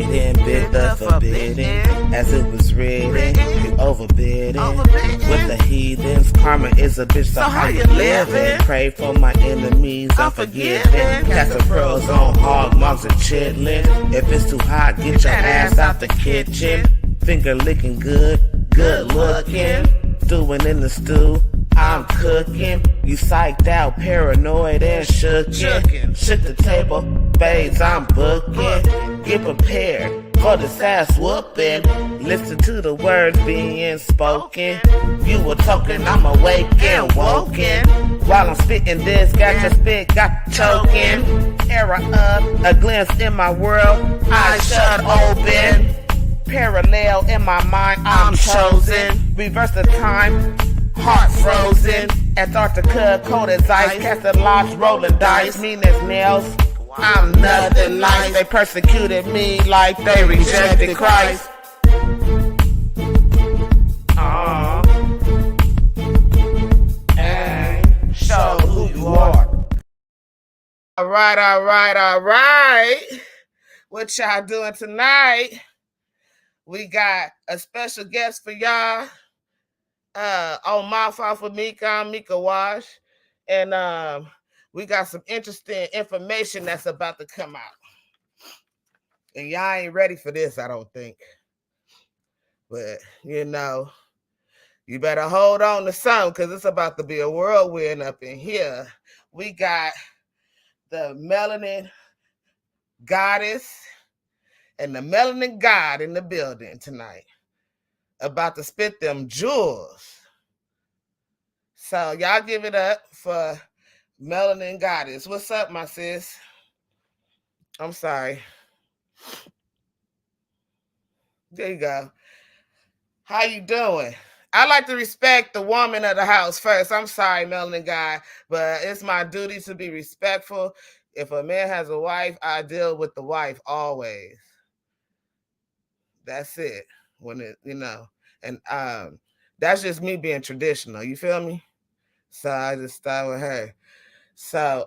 hidden, bid the forbidden. As it was written, you overbidding. With the heathens, karma is a bitch, so how you living? Pray for my enemies, I'm forgiving. Cast the pearls on hog moms and chitlin'. If it's too hot, get your ass out the kitchen. Finger licking good, good looking. Stewing in the stew, I'm cooking. You psyched out, paranoid and shookin'. Shook the table, babes, I'm booking. Get prepared for this ass whooping. Listen to the words being spoken. You were talking, I'm awake and woken. While I'm spitting this, got your spit, got choking. Era up, a glimpse in my world, I shut open. Parallel in my mind, I'm chosen. Reverse the time, heart frozen. Antarctica, cold as ice. Casting lots, rolling dice. Mean as nails, I'm nothing nice. They persecuted me like they rejected Christ. And show who you are. Alright. What y'all doing tonight? We got a special guest for y'all on Mouth Off with Meika. I'm Meika Wash. And we got some interesting information that's about to come out. And y'all ain't ready for this, I don't think. But, you know, you better hold on to some because it's about to be a whirlwind up in here. We got the Melanin Gawdess and the Melanin Gawd in the building tonight. About to spit them jewels. So y'all give it up for Melanin Gawdess. What's up, my sis? I'm sorry. There you go. How you doing? I like to respect the woman of the house first. I'm sorry, Melanin Gawd, but it's my duty to be respectful. If a man has a wife, I deal with the wife always. That's it. When it, you know, and that's just me being traditional. You feel me? So I just start with her. So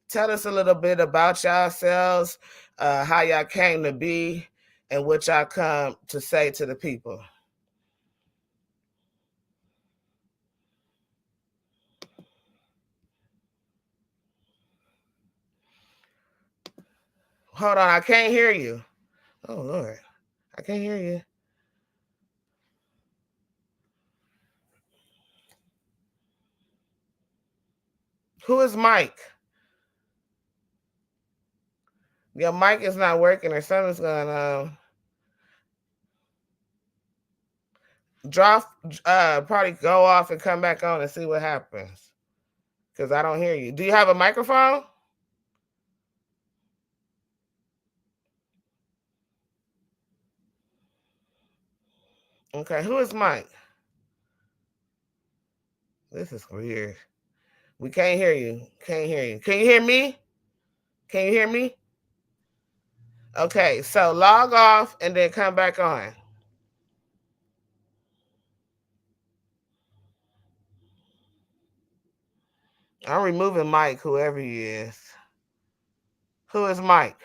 tell us a little bit about yourselves, how y'all came to be, and what y'all come to say to the people. Hold on, I can't hear you. Oh, Lord. I can't hear you. Who is Mike? Your mic is not working or something's going on. Drop, probably go off and come back on and see what happens. Because I don't hear you. Do you have a microphone? Okay, who is Mike? This is weird. We can't hear you. Can't hear you. Can you hear me? Can you hear me? Okay, so log off and then come back on. I'm removing Mike, whoever he is. Who is Mike?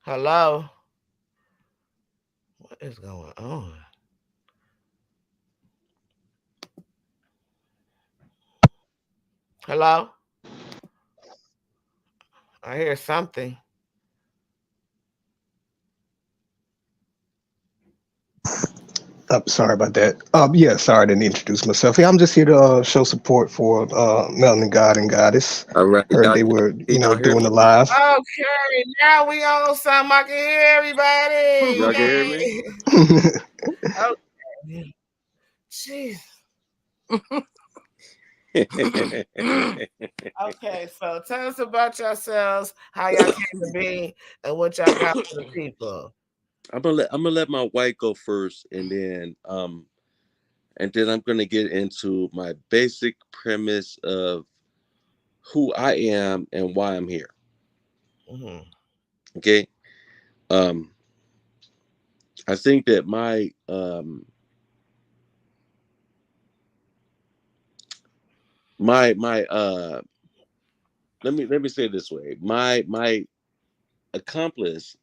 Hello? What is going on? Hello? I hear something. Sorry about that. Yeah, sorry I didn't introduce myself. Yeah, I'm just here to show support for Melanin Gawd and Gawdess. All right. Heard they were, doing the live. Okay, now we on something. I can hear everybody. Y'all can hear me? Okay. Jeez. Okay, so tell us about yourselves, how y'all came to be, and what y'all got for the people. I'm gonna let my wife go first, and then I'm gonna get into my basic premise of who I am and why I'm here. Mm-hmm. Okay. I think that my let me say it this way. My accomplice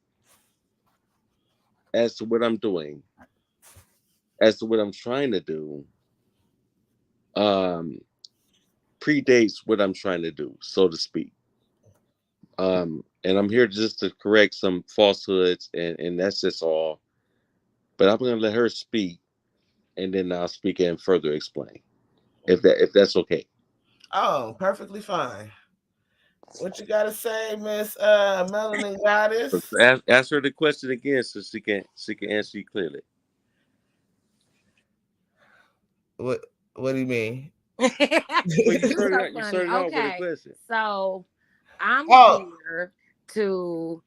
as to what I'm doing, as to what I'm trying to do, um, predates what I'm trying to do, so to speak. And I'm here just to correct some falsehoods, and that's just all. But I'm gonna let her speak, and then I'll speak and further explain, if that's okay. Oh, perfectly fine. What you gotta say, Miss Melanin Gawdess? Ask her the question again so she can answer you clearly. What do you mean? Well, you You're started so out. You funny. started off with a Okay, question. so I'm Oh. here to,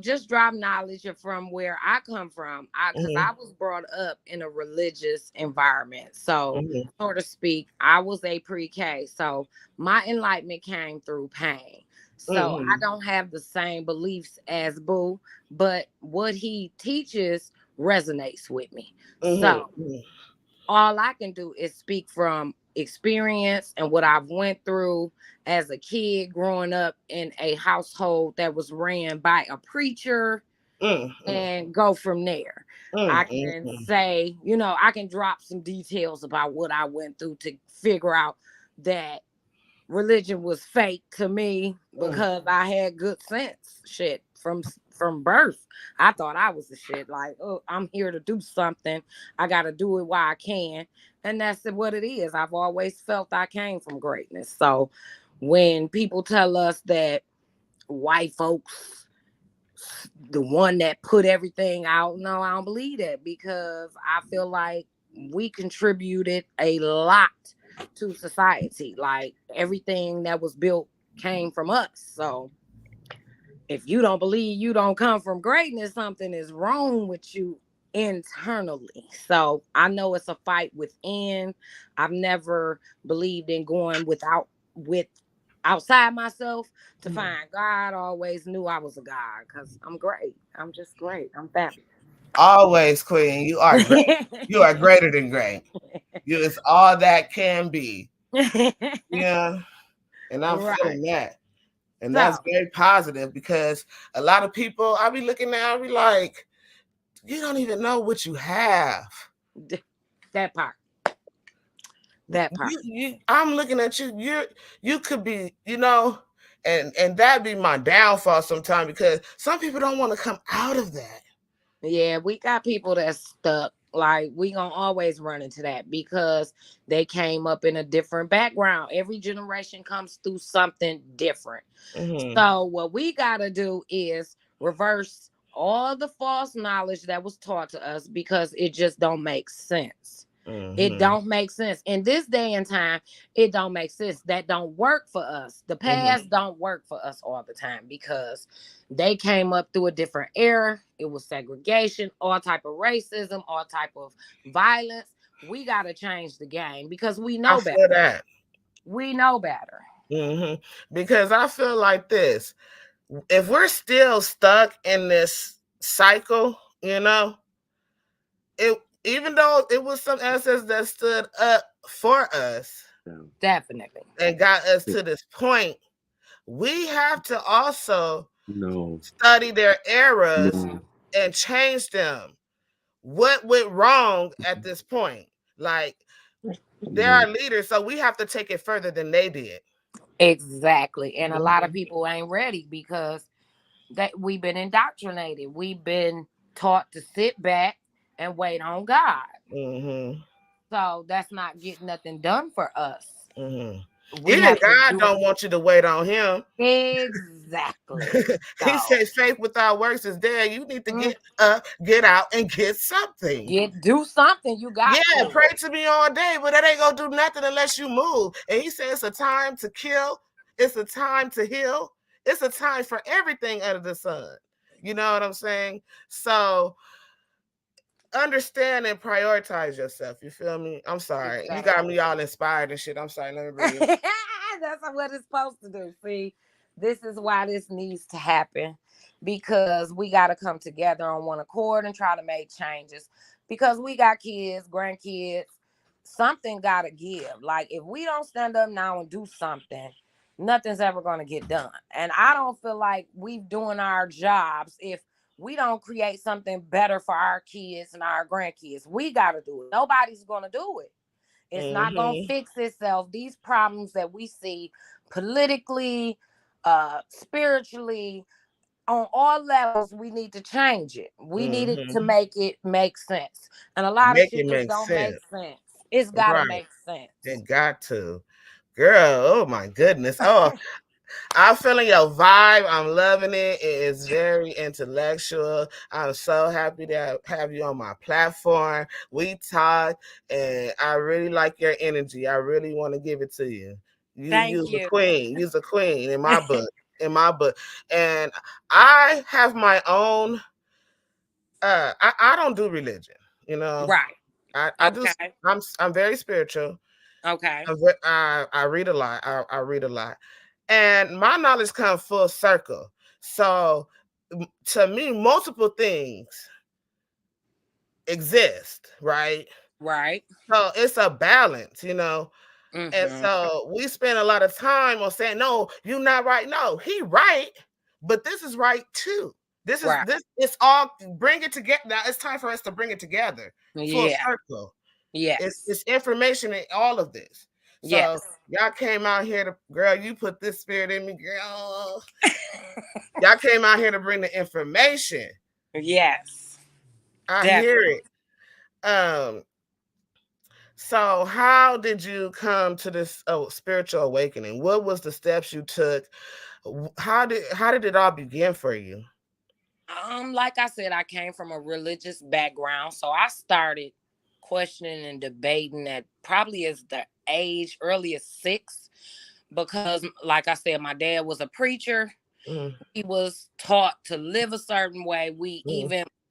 just drop knowledge from where I come from. Because I was brought up in a religious environment. So, Mhm. so to speak, I was a pre-K. So my enlightenment came through pain. So I Mhm. don't have the same beliefs as Boo, but what he teaches resonates with me. Mhm. So all I can do is speak from experience and what I've went through as a kid growing up in a household that was ran by a preacher Mhm. and go from there. I Mhm. can Mhm. say, I can drop some details about what I went through to figure out that religion was fake to me Mhm. because I had good sense. Shit, from birth, I thought I was the shit. Like, oh, I'm here to do something. I got to do it while I can, and that's what it is. I've always felt I came from greatness. So, when people tell us that white folks, the one that put everything out, no, I don't believe that because I feel like we contributed a lot to society. Like everything that was built came from us. So if you don't believe you don't come from greatness, something is wrong with you internally. So I know it's a fight within. I've never believed in going with outside myself to find God. I always knew I was a God because I'm great. I'm just great. I'm fabulous. Always, Queen. You are great. You are greater than great. You is all that can be. Yeah. And I'm Right. feeling that. And So that's very positive because a lot of people I be looking at, I be like, you don't even know what you have. that part. That part. I'm looking at you. You could be, and that be my downfall sometimes because some people don't want to come out of that. Yeah, we got people that's stuck. Like we gonna always run into that because they came up in a different background. Every generation comes through something different. Mm-hmm. So what we gotta do is reverse all the false knowledge that was taught to us because it just don't make sense. It Mm-hmm. don't make sense. In this day and time, it don't make sense. That don't work for us. The Mm-hmm. past don't work for us all the time because they came up through a different era. It was segregation, all type of racism, all type of violence. We got to change the game because we I know better. feel that. We know better. Mm-hmm. Because I feel like this. If we're still stuck in this cycle, it even though it was some ancestors that stood up for us Definitely. and got us to this point, we have to also No, study their eras no, and change them. What went wrong at this point? Like, they're no. our leaders, so we have to take it further than they did. Exactly. And a lot of Mm-hmm. people ain't ready because that we've been indoctrinated. We've been taught to sit back and wait on God. Mm-hmm. So that's not getting nothing done for us. Mm-hmm. We Even have to God do don't want you to wait on him. exactly. He So says faith without works is dead. You need to mm, get up, get out, and get something. do something. You got Yeah, to. pray to me all day, but that ain't gonna do nothing unless you move. And he said it's a time to kill, it's a time to heal, it's a time for everything under the sun. You know what I'm saying? So understand and prioritize yourself. You feel me? I'm sorry. You got Exactly. me all inspired and shit. I'm sorry. Let me breathe. That's what it's supposed to do. See, this is why this needs to happen because we got to come together on one accord and try to make changes because we got kids, grandkids. Something got to give. Like, if we don't stand up now and do something, nothing's ever going to get done. And I don't feel like we've doing our jobs if we don't create something better for our kids and our grandkids. We got to do it. Nobody's going to do it. It's not going to fix itself. These problems that we see politically, spiritually, on all levels, we need to change it. We need it to make it make sense. And a lot of shit just don't make sense. It's got to make sense. It got to. Girl, oh my goodness. Oh, I'm feeling your vibe. I'm loving it. It is very intellectual. I'm so happy to have you on my platform. We talk, and I really like your energy. I really want to give it to you. Thank You're you. a queen. You're a queen in my book. In my book. And I have my own I don't do religion, Right. I do. I'm very spiritual. Okay. I read a lot. I read a lot, and my knowledge comes full circle. So, to me, multiple things exist, right? Right. So it's a balance. And Mm-hmm. so we spend a lot of time on saying, "No, you're not right." No, he right, but this is right too. This is Right. this. It's all bring it together. Now it's time for us to bring it together. Full Yeah. circle. Yes. It's information in all of this. So Yes. y'all came out here to, girl, you put this spirit in me, girl. Y'all came out here to bring the information. Yes. I Definitely. hear it. So how did you come to this spiritual awakening? What was the steps you took? How did it all begin for you? Like I said, I came from a religious background, so I started questioning and debating at probably as the age early as 6, because, like I said, my dad was a preacher. He was taught to live a certain way.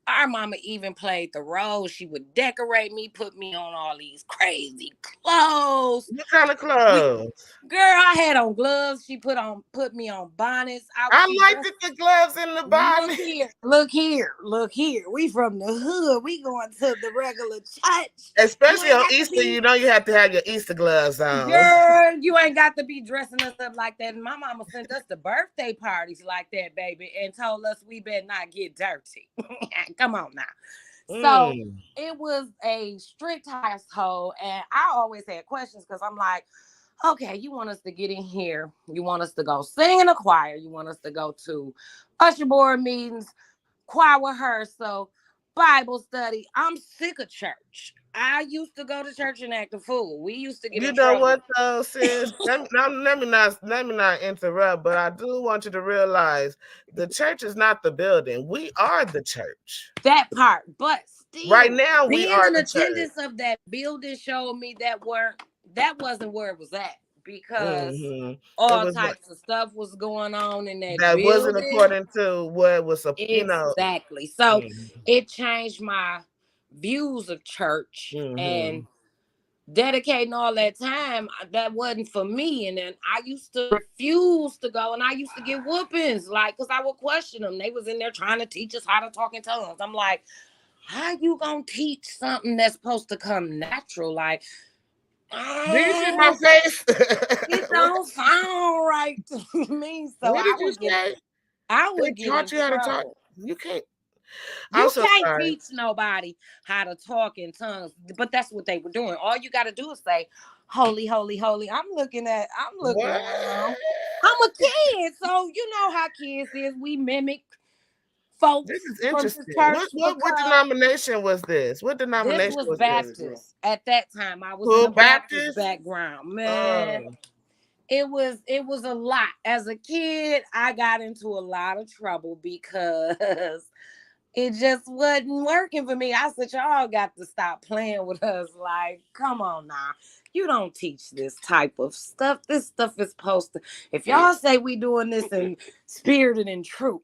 Our mama even played the role. She would decorate me, put me on all these crazy clothes. What kind of clothes? Girl, I had on gloves. She put me on bonnets. I liked the gloves and the bonnet. Look here. We from the hood. We going to the regular church. Especially on Easter, you have to have your Easter gloves on. Girl, you ain't got to be dressing us up like that. And my mama sent us to birthday parties like that, baby, and told us we better not get dirty. Come on now. So it was a strict household, and I always had questions because I'm like, okay, you want us to get in here. You want us to go sing in a choir. You want us to go to usher board meetings, choir rehearsal, Bible study. I'm sick of church. I used to go to church and act a fool. We used to get in trouble. What though, sis? let me not interrupt, but I do want you to realize the church is not the building. We are the church. That part, but still, right now we are in the attendance church. of that building showed me that wasn't where it was at, because all types of stuff was going on in that building. Wasn't according to what was exactly. So it changed my views of church, and dedicating all that time, that wasn't for me. And then I used to refuse to go, and I used to get whoopings, like, because I would question them. They was in there trying to teach us how to talk in tongues. I'm like, how you gonna teach something that's supposed to come natural? Like, do you see my face? It don't sound right to me. So what did you say? I would get taught in you how trouble. to talk. You can't. You can't teach nobody how to talk in tongues, but that's what they were doing. All you got to do is say, "Holy, holy, holy." I'm looking around. I'm a kid, so you know how kids is. We mimic folks. This is interesting. From the church. What denomination was this? What denomination was Baptist. This? At that time, I was in a Baptist background. Man, it was a lot. As a kid, I got into a lot of trouble because it just wasn't working for me. I said, y'all got to stop playing with us. Like, come on now. You don't teach this type of stuff. This stuff is supposed to, if y'all say we doing this in spirit and in truth,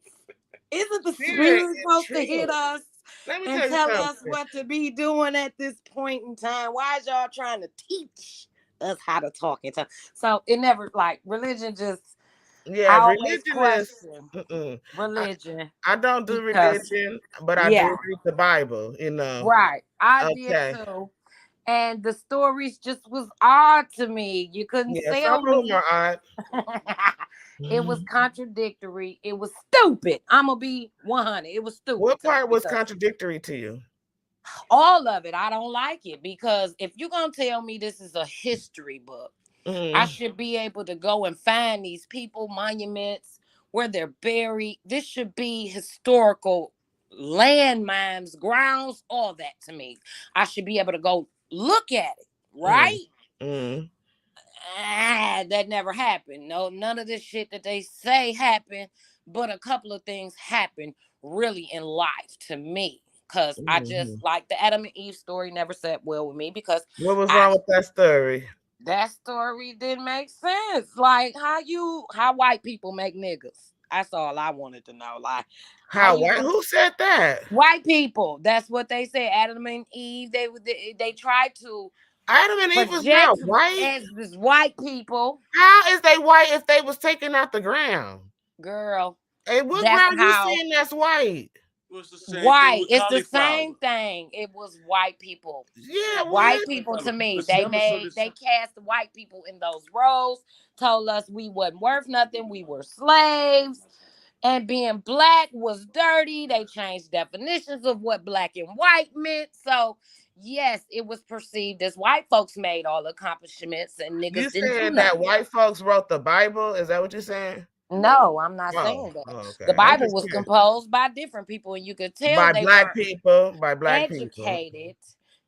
isn't the spirit supposed to hit us and tell us what to be doing at this point in time? Why is y'all trying to teach us how to talk in tongues? So it never, like, religion just, religion. I don't do religion, but I do read the Bible, Right. I did too. And the stories just was odd to me. You couldn't Yeah, sell some of them me. are odd. It was contradictory. It was stupid. I'm gonna be 100. It was stupid What to me part was because contradictory to you? all of it, I don't like it. Because if you're gonna tell me this is a history book, I Mm. should be able to go and find these people, monuments, where they're buried. This should be historical landmines, grounds, all that to me. I should be able to go look at it, Mm. right? Mm. That never happened. No, none of this shit that they say happened, but a couple of things happened really in life to me. Cause I just Mhm. like the Adam and Eve story never sat well with me because What was I wrong with that story? that story didn't make sense. Like how white people make niggas. That's all I wanted to know. Like how How you white? can Who said that? white people. That's what they said. Adam and Eve. They tried to Adam and Eve was not project white. as this white people. How is they white if they was taken out the ground? Girl, Hey, what that's ground you how saying that's white? It was the same thing white. with It's the cauliflower. same thing. It was white people. Yeah, White what? people to me. It's never so They cast the white people in those roles, told us we wasn't worth nothing, we were slaves. And being black was dirty. They changed definitions of what black and white meant. So, yes, it was perceived as white folks made all the accomplishments and You niggas didn't do saying that nothing. white folks wrote the Bible? Is that what you're saying? No, I'm not Oh, saying that. The okay. I'm Bible just was curious. composed by different people, and you could tell By they black weren't people. By black people. educated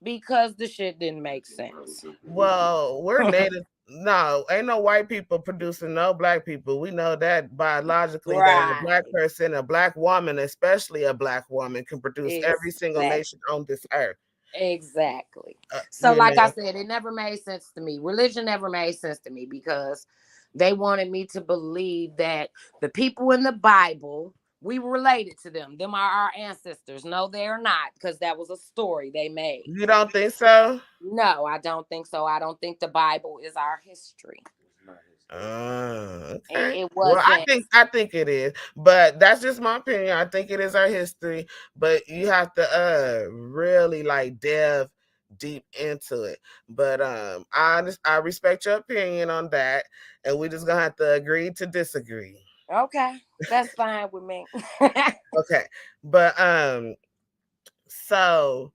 because the shit didn't make sense. Well, we're native. No, ain't no white people producing no black people. We know that biologically that a black Right. person, a black woman, especially a black woman, can produce every single Exactly. nation on this earth. Exactly. So, You like I know, said, it never made sense to me. Religion never made sense to me because they wanted me to believe that the people in the Bible, we were related to them. Them are our ancestors. No, they're not, because that was a story they made. you don't think so? No, I don't think so. I don't think the Bible is our history. Okay. It Well, wasn't. I think it is, but that's just my opinion. I think it is our history, but you have to really like delve deep into it. But I respect your opinion on that, and we're just gonna have to agree to disagree. Okay, that's fine with me. Okay. But so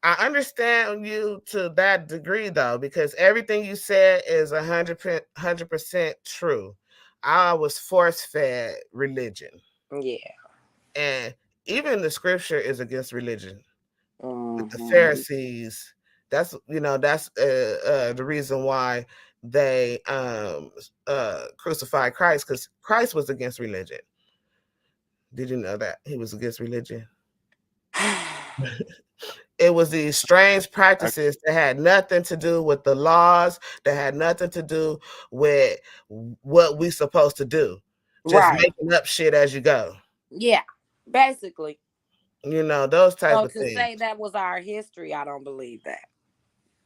I understand you to that degree though, because everything you said is 100% true. I was force fed religion, Yeah. and even the scripture is against religion. With the Hmm. Pharisees, that's the reason why they crucified Christ, because Christ was against religion. Did you know that he was against religion? It was these strange practices that had nothing to do with the laws, that had nothing to do with what we supposed to do. Just Right. making up shit as you go. Yeah. Basically. Those type So of to things. say that was our history, I don't believe that.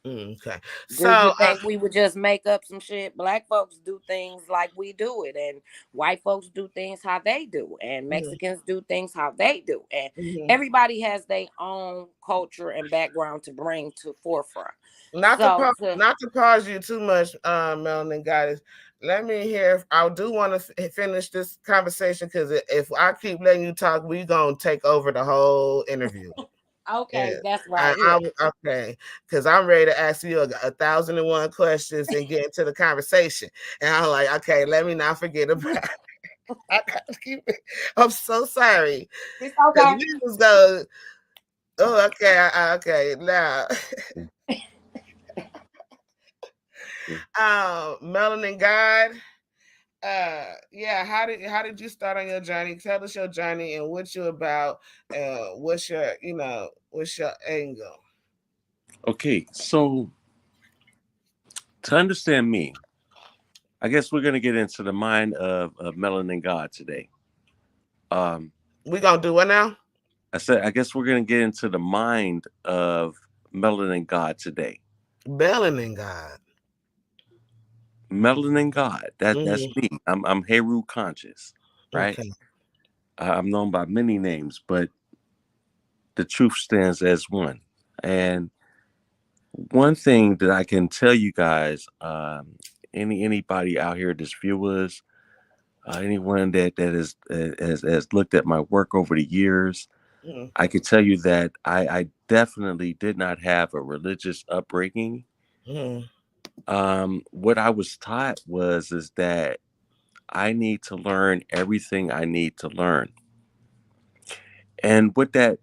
Okay. Do you So think we would just make up some shit? Black folks do things like we do it, and white folks do things how they do, and mhm, Mexicans do things how they do, and mhm. everybody has their own culture and background to bring to forefront. So to Not to pause you too much, Melanin guys. Let me hear. I do want to finish this conversation, because if I keep letting you talk, we gonna take over the whole interview. Yeah, okay, that's right. Yeah. okay, because I'm ready to ask you 1,001 questions and get into the conversation. And I'm like, okay, let me not forget about it. I gotta keep it. I'm so sorry, It's because okay. we was going. Oh, okay, okay. Now, Melanin God. Yeah. How did you start on your journey? Tell us your journey and what you about. What's your angle? Okay, so to understand me, I guess we're gonna get into the mind of Melanin God today. Um, We gonna do what now? I said I guess we're gonna get into the mind of Melanin God today. Melanin God. Melanin God. That's Mhm. me. I'm Heru conscious, right? Okay. I'm known by many names, but the truth stands as one. And one thing that I can tell you guys, anybody out here that's viewers, anyone that has looked at my work over the years, Mm, I can tell you that I definitely did not have a religious upbringing. mm, What I was taught was is that I need to learn everything I need to learn. And what that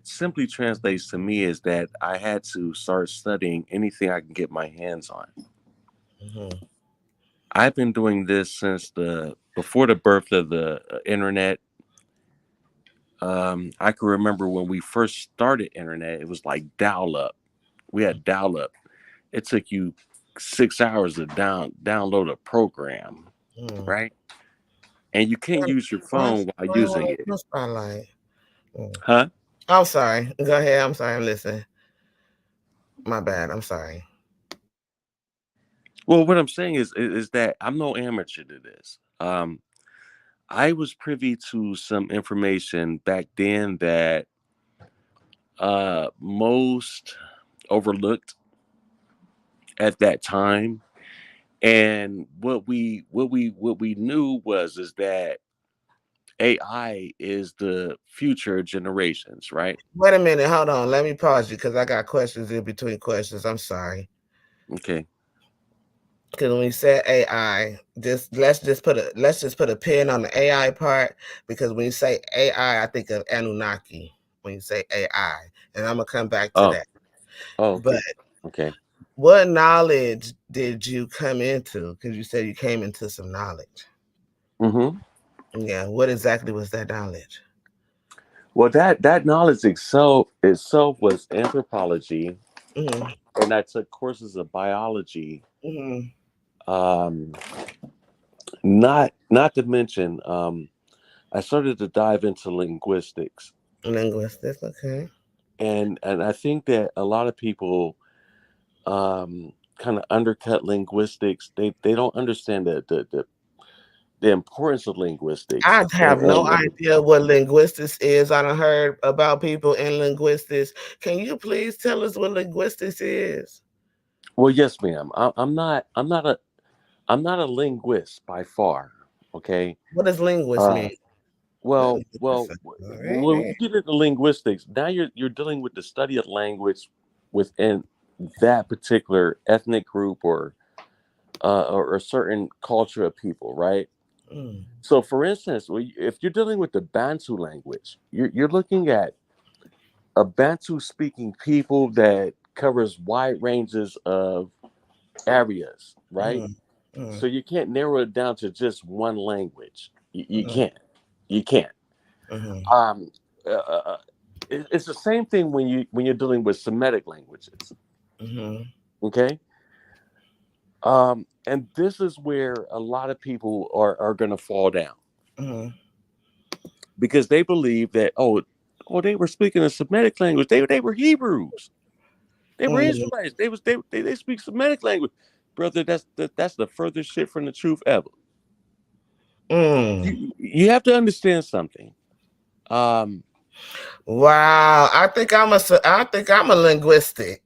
simply translates to me is that I had to start studying anything I can get my hands on. mm, I've been doing this since the before the birth of the internet. I can remember when we first started internet, it was like dial up. We had dial up. It took you 6 hours to download a program, mm. right? And you can't use your What's phone while going using on it, with the spotlight? Mm. huh? I'm sorry. Go ahead. I'm sorry. Listen. My bad. I'm sorry. Well, what I'm saying is that I'm no amateur to this. I was privy to some information back then that most overlooked at that time, and what we knew was is that AI is the future generations, right? Wait a minute. Hold on. Let me pause you because I got questions in between questions. I'm sorry. Okay. Because when we said AI, let's just put a pin on the AI part because when you say AI, I think of Anunnaki. When you say AI, and I'm gonna come back to Oh. that. Oh. But Okay. Okay. what knowledge did you come into? Because you said you came into some knowledge. Mm-hmm. Yeah. What exactly was that knowledge? Well, that knowledge itself was anthropology, Mm-hmm. and I took courses of biology. Mm-hmm. Um, not to mention, I started to dive into linguistics, Linguistics. Okay. and I think that a lot of people kind of undercut linguistics. They don't understand the importance of linguistics. I have no idea what linguistics is. I done heard about people in linguistics. Can you please tell us what linguistics is? Well, yes, ma'am. I'm not a linguist by far. Okay. What does linguist Uh, mean? well, Linguist. well, All when right. you get into linguistics, now you're dealing with the study of language within that particular ethnic group or a certain culture of people, right? Mm, So, for instance, if you're dealing with the Bantu language, you're looking at a Bantu speaking people that covers wide ranges of areas, right? mm, mm, So you can't narrow it down to just one language. You mm, can't. You can't. mm, Um, it's the same thing when you're dealing with Semitic languages. mm, Okay. And this is where a lot of people are going to fall down mm, because they believe that they were speaking a Semitic language. They were Hebrews. They were mm, Israelites. They speak Semitic language, brother. That's the furthest shit from the truth ever. mm. You have to understand something. Um, Wow. I think I'm a linguistic.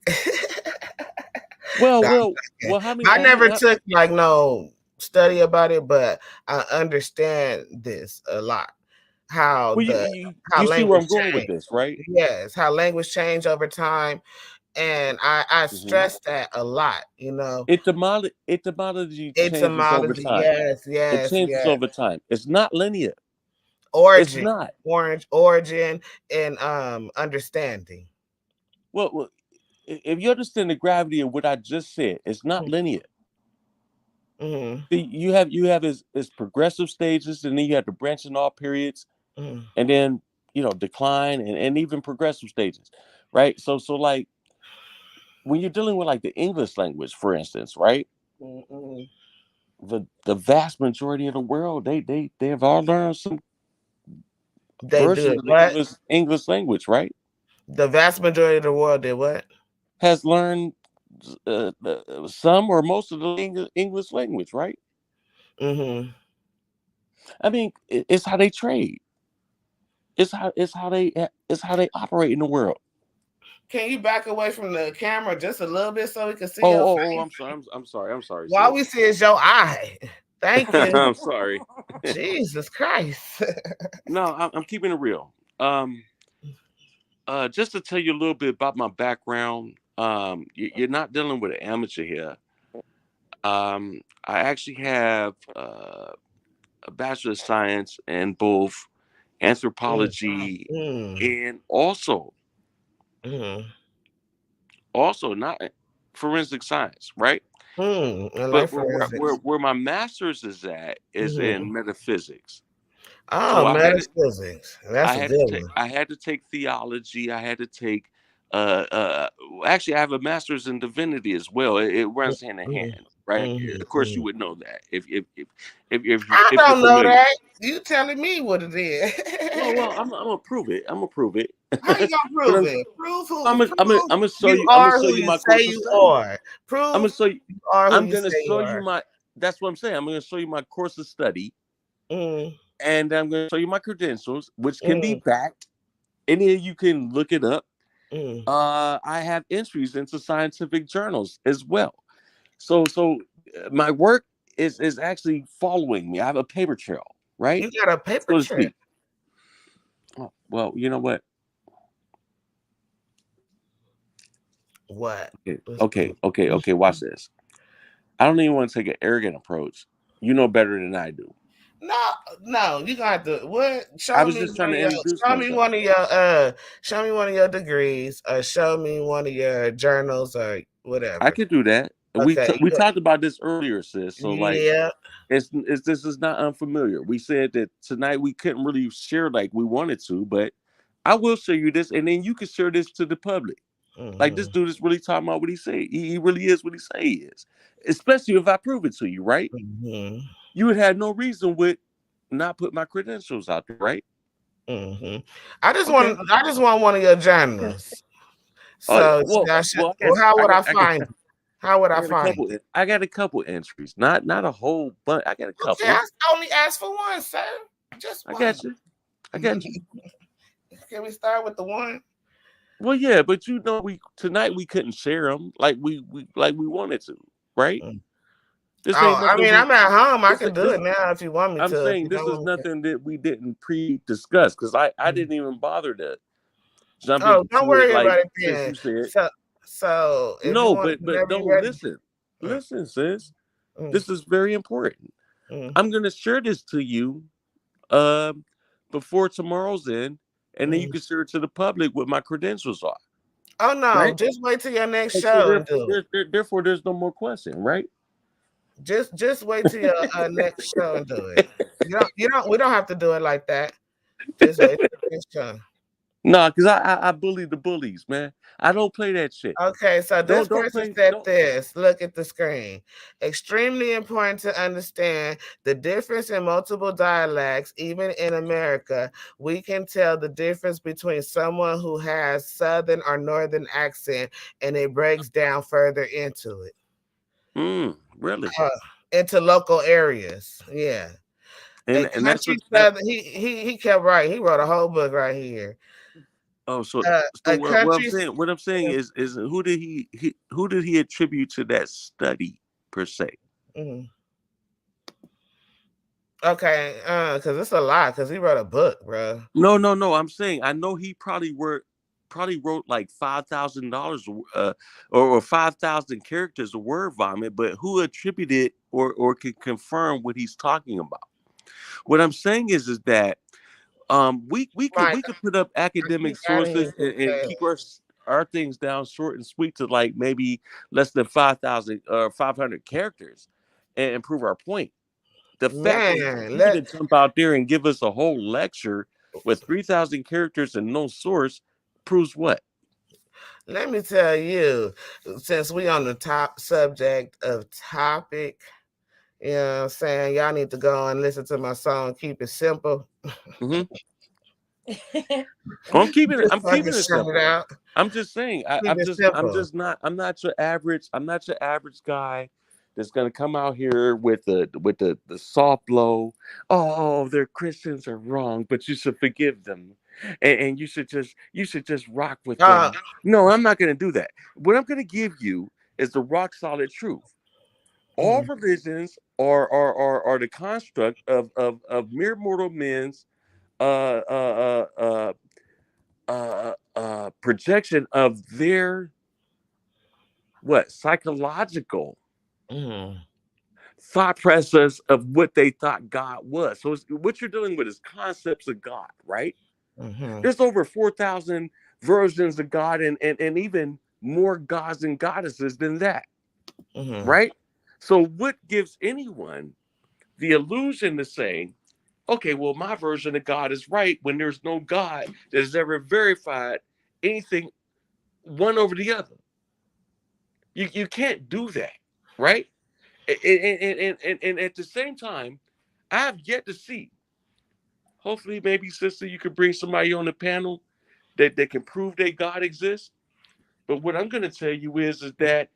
well, No, I'm well, joking. well. How many? I How many? never took like no study about it, but I understand this a lot. How Well, you, the you how you see where language I'm going with change. this, right? Yes, how language change over time. And I Hmm. stress that a lot, you know. Etymology changes over Etymology, time. yes, It yes, changes yes. over time. It's not linear. It's Origin, not. origin, and understanding. Well, if you understand the gravity of what I just said, it's not linear. Mm-hmm. See, you have as progressive stages, and then you have the branching off periods, Mm-hmm. and then decline and even progressive stages, right? So like when you're dealing with like the English language, for instance, right? Mm-hmm. The vast majority of the world they have all learned some They versions do of the what? English language, right? The vast majority of the world did what? Has learned some or most of the English language, right? Mm-hmm. I mean, it's how they trade. It's how they operate in the world. Can you back away from the camera just a little bit so we can see your Oh, face? I'm sorry. I'm sorry. All we Sis. see is your eye. Thank you. I'm sorry. Jesus Christ. No, I'm keeping it real. Just to tell you a little bit about my background, you're not dealing with an amateur here. I actually have a Bachelor of Science in both anthropology Mm, and also mm, not forensic science, right? I But like forensics. where my master's is at is in metaphysics. Oh, So metaphysics. That's a good one. I had to take theology. I had to take uh uh actually I have a master's in divinity as well. It runs hand in Mhm, hand, right? mhm, Of course you mhm. would know that I if you're don't know familiar. that. You telling me what it is. Well, I'm gonna prove it. I'm gonna prove it. How you gonna but prove it? Prove who I'm gonna show you you. I'm gonna are show who you you my say course of you study. are. I'm Prove gonna show you. you are who I'm you gonna say you show you are. my. That's what I'm saying. I'm gonna show you my course of study, Mm, and I'm gonna show you my credentials, which can be mm, backed, and then you can look it up. mm. I have entries into scientific journals as well. So my work is actually following me. I have a paper trail, right? You got a paper So to trail. speak. Oh, well, you know what? What? Okay. Watch this. I don't even want to take an arrogant approach. You know better than I do. No, no, you got to what? I was just trying to introduce Show me myself. one of your show me one of your degrees, or show me one of your journals or I whatever. could do that. Okay, We talked about this earlier, sis. So like, yeah. it's this is not unfamiliar. We said that tonight we couldn't really share like we wanted to, but I will show you this, and then you can share this to the public. Like this Mm-hmm, dude is really talking about what he say. He really is what he say he is. Especially if I prove it to you, right? mm-hmm, You would have no reason with not put my credentials out there, right? mm-hmm. Okay. I just want one of your Okay. journals. Oh So well, how would I find it? How would I find it? I got a couple entries, not a whole bunch. I got a Okay, couple. I only asked for one, sir. Just I one. got you. I got you. Can we start with the one? Well, yeah, but you know, we tonight we couldn't share them like we wanted to, right? Mm. This ain't Oh, I nothing mean, we. I'm at home. I This can do this it now if you want me I'm to. If saying you this don't is want me nothing that we didn't pre-discuss because I to. didn't even bother to jump Oh, don't into it worry like about it since then. you said So if you no, want, but whenever you're don't ready. listen. Mm, Listen, sis. mm, This is very important. mm, I'm gonna share this to you um before tomorrow's end, and then you mm. can share it to the public what my credentials are. Oh no, Right? just wait till your next So show and do it. therefore there's no more question, right? Just wait till your next show and do it. We don't have to do it like that. Just wait till the next show. No, because I bully the bullies, man. I don't play that shit. Okay, so this Don't person play said don't this. Look at the screen. Extremely important to understand the difference in multiple dialects, even in America. We can tell the difference between someone who has southern or northern accent, and it breaks down further into it. really. Uh, into local areas. Yeah. A And that's country what that southern. He kept right. He wrote a whole book right here. oh A country. what I'm saying is who did he attribute to that study per se? Mhm. Okay, because it's a lot. Because he wrote a book, bro. No. I'm saying I know he probably wrote like $5,000 or 5,000 characters of word vomit, but who attributed or can confirm what he's talking about? What I'm saying is that Mike, we could put up I academic keep adding you sources to and the keep our things down short and sweet to like maybe less than 5,000 or 500 characters and prove our point. The fact that man. you can jump out there and give us a whole lecture with 3,000 characters and no source proves what? Let me tell you, since we on the top subject of topic, you know what I'm saying? Y'all need to go and listen to my song, Keep It Simple. Mm-hmm. I'm keeping it. Just I'm so I can keeping it shout it simple. out. I'm just saying. Keep it simple. I'm not your average. I'm not your average guy that's gonna come out here with the soft blow. Oh, their Christians are wrong, but you should forgive them. and you should just rock with them. No, I'm not going to do that. What I'm going to give you is the rock solid truth. All religions are the construct of mere mortal men's uh, uh, uh, projection of their psychological thought process of what they thought God was. So what you're dealing with is concepts of God, right? There's over 4,000 versions of God, and even more gods and goddesses than that, right? So what gives anyone the illusion to say, okay, well, my version of God is right, when there's no God that has ever verified anything one over the other? You can't do that, right? And at the same time, I have yet to see. Hopefully, maybe, sister, you could bring somebody on the panel that can prove that God exists. But what I'm going to tell you is that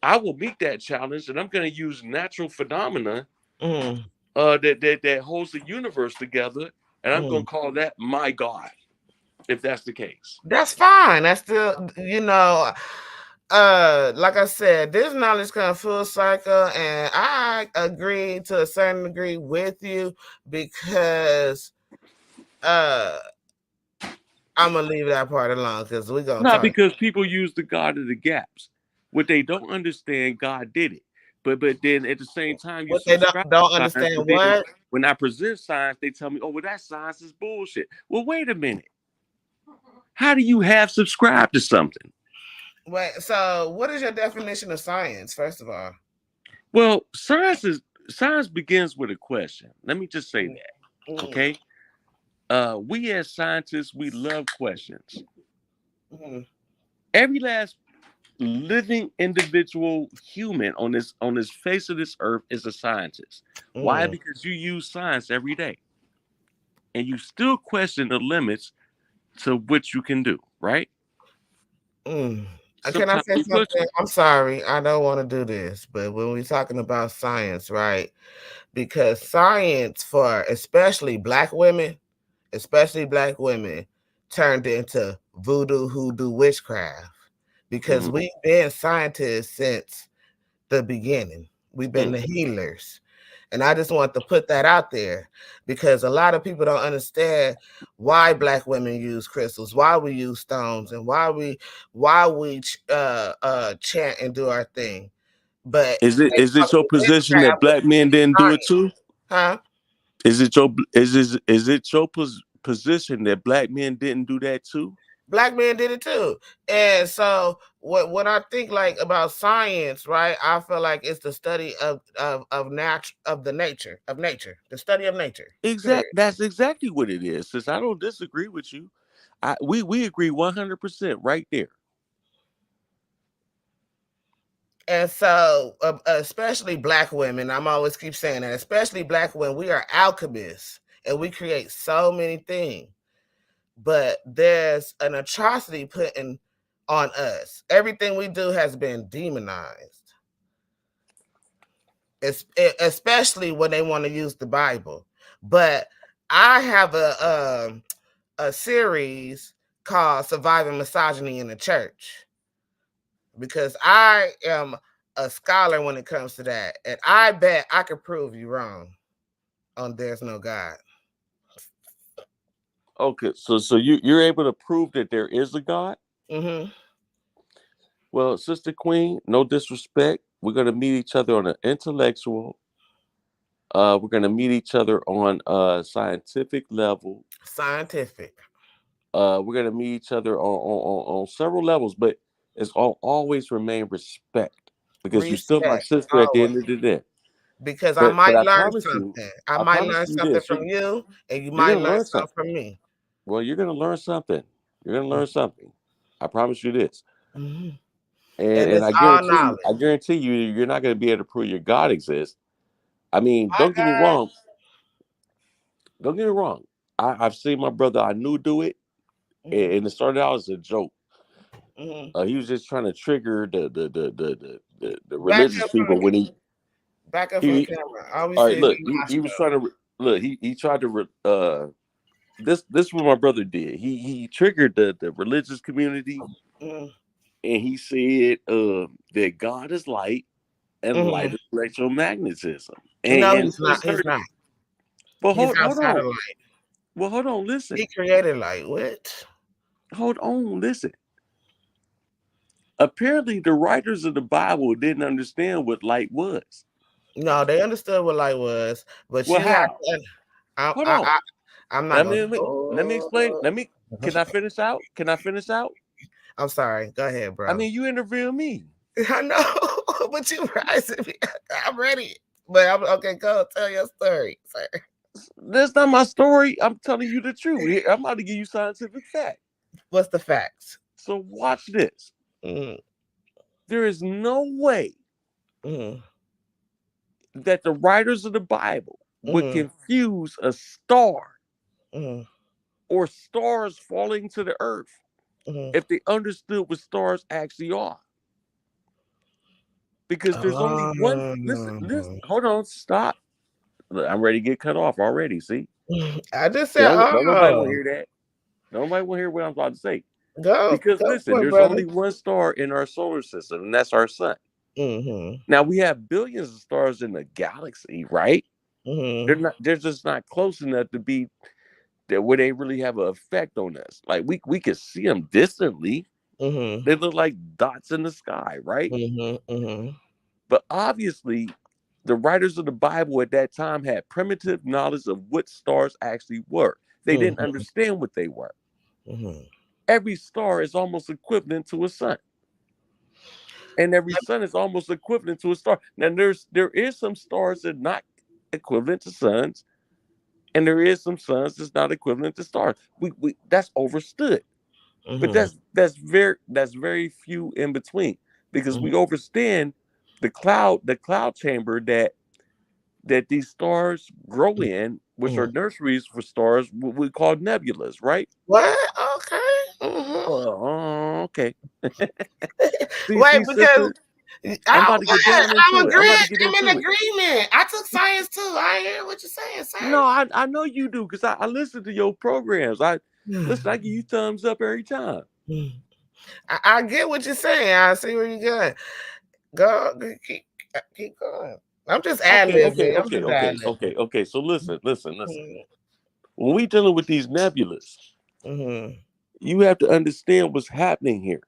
I will meet that challenge, and I'm going to use natural phenomena that holds the universe together, and I'm going to call that my God, if that's the case. That's fine. That's still, like I said, this knowledge comes full cycle, and I agree to a certain degree with you, because I'm gonna leave that part alone, because we're gonna Not talk. because people use the God of the gaps. What they don't understand, God did it. But then at the same time, you What they subscribe don't to science, understand but then what? when I present science, they tell me, oh, well, that science is bullshit. Well, wait a minute. How do you have subscribed to something? Wait, so what is your definition of science, first of all? Well, science begins with a question. Let me just say that. Okay. We as scientists, we love questions. Every last living individual human on this face of this earth is a scientist. Why? Because you use science every day, and you still question the limits to what you can do, right? Can I Sometimes say you push something? it. I'm sorry, I don't want to do this, but when we're talking about science, right? Because science for especially black women turned into voodoo, hoodoo, witchcraft, because we've been scientists since the beginning. We've been the healers. And I just want to put that out there, because a lot of people don't understand why black women use crystals, why we use stones, and why we chant and do our thing. But Is it your position that black men didn't do it too? Huh? Is it your position that black men didn't do that too? Black men did it too. And so what I think like about science, right? I feel like it's the study of nature, the study of nature. That's exactly what it is. Since I don't disagree with you, we agree 100% right there. And so, especially black women, I'm always keep saying that, especially black women, we are alchemists and we create so many things. But there's an atrocity put on us. Everything we do has been demonized. Especially when they want to use the Bible. But I have a series called Surviving Misogyny in the Church, because I am a scholar when it comes to that, and I bet I could prove you wrong on there's no God. Okay, so you're able to prove that there is a God? Well, Sister Queen, no disrespect, we're gonna meet each other on an intellectual. We're gonna meet each other on a scientific level. We're gonna meet each other on several levels, but it's always remain respect, because you're still my sister at the end of the day. Because I But might I learn promise you, something. I might learn something this: from you, and you you're might gonna learn learn something something. from me. Well, you're gonna learn something. You're gonna learn something. I promise you this. And And it's I all guarantee you, you're not gonna be able to prove your God exists. I mean, My don't get me God. wrong. Don't get me wrong. I've seen my brother I knew do it, and it started out as a joke. He was just trying to trigger the Back religious up from people when the he back up from the he. camera. I always All see right, if look, you he was trying to look. He tried to this is what my brother did. He triggered the religious community, Mm. and he said that God is light and light is electromagnetism. No, And he's not. He's not. Well, He's hold outside on. of light. Well, hold on. Listen. He created light. What? Hold on. Listen. Apparently, the writers of the Bible didn't understand what light was. No, they understood what light was, but Well, you have how? to. Hold on. I'm not going. Let me explain. Can I finish out? Can I finish out? I'm sorry. Go ahead, bro. I mean, you interview me. I know, but you rising me. I'm ready. But I'm okay. Go tell your story, sir. That's not my story. I'm telling you the truth. I'm about to give you scientific fact. What's the facts? So watch this. Mm. There is no way that the writers of the Bible would confuse a star or stars falling to the earth if they understood what stars actually are. Because there's only one. Listen, hold on, stop. Look, I'm ready to get cut off already. See, I just said, don't nobody want to hear that. Nobody want to hear what I'm about to say. Because listen, there's only one star in our solar system, and that's our sun. Now we have billions of stars in the galaxy, right? They're just not close enough to be that where they really have an effect on us. Like we can see them distantly. They look like dots in the sky, right? But obviously, the writers of the Bible at that time had primitive knowledge of what stars actually were. They didn't understand what they were. Every star is almost equivalent to a sun. And every sun is almost equivalent to a star. Now, there is some stars that are not equivalent to suns, and there is some suns that's not equivalent to stars. We that's overstood. But that's very few in between, because we understand the cloud chamber that these stars grow in, which are nurseries for stars, what we call nebulas, right? What? Okay. Okay. Wait, because sister, I'm about to get down into it. I'm in agreement. I took science too. I hear what you're saying, sir. No, I know you do, because I listen to your programs. I give you thumbs up every time. I get what you're saying. I see where you're going. Go, keep going. I'm just ad-libbing. Okay. So listen. When we dealing with these nebulas, you have to understand what's happening here.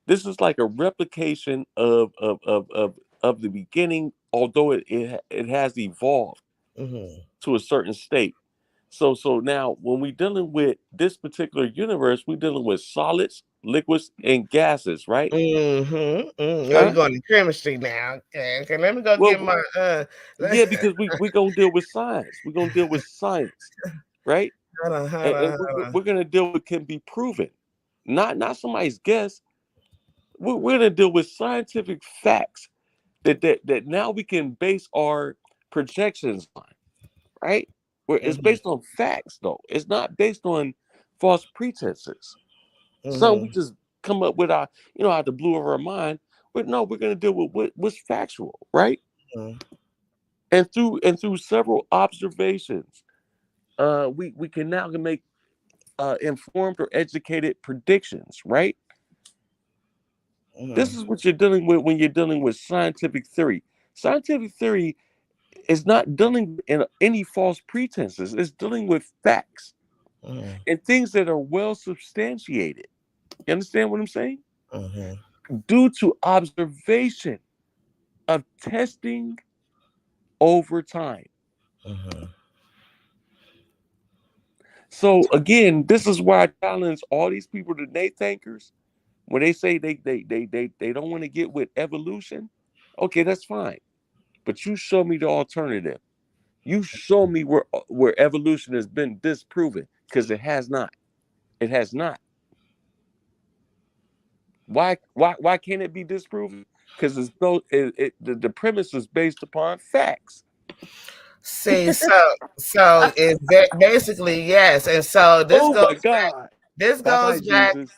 This is like a replication of the beginning, although it has evolved to a certain state. So now when we're dealing with this particular universe, we're dealing with solids, liquids, and gases, right? You're going to chemistry now. Okay. Let me go get my yeah, because we're gonna deal with science. We're gonna deal with science, right? Hold on. We're gonna deal with can be proven, not somebody's guess. We're gonna deal with scientific facts that now we can base our projections on, right? Where it's based on facts, though. It's not based on false pretenses. So we just come up with our, out the blue of our mind. But no, we're gonna deal with what's factual, right? And through several observations, we can now make informed or educated predictions, right? This is what you're dealing with when you're dealing with scientific theory. Scientific theory is not dealing in any false pretenses. It's dealing with facts and things that are well substantiated. You understand what I'm saying? Due to observation of testing over time. So again, this is why I challenge all these people, the Nate thinkers, when they say they don't want to get with evolution. Okay, that's fine. But you show me the alternative. You show me where evolution has been disproven, because it has not. It has not. Why can't it be disproven? Because the premise is based upon facts. See, so it's basically yes, and so this my God. This goes back, Jesus.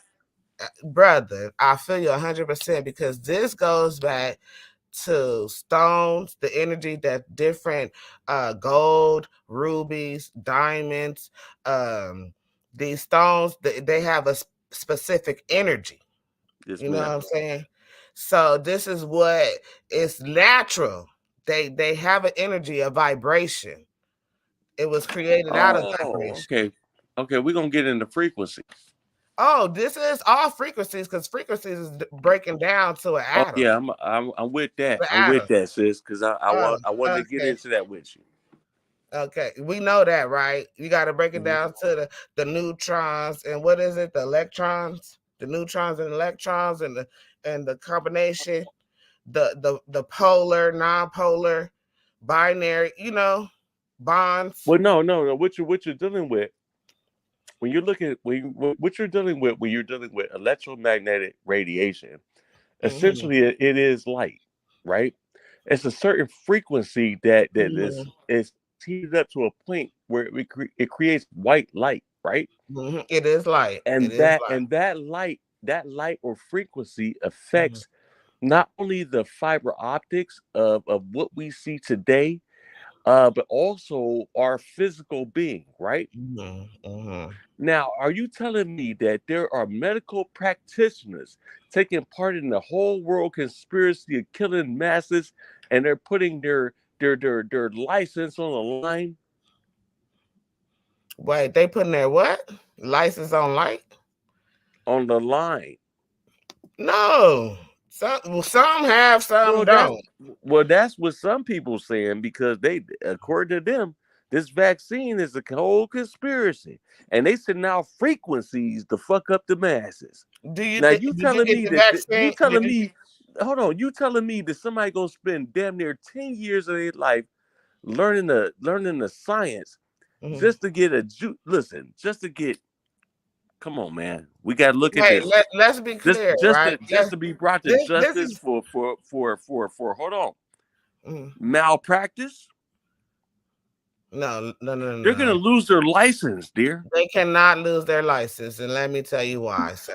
brother. I feel you 100% because this goes back to stones, the energy that different gold, rubies, diamonds, these stones, they have a specific energy. Yes, You know what ma'am. I'm saying? So this is what is natural. They have an energy, a vibration. It was created out of Oh, vibration. okay. Okay, we're gonna get into frequency. Oh, this is all frequencies because frequencies is breaking down to an Oh atom. yeah, I'm with that. The I'm with atom. that, sis, because Oh, I wanted to get okay. into that with you. Okay. We know that, right? You got to break it Mhm. down to the neutrons and what is it? The electrons, the neutrons and electrons and the combination, the polar, non-polar, binary, bonds. Well, no. What you're dealing with when you're looking what you're dealing with when you're dealing with electromagnetic radiation. Mm-hmm. Essentially, it is light, right? It's a certain frequency that Mm-hmm. is heated up to a point where it creates white light, right? Mm-hmm. It is light. It And is that light or frequency light. affects not only the fiber optics of what we see today, but also our physical being, right? Mm-hmm. Mm-hmm. Now, are you telling me that there are medical practitioners taking part in the whole world conspiracy of killing masses, and they're putting their license on the line? Wait, they putting their what? License on light? On the line. No. Some have, some Well, that's don't. that's what some people saying because they, according to them, this vaccine is a whole conspiracy, and they send out frequencies to fuck up the masses. Now you Did you telling get me the that you vaccine? telling me, hold on, you telling me that somebody gonna spend damn near 10 years of their life learning the science Mhm. just to get listen, just to get, come on, man, we gotta look at Wait, this. let's be Just clear, just right? to just to be brought to This justice is for hold on, mhm. malpractice. No, no, no, They're gonna no. lose their license, dear. They cannot lose their license, and let me tell you why, sir.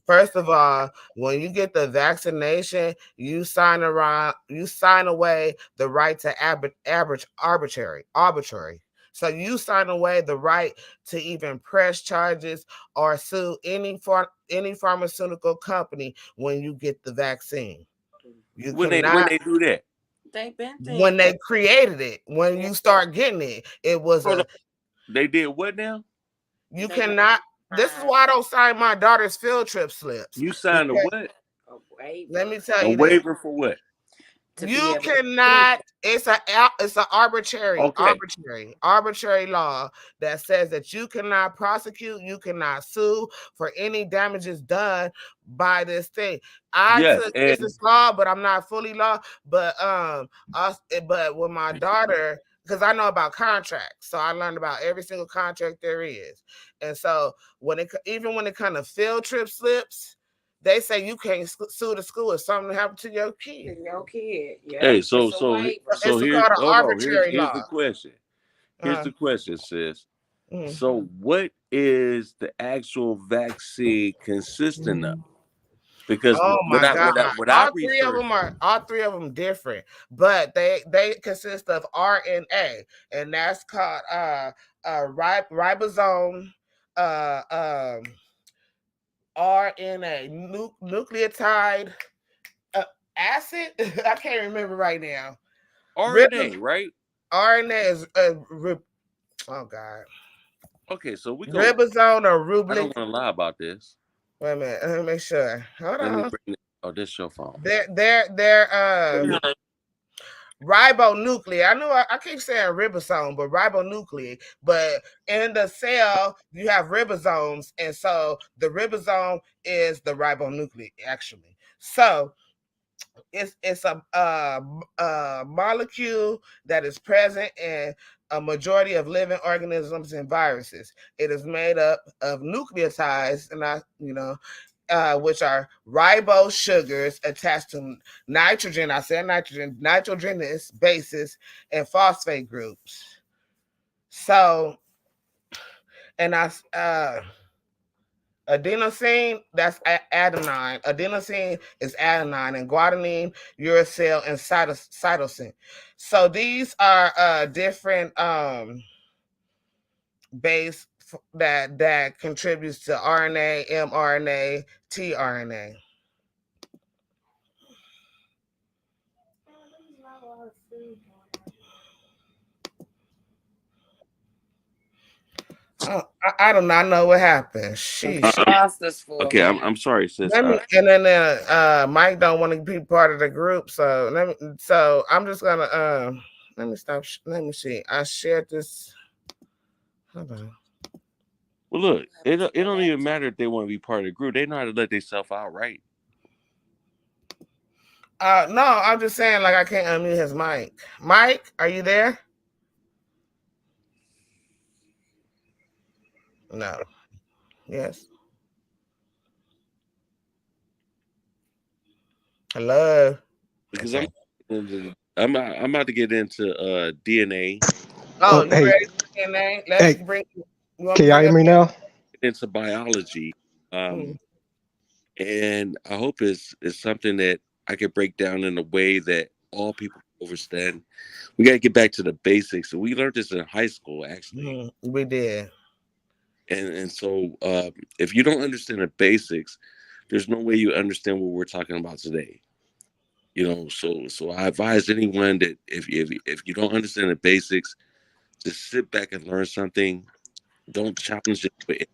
First of all, when you get the vaccination, you sign away the right to arbitrary. So you sign away the right to even press charges or sue any pharmaceutical company when you get the vaccine. You When they cannot do that, They've been when thinking. they created it, when you start getting it, it was hold on, a they did what now? you They cannot. This is why I don't sign my daughter's field trip slips You signed a because what? a waiver let me tell A you this. waiver for what? to be You able to sue. cannot. It's a Okay, arbitrary law that says that you cannot prosecute, you cannot sue for any damages done by this thing. I yes, took and business law, but I'm not fully law. But but with my daughter, because I know about contracts, so I learned about every single contract there is. And so even when it kind of field trip slips, they say you can't sue the school if something happened to your kid. To your kid. hey, Yep. so It's a so waiver. so It's here's called an hold on. Here's arbitrary here's the law. question. Here's Uh, the question, sis. mm, So, what is the actual vaccine consisting of? mm. Because Oh my God! what I researched, All three of them different, but they consist of RNA, and that's called ribosome RNA nucleotide acid. I can't remember right now. RNA, right? RNA is oh God, Okay, so we go. ribosome or I don't rubric. want to lie about this. Wait a minute, let me make sure. Hold Let me on. bring it. Oh, this your phone. They're ribonucleic. I know I keep saying ribosome, but ribonucleic. But in the cell, you have ribosomes, and so the ribosome is the ribonucleic, actually. So it's a molecule that is present in a majority of living organisms and viruses. It is made up of nucleotides, and which are ribose sugars attached to nitrogen. I said nitrogen, nitrogenous bases, and phosphate groups. So, and I Adenosine, that's adenine. Adenosine is adenine, and guanine, uracil, and cytosine. So these are different base that contributes to RNA, mRNA, tRNA. I do not know what happened. Sheesh. Lost us for a Okay, minute. I'm sorry, sis. Let me, and then Mike don't want to be part of the group, so so I'm just gonna let me stop. Let me see. I shared this. Hold on. Well, look, it don't even matter if they want to be part of the group. They know how to let themselves out, right? No, I'm just saying, like, I can't unmute his mic. Mike, are you there? No. Yes. Hello. Because Okay. I'm about to get into DNA, Oh, you Hey, ready for DNA? Let's hey, bring. You want can me to y'all bring hear up? me now? into biology, Hmm. and I hope it's something that I can break down in a way that all people understand. We got to get back to the basics. So we learned this in high school, actually, We did. and so if you don't understand the basics, there's no way you understand what we're talking about today. You know, so I advise anyone that if you don't understand the basics, just sit back and learn something. Don't challenge it,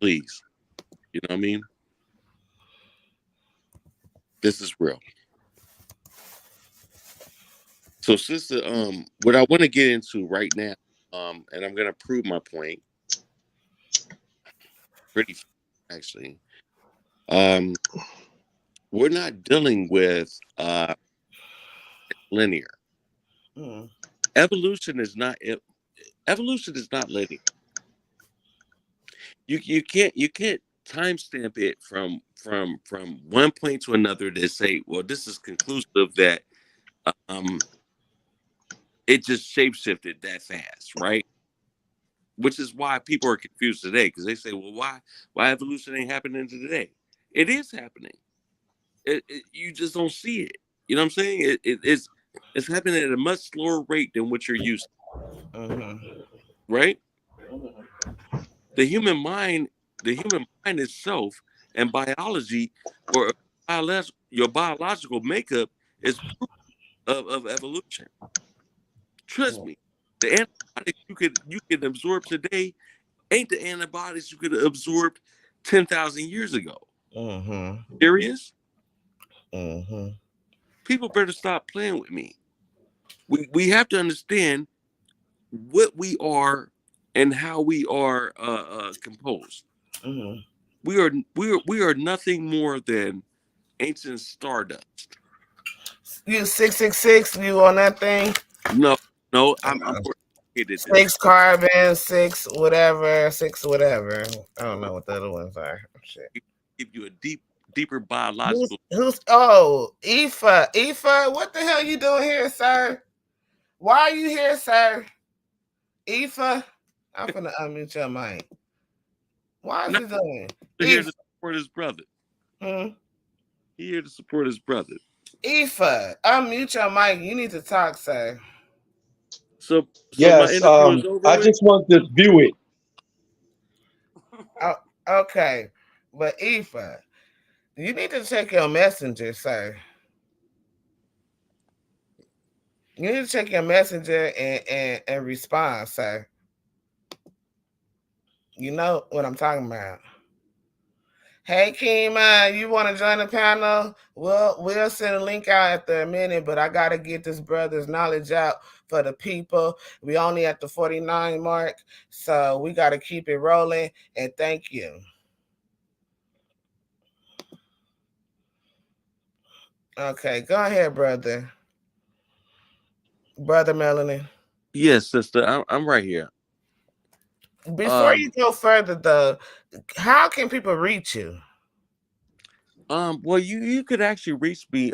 please. You know what I mean? This is real. So, sister, what I want to get into right now, and I'm gonna prove my point pretty fast, actually. Um, we're not dealing with linear. Mm. Evolution is not evolution is not linear. You can't timestamp it from one point to another to say, well, this is conclusive that um it just shapeshifted that fast, right? Which is why people are confused today because they say, well, why evolution ain't happening today? It is happening. You just don't see it. You know what I'm saying? It's happening at a much slower rate than what you're used Mm-hmm. to, right? The human mind, the human mind itself, and biology, or your biological makeup is proof of evolution. Trust me, the antibiotics you can absorb today ain't the antibiotics you could have absorbed 10,000 years ago. Mm-hmm. Serious? Mm-hmm. People better stop playing with me. We have to understand what we are and how we are composed. Mm-hmm. We are nothing more than ancient stardust. You 666. You on that thing? No, no, I'm more educated than that. 6 carbon, 6 whatever, 6 whatever. I don't know what the other ones are. Shit. Give you a deeper Who's biological. who's? Oh, Ifa, Ifa. What the hell you doing here, sir? Why are you here, sir? Ifa. I'm finna unmute your mic. Why is Not he doing? here to Ifa. support his brother. Hmm? He here to support his brother. Ifa. Unmute your mic. You need to talk, sir. So my Yes, interview is over I with. just want to view it. Oh, okay. But Ifa, you need to check your messenger, sir. You need to check your messenger and respond, sir. You know what I'm talking about. Hey Kima, you want to join the panel? We'll send a link out after a minute, but I gotta get this brother's knowledge out for the people. We only at the 49 mark, so we gotta keep it rolling. And thank you. Okay, go ahead, brother. Brother Melanin. Yes, sister, I'm right here. Before Um, you go further though, how can people reach you? well, you could actually reach me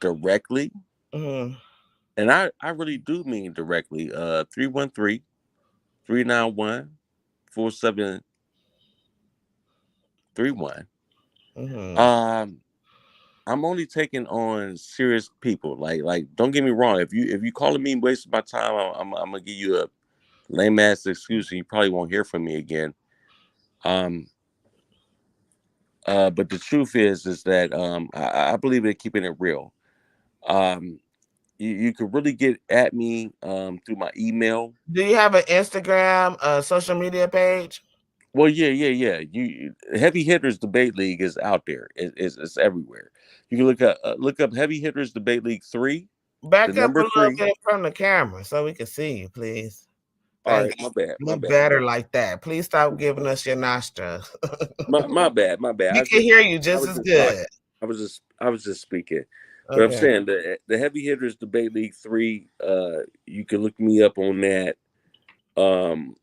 directly, Mm-hmm. and I really do mean directly. 313-391-47. 3-1. Mm-hmm. I'm only taking on serious people. Like, don't get me wrong. If you calling me wasting my time, I'm gonna give you a lame ass excuse, and you probably won't hear from me again. Um, but the truth is that I believe in keeping it real. Um, you can really get at me through my email. Do you have an Instagram, social media page? Well, yeah. Heavy Hitters Debate League is out there. It's everywhere. You can look up Heavy Hitters Debate League 3, the Back up a number little 3. bit from the camera so we can see you, please. All Thank right, you. my Look bad, better like that. Please stop giving us your nostrils. my bad. We can hear you I just was as just talking. good. I was just speaking. But I'm Okay. saying the Heavy Hitters Debate League 3. You can look me up on that. Um,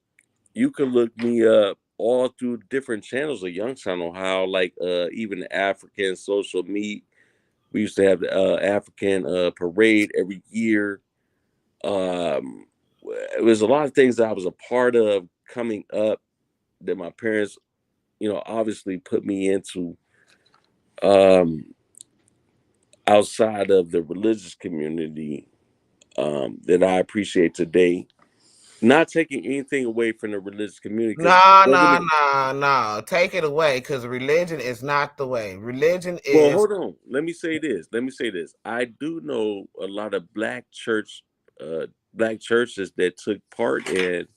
you can look me up all through different channels of Youngstown, Ohio, like even the African social meet. We used to have the African parade every year. Um, it was a lot of things that I was a part of coming up that my parents, obviously put me into um, outside of the religious community that I appreciate today. Not taking anything away from the religious community, because No, don't get no, me. no, no. Take it away because religion is not the way. Religion Well, is hold on. Let me say this. I do know a lot of uh, black churches that took part in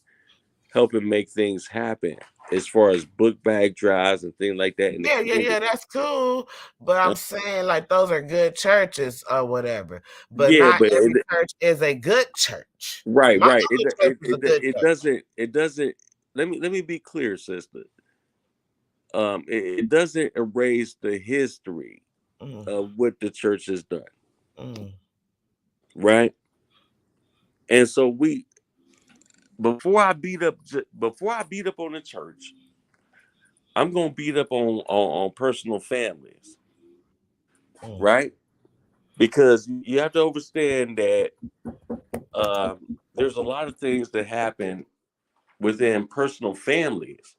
helping make things happen, as far as book bag drives and things like that in the yeah, community. that's cool. But Uh, I'm saying like those are good churches or whatever. But yeah, not but every church is a good church. right, My right. other church is a good It church. doesn't. Let me be clear, sister. It doesn't erase the history Mm, of what the church has done, mm, right? And so before I beat up on the church, I'm gonna beat up on personal families, mm. right? Because you have to understand that there's a lot of things that happen within personal families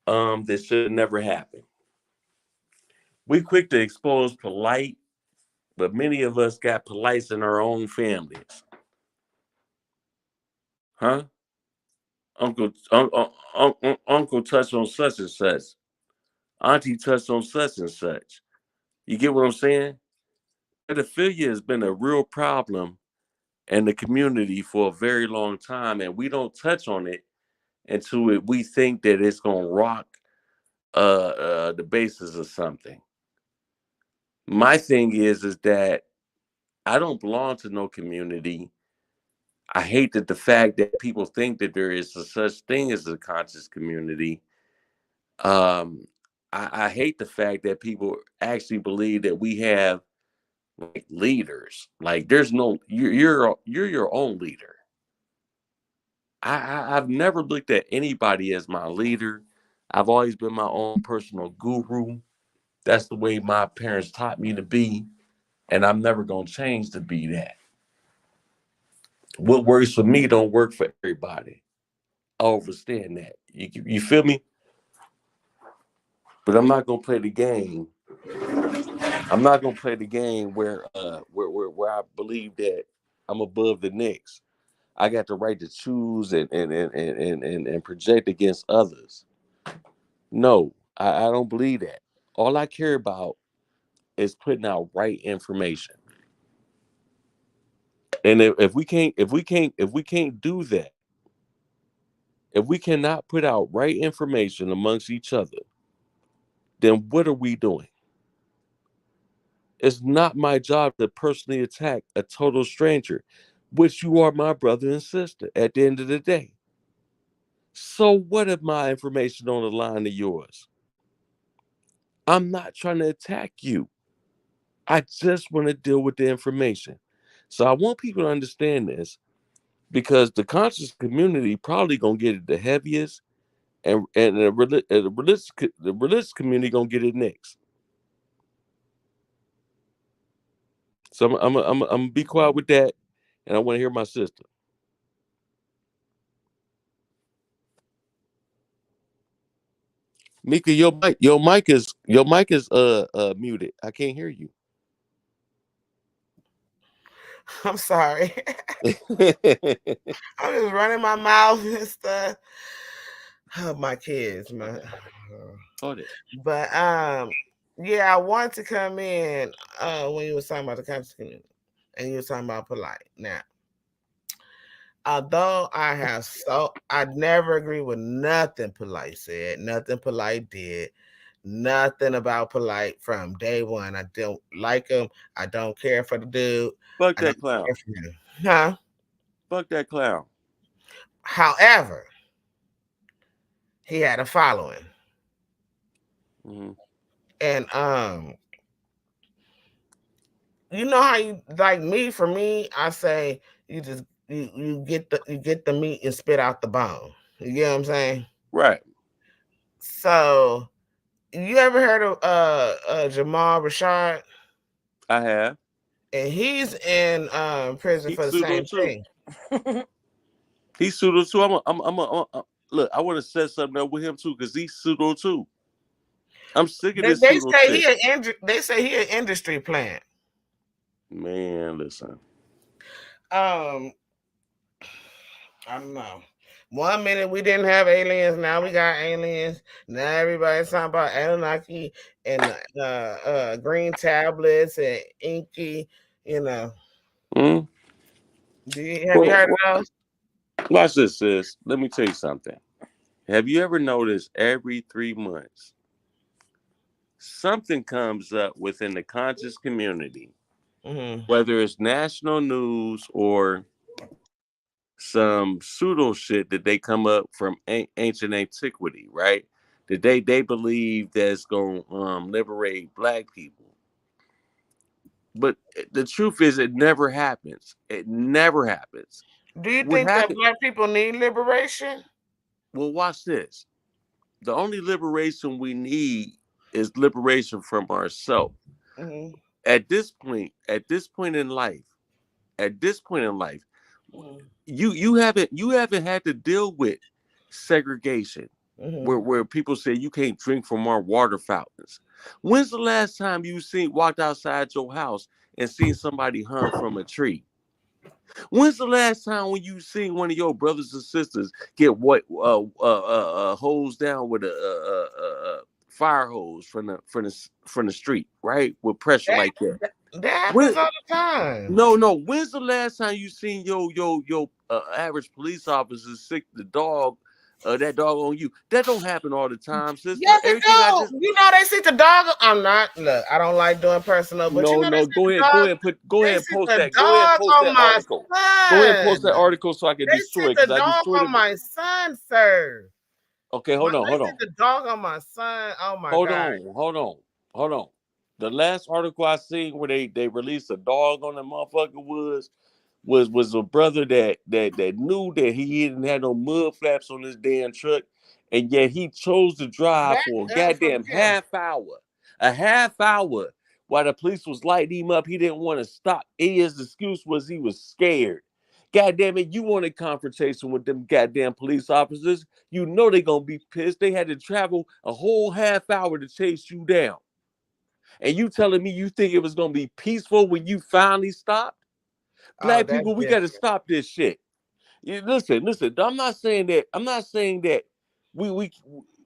that should never happen. We quick to expose polite, but many of us got polites in our own families, huh? Uncle touched on such and such. Auntie touched on such and such. You get what I'm saying? Pedophilia has been a real problem in the community for a very long time, and we don't touch on it until we think that it's gonna rock the basis of something. My thing is that I don't belong to no community. I hate that the fact that people think that there is a such thing as a conscious community. Um, I hate the fact that people actually believe that we have like leaders. Like there's no you're your own leader. I've never looked at anybody as my leader. I've always been my own personal guru. That's the way my parents taught me to be, and I'm never gonna change to be that. What works for me don't work for everybody. I understand that. You feel me? But I'm not gonna play the game. I'm not gonna play the game where I believe that I'm above the next. I got the right to choose and project against others. No, I don't believe that. All I care about is putting out right information. And if we can't do that, if we cannot put out right information amongst each other, then what are we doing? It's not my job to personally attack a total stranger, which you are my brother and sister at the end of the day. So what if my information on the line of yours? I'm not trying to attack you. I just want to deal with the information. So I want people to understand this, because the conscious community probably gonna get it the heaviest, and the religious community gonna get it next. So I'm gonna be quiet with that, and I want to hear my sister. Meika, your mic is muted. I can't hear you. I'm sorry. I'm just running my mouth and stuff. Oh, my kids, man. Hold it. But yeah, I wanted to come in when you was talking about the conscious community and you was talking about polite. Now, although I never agree with nothing polite said, nothing polite did, nothing about polite from day one. I don't like him. I don't care for the dude. Fuck I don't that clown. care for him. Huh? Fuck that clown. However, he had a following. Mm-hmm. And you know how you like me, for me, I say you get the meat and spit out the bone. You get what I'm saying? Right. So you ever heard of Jamal Rashad? I have. And he's in prison He's for the pseudo same too. thing. He's pseudo too. Look, I want to set something up with him too, because he's pseudo too. I'm sick of this They pseudo say shit. they say he an industry plant. Man, listen. I don't know. 1 minute we didn't have aliens, now we got aliens. Now everybody's talking about Anunnaki and green tablets and inky. You know, Mm? have you heard of those? Watch this, sis. Let me tell you something. Have you ever noticed every 3 months something comes up within the conscious community, whether it's national news or some pseudo shit that they come up from ancient antiquity, right? That they believe that's going to liberate black people. But the truth is, it never happens. It never happens. Do you What think that happened? black people need liberation? Well, watch this. The only liberation we need is liberation from ourselves. Mm-hmm. At this point in life, you haven't had to deal with segregation, where people say you can't drink from our water fountains. When's the last time you walked outside your house and seen somebody hung from a tree? When's the last time when you seen one of your brothers and sisters get hosed down with a fire hose from the street, right, with pressure like that? That happens all the time. No. When's the last time you seen your average police officer sick the dog, that dog on you? That don't happen all the time, sister. Yes, it Everything I do. just You know they see the dog. I'm not. Look, I don't like doing personal, but you know they no. see Go the ahead, dog. go ahead They and see post the that. Go ahead and dog post on that my article. son. Go ahead and post that article so I can They destroy see it, the because I dog destroyed on it. my son, sir. Okay, hold on. They see the dog on my son. Oh my God. Hold on. The last article I seen where they released a dog on the motherfucker was a brother that knew that he didn't have no mud flaps on his damn truck, and yet he chose to drive for a goddamn half hour. A half hour while the police was lighting him up. He didn't want to stop. His excuse was he was scared. God damn it, you wanted confrontation with them goddamn police officers. You know they gonna be pissed. They had to travel a whole half hour to chase you down. And you telling me you think it was gonna be peaceful when you finally stopped? Black people, we gotta stop this shit. Listen. I'm not saying that. We we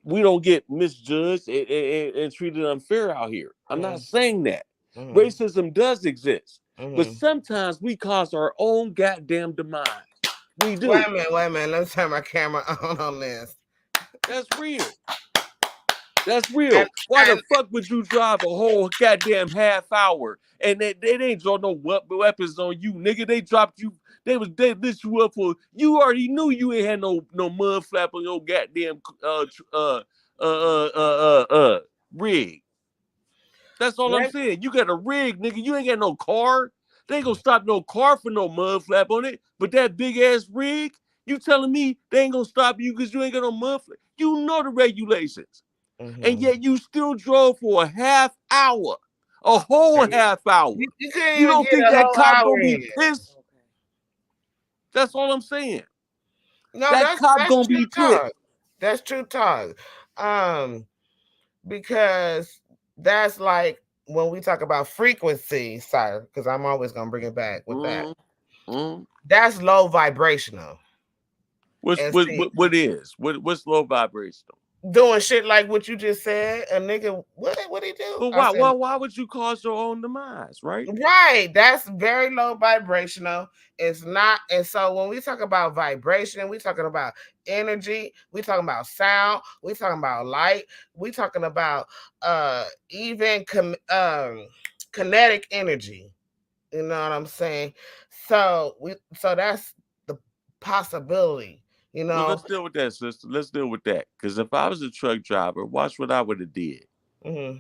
we don't get misjudged and treated unfair out here. I'm not saying that. Racism does exist, but sometimes we cause our own goddamn demise. We do. Wait a minute. Let me turn my camera on this. That's real. Why the fuck would you drive a whole goddamn half hour and they ain't draw no weapons on you, nigga? They dropped you. They lit you up for. You already knew you ain't had no mud flap on your goddamn rig. That's all I'm saying. You got a rig, nigga. You ain't got no car. They ain't gonna stop no car for no mud flap on it. But that big ass rig, you telling me they ain't gonna stop you because you ain't got no mud flap? You know the regulations. And yet you still drove for a half hour, a whole half hour. You don't think that cop gonna be pissed? That's all I'm saying. No, that cop that's gonna true be talk. pissed. That's true talk. because that's like when we talk about frequency, sir, because I'm always gonna bring it back with that. That's low vibrational. What's And what see, what's low vibrational? doing shit like what you just said, a nigga, what he do? But I said, why would you cause your own demise, right? right, that's very low vibrational. It's not, and so when we talk about vibration, we talking about energy, we talking about sound, we talking about light, we talking about even kinetic energy. You know what I'm saying? So that's the possibility. You Well, know, let's deal with that, sister. Let's deal with that. Because if I was a truck driver, watch what I would have did. mm-hmm.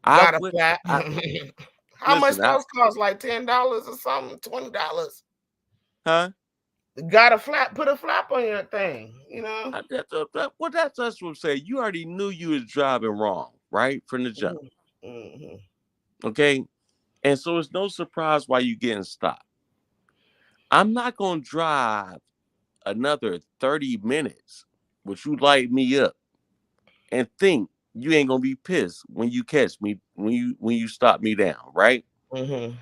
I Got a would. flat. I How much listen. those cost? Like $10 or something, $20. Huh? Got a flap, put a flap on your thing, you know. That's what I'm saying. You already knew you was driving wrong, right, from the jump. Mm-hmm. Okay, and so it's no surprise why you getting stopped. I'm not gonna drive another 30 minutes, which you light me up, and think you ain't gonna be pissed when you catch me when you stop me down, right? Mm-hmm.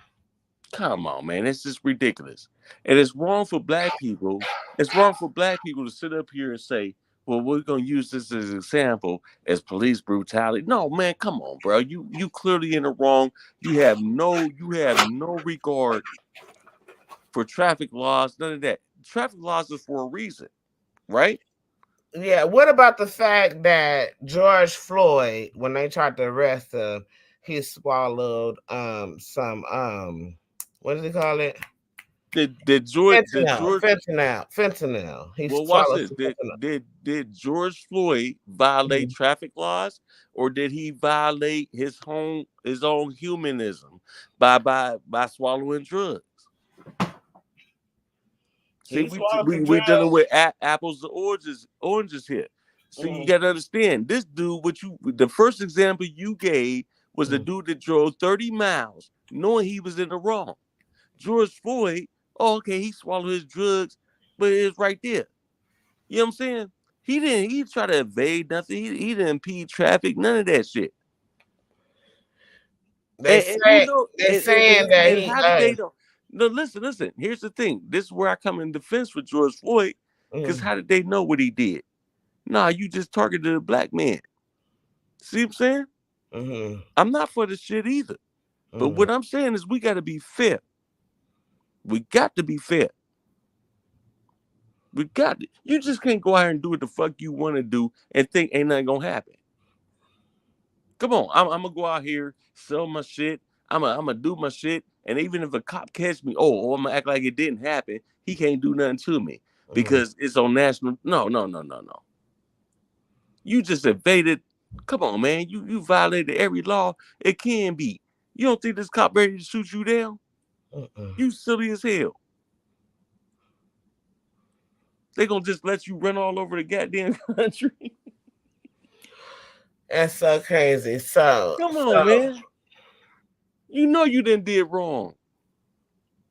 Come on, man. It's just ridiculous. And it's wrong for black people. It's wrong for black people to sit up here and say, well, we're gonna use this as an example as police brutality. No, man, come on, bro. You clearly in the wrong. You have no regard for traffic laws, none of that. Traffic laws is for a reason, right? Yeah. What about the fact that George Floyd, when they tried to arrest him, he swallowed some what do they call it? Did George Fentanyl. He Well, watch swallowed this. some Did fentanyl. did did George Floyd violate Mhm. traffic laws, or did he violate his own humanism by swallowing drugs? See, He swallowed the we dealing drugs. with apples and oranges here. See, you Mm-hmm. got to understand this dude. The first example you gave was the dude that drove 30 miles knowing he was in the wrong. George Floyd, oh, okay, he swallowed his drugs, but it's right there. You know what I'm saying? He try to evade nothing. He didn't impede traffic, none of that shit. They And you say know, they saying that and he how did they know? No, listen. Here's the thing. This is where I come in defense for George Floyd, because how did they know what he did? Nah, you just targeted a black man. See what I'm saying? mm-hmm. I'm not for the shit either. But Mm-hmm. what I'm saying is we got to be fair. We got to be fair. We got to. You just can't go out here and do what the fuck you want to do and think ain't nothing gonna happen. Come on, I'm gonna go out here, sell my shit. I'm gonna do my shit, and even if a cop catch me, I'm gonna act like it didn't happen. He can't do nothing to me because it's on national. No. You just evaded. Come on, man. You violated every law it can be. You don't think this cop ready to shoot you down? You silly as hell. They gonna just let you run all over the goddamn country. That's so crazy. So Come on, man. You know you didn't did wrong.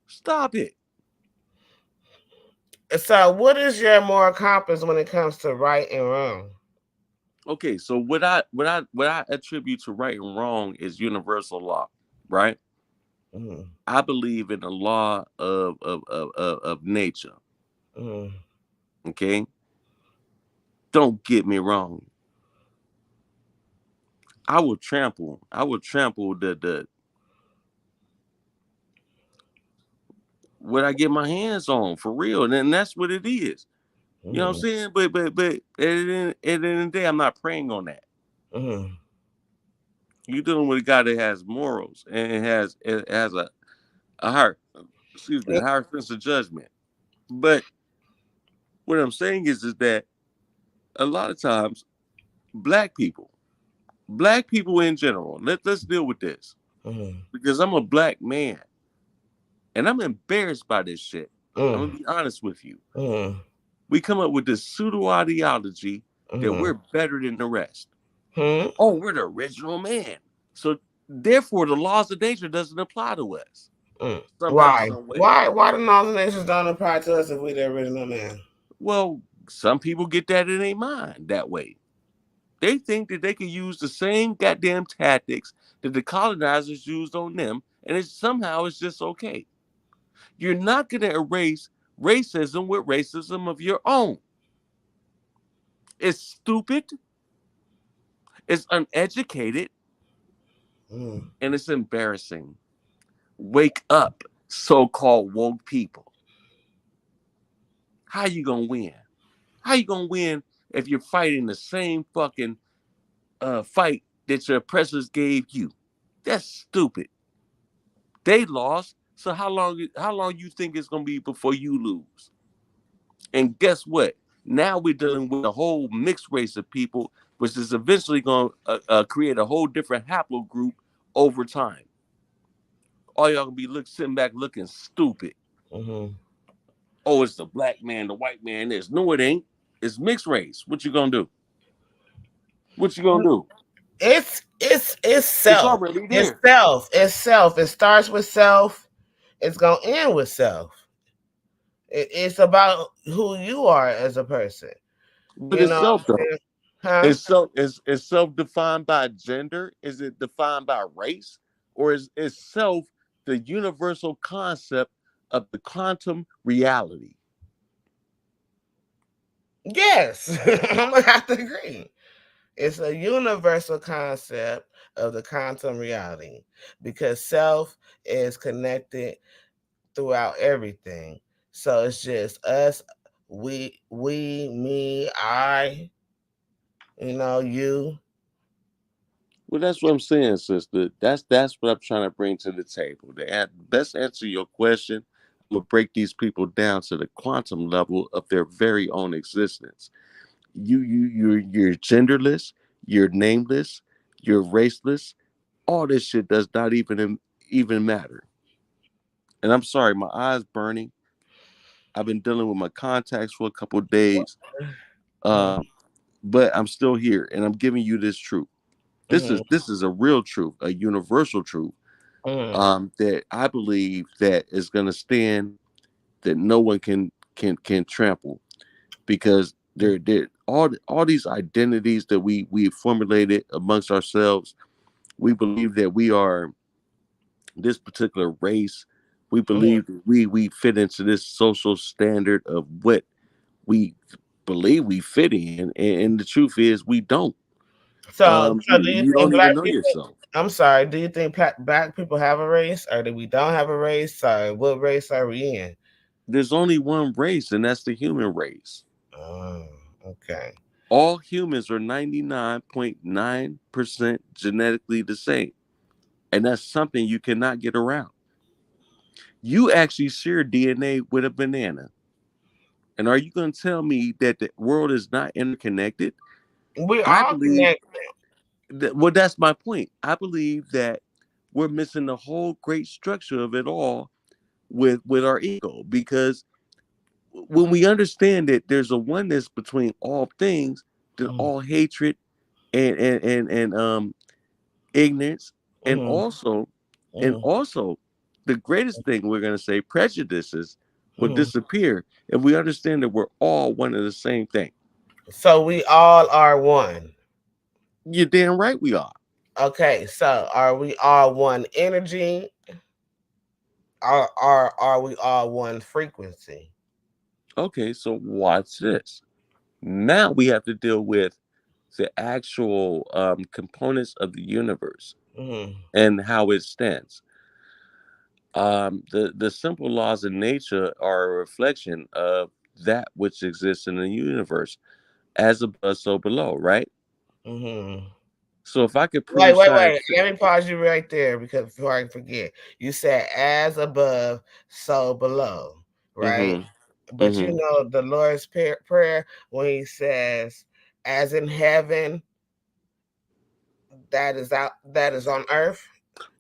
Stop it. what is your moral compass when it comes to right and wrong? Okay, so what I attribute to right and wrong is universal law, right? Mm-hmm. I believe in the law of nature. Mm-hmm. Okay, don't get me wrong. I will trample the what I get my hands on for real, and then that's what it is. You know what I'm saying? But at the end of the day, I'm not praying on that. Mm-hmm. You're dealing with a guy that has morals and it has a heart, a higher sense of judgment. But what I'm saying is that a lot of times black people in general, let's deal with this because I'm a black man and I'm embarrassed by this shit. I'm gonna be honest with you. We come up with this pseudo ideology that we're better than the rest. Oh, we're the original man. So therefore, the laws of nature doesn't apply to us. Somehow, Why? some way. Why the Northern nations don't apply to us if we the original man? Well, some people get that in their mind that way. They think that they can use the same goddamn tactics that the colonizers used on them, and it's just okay. You're not going to erase racism with racism of your own. It's stupid, it's uneducated, Mm. and it's embarrassing. Wake up, so-called woke people. How you gonna win? How you gonna win if you're fighting the same fucking fight that your oppressors gave you? That's stupid. They lost, so how long you think it's gonna be before you lose? And guess what? Now we're dealing with a whole mixed race of people, which is eventually going to create a whole different haplogroup over time. All y'all gonna be sitting back looking stupid. Mm-hmm. Oh, it's the black man, the white man. This no, it ain't. It's mixed race. What you gonna do? What you gonna do? It's It's self. already It's there. self. It's self. It starts with self. It's gonna end with self. It's about who you are as a person. But You it's know what self I'm though. saying? Huh? Is self defined by gender? Is it defined by race? Or is self the universal concept of the quantum reality? Yes. I'm gonna have to agree. It's a universal concept of the quantum reality because self is connected throughout everything. So it's just us, me, I, you. Well, that's what I'm saying, sister. That's what I'm trying to bring to the table. The best answer your question, I'm gonna break these people down to the quantum level of their very own existence. You're genderless, you're nameless, you're raceless. All this shit does not even matter. And I'm sorry, my eyes burning. I've been dealing with my contacts for a couple of days, Mm-hmm. but I'm still here, and I'm giving you this truth. This is a real truth, a universal truth, Mm-hmm. that I believe that is going to stand, that no one can trample, because they're all these identities that we formulated amongst ourselves. We believe that we are this particular race. We Mm-hmm. believe that we fit into this social standard of what we believe we fit in, and the truth is we don't. So do you You think don't even black know people? yourself. I'm sorry. Do you think black people have a race, or do we don't have a race? Sorry, what race are we in? There's only one race, and that's the human race. Oh, okay. All humans are 99.9% genetically the same. And that's something you cannot get around. You actually share DNA with a banana. And are you going to tell me that the world is not interconnected? We I all believe connect. that, well, that's my point. I believe that we're missing the whole great structure of it all with our ego, because when we understand that there's a oneness between all things, then all hatred and ignorance, and Mm-hmm. also and Mm-hmm. also the greatest thing we're going to say, prejudices, will Mm-hmm. disappear if we understand that we're all one and the same thing. So we all are one. You're damn right we are. Okay, so are we all one energy? Are we all one frequency? Okay, so watch this. Now we have to deal with the actual components of the universe Mm-hmm. and how it stands. The simple laws of nature are a reflection of that which exists in the universe, as above, so below, right? Mm-hmm. So if I could Wait, prove wait, wait. science, Let me pause you right there because before I forget, you said as above, so below, right? mm-hmm, But you mm-hmm. know the Lord's prayer when He says, "As in heaven, that is on earth."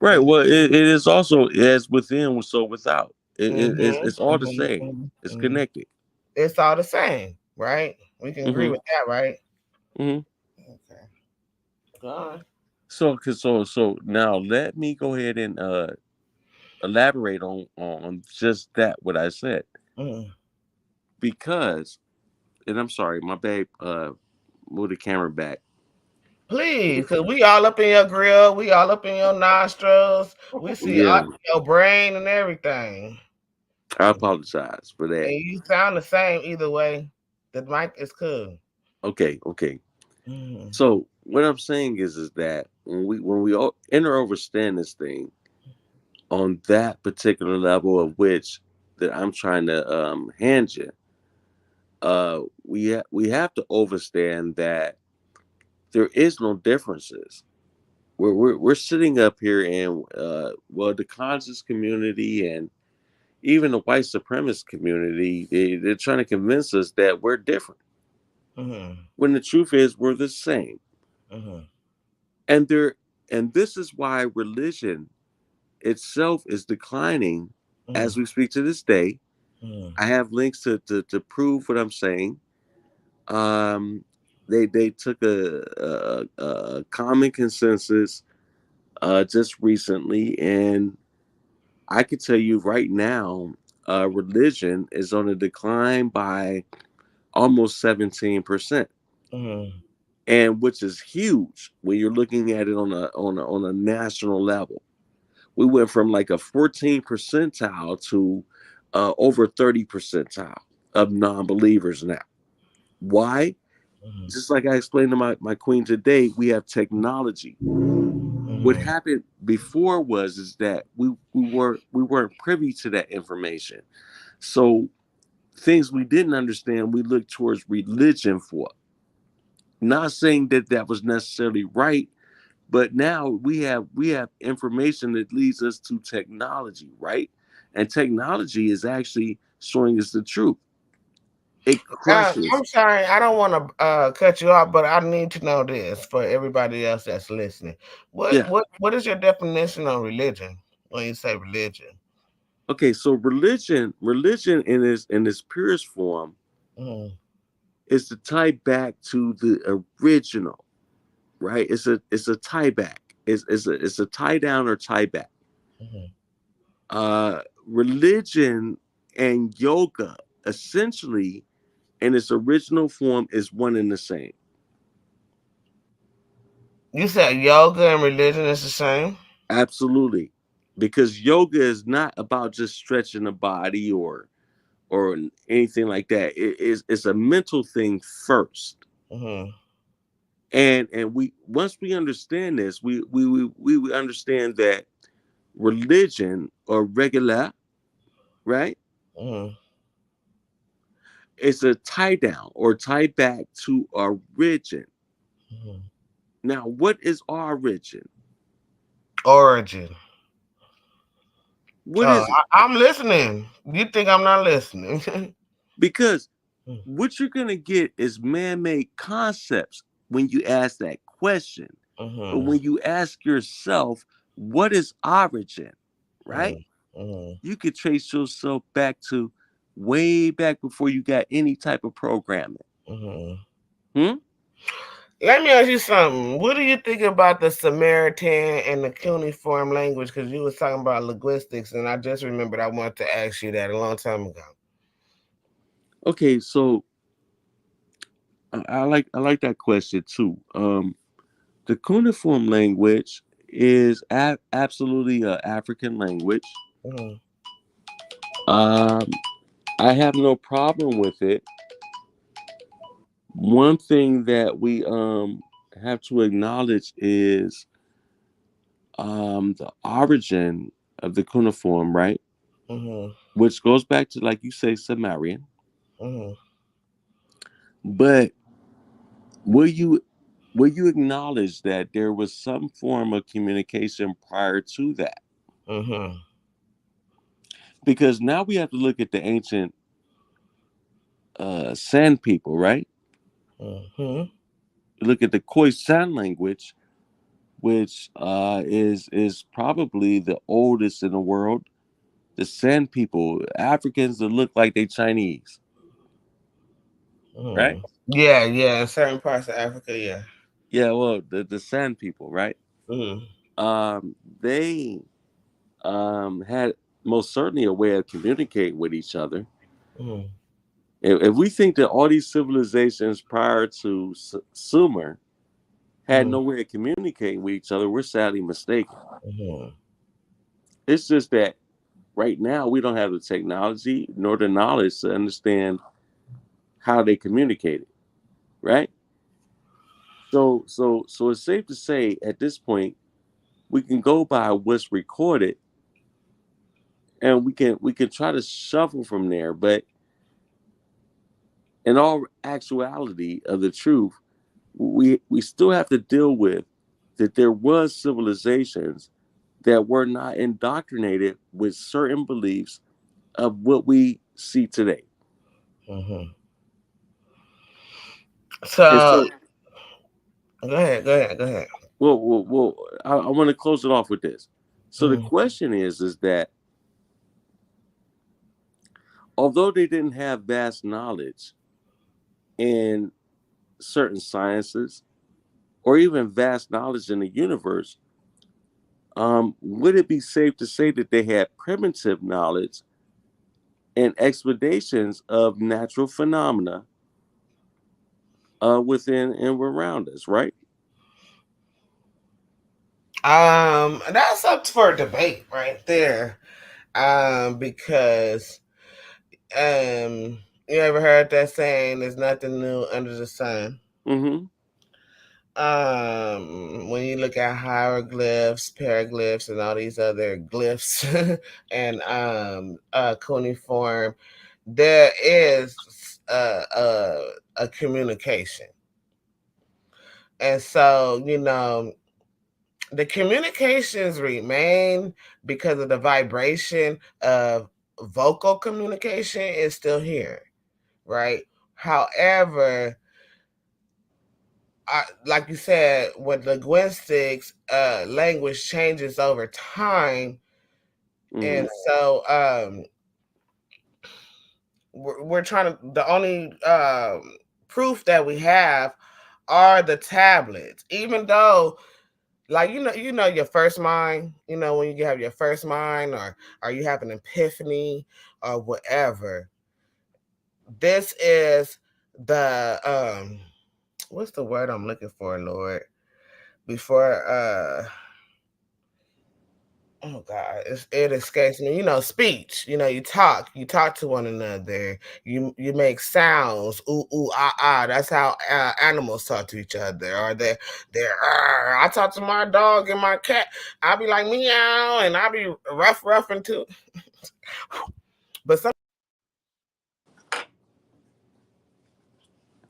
Right. And Well, it is also as within, so without. mm-hmm, It's all the same. mm-hmm, It's mm-hmm. connected. It's all the same, right? We can agree Mm-hmm, with that, right? mm-hmm. Okay. Go on. So now let me go ahead and elaborate on just that what I said, Mm-hmm. because, and I'm sorry, my babe, move the camera back. Please, because we all up in your grill, we all up in your nostrils, we see all Yeah, your brain and everything. I apologize for that. And you sound the same either way. The mic is cool. Okay. Mm-hmm. So what I'm saying is that when we all understand this thing on that particular level of which that I'm trying to hand you, we have to understand that there is no differences. We're sitting up here and well, the conscious community and even the white supremacist community, they're trying to convince us that we're different. Mm-hmm. When the truth is we're the same. Mm-hmm. And there and this is why religion itself is declining as we speak to this day. Mm-hmm. I have links to prove what I'm saying. Um, they took a common consensus just recently, and I can tell you right now, religion is on a decline by almost 17%, Mm-hmm. and which is huge when you're looking at it on a national level. We went from like a 14 percentile to over 30 percentile of non-believers now. Why? Mm-hmm. Just like I explained to my queen today, we have technology. What Mm-hmm. happened before was is that we weren't privy to that information. So things we didn't understand, we looked towards religion for. Not saying that that was necessarily right, but now we have information that leads us to technology, right? And technology is actually showing us the truth. It crushes. I'm sorry, I don't want to cut you off, but I need to know this for everybody else that's listening. Yeah. What is your definition of religion when you say religion? Okay, so religion in its purest form Mm-hmm. is to tie back to the original, right? It's a tie back. It's a tie down or tie back. Mm-hmm. Religion and yoga essentially in its original form is one and the same. You said yoga and religion is the same? Absolutely. Because yoga is not about just stretching the body or anything like that. It's a mental thing first. Mm-hmm. And we once we understand this, we understand that religion or regular, right? Mm-hmm. It's a tie down or tie back to origin. Mm-hmm. Now, what is origin? Origin. What Oh, is it? I'm listening. You think I'm not listening? Because what you're gonna get is man-made concepts when you ask that question. But Mm-hmm. when you ask yourself, what is origin, right? Mm-hmm. You could trace yourself back to way back before you got any type of programming. Mm-hmm. Hmm? Let me ask you something. What do you think about the Samaritan and the cuneiform language? Because you was talking about linguistics, and I just remembered I wanted to ask you that a long time ago. Okay, so I like that question too. The cuneiform language is absolutely an African language. Mm-hmm. Um, I have no problem with it. One thing that we have to acknowledge is the origin of the cuneiform, right? Mm-hmm. Which goes back to, like you say, Sumerian. Mm-hmm. But will you acknowledge that there was some form of communication prior to that? Mm-hmm. Because now we have to look at the ancient San people, right? Mm-hmm. Look at the Khoisan language, which is probably the oldest in the world. The San people, Africans that look like they Chinese, right? Mm-hmm. Yeah, yeah. In certain parts of Africa, yeah. Yeah, well, the San people, right? Mm-hmm. They had most certainly a way of communicating with each other. Mm-hmm. If we think that all these civilizations prior to Sumer had no way of communicating with each other, we're sadly mistaken. It's just that right now we don't have the technology nor the knowledge to understand how they communicated, right? So it's safe to say at this point we can go by what's recorded, and we can try to shuffle from there. But in all actuality of the truth, we still have to deal with that there was civilizations that were not indoctrinated with certain beliefs of what we see today. So go ahead. Well, I want to close it off with this. So the question is that although they didn't have vast knowledge in certain sciences or even vast knowledge in the universe, would it be safe to say that they had primitive knowledge and explanations of natural phenomena within and around us, right? That's up for debate right there. Because you ever heard that saying, "There's nothing new under the sun." Mm-hmm. When you look at hieroglyphs, paraglyphs, and all these other glyphs, and cuneiform, there is a communication, and so the communications remain because of the vibration of vocal communication is still here, right? However, like you said, with linguistics, language changes over time, and so we're trying to. The only proof that we have are the tablets, even though. Like your first mind. When you have your first mind, or you have an epiphany, or whatever. This is the what's the word I'm looking for, Lord? Before oh God, it escapes me. Speech. You talk to one another. You make sounds. Ooh ooh ah ah. That's how animals talk to each other. Or they're. I talk to my dog and my cat. I'll be like meow, and I'll be roughing too. But some.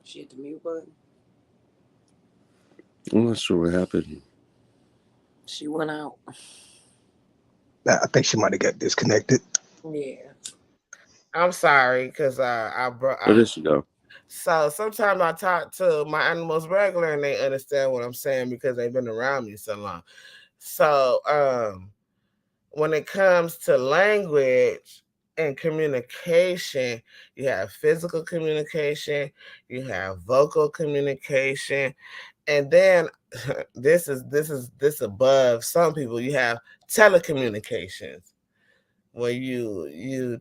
She hit the mute button. I'm not sure what happened. She went out. I think she might have got disconnected. Yeah. I'm sorry, because I brought. Oh, there she go. So sometimes I talk to my animals regular, and they understand what I'm saying because they've been around me so long. So when it comes to language and communication, you have physical communication, you have vocal communication, and then this above some people, you have telecommunications, where you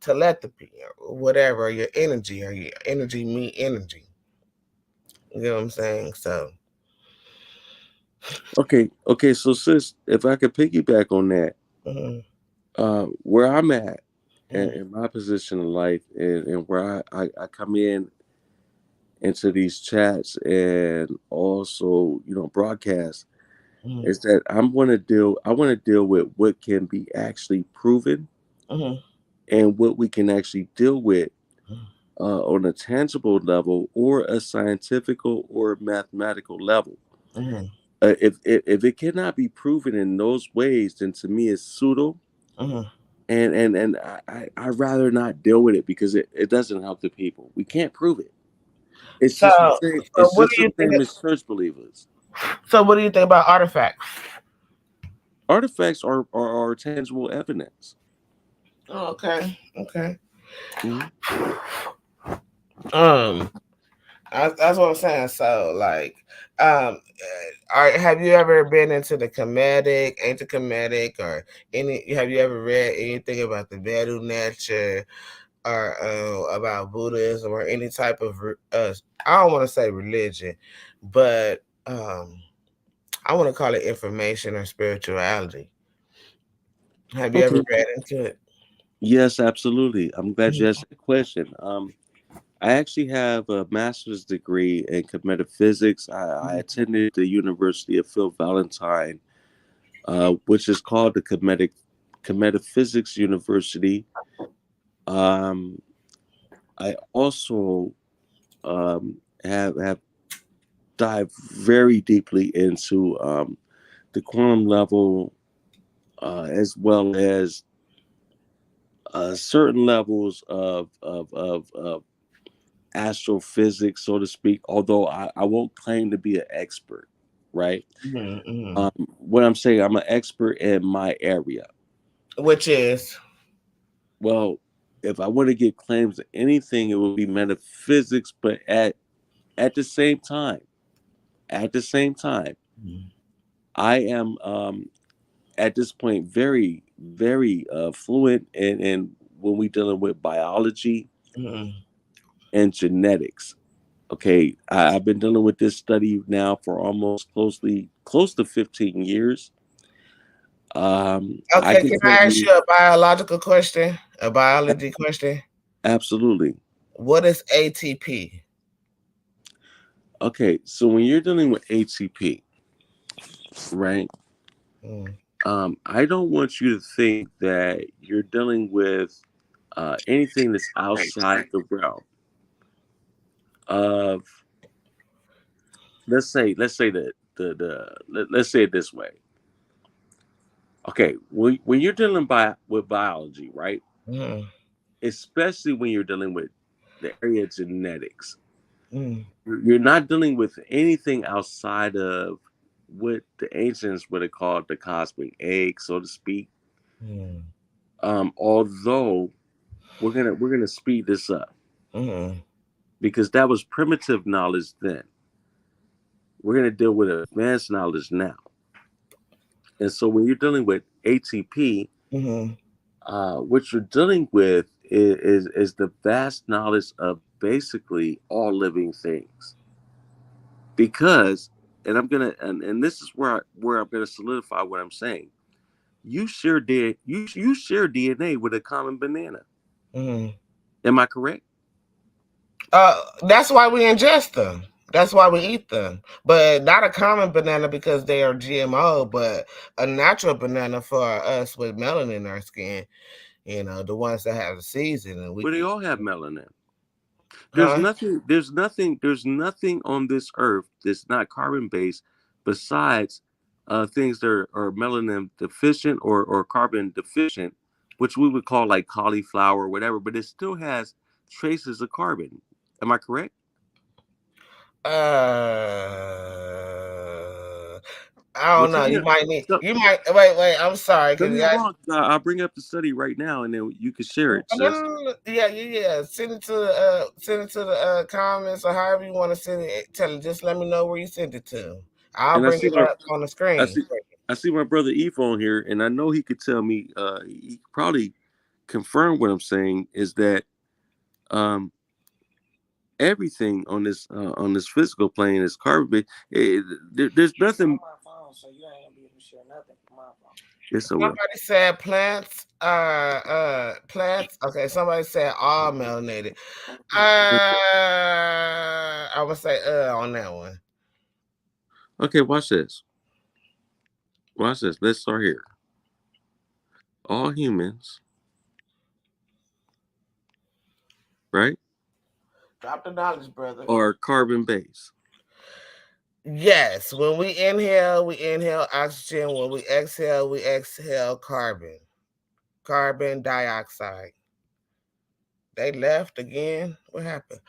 telepathy or whatever, or your energy meet energy. You know what I'm saying? So Okay. So, sis, if I could piggyback on that, where I'm at in my position in life, and where I come into these chats and also broadcast, is that I want to deal with what can be actually proven and what we can actually deal with on a tangible level or a scientific or mathematical level. If it cannot be proven in those ways, then to me it's pseudo, and I'd rather not deal with it because it doesn't help the people. We can't prove it. It's just the same. It's what just do the you think? same as church believers. So what do you think about artifacts? Artifacts are tangible evidence. Oh, okay. Mm-hmm. That's what I'm saying. So, like, have you ever been into the Kemetic, ancient Kemetic, or any? Have you ever read anything about the Vedu nature, or about Buddhism, or any type of I don't want to say religion, but I want to call it information or spirituality. Have you ever Okay. read into it? Yes, absolutely. I'm glad you Mhm. asked the question. I actually have a master's degree in metaphysics. I attended the University of Phil Valentine, which is called the Metaphysics University. Um, I also have dived very deeply into the quantum level, as well as certain levels of astrophysics, so to speak. Although I won't claim to be an expert, right? Mhm. What I'm saying, I'm an expert in my area. Which is Well, if I want to get claims to anything, it would be metaphysics, but at the same time, at the same time, I am at this point very fluent in when we dealing with biology Mhm. and genetics. Okay, I've been dealing with this study now for almost close to 15 years. I Okay. can Can tell I ask you you a biological question? A biology question? absolutely. What is ATP? Okay, so when you're dealing with ATP, right? Mm. I don't want you to think that you're dealing with anything that's outside the realm of, let's say that let's say it this way. Okay, when you're dealing with biology, right? Mm. Especially when you're dealing with the area of genetics, Mm. you're not dealing with anything outside of what the ancients would have called the cosmic egg, so to speak. Mm. Although we're gonna speed this up Mm. because that was primitive knowledge then. We're gonna deal with advanced knowledge now. And so when you're dealing with ATP, Mm. what you're dealing with is the vast knowledge of basically all living things. Because, and and this is where I'm gonna solidify what I'm saying. You share DNA with a common banana. Mm. Am I correct? That's why we ingest them. That's why we eat them. But not a common banana because they are GMO, but a natural banana for us with melanin in our skin. The ones that have the season, and we Well, they can, all have melanin. huh? There's nothing on this earth that's not carbon based besides things that are melanin deficient or carbon deficient, which we would call like cauliflower or whatever, but it still has traces of carbon. Am I correct? I Well, don't know. You might need. tell, You might wait. Wait. I'm sorry. tell Cause me I'm wrong. I'll bring up the study right now and then you can share no, it, no, sis. no, no. Yeah, yeah, yeah. Send it to the comments or however you want to send it. Tell it. Just let me know where you sent it to. I'll And bring it up on the I screen. see I see my brother Eve on here, and I know he could tell me. He could probably confirm what I'm saying is that um, everything on this physical plane is carbon based. There's nothing. Yes, I will. Somebody said plants. Plants. Okay. Somebody said all melanated. I would say on that one. Okay, watch this. Watch this. Let's start here. All humans, right, Drop the knowledge, brother. are carbon based. Yes, when we inhale oxygen. When we exhale carbon, carbon dioxide. They left again. What happened?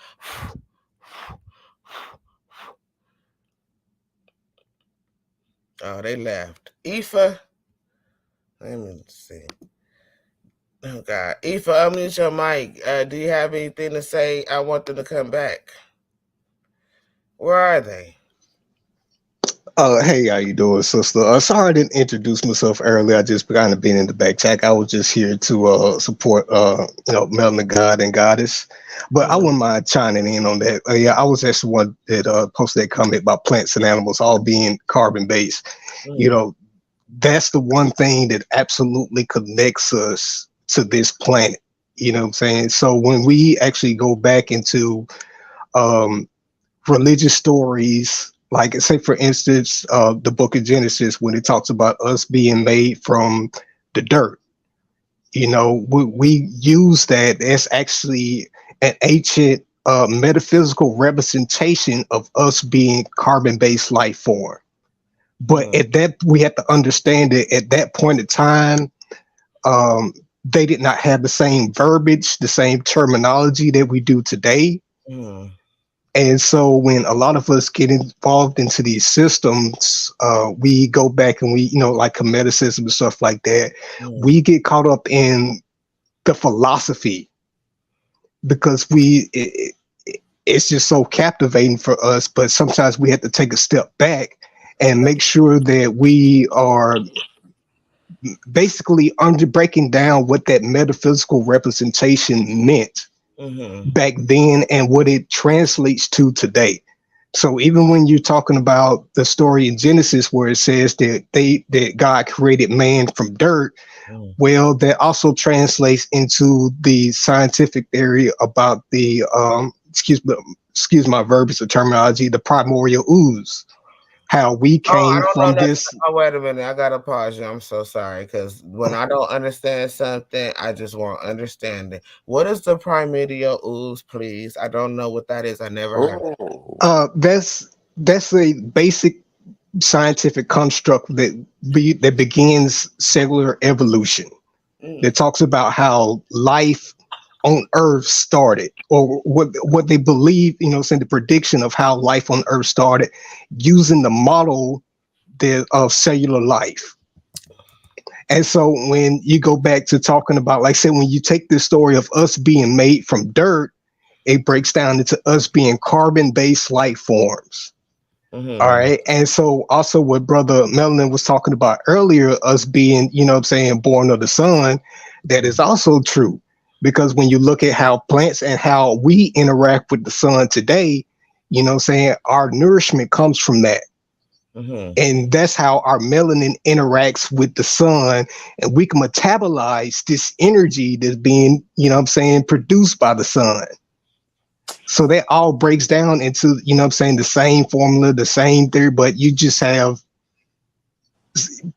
Oh, they left. Aoife, let me see. Oh God, Aoife, unmute your mic. Do you have anything to say? I want them to come back. Where are they? Hey, how you doing, sister? Sorry I didn't introduce myself earlier. I just kind of been in the back check. I was just here to support, Melanin God and Gawdess. But I Mm, wouldn't mind chiming in on that. Yeah, I was actually one that posted that comment about plants and animals all being carbon based. You mm, know, that's the one thing that absolutely connects us to this planet. You know what I'm saying? So when we actually go back into um, religious stories, like say for instance, the book of Genesis, when it talks about us being made from the dirt, we use that as actually an ancient metaphysical representation of us being carbon-based life form. But mm, at that, we have to understand that at that point in time, um, they did not have the same verbiage, the same terminology that we do today. mm, And so when a lot of us get involved into these systems, we go back and we, like comedicism and stuff like that, mm. we get caught up in the philosophy because it's just so captivating for us. But sometimes we have to take a step back and make sure that we are basically under breaking down what that metaphysical representation meant Mhm, back then and what it translates to today. So even when you're talking about the story in Genesis where it says that God created man from dirt, mm. well, that also translates into the scientific theory about the excuse my verbiage or terminology, the primordial ooze, how we Oh, I came don't know from nothing. this. Oh, wait a minute. I gotta pause you. I'm so sorry because when I don't understand something, I just want understanding. What is the primordial ooze, please? I don't know what that is. I never heard. Oh, That's a basic scientific construct that begins cellular evolution. Mm, That talks about how life on Earth started, or what they believe, saying the prediction of how life on Earth started, using the model of cellular life. And so when you go back to talking about, like I said, when you take this story of us being made from dirt, it breaks down into us being carbon-based life forms. All mhm, right. And so also what Brother Melanin was talking about earlier, us being, what I'm saying, born of the sun, that is also true. Because when you look at how plants and how we interact with the sun today, what I'm saying, our nourishment comes from that. mhm, And that's how our melanin interacts with the sun. And we can metabolize this energy that's being, what I'm saying, produced by the sun. So that all breaks down into, what I'm saying, the same formula, the same theory, but you just have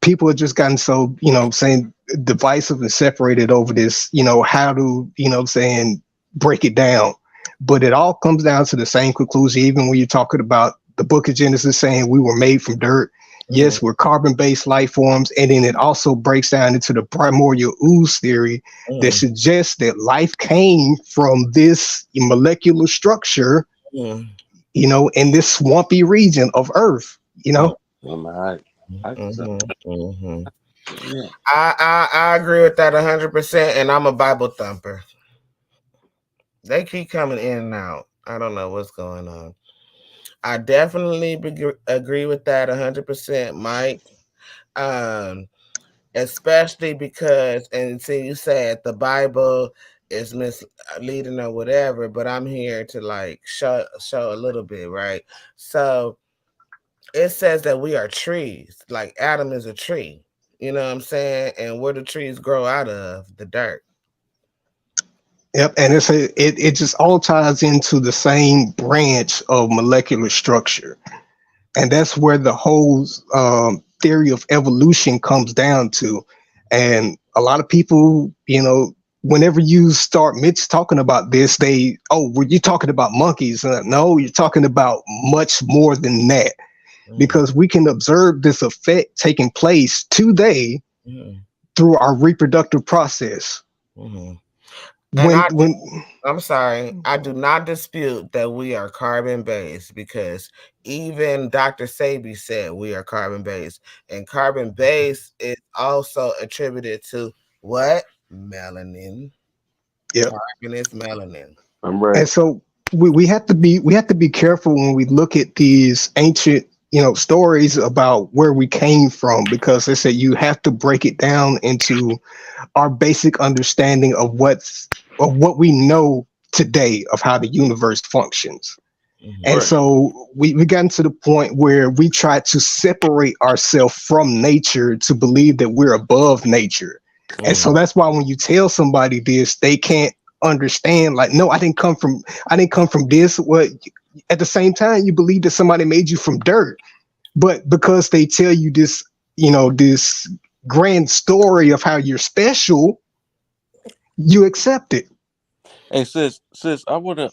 people have just gotten so, saying divisive and separated over this, how to, saying break it down. But it all comes down to the same conclusion, even when you're talking about the book of Genesis saying we were made from dirt. mhm, Yes, we're carbon-based life forms. And then it also breaks down into the primordial ooze theory that mhm, suggests that life came from this molecular structure, mhm, in this swampy region of Earth, mhm, I mhm, mhm. yeah. I agree with that 100%, and I'm a Bible thumper. They keep coming in and out. I don't know what's going on. I definitely agree with that 100%, Mike. Um, Especially because, and see, you said the Bible is misleading or whatever, but I'm here to like show a little bit, right? So it says that we are trees, like Adam is a tree. You know what I'm saying? And where do trees grow out of? The dirt. Yep, and it just all ties into the same branch of molecular structure, and that's where the whole theory of evolution comes down to. And a lot of people, whenever you start Mitch talking about this, were you talking about monkeys? No, you're talking about much more than that, Mm, because we can observe this effect taking place today mm, through our reproductive process. mm. And When when I'm sorry, I do not dispute that we are carbon based because even Dr. Sabi said we are carbon based, and carbon based is also attributed to what? Melanin. yeah. Carbon is melanin. I'm And right. so we have to be careful when we look at these ancient stories about where we came from, because they said you have to break it down into our basic understanding of what we know today of how the universe functions. And Right. so we gotten to the point where we try to separate ourselves from nature to believe that we're above nature. And so that's why when you tell somebody this, they can't understand, like, no, I didn't come from this. What, at the same time, you believe that somebody made you from dirt, but because they tell you this, this grand story of how you're special, you accept it. Hey, sis, I wanna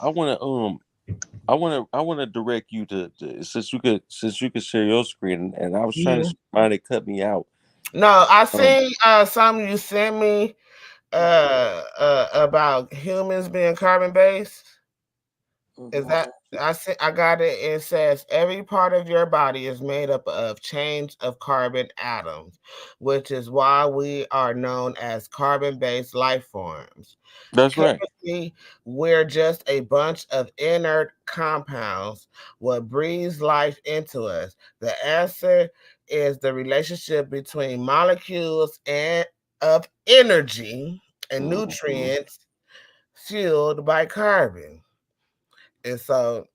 direct you to since you could share your screen, and I was trying to find it cut me out. No, I Um, seen something you sent me about humans being carbon based. Is that I got it. It says every part of your body is made up of chains of carbon atoms, which is why we are known as carbon-based life forms. that's right. Chemically, we're just a bunch of inert compounds. What breathes life into us? The answer is the relationship between molecules and of energy and Mhm. nutrients fueled by carbon. And so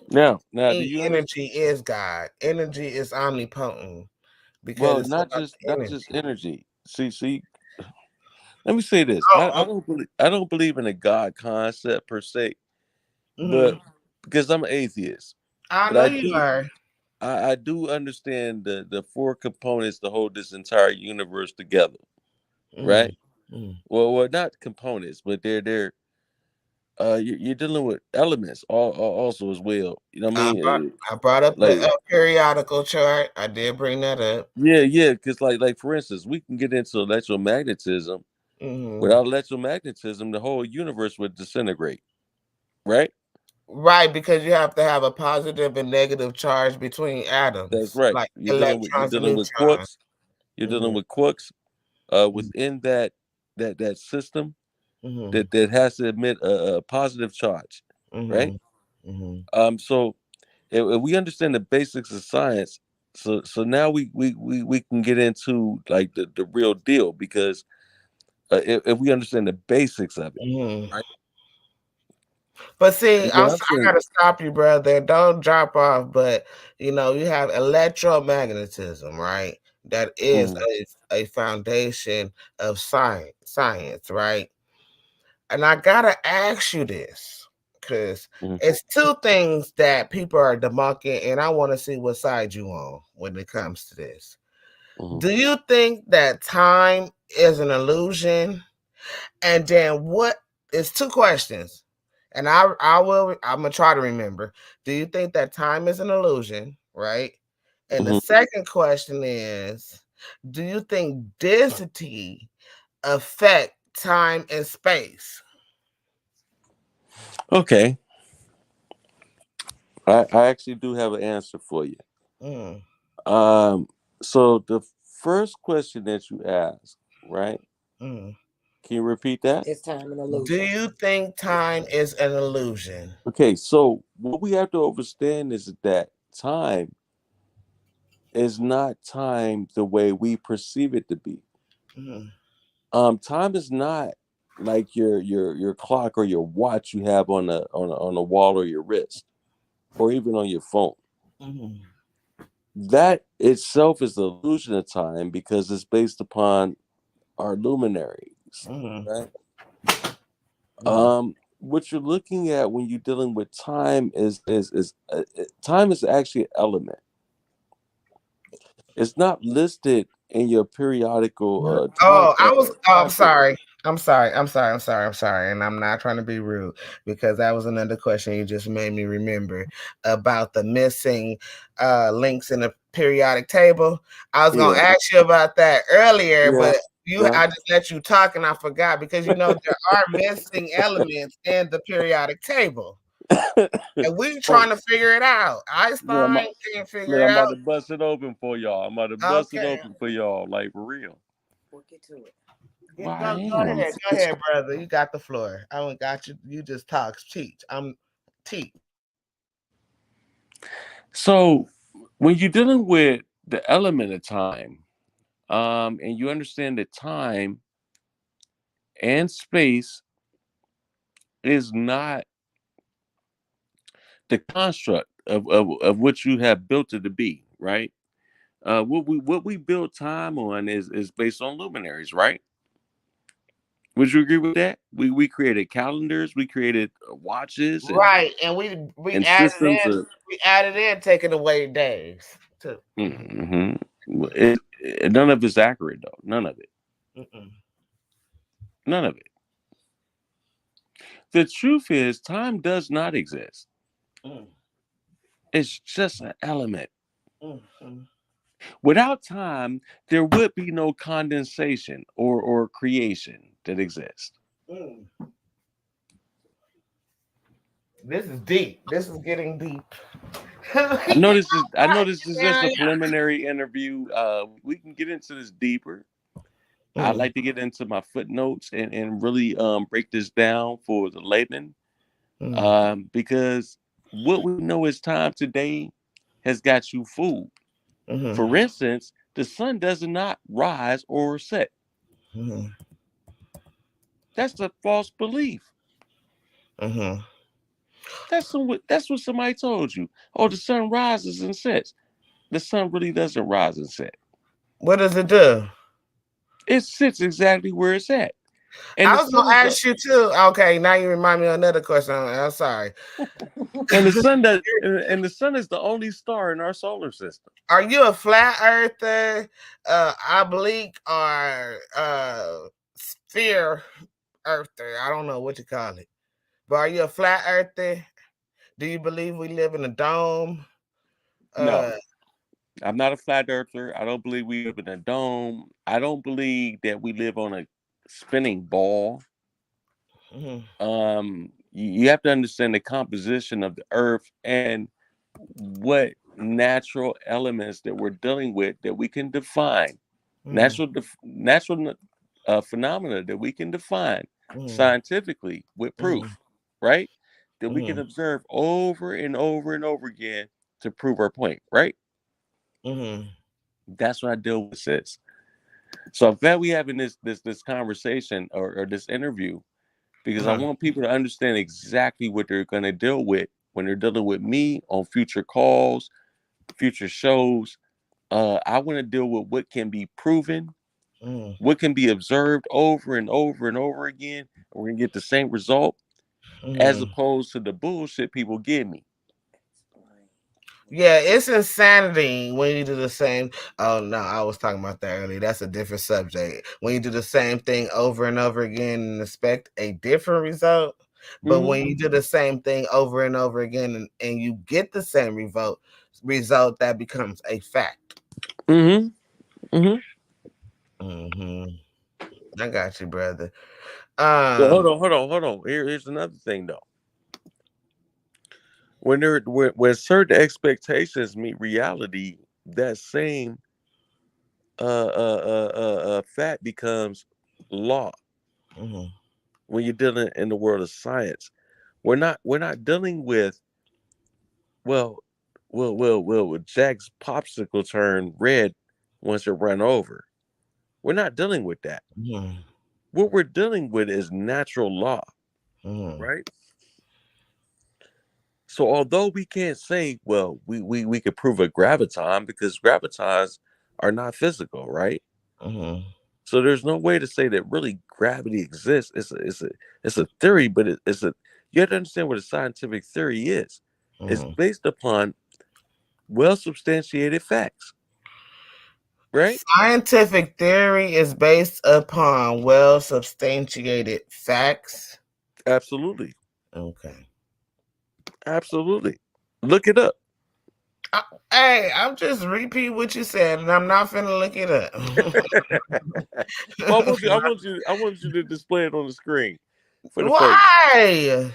Now, do you understand? energy is God. Energy is omnipotent because Well, it's about the not energy. just energy. See. Let me say this. Oh, I don't believe in a God concept per se, but mhm. because I'm an atheist, I but know you are. I do understand the four components to hold this entire universe together, Mhm, right? mhm. Well, not components, but you're dealing with elements also as well. You know what I I brought mean? I brought up the Like periodical chart. I did bring that up. yeah, because like for instance, we can get into electromagnetism. Mhm. Without electromagnetism, the whole universe would disintegrate, right? Right, because you have to have a positive and negative charge between That's atoms, right. like You're electrons and dealing with neutrons. quarks. You're dealing Mhm, with quarks mhm, within that system mhm, that has to emit a positive charge, right? mhm, mhm, So if we understand the basics of science, so now we can get into like the real deal because if we understand the basics of it, mhm. right? But see, And what I'm I saying, gotta stop you, brother. Don't drop off. But you have electromagnetism, right? That is mhm, a foundation of science, right? And I gotta ask you this, because mhm, it's two things that people are debunking, and I want to see what side you on when it comes to this. mhm. Do you think that time is an illusion? And then what is two questions? And I'm gonna try to remember. Do you think that time is an illusion? Right. And the Mhm. second question is, do you think density affect time and space? Okay, I actually do have an answer for you. Mm, Um, so the first question that you asked, right? mm. Can you repeat that? It's time and Do illusion. you think time is an illusion? Okay, so what we have to understand is that time is not time the way we perceive it to be. Mm, Time is not like your clock or your watch you have on a wall or your wrist or even on your phone. mm, That itself is the illusion of time because it's based upon our luminaries, mm, right? mm, What you're looking at when you're dealing with time time is actually an element. It's not listed in your periodical Oh, I'm timetable. sorry. I'm sorry. And I'm not trying to be rude because that was another question you just made me remember about the missing links in the periodic table. I was gonna Yeah, ask you about that earlier, yeah, but yeah. I just let you talk and I forgot because there are missing elements in the periodic table. And we Well, trying to figure it out. look, Einstein can't figure look, it I'm out. about to bust it open for y'all. I'm about to bust it Okay. open for y'all, like for real. We'll get to it. Why Go hang on? ahead. Go ahead, brother. You got the floor. I don't got you. You just talk. Teach. I'm teach. So when you're dealing with the element of time, and you understand that time and space is not the construct of what you have built it to be, right? What we build time on is based on luminaries, right? Would you agree with that? We created calendars, we created watches Right, and we and added systems in of. taking away days too. Mhm. None of it's accurate though. None of it. Mm-mm. None of it. The truth is, time does not exist. Mm, It's just an element. mm, mm, Without time, there would be no condensation or creation that exists. mm. This is deep. This is getting deep. I know this is just Yeah. a preliminary interview. We can get into this deeper. I'd Mm, like to get into my footnotes and really break this down for the layman. mm, Because what we know is time today has got you fooled. mhm, For instance, the sun does not rise or set. mhm, That's a false belief. mhm. That's what somebody told you. Oh, the sun rises and sets. The sun really doesn't rise and set. What does it do? It sits exactly where it's at. And I the was sun gonna is the ask you too. Okay, now you remind me of another question. I'm sorry. and the sun does and the sun is the only star in our solar system. Are you a flat earther, oblique, or sphere earther? I don't know what you call it. But are you a flat earther? Do you believe we live in a dome? No, Uh, I'm not a flat earther. I don't believe we live in a dome. I don't believe that we live on a spinning ball. mhm, You have to understand the composition of the earth and what natural elements that we're dealing with that we can define, mhm, natural phenomena that we can define mhm, scientifically with mhm, proof, right? That we can mhm, observe over and over and over again to prove our point, right? mhm, That's what I deal with, sis. So I'm glad we having this conversation or this interview because I uh-huh, want people to understand exactly what they're going to deal with when they're dealing with me on future calls, future shows. I want to deal with what can be proven, mhm, what can be observed over and over and over again. And we're gonna get the same result as mhm. opposed to the bullshit people give me. Yeah, it's insanity when you do the same. Oh no, I was talking about that earlier. That's a different subject. When you do the same thing over and over again and expect a different result, but Mm-hmm. when you do the same thing over and over again and you get the same result that becomes a fact. Mm-hmm. Mm-hmm. Hmm. I got you, brother. Well, hold Um. on, hold on, hold on. Here's another thing though. When certain expectations meet reality, that same fact becomes law. Mhm, When you're dealing in the world of science, we're not dealing with well, will Jack's popsicle turn red once it run over? We're not dealing with that. mhm, What we're dealing with is natural law, mhm, right? So although we can't say, well, we could prove a graviton because gravitons are not physical, right? mhm, So there's no way to say that really gravity exists. It's a theory, but it's a you have to understand what a scientific theory is. It's mhm. based upon well substantiated facts, right? Scientific theory is based upon well substantiated facts. Absolutely. Okay. Absolutely. Look it up. I, hey, I'm just repeat what you said, and I'm not finna look it up. Well, I want you to display it on the screen for the folks. Why?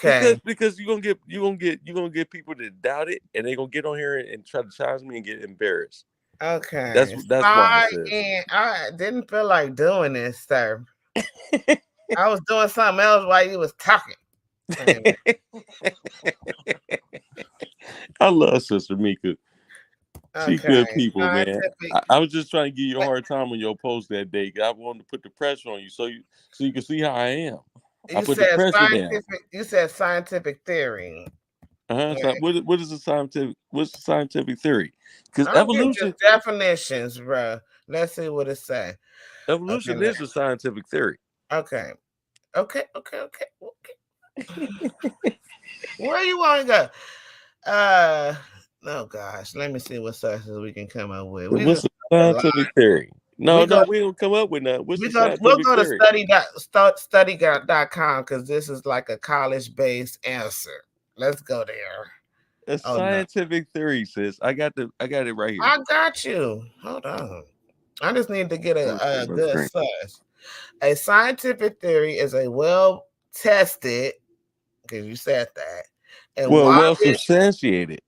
Because Okay. because you're gonna get people to doubt it and they're gonna get on here and try to challenge me and get embarrassed. That's Okay. that's why, Sorry, sis. and I didn't feel like doing this, sir. I was doing something else while you was talking. Anyway. I love Sister Meika. She Okay. good people, man. I was just trying to give you a hard time on your post that day. I wanted to put the pressure on you so you can see how I am. I You put the said pressure down. scientific. You said scientific theory. So Right. what is the scientific? What's the scientific theory? Because I'm getting just definitions, bro. Let's see what it say. evolution Okay. is a scientific theory. Okay. Okay. Where you want to go? Oh gosh, let me see what sources we can come up with. We What's just a scientific theory? we No, go we don't come up with nothing. What's the we'll scientific go to theory? study.com because this is like a college based answer. Let's go there. A Oh no, scientific theory, sis. I got it right here. I got you. Hold on. I just need to get a good Screen. source. A scientific theory is a well tested, because you said that, and Well widely substantiated.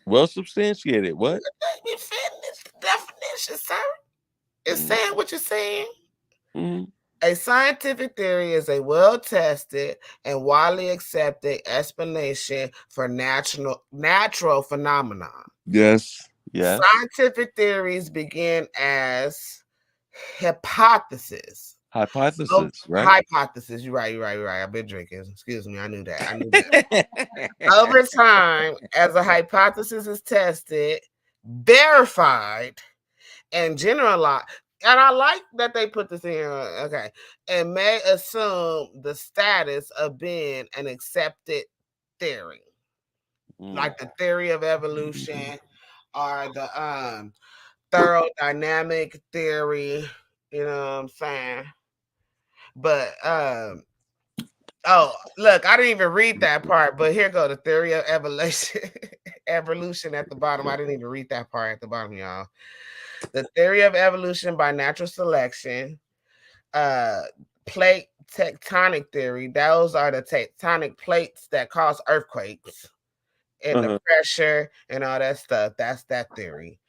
Well substantiated. What? let me finish the definition, sir. It's Mm-hmm. saying what you're saying. Mm-hmm. A scientific theory is a well-tested and widely accepted explanation for natural phenomena. Yes. Scientific theories begin as hypothesis. Hypothesis, right? Hypothesis. You're right. I've been drinking. Excuse me. I knew that. Over time, as a hypothesis is tested, verified, and generalized. And I like that they put this in here. Okay. And may assume the status of being an accepted theory. Like the theory of evolution or the thorough dynamic theory. You know what I'm saying? But oh, look, I didn't even read that part, but here go the theory of evolution. Evolution at the bottom. I didn't even read that part at the bottom, y'all. The theory of evolution by natural selection, plate tectonic theory. Those are the tectonic plates that cause earthquakes and the pressure and all that stuff. That's that theory.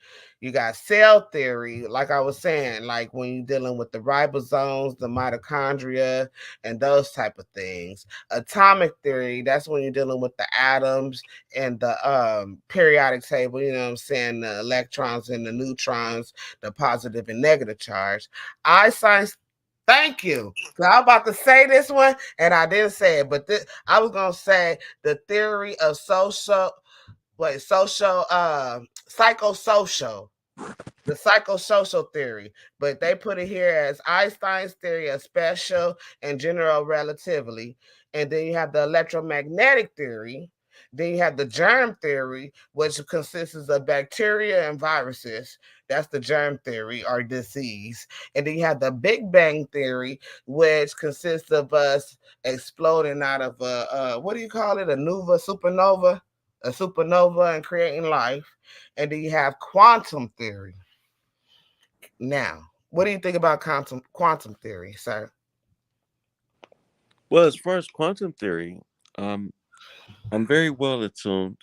You got cell theory, like I was saying, like when you're dealing with the ribosomes, the mitochondria, and those type of things. Atomic theory, that's when you're dealing with the atoms and the periodic table, you know what I'm saying, the electrons and the neutrons, the positive and negative charge. Einstein's Thank you. So I'm about to say this one, and I didn't say it, but I was gonna say the theory of psychosocial, the psychosocial theory, but they put it here as Einstein's theory of special and general relativity, and then you have the electromagnetic theory. Then you have the germ theory, which consists of bacteria and viruses. That's the germ theory or disease. And then you have the Big Bang theory, which consists of us exploding out of what do you call it? A supernova and creating life. And then you have quantum theory. Now, what do you think about quantum theory, sir? Well, as far as quantum theory, I'm very well attuned.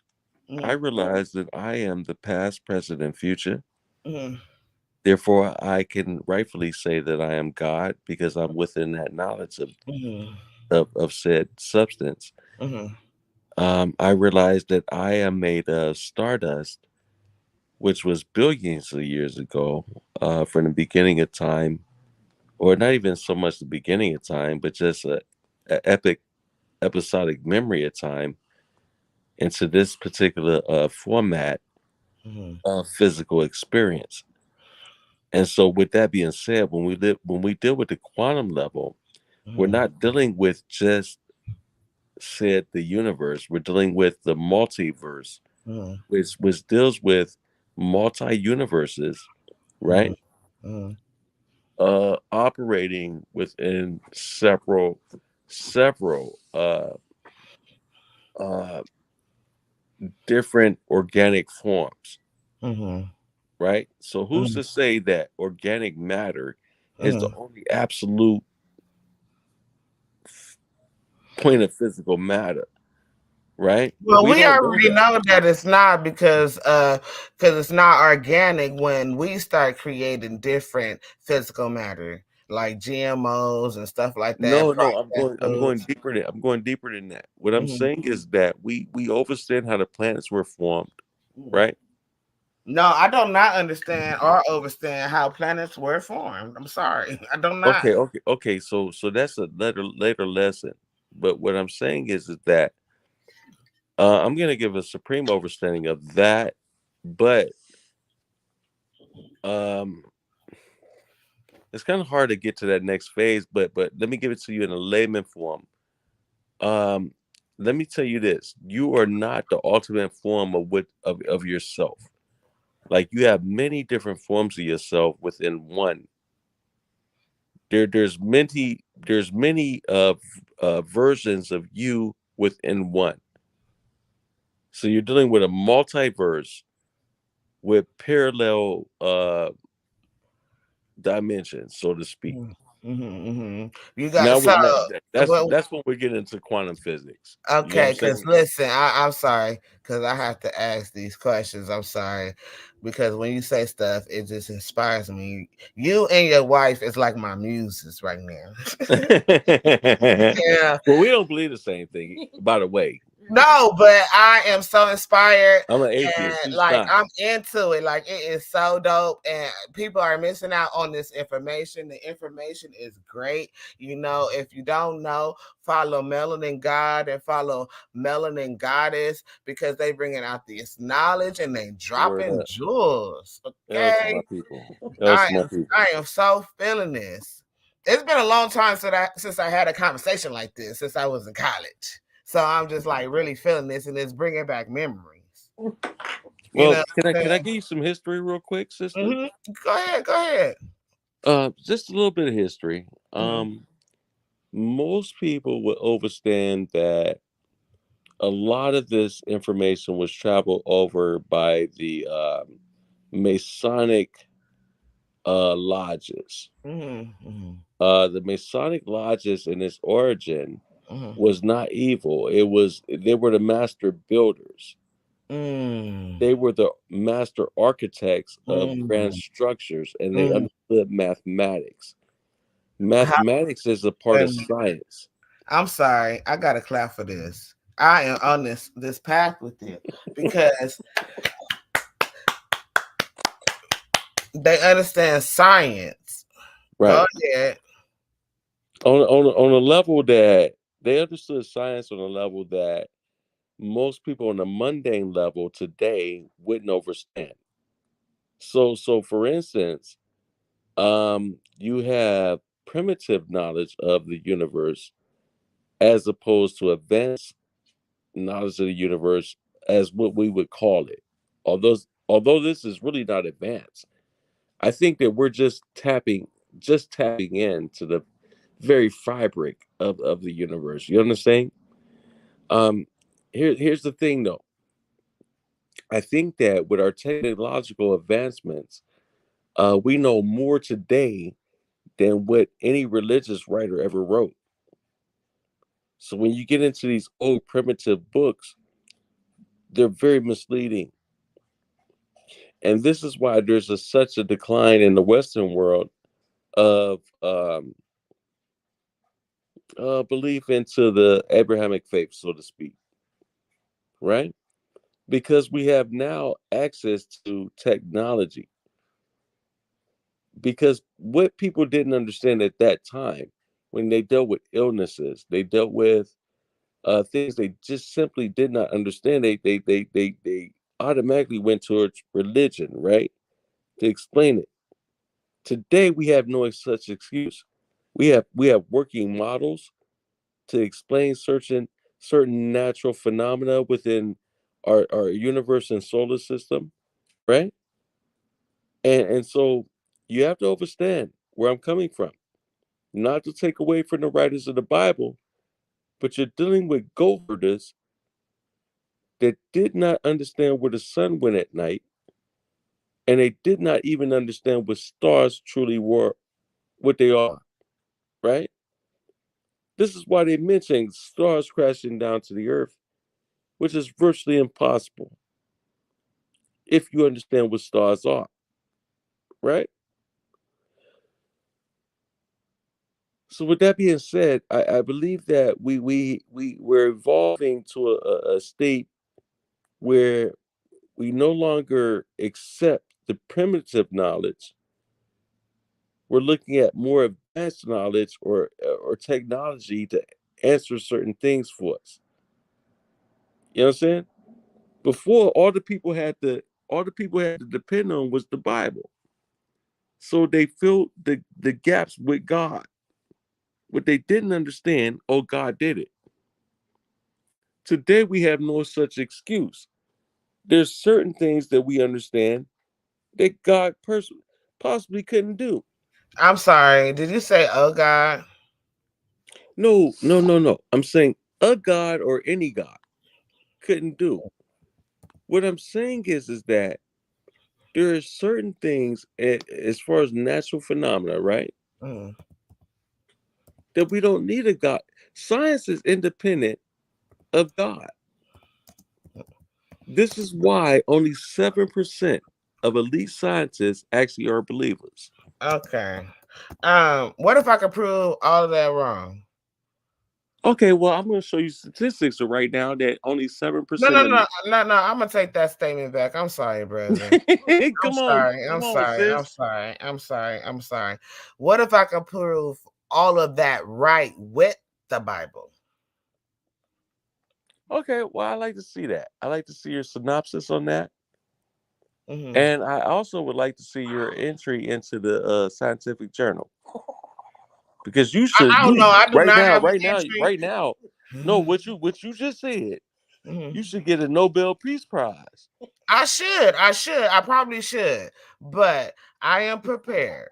Mm-hmm. I realize that I am the past, present, and future. Mm-hmm. Therefore, I can rightfully say that I am God because I'm within that knowledge of said substance. Mm-hmm. I realize that I am made of stardust, which was billions of years ago, from the beginning of time, or not even so much the beginning of time, but just a episodic memory of time into this particular format of physical experience. And so, with that being said, when we deal with the quantum level, we're not dealing with just said the universe. We're dealing with the multiverse, which deals with multi universes, right? Operating within several different organic forms, right? So who's to say that organic matter is the only absolute point of physical matter, right? Well, we don't know already that. know that it's not because it's not organic when we start creating different physical matter. like GMOs and stuff like that. No, Processed I'm going foods. deeper than I'm going deeper than that. What I'm Mhm. saying is that we understand how the planets were formed, Mhm. right? No, I do not understand or understand how planets were formed. I'm sorry, I do not. Okay. So that's a later lesson. But what I'm saying is that I'm gonna give a supreme understanding of that, but um, it's kind of hard to get to that next phase. But let me give it to you in a layman form. Um, Let me tell you this: you are not the ultimate form of yourself. Like you have many different forms of yourself within one. There's many versions of you within one. So you're dealing with a multiverse with parallel dimensions, so to speak. You got Now, so well. that's when we get into quantum physics. You know what I'm Okay, because saying? listen, I'm sorry, because I have to ask these questions. I'm sorry, because when you say stuff, it just inspires me. You and your wife is like my muses right now. Yeah. Well, we don't believe the same thing, by the way. No, but I am so inspired I'm an and atheist. She's like not. I'm into it. Like it is so dope, and people are missing out on this information. The information is great. You know, if you don't know, follow Melanin God and follow Melanin Goddess because they bringing out this knowledge and they Word dropping up. jewels. Else my Okay, people. Else my people. I am so feeling this. It's been a long time since I had a conversation like this since I was in college. So I'm just like really feeling this, and it's bringing back memories. You Well, know what I'm can I saying? give you some history real quick, sister? Mhm. Go ahead, go ahead. Just a little bit of history. Mhm. Most people would understand that a lot of this information was traveled over by the Masonic lodges. Mhm. Mhm. The Masonic lodges in its origin Mhm. was not evil. They were the master builders. Mm. They were the master architects of grand Mm. structures, and they Mm. understood mathematics. How, Mathematics is a part of and science. I'm sorry, I gotta clap for this. I am on this path with it because they understand science. Go Right. ahead. On a level that they understood science on a level that most people on the mundane level today wouldn't understand. So for instance, you have primitive knowledge of the universe as opposed to advanced knowledge of the universe as what we would call it. Although although this is really not advanced, I think that we're just tapping into the very fabric of the universe. You understand? Um, here's the thing though. I think that with our technological advancements, we know more today than what any religious writer ever wrote. So when you get into these old primitive books, they're very misleading. And this is why such a decline in the Western world of belief into the Abrahamic faith, so to speak, right? Because we have now access to technology. Because what people didn't understand at that time, when they dealt with illnesses, they dealt with things they just simply did not understand. They automatically went towards religion, right, to explain it. Today we have no such excuse. We have working models to explain certain natural phenomena within our universe and solar system, right? And so you have to understand where I'm coming from. Not to take away from the writers of the Bible, but you're dealing with goat herders that did not understand where the sun went at night, and they did not even understand what stars truly were, what they are, right? This is why they mention stars crashing down to the earth, which is virtually impossible if you understand what stars are, right? So with that being said, I believe that we're evolving to a state where we no longer accept the primitive knowledge. We're looking at more advanced knowledge or technology to answer certain things for us. You know what I'm saying? Before, all the people had to depend on was the Bible. So they filled the gaps with God. What they didn't understand, oh, God did it. Today we have no such excuse. There's certain things that we understand that God possibly couldn't do. I'm sorry. Did you say, oh God? No, no, no, no. I'm saying a God or any God couldn't do. What I'm saying is that there are certain things as far as natural phenomena, right? Mm. That we don't need a God. Science is independent of God. This is why only 7% of elite scientists actually are believers. Okay. What if I could prove all of that wrong? Okay, well, I'm going to show you statistics right now that only No, 7% no, of no, no, no. I'm gonna take that statement back. I'm sorry, brother. I'm come on, sorry. I'm come on, sorry. I'm sis. sorry. I'm sorry. I'm sorry. What if I could prove all of that right with the Bible? Okay, well, I like to see that. I like to see your synopsis on that. Mm-hmm. And I also would like to see your entry into the scientific journal. Because you should I don't know. I do right not now, have an right now, entry. right now. No, what you just said, Mhm. you should get a Nobel Peace Prize. I should. I should. I probably should. But I am prepared.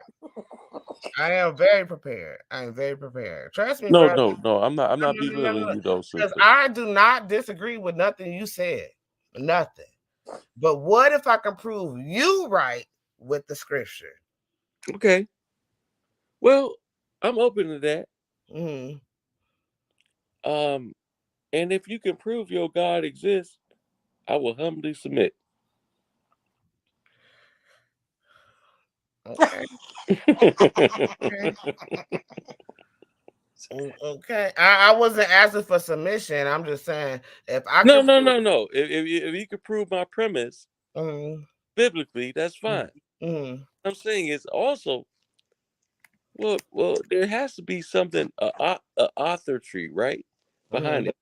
I am very prepared. I am very prepared. Trust me, No, brother. no, no. I'm not No, no, no, no, belittling no. you though, Because sister. I do not disagree with nothing you said. Nothing. But what if I can prove you right with the scripture? Okay. Well, I'm open to that. Mm-hmm. Um, and if you can prove your God exists, I will humbly submit. Okay. Okay. Okay. I wasn't asking for submission. I'm just saying if I No, could no, prove. no, no. If you could prove my premise Mm-hmm. biblically, that's fine. Mm-hmm. I'm saying is also well, there has to be something a author tree right Mm-hmm. behind it.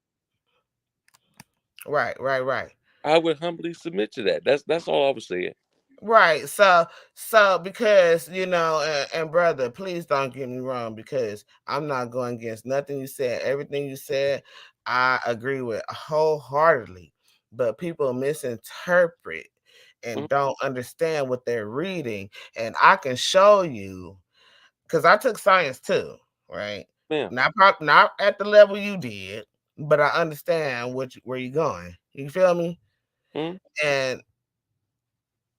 Right, right, right. I would humbly submit to that. That's all I was saying. Right. So because and brother, please don't get me wrong because I'm not going against nothing you said. Everything you said, I agree with wholeheartedly. But people misinterpret Mhm. and don't understand what they're reading. And I can show you because I took science too, right? Ma'am. Not at the level you did, but I understand where you're going. You feel me? Mhm. And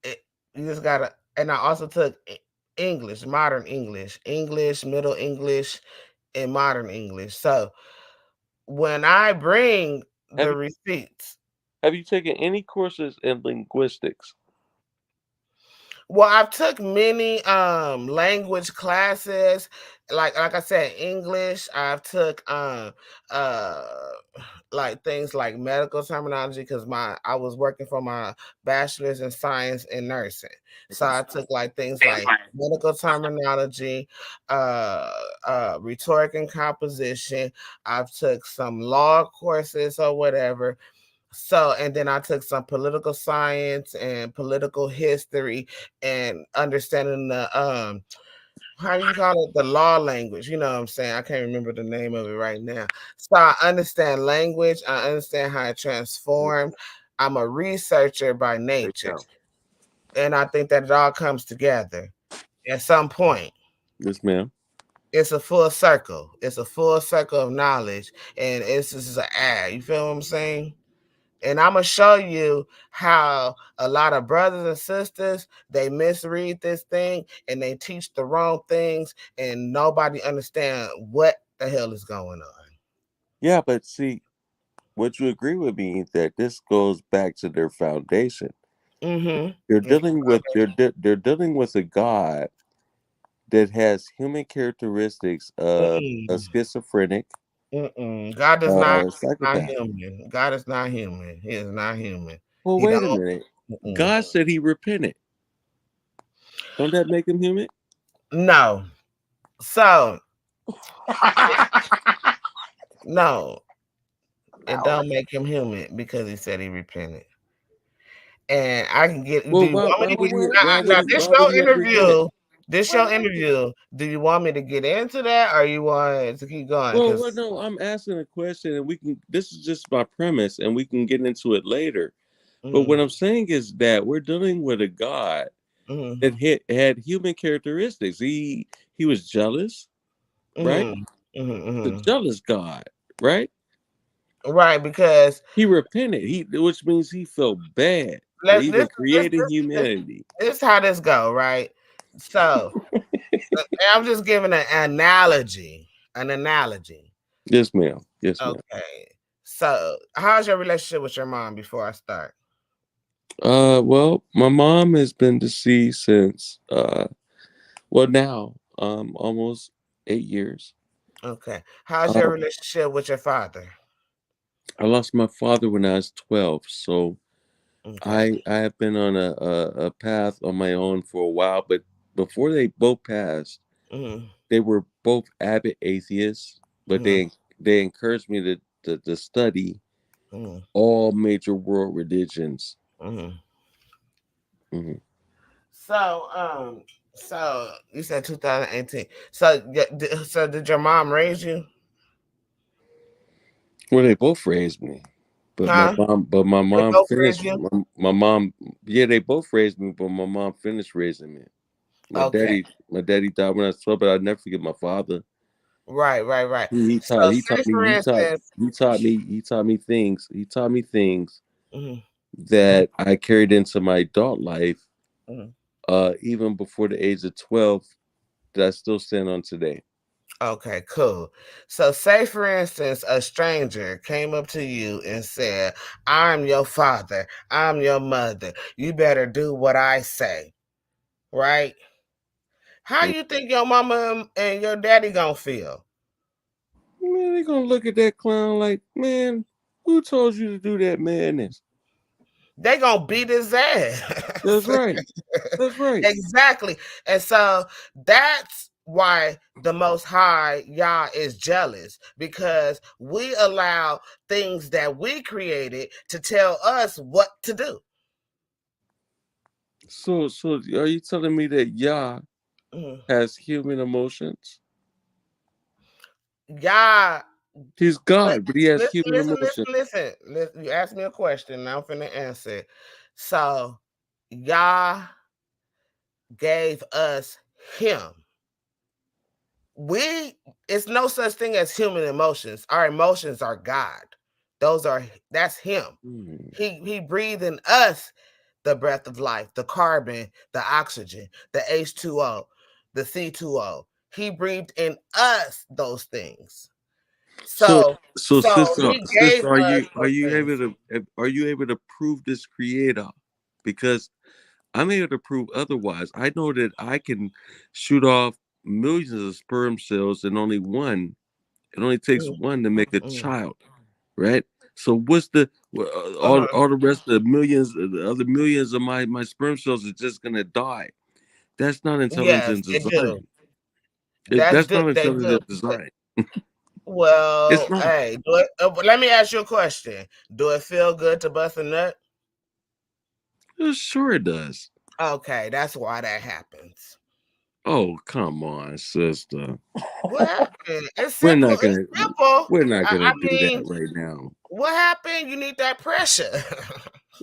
it, you just gotta. And I also took English, modern English, English, Middle English, and modern English. So when I bring Have the you receipts, have you taken any courses in linguistics? well, I've took many language classes, like I said, English. I've took uh like things like medical terminology because I was working for my bachelor's in science and nursing. So I took like things like medical terminology, rhetoric and composition. I've took some law courses or whatever. So, and then I took some political science and political history and understanding the how do you call it, the law language, you know what I'm saying? I can't remember the name of it right now. So I understand language, I understand how it transformed. I'm a researcher by There you nature, go. and I think that it all comes together at some point. Yes, ma'am. It's a full circle. It's a full circle of knowledge, and it's just an ad. You feel what I'm saying? And I'm gonna show you how a lot of brothers and sisters they misread this thing and they teach the wrong things, and nobody understand what the hell is going on. Yeah, but see, would you agree with me that this goes back to their foundation? Mm-hmm. They're dealing with a God that has human characteristics of a schizophrenic, God is not psychopath. human. God is not human. He is not human. Well, He wait a don't. minute. Mm-mm. God said he repented. Don't that make him human? No. So no, it don't make him human because he said he repented. And I can get. Do Well, you want me to get now? This why would your he have repented? interview. This your interview. Do you want me to get into that, or you want to keep going? Well, no, I'm asking a question, and we can. This is just my premise, and we can get into it later. But what I'm saying is that we're dealing with a God that had human characteristics. He was jealous, right? The jealous God, right? Right, because He repented. Which means he felt bad for even creating humanity. this is how this go, right? So I'm just giving an analogy. An analogy. Yes, ma'am. Yes, ma'am. Okay. So how's your relationship with your mom before I start? Well, my mom has been deceased since now, almost 8 years. Okay. How's your Um, relationship with your father? I lost my father when I was 12, so Okay. I have been on a path on my own for a while. But before they both passed, they were both avid atheists, but they encouraged me to study all major world religions. So you said 2018. So did your mom raise you? Well, they both raised me, but my They mom both finished. raised you? My mom, yeah, they both raised me, but my mom finished raising me. Okay. My daddy died when I was 12, but I'll never forget my father. Right. He So taught he say taught me for instance, he taught me things. He taught me things that I carried into my adult life, even before the age of 12, that I still stand on today. okay, cool. So say for instance, a stranger came up to you and said, I'm your father, I'm your mother. You better do what I say. Right? How you think your mama and your daddy gonna feel? Man, they gonna look at that clown like, man, who told you to do that madness? They gonna beat his ass. That's right. That's right. Exactly. And so that's why the Most High Yah is jealous, because we allow things that we created to tell us what to do. So are you telling me that Yah has human emotions? Yah, He's God, but he has human emotions. listen. You asked me a question, and I'm finna answer it. So Yah gave us him. It's no such thing as human emotions. Our emotions are God. That's him. He breathed in us the breath of life, the carbon, the oxygen, the H2O, the C2O. He breathed in us those things. So he gave sister, us those things. are you able to prove this creator? Because I'm able to prove otherwise. I know that I can shoot off millions of sperm cells and only one. It only takes one to make a child, right? So what's all the rest of the other millions of my sperm cells are just gonna die? That's not Yes, intelligent they do. design. That's not They do. intelligent design. It's Well, not. hey, let me ask you a question. Do it feel good to bust a nut? Sure it does. Okay, that's why that happens. Oh, come on, sister. What happened? It's We're simple. not It's gonna simple. we're not I gonna do that mean, right now. what happened? You need that pressure.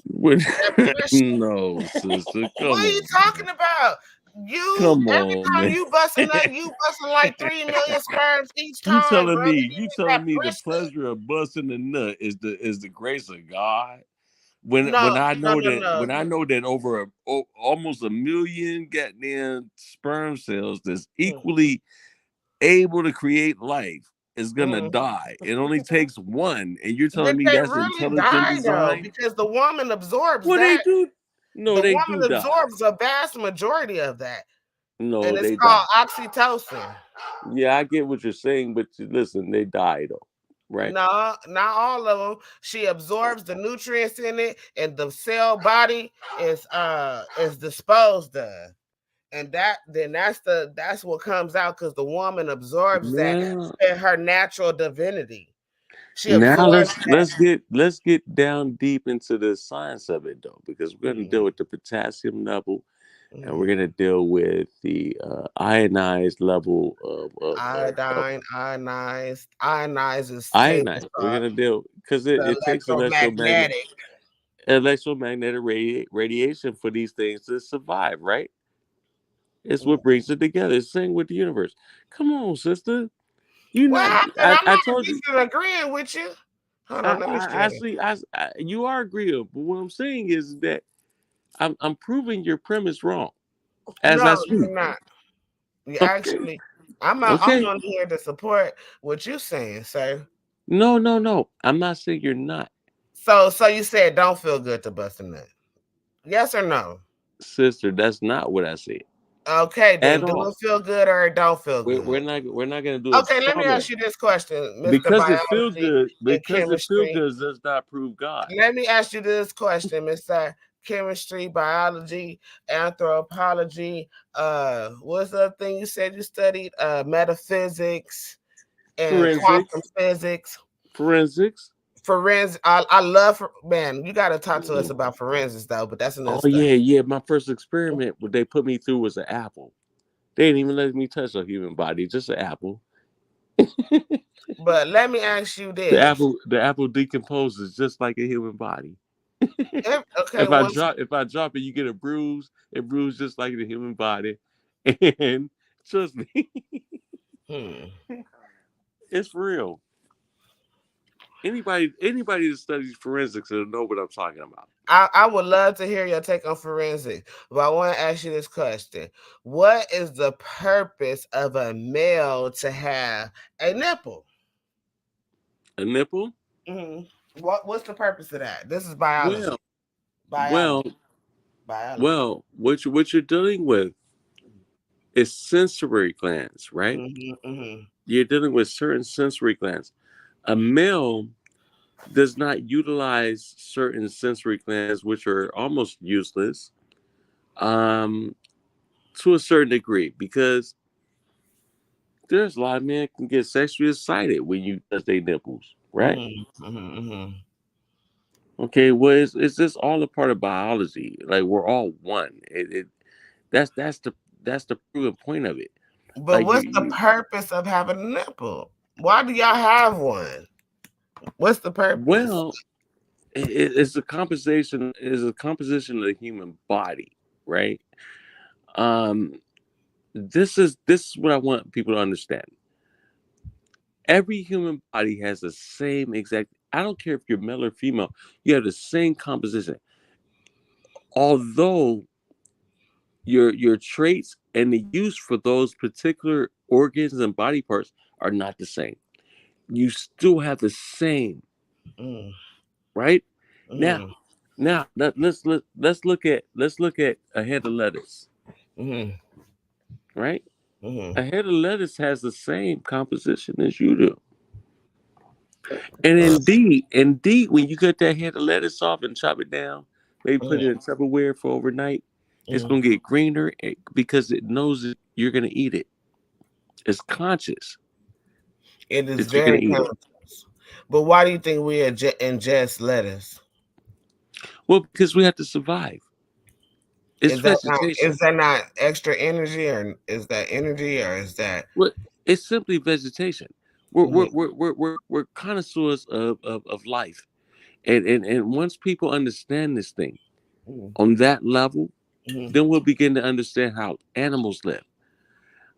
We're, That pressure. no, sister. What Come are you on, man. talking about? Come Every on, time man. you bust a nut, you busting like 3 million sperms each time, brother. You You need that telling me the pressure. pleasure of busting the nut is the grace of God? When No, when I know that over almost a million goddamn sperm cells that's equally able to create life is gonna die. It only takes one, and you're telling Did me they that's really intelligent die though? design? Because the woman absorbs Well, they that. do. No, The they woman do die. absorbs a vast majority of that. No, and it's they called die. oxytocin. Yeah, I get what you're saying, but listen, they die though, right? No, not all of them. She absorbs the nutrients in it, and the cell body is disposed of. And that's what comes out because the woman absorbs that Now, in her natural divinity. She now absorbs let's get down deep into the science of it though, because we're going to that. deal with the potassium level, and we're Mhm. going to deal with the ionized level of Iodine, ionized is table ionized. We're salt. going to deal because The it takes electromagnetic. electromagnetic radiation for these things to survive, right? It's Mm. what brings it together. It's the same with the universe. Come on, sister. You What not? happened? I'm I not told you. agreeing with you. Hold on, let me I share. see. You are agreeable. But what I'm saying is that I'm proving your premise wrong as I No, speak. you're not. You Okay. actually, I'm Okay. on here to support what you're saying, sir. No, no, no. I'm not saying you're not, So you said don't feel good to bust a nut. Yes or no? sister. That's not what I said Okay, at then do all. it feel good or it don't feel We're good? not we're not gonna do a Okay, let straw me man ask you this question, Mr. because it feel Biology good. and Because it feel Chemistry. good does not prove God. Let me ask you this question, Mr. Chemistry, Biology, Anthropology. What's the other thing you said you studied? Metaphysics and quantum Forensics. physics. Forensics. Forensics. I love man. You got to talk to us about forensics though, but that's another Oh story. yeah, yeah. My first experiment, what they put me through was an apple. They didn't even let me touch a human body, just an apple. But let me ask you this. The apple decomposes just like a human body. Okay, once. If I drop it, you get a bruise. It bruises just like the human body. And trust me, Hmm. it's for real. Anybody that studies forensics will know what I'm talking about. I would love to hear your take on forensics, but I want to ask you this question. What is the purpose of a male to have a nipple? A nipple? Hmm. What's the purpose of that? This is biology. Well, Biology. well, Biology. what you're dealing with is sensory glands, right? Hmm. Hmm. You're dealing with certain sensory glands. A male does not utilize certain sensory glands, which are almost useless, um, to a certain degree, because there's a lot of men can get sexually excited when you touch their nipples, right? Hmm. Hmm. Hmm. Okay, well, it's just all a part of biology. Like we're all one. That's the that's the proven point of it. But Like what's the purpose of having a nipple? Why do y'all have one? What's the purpose? well, it's a composition is a composition of the human body, right? Um, this is what I want people to understand. Every human body has the same exact. I don't care if you're male or female. You have the same composition. Although your traits and the use for those particular organs and body parts are not the same. You still have the same, Mm. right? Now, Mm. let's look at a head of lettuce, Mm. right? Mm. A head of lettuce has the same composition as you do. And indeed, when you cut that head of lettuce off and chop it down, maybe put it in Tupperware for overnight, it's Mm. gonna get greener because it knows that you're gonna eat it. It's conscious It is that you're gonna very eat it. conscious. But why do you think we ingest lettuce? Well, because we have to survive. It's vegetation. Is that not extra energy, or is that energy, or is that? Well, it's simply vegetation. Mhm. We're connoisseurs of life, and once people understand this thing Mhm. on that level, Mhm. then we'll begin to understand how animals live.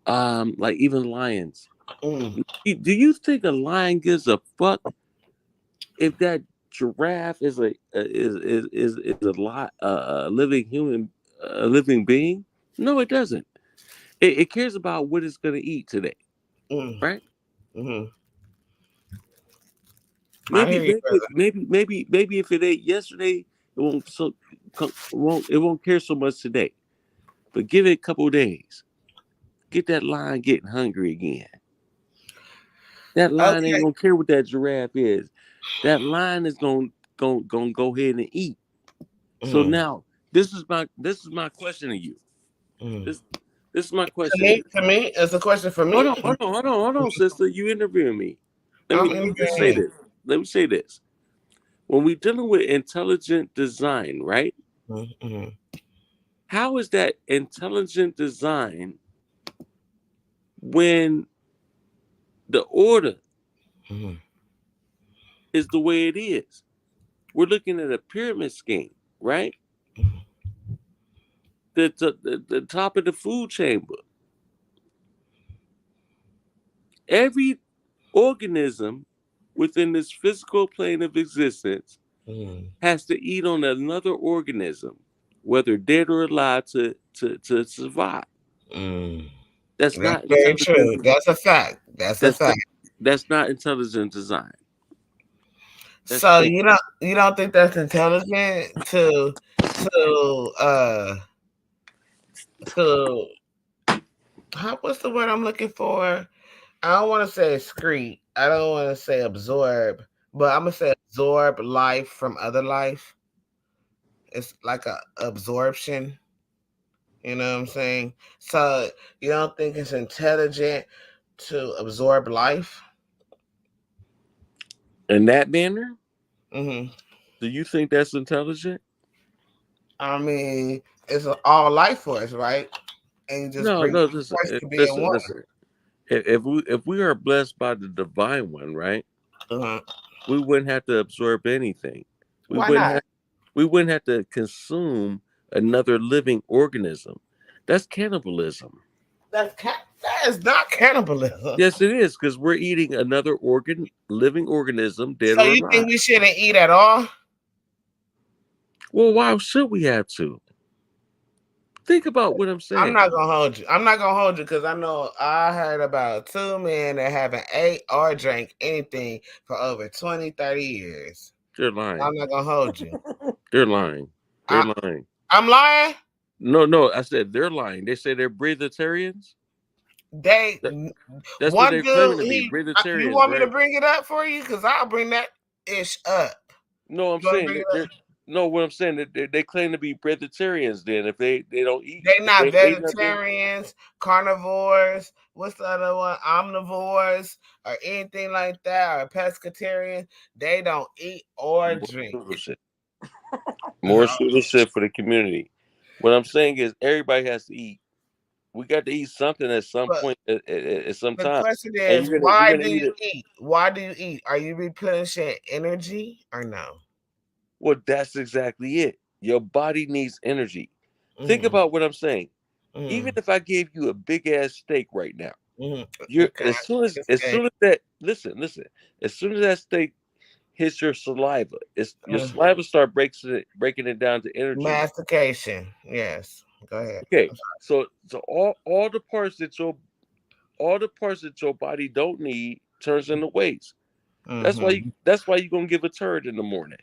Like even lions. Mhm. Do you think a lion gives a fuck if that giraffe is is a living human, a living being? No, it doesn't. It cares about what it's going to eat today, Mhm. right? Mhm. I hear you, brother. Maybe if it ate yesterday, it won't care so much today. But give it a couple of days. get that lion getting hungry again. That lion Okay. ain't gonna care what that giraffe is. That lion is gonna go ahead and eat. So Mm, now this is my question to you. mm. This this is my question to you. To me, it's a question for Hold me. on, hold on, sister. You interviewing me. I'm Let me interviewing just say you. this. Let me say this. When we're dealing with intelligent design, right? Mm-hmm. How is that intelligent design when the order Mm-hmm. is the way it is? We're looking at a pyramid scheme, right? The top of the food chamber. Every organism within this physical plane of existence Mm-hmm. has to eat on another organism, whether dead or alive, to survive. Mm. That's That's not very intelligent. true. That's a fact. That's a That's not, fact. that's not intelligent design. That's So change. you don't think that's intelligent to to what's the word I'm looking for? I don't want to say excrete. I don't want to say absorb, but I'm gonna say absorb life from other life. It's like a absorption. You know what I'm saying? So you don't think it's intelligent to absorb life? In that manner, Hmm. do you think that's intelligent? I mean, it's all life force, right? And you just No, bring no. force to be in Listen, one. listen. If we are blessed by the divine one, right? Uh-huh. We wouldn't have to absorb anything. We Why wouldn't not? have we wouldn't have to consume another living organism. That's cannibalism. That is not cannibalism. Yes, it is, because we're eating another living organism, dead So or you think alive. we shouldn't eat at all? Well, why should we have to? Think about what I'm I'm saying. not gonna hold you. I'm not gonna hold you because I know I heard about two men that haven't ate or drank anything for over 20, 30 years. They're lying. I'm not gonna hold you. They're lying. They're I, lying. I'm lying. No, no, I said they're lying. They say they're breatharians. They That, that's what one they're claiming dude. to be, You breatharians, want me to right? bring it up for you? Because I'll bring that ish up. No, I'm You want to saying bring it that up? they're no. What I'm saying that they claim to be breatharians. Then if they don't eat, They if not they ate nothing. vegetarians, carnivores. What's the other one? Omnivores or anything like that, or pescatarian. They don't eat or More drink. pseudo shit. More pseudo shit for the community. What I'm saying is everybody has to eat. We got to eat something at some But point at some the time, question and is, you're why gonna do eat you it. eat? Why do you eat? Are you replenishing energy or no? Well, that's exactly it. Your body needs energy. Think Mm-hmm. about what I'm saying. Even Mm-hmm. if I gave you a big ass steak right now, Mm-hmm. you're Okay. as soon as that listen, as soon as that steak hits your saliva, your Uh, saliva start breaking it down to energy. mastication. Yes. Go ahead. Okay, so all the parts that your body don't need turns into waste. Mm-hmm. That's why you're gonna give a turd in the morning.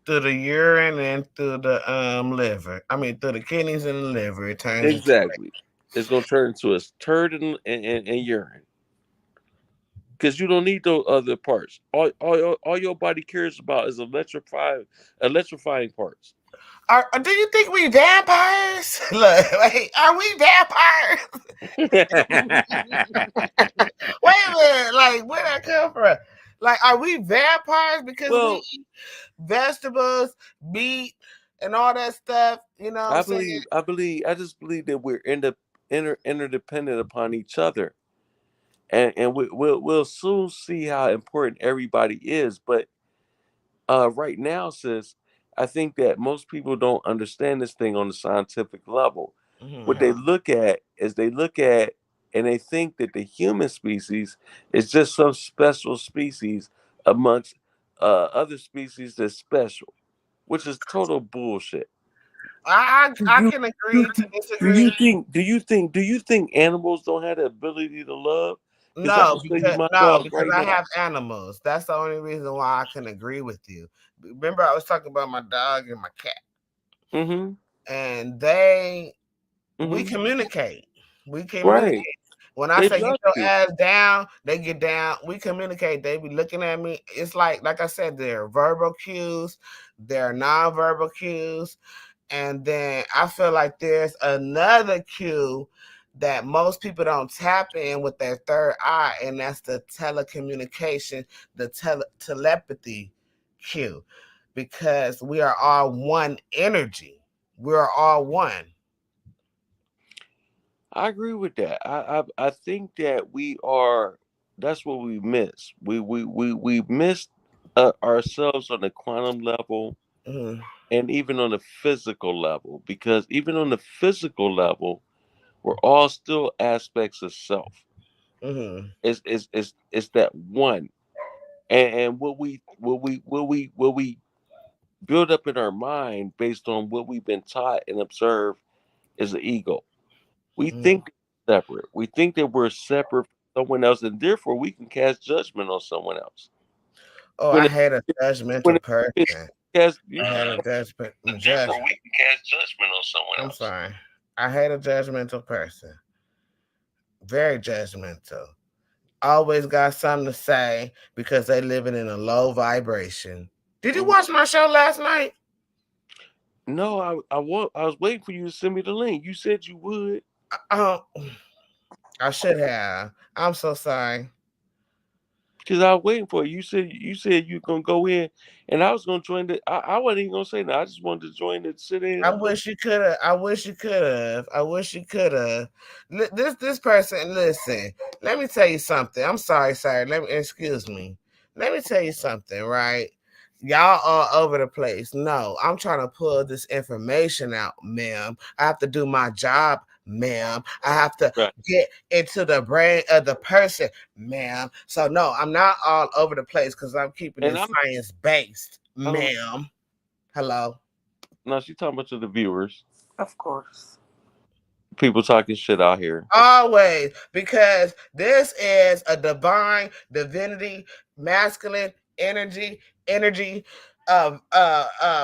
Through the urine and through the liver. I mean, through the kidneys and the liver, it turns into. Exactly. It's gonna turn into a turd and urine. Because you don't need those other parts. All your body cares about is electrifying parts. Do you think we vampires? Look, wait, are we vampires? Wait a minute, like where that come from? Like, are we vampires because we Well, eat vegetables, meat, and all that stuff? You know what I'm saying? I just believe that we're interdependent upon each other, and we'll soon see how important everybody is. But right now, sis, I think that most people don't understand this thing on the scientific level. What Mm-hmm. they look at is they look at and they think that the human species is just some special species amongst other species that's special, which is total bullshit. I Do can you, agree to do disagree. you think animals don't have the ability to love? Because I can show you my No, dog because right I now. have animals. That's the only reason why I can agree with you. Remember, I was talking about my dog and my cat, Mm-hmm. and we Mm-hmm. communicate. We communicate. Right. When I They say get love your you. ass down, they get down. We communicate. They be looking at me. It's like I said, there are verbal cues, there are non-verbal cues, and then I feel like there's another cue that most people don't tap in with their third eye, and that's the telecommunication, the telepathy cue, because we are all one energy. We are all one. I agree with that. I think that we are. That's what we miss. We missed ourselves on the quantum level Mm-hmm. and even on the physical level, because even on the physical level, we're all still aspects of self. Mm-hmm. It's that one, and what we build up in our mind based on what we've been taught and observed is the ego. We Mm-hmm. think separate. We think that we're separate from someone else, and therefore we can cast judgment on someone else. Oh, When I it, hate a when judgmental it, person. cast, I hate a judgment. Therefore, we can cast judgment on someone else. I'm sorry. I hate a judgmental person. Very judgmental. Always got something to say because they living in a low vibration. Did you watch my show last night? no, I was waiting for you to send me the link. You said you would. Uh, I should have. I'm so sorry. Because I was waiting for you. You said you gonna go in, and I was gonna join the. I wasn't even gonna say that. I just wanted to join it, sit in, I and wish you could have. I wish you could have. I wish you could have. This person. Listen. Let me tell you something. I'm sorry, sir. Let me excuse me. Let me tell you something. Right. Y'all all over the place. No, I'm trying to pull this information out, ma'am. I have to do my job, ma'am. I have to right. get into the brain of the person, ma'am. So no, I'm not all over the place because I'm keeping And it I'm. science based, I don't. ma'am. Hello. No, she's talking about to the viewers. Of course. People talking shit out here. Always, because this is a divine divinity, masculine energy of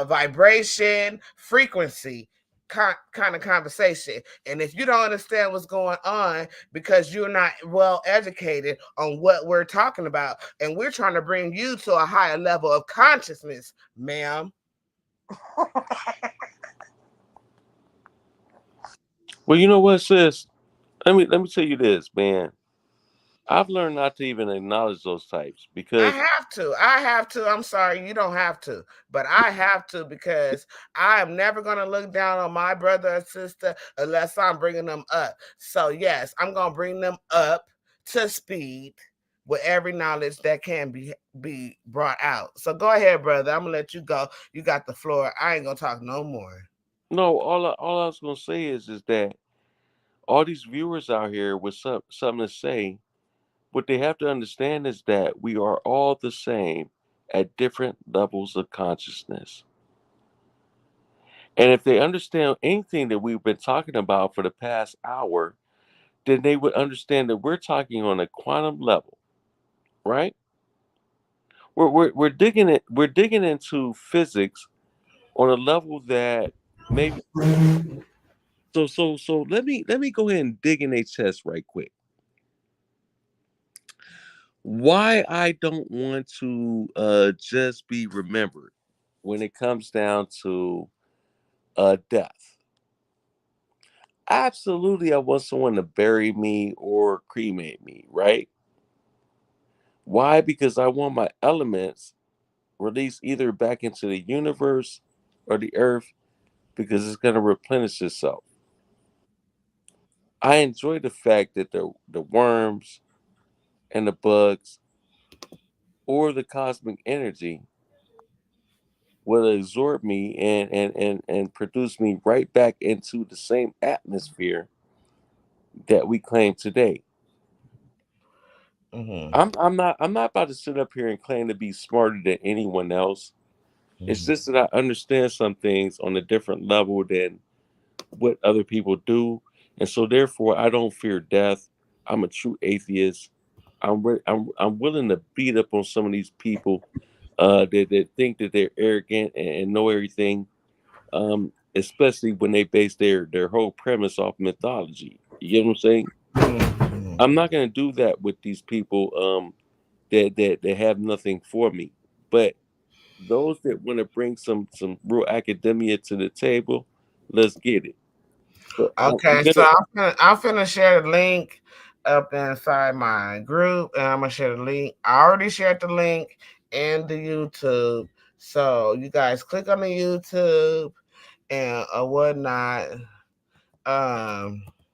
vibration, frequency kind of conversation. And if you don't understand what's going on because you're not well educated on what we're talking about, and we're trying to bring you to a higher level of consciousness, ma'am. Well, you know what, sis? Let me tell you this, man. I've learned not to even acknowledge those types I because have to. I have to. I'm sorry, you don't have to, but I have to because I am never going to look down on my brother or sister unless I'm bringing them up. So, yes, I'm going to bring them up to speed with every knowledge that can be brought out. So, go ahead, brother. I'm going to let you go. You got the floor. I ain't going to talk no more. no, all I was gonna say is that all these viewers out here with something to say, what they have to understand is that we are all the same at different levels of consciousness. And if they understand anything that we've been talking about for the past hour, then they would understand that we're talking on a quantum level, right? We're digging it. We're digging into physics on a level that maybe. So let me go ahead and dig in a chest right quick. Why I don't want to just be remembered when it comes down to death. Absolutely, I want someone to bury me or cremate me, right? Why? Because I want my elements released either back into the universe or the earth because it's going to replenish itself. I enjoy the fact that the worms and the bugs or the cosmic energy will absorb me and produce me right back into the same atmosphere that we claim today. Mm-hmm. I'm not about to sit up here and claim to be smarter than anyone else. It's Mm-hmm. just that I understand some things on a different level than what other people do, and so therefore I don't fear death. I'm a true atheist. I'm willing to beat up on some of these people that think that they're arrogant and know everything. Especially when they base their whole premise off mythology. You get what I'm saying? I'm not gonna do that with these people that have nothing for me. But those that want to bring some real academia to the table, let's get it. But Okay, so I'm finna share the link up inside my group, and I'm gonna share the link. I already shared the link in the YouTube, so you guys click on the YouTube and whatnot.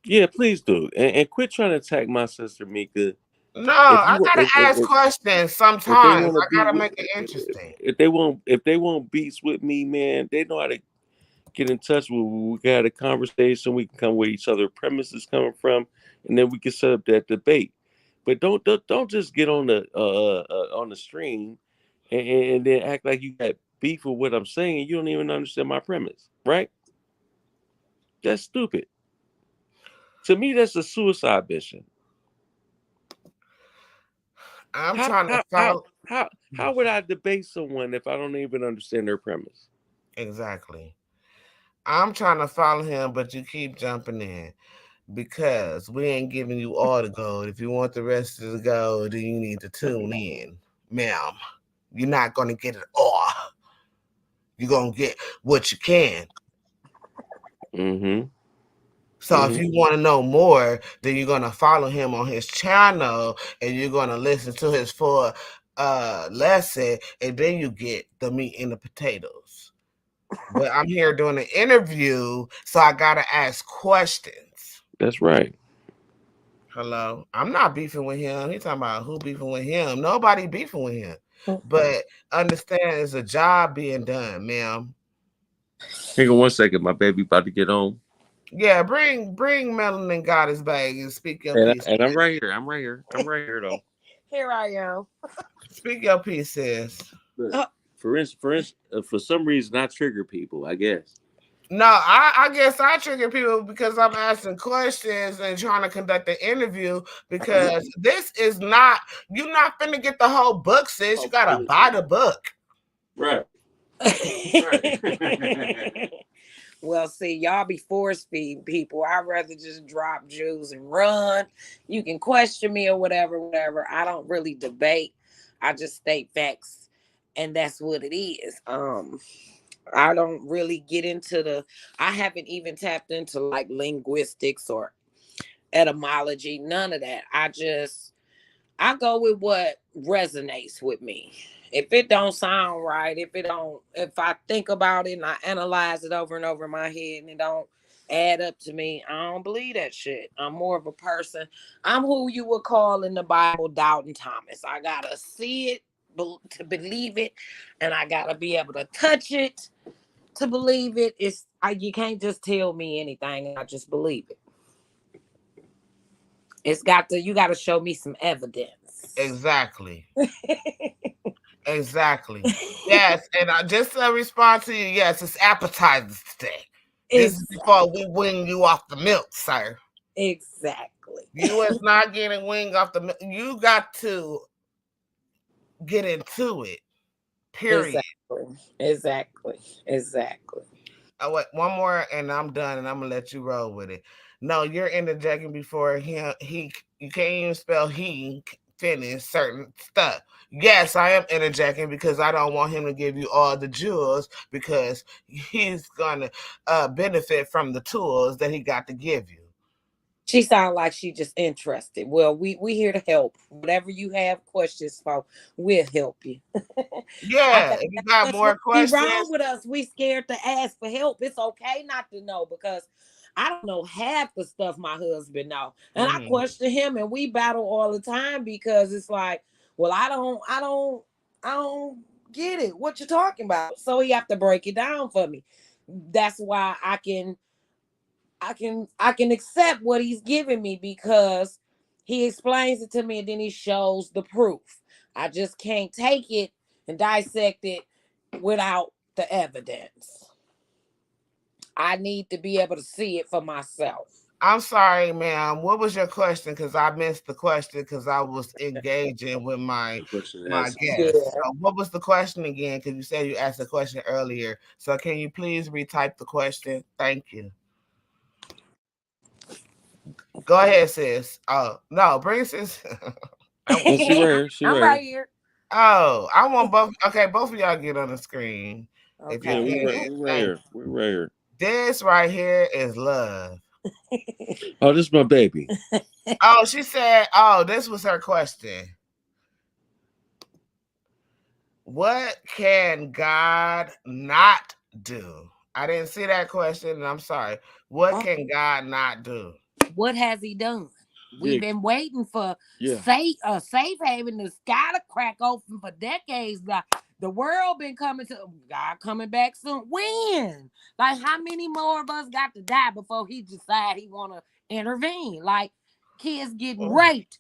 Yeah, please do, and quit trying to attack my sister Meika. No, If I you gotta ask questions if they sometimes. want to I be gotta with, make it interesting. if they want beats with me, man, they know how to get in touch with. We can have a conversation. We can come where each other premises coming from, and then we can set up that debate. But don't just get on the stream and then act like you got beef with what I'm saying. And you don't even understand my premise, right? That's stupid. To me, that's a suicide mission. I'm How trying to how how follow how how would I debate someone if I don't even understand their premise? exactly. I'm trying to follow him, but you keep jumping in because we ain't giving you all the gold. If you want the rest of the gold, then you need to tune in, ma'am. You're not gonna get it all. You're gonna get what you can. Mm-hmm. So if Mm-hmm. you want to know more, then you're gonna follow him on his channel and you're gonna listen to his full lesson, and then you get the meat and the potatoes. But I'm here doing an interview, so I gotta ask questions. That's right. Hello, I'm not beefing with him. He talking about who beefing with him. Nobody beefing with him. But understand, it's a job being done, ma'am. Hang on 1 second, my baby about to get home. Yeah, bring Melanin Gawdess back and speak your And, piece. and I'm right here. I'm right here. I'm right here though. Here I am. Speak your piece, sis. Look, for some reason, I trigger people. I guess. No, I guess I trigger people because I'm asking questions and trying to conduct an interview because this is not, you're not finna get the whole book, sis. You gotta buy the book. Right. Well, see, y'all be force feeding people. I'd rather just drop Jews and run. You can question me or whatever. I don't really debate. I just state facts, and that's what it is. I don't really get into I haven't even tapped into like linguistics or etymology, none of that. I go with what resonates with me. If it don't sound right, if I think about it and I analyze it over and over in my head and it don't add up to me, I don't believe that shit. I'm more of a person. I'm who you would call in the Bible Doubting Thomas. I gotta see it to believe it, and I gotta be able to touch it to believe it. You can't just tell me anything and I just believe it. You got to show me some evidence. Exactly. Exactly. Yes, and I just respond to you. Yes, it's appetizers today. This is before we wing you off the milk, sir. Exactly. You is not getting wing off the milk. You got to get into it. Period. Exactly. Wait, one more, and I'm done, and I'm gonna let you roll with it. No, you're interjecting before him. You can't even spell he finish certain stuff. Yes, I am interjecting because I don't want him to give you all the jewels because he's gonna benefit from the tools that he got to give you. She sounds like she just interested. Well, we here to help. Whatever you have questions for, we'll help you. Yeah, if you got more questions, wrong with us. We scared to ask for help. It's okay not to know because I don't know half the stuff my husband know, and I question him, and we battle all the time because it's like, well, I don't get it. What you talking about? So he have to break it down for me. That's why I can accept what he's giving me because he explains it to me and then he shows the proof. I just can't take it and dissect it without the evidence. I need to be able to see it for myself. I'm sorry, ma'am. What was your question? Because I missed the question because I was engaging with my guest. Yeah. So what was the question again? Because you said you asked a question earlier. So can you please retype the question? Thank you. Go ahead, sis. Oh no, bring sis. Oh, she right here. She I'm right right here. here. Oh, I want both. Okay, both of y'all get on the screen if you Yeah, Okay. can. we right Thank here. We right here. This right here is love. Oh, this is my baby. Oh, she said, oh, this was her question. What can God not do? I didn't see that question, and I'm sorry. What can God not do? What has he done? Yeah, We've been waiting for yeah. safe haven, the sky to crack open for decades. The world been coming to God coming back soon. When? Like, how many more of us got to die before he decide he want to intervene? Like, kids getting raped.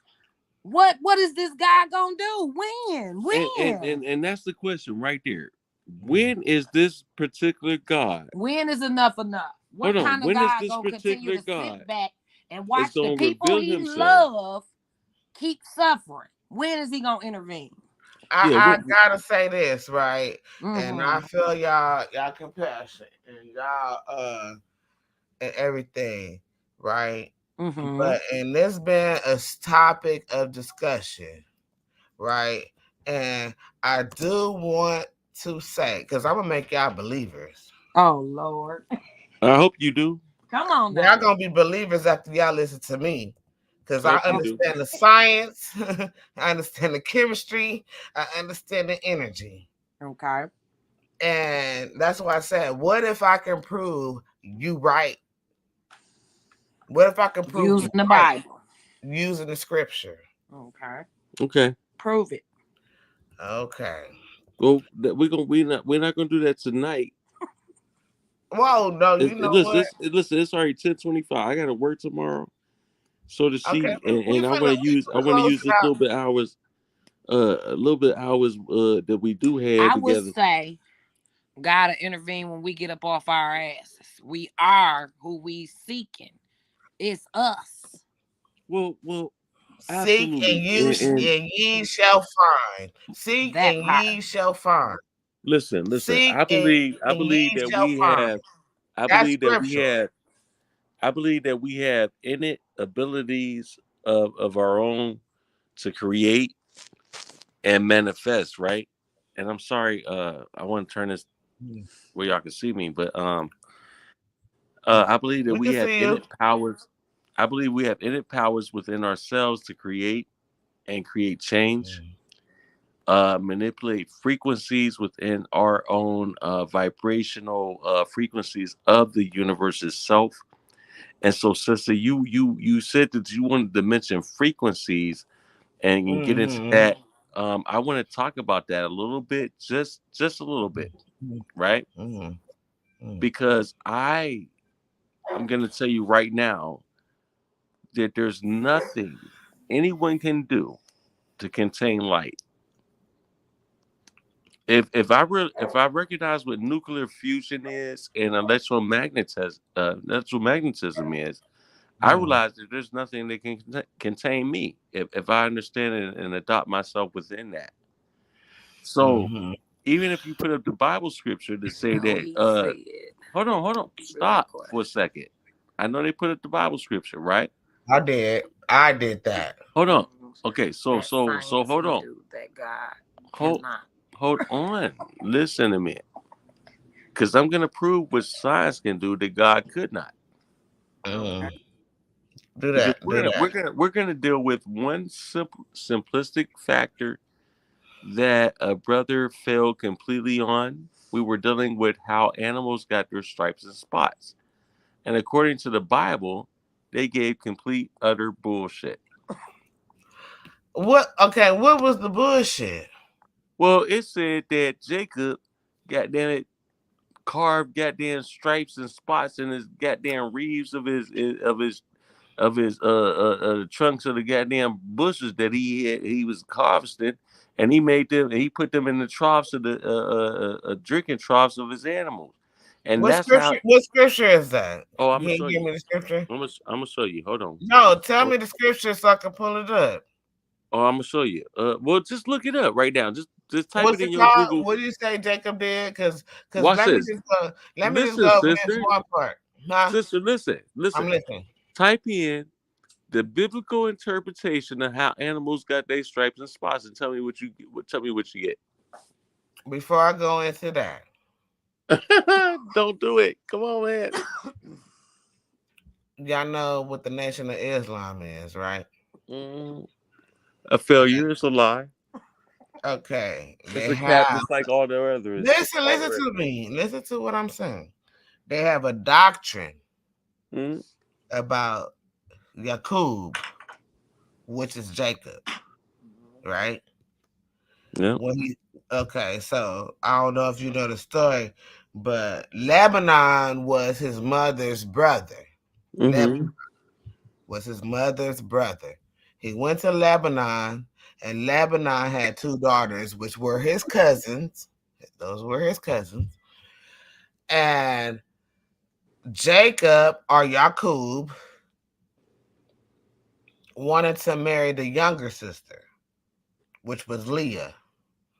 What is this guy gonna do? When? And that's the question right there. When is this particular God? When is enough enough? What Hold on. kind of When is God this gonna continue particular to God sit back and is watch the going to people reveal he himself? love keep suffering? When is he gonna intervene? Yeah. I gotta say this, right? And I Mm-hmm. feel y'all compassion and y'all and everything, right? Mm-hmm. But and this been a topic of discussion, right? And I do want to say, because I'm gonna make y'all believers. Oh Lord. I hope you do. Come on Y'all now. gonna be believers after y'all listen to me. Because I I hope you do. understand the science, I understand the chemistry, I understand the energy. Okay. And that's why I said, what if I can prove you right? What if I can prove you Using the right Bible. using the scripture? Okay. Okay. Prove it. Okay. Well, we're not gonna do that tonight. Whoa, no, you know what? Listen. It's already 10:25. I got to work tomorrow. So to Okay, see, and I we want to use close it this out. little bit hours that we do have I would together. say gotta intervene when we get up off our asses. We are who we seeking. It's us. Well, Seek and absolutely. and ye shall find. Seek That and part. ye shall find. Listen. Seek I and believe ye that shall we find. have. I That's believe that we scriptural. have. I believe that we have innate abilities of our own to create and manifest, right? And I'm sorry, I want to turn this where y'all can see me, but I believe that We we can have see you. innate powers. I believe we have innate powers within ourselves to create and create change, manipulate frequencies within our own vibrational frequencies of the universe itself. And so, sister, you said that you wanted to mention frequencies and get into Mm-hmm. that. I want to talk about that a little bit, just a little bit, right? Mm-hmm. Because I'm going to tell you right now that there's nothing anyone can do to contain light. If I recognize what nuclear fusion is and electromagnetism is, I realize that there's nothing that can contain me if I understand it and adopt myself within that. So Mm-hmm. even if you put up the Bible scripture to say No, that, he said hold on, real stop quick. for a second. I know they put up the Bible scripture, right? I did. I did that. Hold on. Okay, That so science hold can on. do that God Hold cannot. hold on. Listen to me. Because I'm gonna prove what science can do that God could not. Mm. Okay. Do Because that. Do that. we're gonna deal with one simplistic factor that a brother failed completely on. We were dealing with how animals got their stripes and spots. And according to the Bible, they gave complete utter bullshit. What? Okay. What was the bullshit? Well, it said that Jacob, goddamn it, carved goddamn stripes and spots in his goddamn reeves of his trunks of the goddamn bushes that he was harvesting, and he made them and he put them in the troughs of the drinking troughs of his animals, and What that's how. scripture? What scripture is that? Oh, I'm You gonna ain't show give you. me the scripture. I'm gonna show you. Hold on. No, tell Oh, me the scripture so I can pull it up. I'm gonna show you. Well, just look it up right now. Just type it What's in it your called? Google. What do you say Jacob did? Because Watch let me this. just go. Let me just go Listen, over this sister. one part. Huh? Sister, listen. I'm listening. Type in the biblical interpretation of how animals got their stripes and spots, and tell me what you get. Before I go into that, Don't do it. Come on, man. y'all know what the Nation of Islam is, right? Mm, a failure is a lie. Okay, It's they a cap, have. just like all the others. Listen to me. Listen to what I'm saying. They have a doctrine Mm, about Yaqub, which is Jacob, right? yeah. When he okay, so I don't know if you know the story, but Lebanon was his mother's brother. Mm-hmm. Lebanon was his mother's brother. He went to Lebanon, and Lebanon had two daughters, which were his cousins. Those were his cousins. And Jacob or Yaqub wanted to marry the younger sister, which was Leah.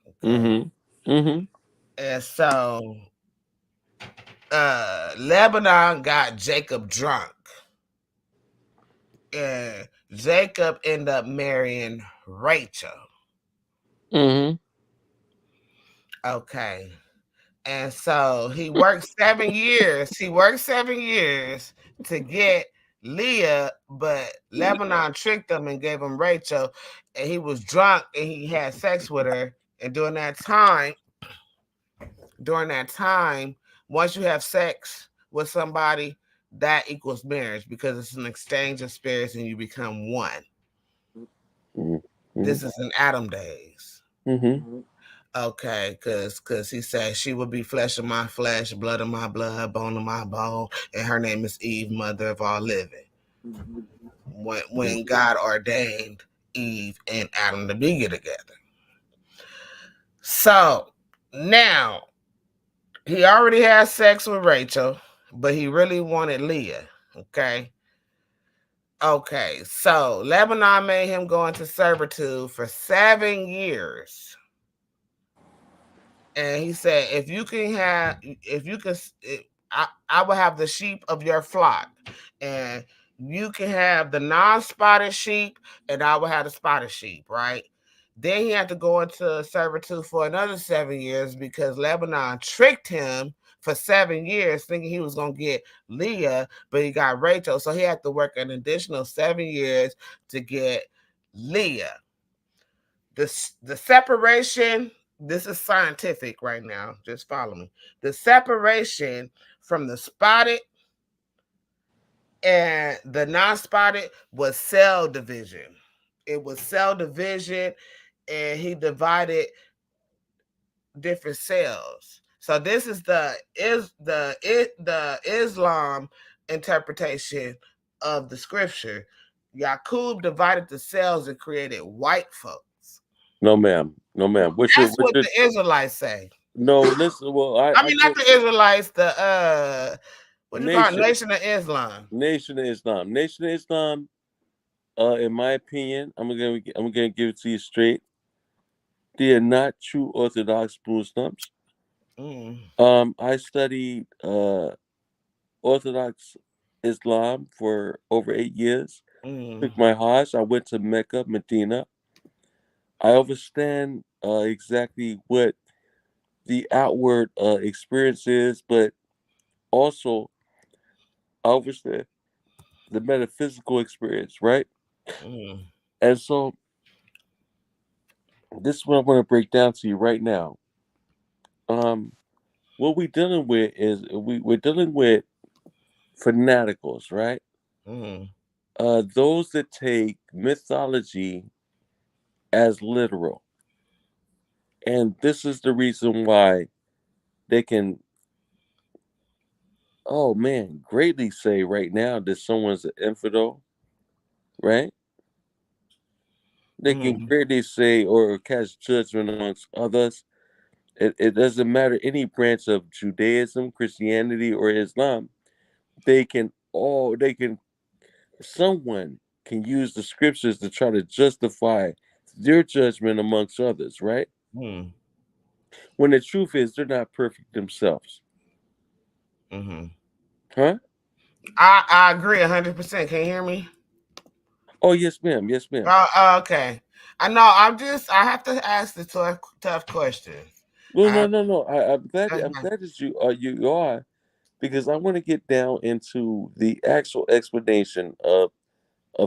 Okay. Mm-hmm. Mm-hmm. And so Lebanon got Jacob drunk. And Jacob ended up marrying Rachel. Mm-hmm. Okay. And so he worked 7 years. He worked 7 years to get Leah, but Lebanon tricked him and gave him Rachel. And he was drunk and he had sex with her. And during that time, once you have sex with somebody, that equals marriage because it's an exchange of spirits and you become one. Mm-hmm. This is in Adam days. Mm-hmm. Okay, because he said she will be flesh of my flesh, blood of my blood, bone of my bone, and her name is Eve, mother of all living. When God ordained Eve and Adam to be together. So now he already had sex with Rachel, but he really wanted Leah. Okay. Okay, so Lebanon made him go into servitude for 7 years. And he said, if you can, I will have the sheep of your flock, and you can have the non-spotted sheep, and I will have the spotted sheep, right? Then he had to go into servitude for another 7 years because Lebanon tricked him for 7 years, thinking he was going to get Leah, but he got Rachel. So he had to work an additional 7 years to get Leah. The separation, this is scientific right now, just follow me. The separation from the spotted and the non-spotted was cell division. It was cell division, and he divided different cells. So this is the Islam interpretation of the scripture. Yaqub divided the cells and created white folks. No, ma'am. No, ma'am. That's what the Israelites say. No, listen. Well, I mean, not the Israelites, what you call it, nation. Nation of Islam. Nation of Islam. Nation of Islam. In my opinion, I'm gonna give it to you straight. They are not true Orthodox Muslims. I studied Orthodox Islam for over 8 years. Took my Hajj. I went to Mecca, Medina. I understand exactly what the outward experience is, but also I understand the metaphysical experience, right? And so this is what I want to break down to you right now. What we're dealing with is we're dealing with fanaticals, right? Those that take mythology as literal. And this is the reason why they can, oh man, greatly say right now that someone's an infidel, right? They can greatly say or cast judgment amongst others. It doesn't matter any branch of Judaism, Christianity, or Islam. They can someone can use the scriptures to try to justify their judgment amongst others, right? When the truth is they're not perfect themselves. Huh? I agree 100%. Can you hear me? Oh, yes, ma'am. Yes, ma'am. Okay. I know. I have to ask the tough questions. No, I no, have, no, no. I'm glad. I'm okay. glad that you are, because I want to get down into the actual explanation of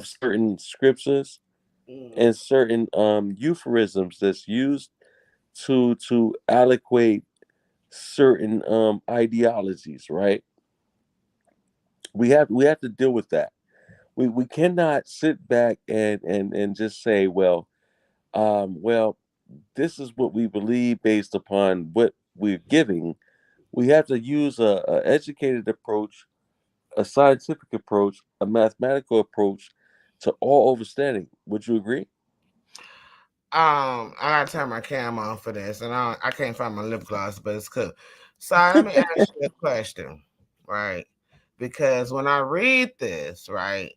certain scriptures Mm. and certain euphemisms that's used to allocate certain ideologies. Right. We have to deal with that. We cannot sit back and just say, well, this is what we believe based upon what we're giving. We have to use a educated approach, a scientific approach, a mathematical approach to all understanding. Would you agree? I gotta turn my cam on for this, and I can't find my lip gloss, but it's cool. So let me ask you a question, right? Because when I read this, right,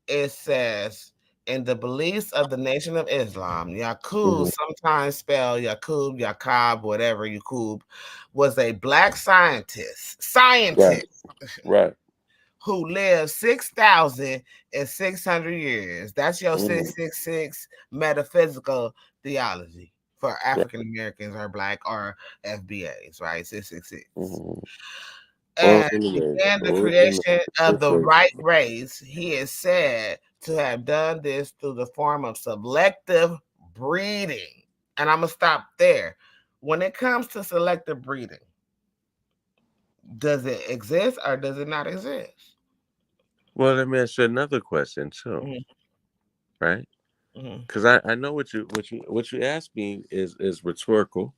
it says in the beliefs of the Nation of Islam, Yaqub, Hmm. sometimes spelled Yaqub, Yaqub, whatever Yaqub, was a black scientist Right, right. who lived 6,600 years. That's your Hmm. 666 metaphysical theology for Right. African Americans or black or FBAs, right? 666. Hmm. Or And anyway, began the or in creation of the the right race. He is said to have done this through the form of selective breeding. And I'm going to stop there. When it comes to selective breeding, does it exist or does it not exist? Well, let me ask you another question too, Mhm, right? mhm, Because I know what you asked me is rhetorical,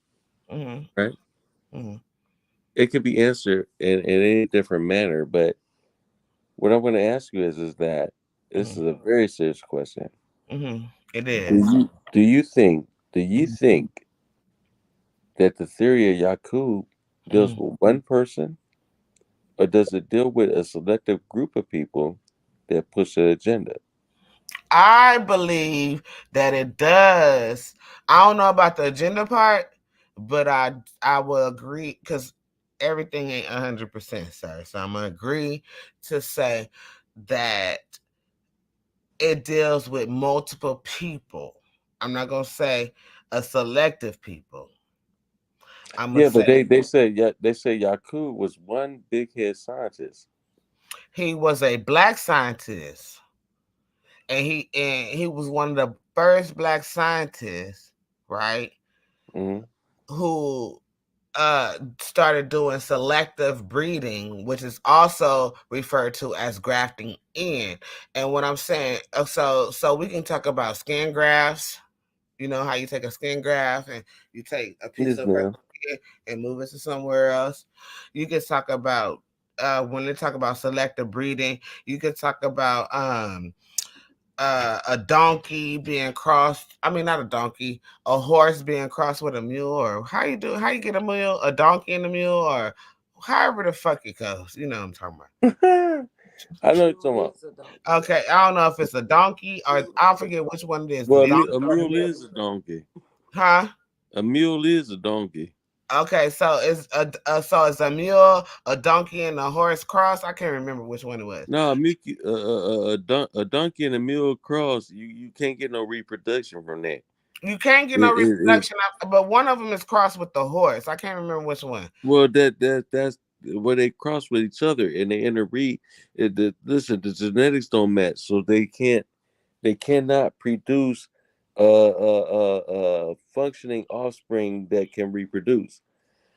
mhm, right? mhm, It could be answered in any different manner, but what I'm going to ask you is that this is mhm, a very serious question. It Do is. you think that the theory of Yakub deals Mhm. with one person, or does it deal with a selective group of people that push an agenda? I believe that it does. I don't know about the agenda part, but I will agree because everything ain't 100%, sir. So I'm gonna agree to say that it deals with multiple people. I'm not gonna say a selective people. I'm gonna Yeah, but say they say Yakub was one big head scientist. he was a black scientist, and he was one of the first black scientists, right? Hmm. Who started doing selective breeding, which is also referred to as grafting in. And what I'm saying, so we can talk about skin grafts. You know how you take a skin graft and you take a piece Yes, of her ma'am. skin and move it to somewhere else. You could talk about when they talk about selective breeding, you could talk about a donkey being crossed. I mean, not a donkey, a horse being crossed with a mule, or how you get a mule, a donkey and a mule, or however the fuck it goes. You know what I'm talking about. I know what you're talking Mule about. is a donkey. Okay, I don't know if it's a donkey or I forget which one it is, the Well, donkey a or the mule mule. is a donkey. Huh? A mule is a donkey. Okay, so it's a mule, a donkey, and a horse cross. I can't remember which one it was. No, a donkey and a mule cross. You can't get no reproduction from that. You can't get no It reproduction, but one of them is crossed with the horse. I can't remember which one. Well, that's where they cross with each other and they interbreed. The genetics don't match, so they cannot produce functioning offspring that can reproduce.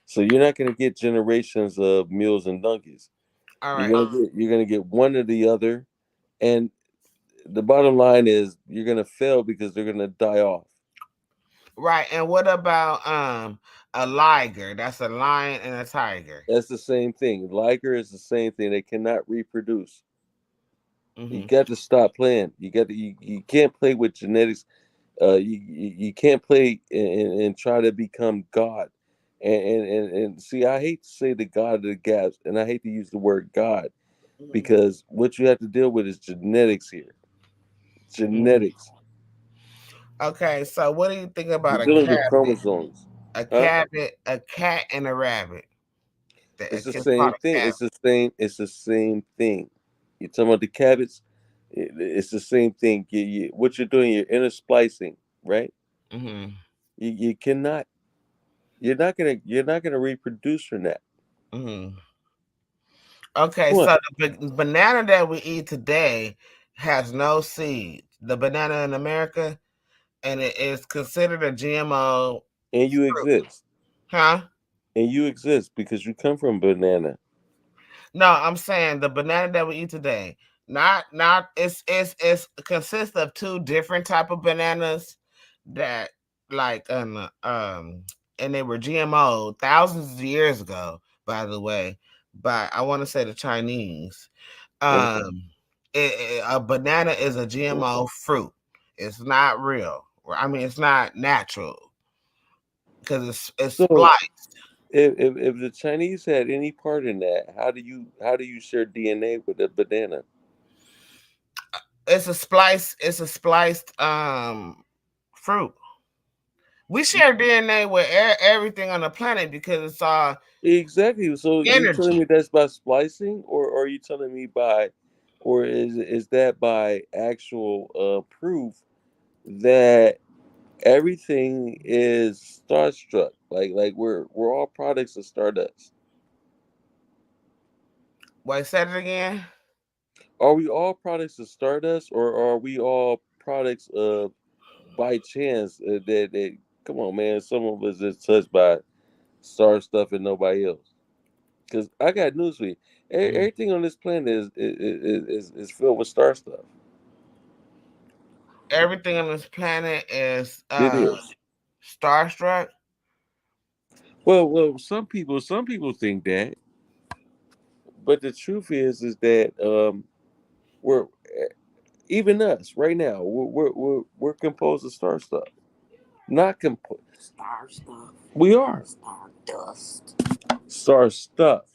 So you're not going to get generations of mules and donkeys. All right. You're gonna get one or the other, and the bottom line is you're gonna fail because they're gonna die off. Right. And what about a liger? That's a lion and a tiger. That's the same thing. Liger is the same thing. They cannot reproduce. You Hmm. got to stop playing. You can't play with genetics. You can't play and try to become God. And see, I hate to say the God of the gaps, and I hate to use the word God because what you have to deal with is genetics here. Hmm. Genetics. Okay, so what do you think about You're dealing with chromosomes, huh? a cat and a rabbit? It's the It's called same a thing. cat. It's the same. It's the same thing. You're talking about the cabbage. It's the same thing. What you're doing, you're intersplicing, right? Mm-hmm. You cannot. You're not gonna reproduce from that. Mm-hmm. Okay, Come on. so the banana that we eat today has no seeds. The banana in America, and it is considered a GMO And you fruit. exist. Huh? And you exist because you come from banana. No, I'm saying the banana that we eat today. Not it's consists of two different type of bananas that like and they were GMO thousands of years ago, by the way. But I want to say the Chinese. Okay. A banana is a GMO fruit. It's not real. I mean, it's not natural because it's So spliced. if the Chinese had any part in that, how do you share DNA with a banana? It's a spliced fruit. We share DNA with everything on the planet because it's all Exactly. So you telling energy. me that's by splicing, or are you telling me by, or is that by actual proof that everything is starstruck? Like we're all products of Stardust. Wait, said it again. Are we all products of Stardust, or are we all products of by chance that come on, man, some of us is touched by star stuff and nobody else? Because I got news for you. Mm. Everything on this planet is filled with star stuff. Everything on this planet is It is. starstruck. Well, some people think that, but the truth is that we're even us right now. We're composed of star stuff. Not composed. Star stuff. We are Star dust. star stuff.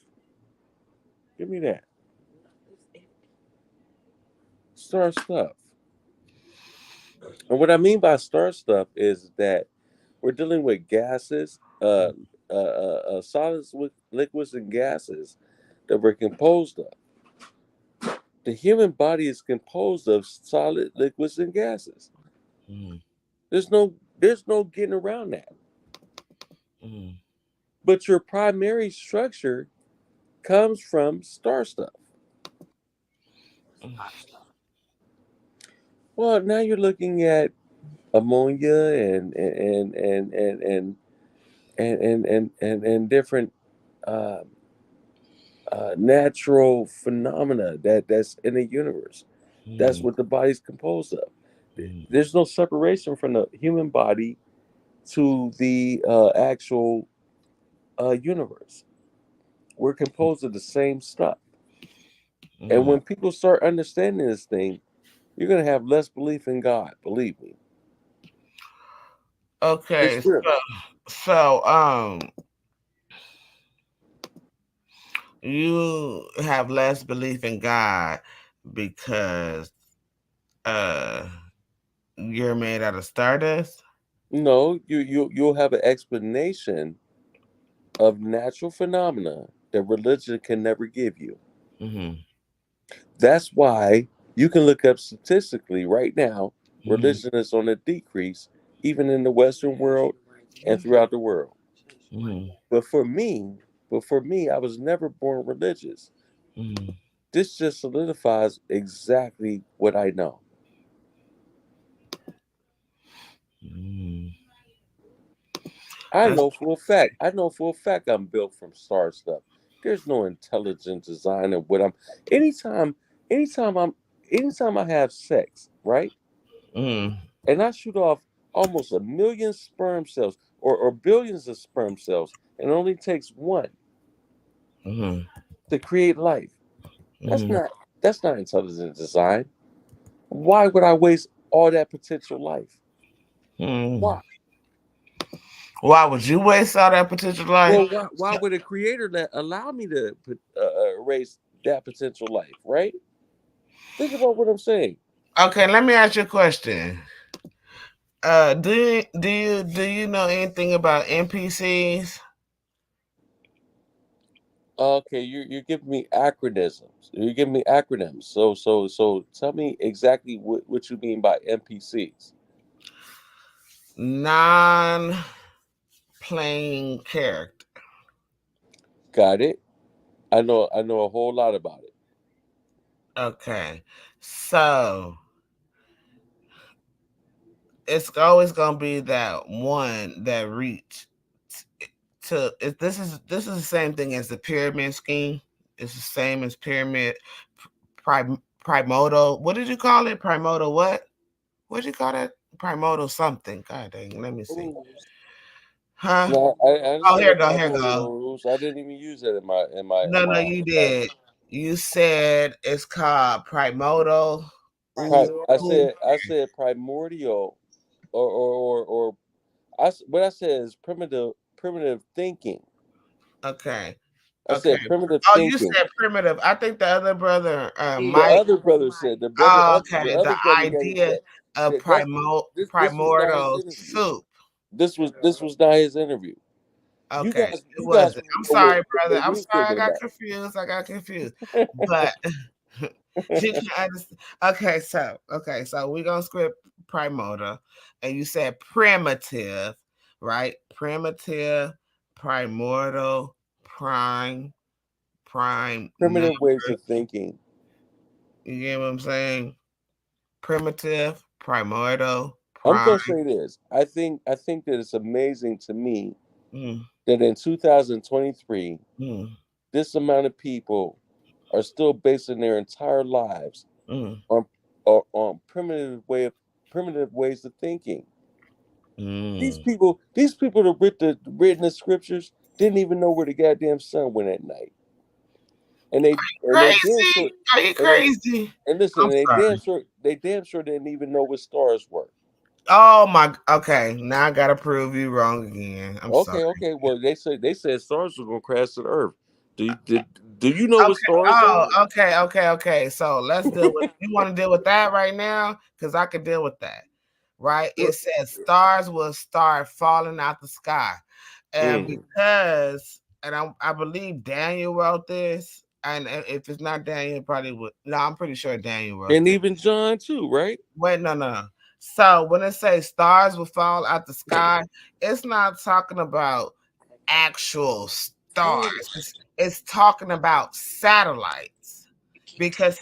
Give me that star stuff. And what I mean by star stuff is that we're dealing with gases, solids, liquids, and gases that we're composed of. The human body is composed of solid, liquids, and gases. Mm. There's no getting around that. Mm. But your primary structure comes from star stuff. Star stuff. Well, now you're looking at ammonia and different uh, natural phenomena that's in the universe. That's Mm. what the body's composed of. Mm. There's no separation from the human body to the actual universe. We're composed of the same stuff. And Mm. when people start understanding this thing, you're going to have less belief in God. Believe me. It's Okay, true. so you have less belief in God because uh you're made out of stardust. No, you'll have an explanation of natural phenomena that religion can never give you. Mm-hmm. That's why you can look up statistically right now, Mm-hmm. religion is on a decrease, even in the Western world and throughout the world. Mm-hmm. But for me, I was never born religious. Mm-hmm. This just solidifies exactly what I know. Mm-hmm. I That's know for a fact. I know for a fact I'm built from star stuff. There's no intelligent design of what I'm. Anytime, anytime I'm, anytime I have sex, right, mm-hmm. and I shoot off almost a million sperm cells or billions of sperm cells, and it only takes one Mm-hmm. to create life. That's Mm-hmm. not that's not intelligent design. Why would I waste all that potential life? Mm-hmm. Why? Why would you waste all that potential life? Well, why would a creator that allow me to erase that potential life? Right? Think about what I'm saying. Okay, let me ask you a question. Do you know anything about NPCs? Okay, you're giving me acronyms. You're giving me acronyms. So tell me exactly what you mean by NPCs. Non-playing character. Got it. I know a whole lot about it. Okay, so it's always gonna be that one that reach to. This is the same thing as the pyramid scheme. It's the same as pyramid primordial. What did you call it? Primordial what? What did you call that? Primordial something. God dang. Let me see. Huh? No, I Oh, understand here the we go. Here we go. primordial rules. I didn't even use that in my No, you did. You said it's called primordial. I said primordial, or what I said is primitive thinking. Okay. I Okay. said primitive Oh, you thinking. said primitive. I think the other brother, The Mike. other brother said Oh, the okay. The other brother gave idea that. of This was not his primordial interview. soup. This was not his interview. You Okay, guys it you guys wasn't. want to I'm know sorry, brother. what I'm we're sorry. thinking about. I got confused. But you can understand. Okay, so we're gonna script primordial, and you said primitive, right? Primitive, primordial, prime number. Primitive ways of thinking. You get what I'm saying? Primitive, primordial, I'm prime. gonna say this. I think that it's amazing to me Mm, that in 2023, mm, this amount of people are still basing their entire lives mm, on on primitive ways of thinking. mm. These people that written the scriptures didn't even know where the goddamn sun went at night, and they damn Crazy? sure Are you and they crazy? and listen, I'm sorry. they damn sure didn't even know what stars were. Oh my. Okay, now I gotta prove you wrong again. I'm sorry. Okay. Well, they said stars were gonna crash to the earth. Do you know what Okay. stars Oh, are? okay. So let's deal with. You want to deal with that right now? Because I can deal with that. Right? It says stars will start falling out the sky, and Mm. because I believe Daniel wrote this, and if it's not Daniel, it probably would. No, I'm pretty sure Daniel wrote And this. even John too, right? Wait, no. So when it says stars will fall out the sky, it's not talking about actual stars. It's talking about satellites because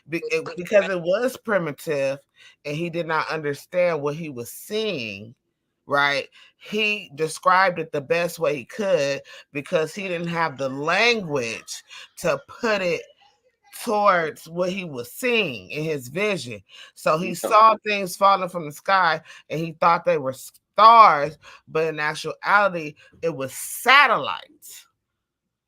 because it was primitive and he did not understand what he was seeing. Right, he described it the best way he could because he didn't have the language to put it towards what he was seeing in his vision. So he saw things falling from the sky and he thought they were stars, but in actuality, it was satellites.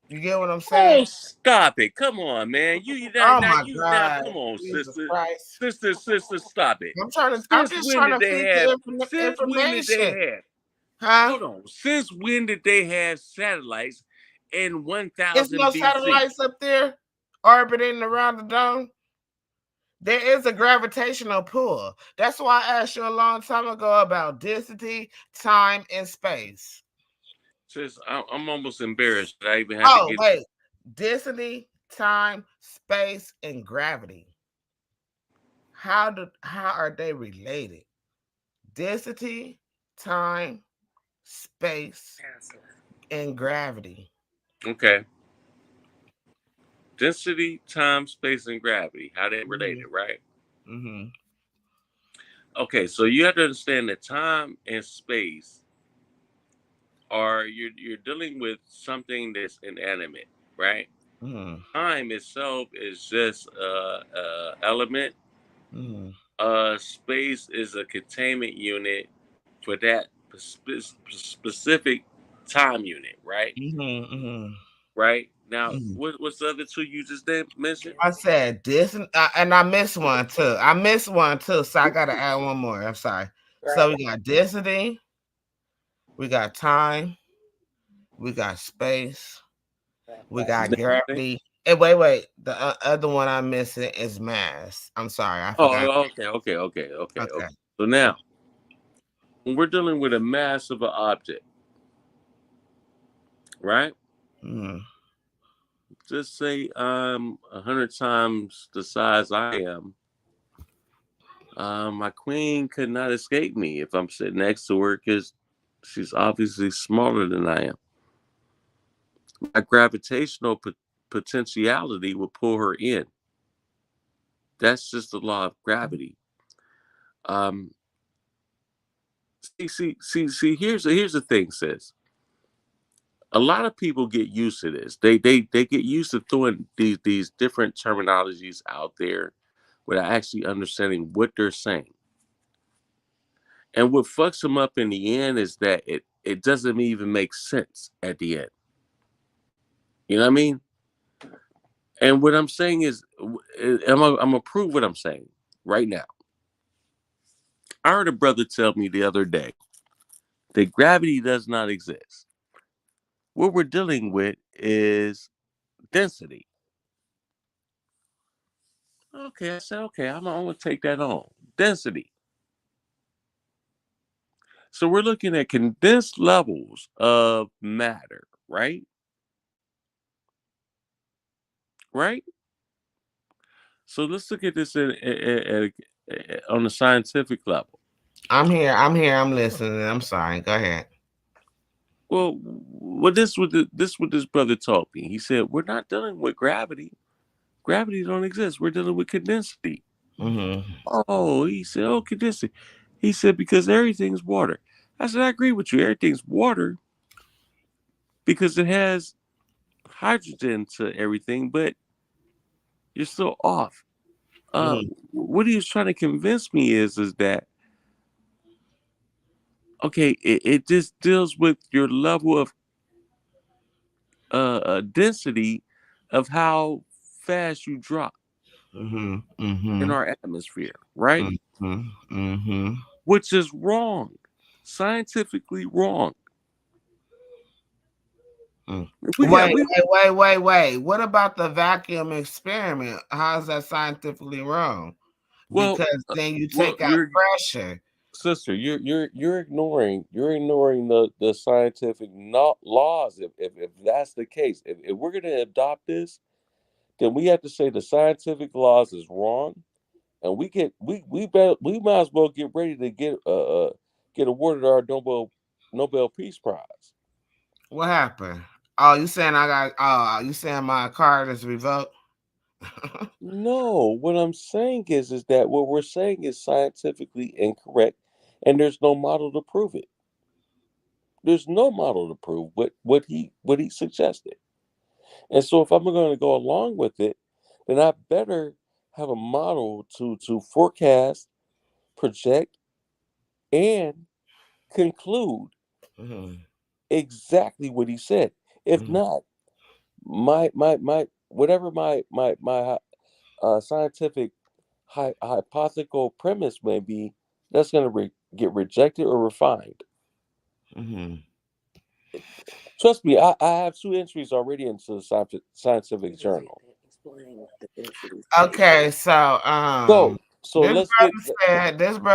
You get what I'm saying? Oh, stop it! Come on, man. Oh my God, come on, Jesus sister, Christ. stop it. I'm just trying to feed you Since when did they information. have? Huh? Hold on. Since when did they have satellites in There's 1000 no BC? satellites up there orbiting around the dome. There is a gravitational pull. That's why I asked you a long time ago about density, time, and space. Sis, I'm almost embarrassed that I even had to Oh, get. wait. Density, time, space, and gravity. How are they related? Density, time, space, and gravity. Okay. Density, time, space, and gravity. How they Mm-hmm. related, right? Mm-hmm. Okay, so you have to understand that time and space are you're dealing with something that's inanimate, right? Mm-hmm. Time itself is just element. Mm-hmm. Space is a containment unit for that specific time unit, right? Mm-hmm. Right now, Mm-hmm. what's the other two you just mentioned? I said this, and I missed one too. So I gotta add one more. I'm sorry. So we got density, we got time, we got space, we got Density. gravity. And wait. The other one I'm missing is mass. I'm sorry, I forgot. Oh, okay. Okay. So now, when we're dealing with a mass of an object, right? Mm, just say I'm 100 times the size I am, my queen could not escape me if I'm sitting next to her because she's obviously smaller than I am. My gravitational potentiality will pull her in. That's just the law of gravity. Um, see. Here's the thing, sis. A lot of people get used to this. They get used to throwing these different terminologies out there without actually understanding what they're saying. And what fucks them up in the end is that it doesn't even make sense at the end. You know what I mean? And what I'm saying is, I'm gonna prove what I'm saying right now. I heard a brother tell me the other day that gravity does not exist. What we're dealing with is density. Okay, I said, okay, I'm gonna take that on. Density. So we're looking at condensed levels of matter, right? Right? So let's look at this on a scientific level. I'm here. I'm listening. I'm sorry. Go ahead. Well, what this brother told me. He said we're not dealing with gravity. Gravity don't exist. We're dealing with condensity. Mm-hmm. Oh, he said, oh, condensity. He said because everything's water. I said I agree with you. Everything's water because it has hydrogen to everything, but you're still off. Mm-hmm. What he was trying to convince me is that okay, it just deals with your level of density of how fast you drop Mm-hmm. in Mm-hmm. our atmosphere, right? Mm-hmm. Mm-hmm. Which is wrong, scientifically wrong. Mm. We got we Wait. What about the vacuum experiment? How is that scientifically wrong? well, Because then you well, take out pressure. sister, you're ignoring the scientific laws. If that's the case, if we're gonna adopt this, then we have to say the scientific laws is wrong, and we might as well get ready to get awarded our Nobel Peace Prize. What happened? Oh, you saying I got? Oh, you saying my card is revoked? No, what I'm saying is that what we're saying is scientifically incorrect, and there's no model to prove it. There's no model to prove what he suggested. And so if I'm going to go along with it, then I better have a model to forecast, project, and conclude Mm-hmm. exactly what he said. If Mm-hmm. not, my whatever my scientific hypothetical premise may be, that's going to get rejected or refined. Mm-hmm. Trust me, I have 2 entries already into the scientific journal. Okay, so So this brother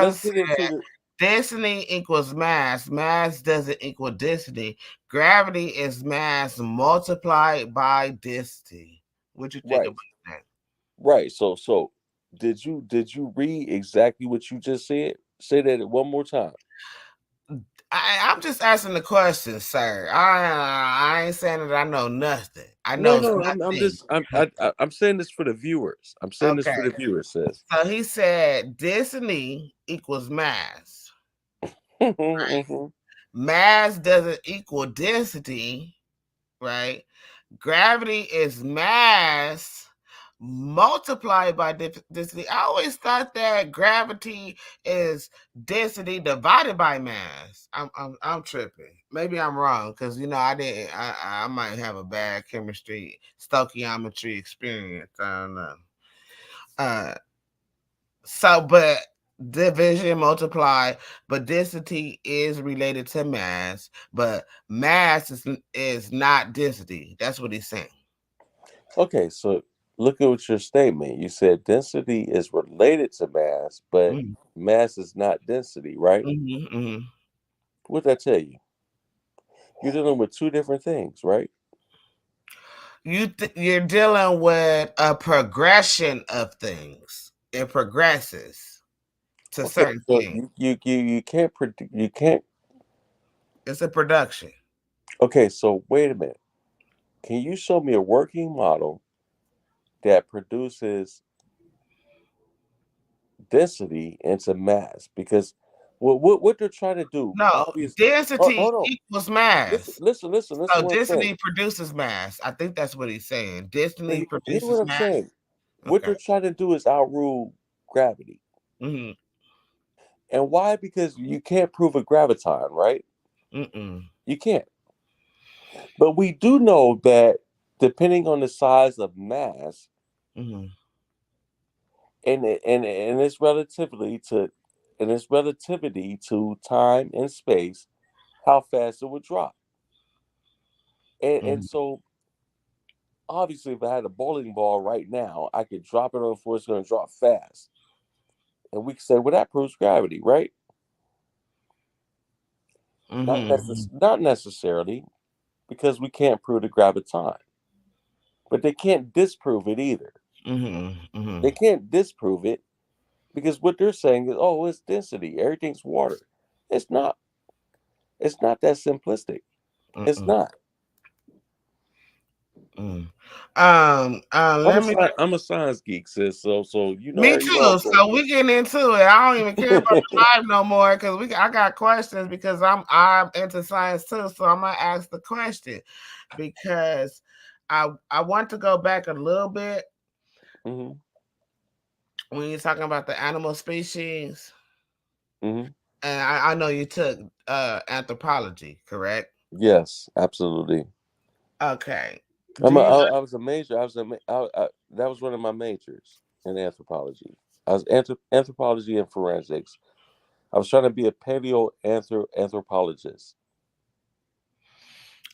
let's get into said the density equals mass. Mass doesn't equal density. Gravity is mass multiplied by density. What you think right. about that? Right. So did you read exactly what you just said? Say that one more time. I'm just asking the question, sir. I ain't saying that I know nothing. I No, know no, I'm nothing. just I'm saying this for the viewers. I'm saying this Okay, for the viewers, sis. so he said density equals mass. Mhm. Mass doesn't equal density, right? Gravity is mass multiplied by density. I always thought that gravity is density divided by mass. I'm tripping. Maybe I'm wrong because I didn't. I might have a bad chemistry stoichiometry experience. I don't know. Uh, but division multiply, but density is related to mass, but mass is not density. That's what he's saying. Okay, so look at your statement. You said density is related to mass, but Mm-hmm. mass is not density, right? Mm-hmm. What'd that tell you? You're dealing with two different things, right? you're dealing with a progression of things. It progresses to Okay, certain so things. you can't predict. You can't. It's a production. Okay, so wait a minute. Can you show me a working model that produces density into mass? Because what they're trying to do, No, obviously. density Hold on. equals Listen, mass. listen, listen, listen. So What I'm saying. density produces mass. I think that's what he's saying. But Density hear what produces I'm mass. saying. What Okay. they're trying to do is outrule gravity. Mm-hmm. And why? Because you can't prove a graviton, right? Mm-mm. You can't. But we do know that depending on the size of mass Mm-hmm. and its relativity to time and space, how fast it would drop. And Mm-hmm. so obviously if I had a bowling ball right now, I could drop it on the floor, it's gonna drop fast. And we could say, well, that proves gravity, right? Mm-hmm. Not necessarily, because we can't prove the graviton. But they can't disprove it either. Mm-hmm. Mm-hmm. They can't disprove it because what they're saying is, oh, it's density. Everything's water. It's not. It's not that simplistic. It's Mm-mm. not. Mm. I'm Let me. I'm a science geek, sis. So you know Me you know too. I'm going. So we getting into it. I don't even care about the live no more because I got questions because I'm into science too. So I'm gonna ask the question because I want to go back a little bit hmm when you're talking about the animal species, hmm and I know you took anthropology, correct? Yes, absolutely. Okay. Do you? I was a major. I was that was one of my majors in anthropology. I was anthropology and forensics. I was trying to be a anthropologist.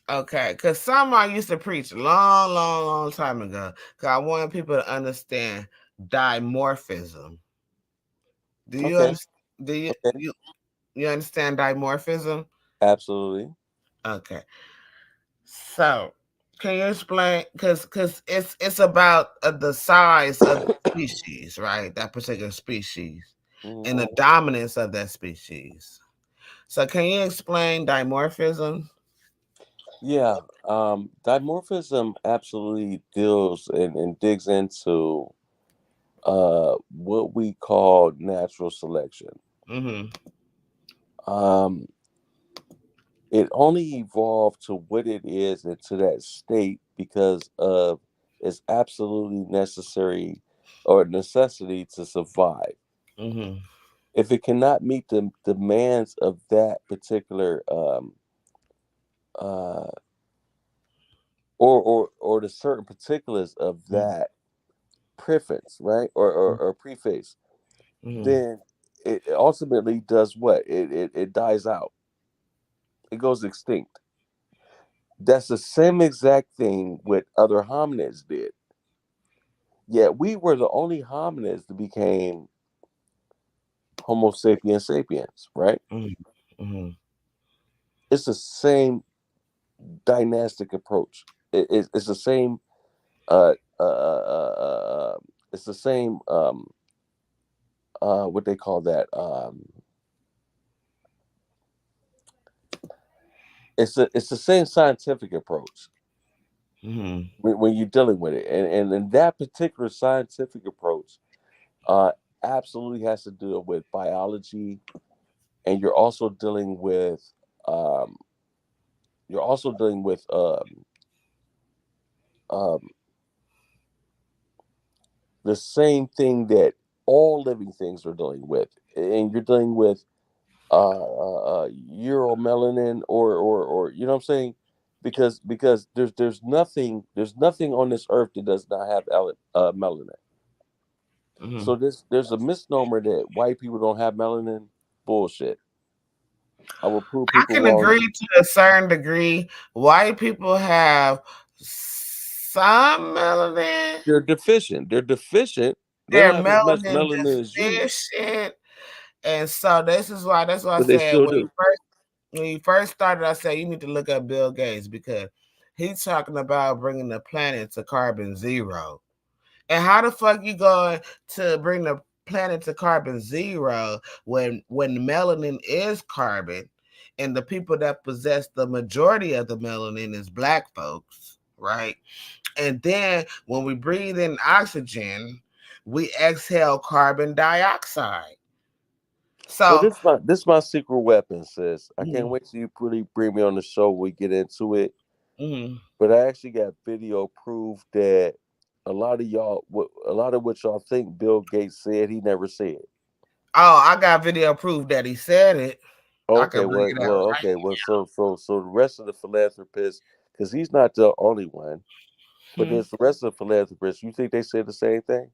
Okay, because some I used to preach long, long, long time ago. Because I wanted people to understand dimorphism. Do you Okay. understand? Do Okay. you understand dimorphism? Absolutely. Okay, so can you explain? Because it's about the size of the species, right? That particular species Mhm. and the dominance of that species. So can you explain dimorphism? Yeah, dimorphism absolutely deals and digs into what we call natural selection. Mm-hmm. Um, it only evolved to what it is and to that state because of its absolutely necessary or necessity to survive. Mm-hmm. If it cannot meet the demands of that particular uh, or the certain particulars of that preface, right, or preface, Mm-hmm. then it ultimately does what? It dies out. It goes extinct. That's the same exact thing what other hominids did. Yet we were the only hominids that became Homo sapiens sapiens, right? Mm-hmm. It's the same dynastic approach. It's the same. Uh, uh, uh, uh, it's the same. What they call that? It's the same scientific approach Mm-hmm. when you're dealing with it, and that particular scientific approach uh, absolutely has to do with biology, and um, you're also dealing with um, the same thing that all living things are dealing with, and you're dealing with Euromelanin or you know what I'm saying, because there's nothing on this earth that does not have melanin. Mm-hmm. So there's a misnomer that white people don't have melanin. Bullshit. I will prove I people can wrong. agree to a certain degree. White people have some melanin. They're deficient. They're deficient. They Their don't have as much melanin melanin as you, deficient, and so this is why. That's why I but they said still do. when you first started, I said you need to look up Bill Gates because He's talking about bringing the planet to carbon zero. And how the fuck you going to bring the planet to carbon zero when melanin is carbon, and the people that possess the majority of the melanin is black folks, right? And then when we breathe in oxygen, we exhale carbon dioxide. Well, So this my secret weapon, sis. I can't mm, wait till you really bring me on the show. We get into it, mm. but I actually got video proof that a lot of what y'all think Bill Gates said, he never said. Oh, I got video proof that he said it. I Okay, can bring it out right so the rest of the philanthropists, because he's not the only one, but now. there's the rest of the philanthropists. You think they said the same thing?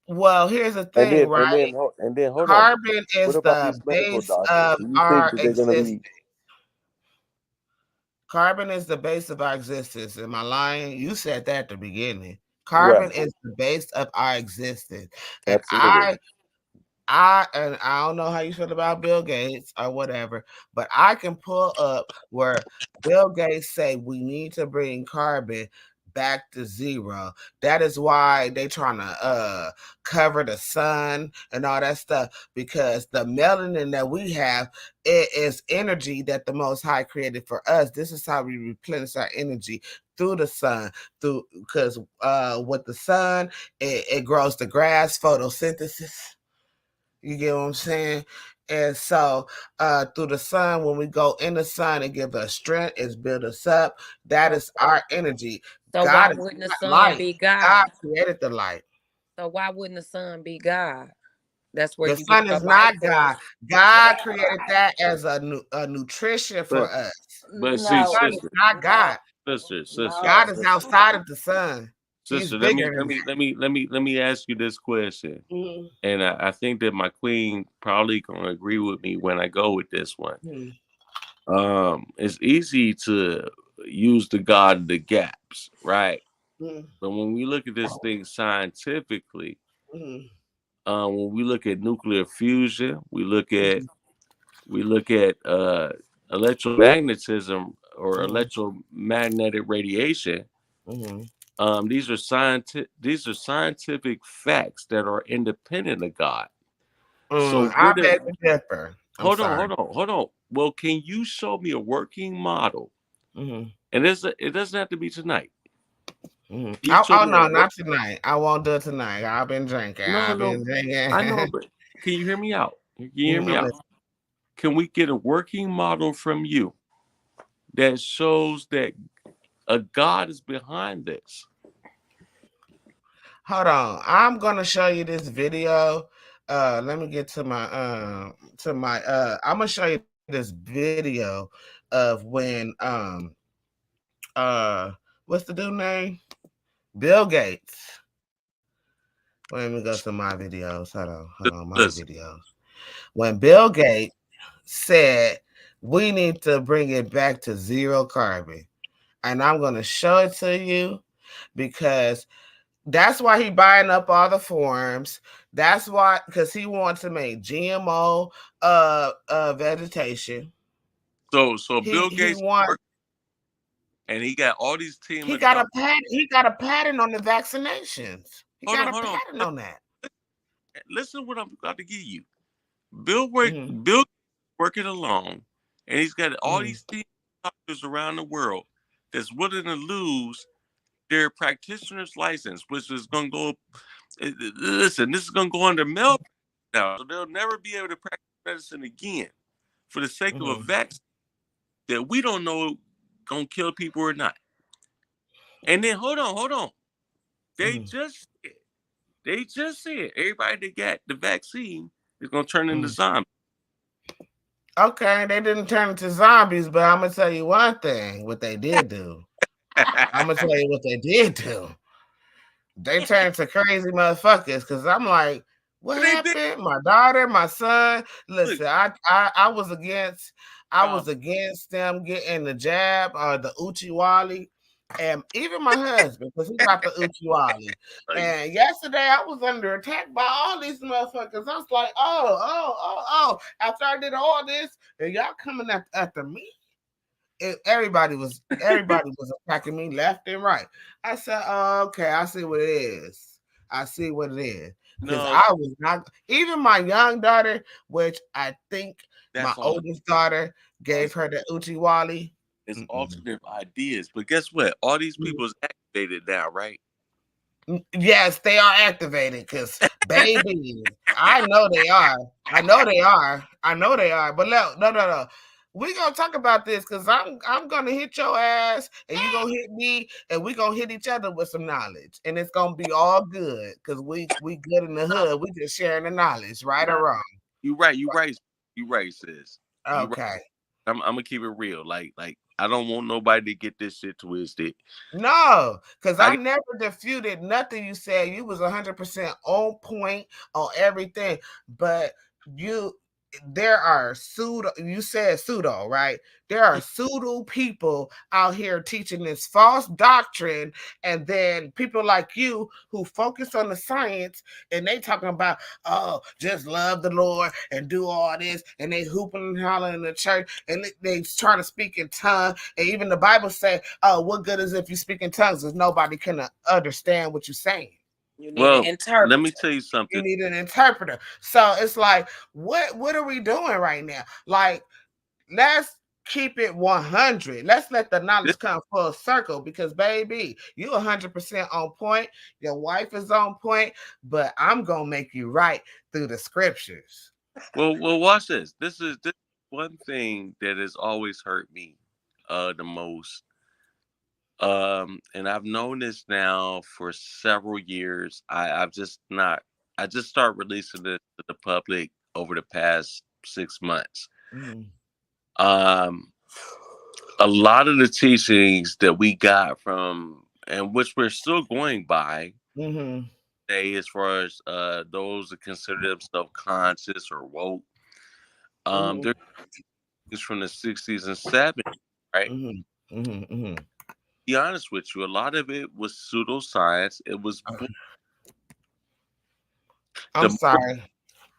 Well, here's the And thing, then right? and then and then hold on. Carbon What is about the these medical base doctors? of Do you think our that they're going to existence. be Carbon is the base of our existence. Am I lying? You said that at the beginning. right? Carbon is the base of our existence. And Absolutely. I don't know how you feel about Bill Gates or whatever, but I can pull up where Bill Gates say we need to bring carbon back to zero. That is why they trying to cover the sun and all that stuff, because the melanin that we have, it is energy that the Most High created for us. This is how we replenish our energy through the sun, through because with the sun, it grows the grass, photosynthesis. You get what I'm saying? And so through the sun, when we go in the sun, it gives us strength, it's build us up. That So is our energy. why God is wouldn't the not sun light. be God God? created the light. So why wouldn't the sun be God? That's where The you get sun your is life not from. God. God created that as a nutrition for But us. The see, No, sun is sister, not no, God. God no. is outside of the sun. He's sister, bigger than let me ask you this question, that. and I think that my queen probably gonna agree with me when I go with this one. Mm-hmm. It's easy to use the God of the gaps, right? Mm-hmm. But when we look at this thing scientifically, Mm-hmm. when we look at nuclear fusion, we look at electromagnetism or Mm-hmm. electromagnetic radiation. Mm-hmm. These are scientific facts that are independent of God. So I what? beg to differ. I'm sorry. Hold on. Well, can you show me a working model? Mm-hmm. And it doesn't have to be tonight. Mm-hmm. Can you Oh, show oh me a no, work? not tonight. I won't do it tonight. I've been drinking. No, I've been no, I know, drinking. but can you hear me out? Can you hear me I'm out? listening. Can we get a working model from you that shows that a God is behind this? Hold on. I'm gonna show you this video. Let me get to my I'm gonna show you this video of when uh what's the dude name? Bill Gates. Let me go to my videos. Hold on, my Listen, videos. When Bill Gates said we need to bring it back to zero carbon. And I'm gonna show it to you because that's why he buying up all the forums. That's why, because he wants to make GMO vegetation. so Bill He Gates want worked, and he got all these team he of got a doctors. patent. He got a patent on the vaccinations. He got a Hold on. patent on that. Listen to what I'm about to give you. Mm-hmm. Bill working alone, and he's got all Mm-hmm. these team doctors around the world that's willing to lose their practitioner's license, which is going to go. Listen, this is going to go under mail now, so they'll never be able to practice medicine again for the sake of a Mm-hmm. vaccine that we don't know going to kill people or not. And then hold on. They Mm-hmm. just they just said everybody that got the vaccine is going to turn into Mm-hmm. zombies. Okay, they didn't turn into zombies, but I'm gonna tell you one thing: what they did do. I'm gonna tell you what they did do. They turned to crazy motherfuckers because I'm like, what They did. happened? My daughter, my son. Look, Listen, I uh, was against them getting the jab or the Uchiwali. And even my husband, because he got the Uchiwali. like, And yesterday I was under attack by all these motherfuckers. I was like, oh. After I did all this, and y'all coming after me? everybody was attacking me left and right. I said, oh, okay, I see what it is. I see what it is. Because No, I was not, even my young daughter, which I think my that's all. oldest daughter gave her the Uchi Wally. It's alternative ideas, but guess what? All these people is activated now, right? Yes, they are activated because baby, I know they are. I know they are. I know they are. But no. We gonna talk about this because I'm gonna hit your ass and you gonna hit me and we gonna hit each other with some knowledge and it's gonna be all good because we good in the hood. We just sharing the knowledge, right or wrong. You right, sis. You right. Okay. I'm gonna keep it real. Like I don't want nobody to get this shit twisted. No, because I never disputed nothing you said. You was 100% on point on everything. But there are pseudo, you said pseudo, right? There are pseudo people out here teaching this false doctrine, and then people like you who focus on the science and they talking about, oh, just love the Lord and do all this, and they hooping and hollering in the church, and they trying to speak in tongues, and even the Bible say, oh, what good is if you speak in tongues if nobody can understand what you're saying? You need an interpreter. Let me tell you something. You need an interpreter. So it's like, what are we doing right now? Like, let's keep it 100. Let's let the knowledge come full circle because, baby, you 100% on point. Your wife is on point, but I'm going to make you right through the scriptures. Well, watch this. This is one thing that has always hurt me the most. And I've known this now for several years. I just started releasing this to the public over the past 6 months. A lot of the teachings that we got from, and which we're still going by, as far as those that consider themselves conscious or woke, they're from the 60s and 70s, right? Be honest with you, a lot of it was pseudoscience. It was. I'm sorry.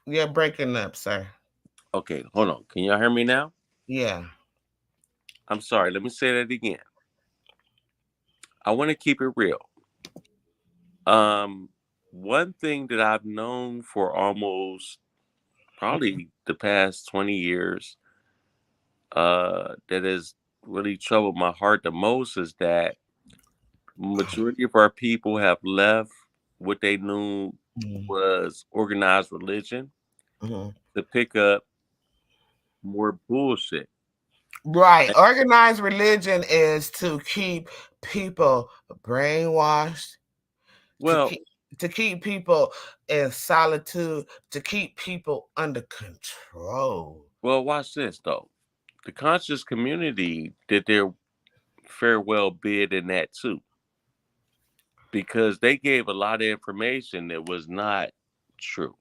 You're breaking up, sir. Okay, hold on. Can y'all hear me now? Yeah. I'm sorry. Let me say that again. I want to keep it real. One thing that I've known for almost probably the past 20 years, that has really troubled my heart the most is that majority of our people have left what they knew was organized religion to pick up more bullshit. Right. Organized religion is to keep people brainwashed, well, to keep people in solitude, to keep people under control. Well, watch this though. The conscious community did their farewell bid in that too, because they gave a lot of information that was not true.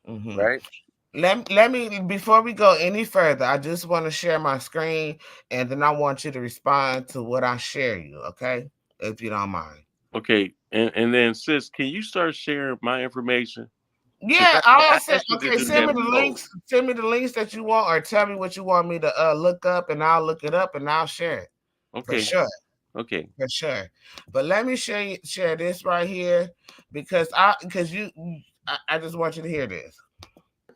Right? Let me, before we go any further, I just want to share my screen and then I want you to respond to what I share you, okay? If you don't mind. Okay, and then sis, can you start sharing my information? Yeah, I said, okay, send me the links. Send me the links that you want, or tell me what you want me to look up, and I'll look it up and I'll share it. Okay. For sure. Okay. For sure. But let me share this right here because I just want you to hear this.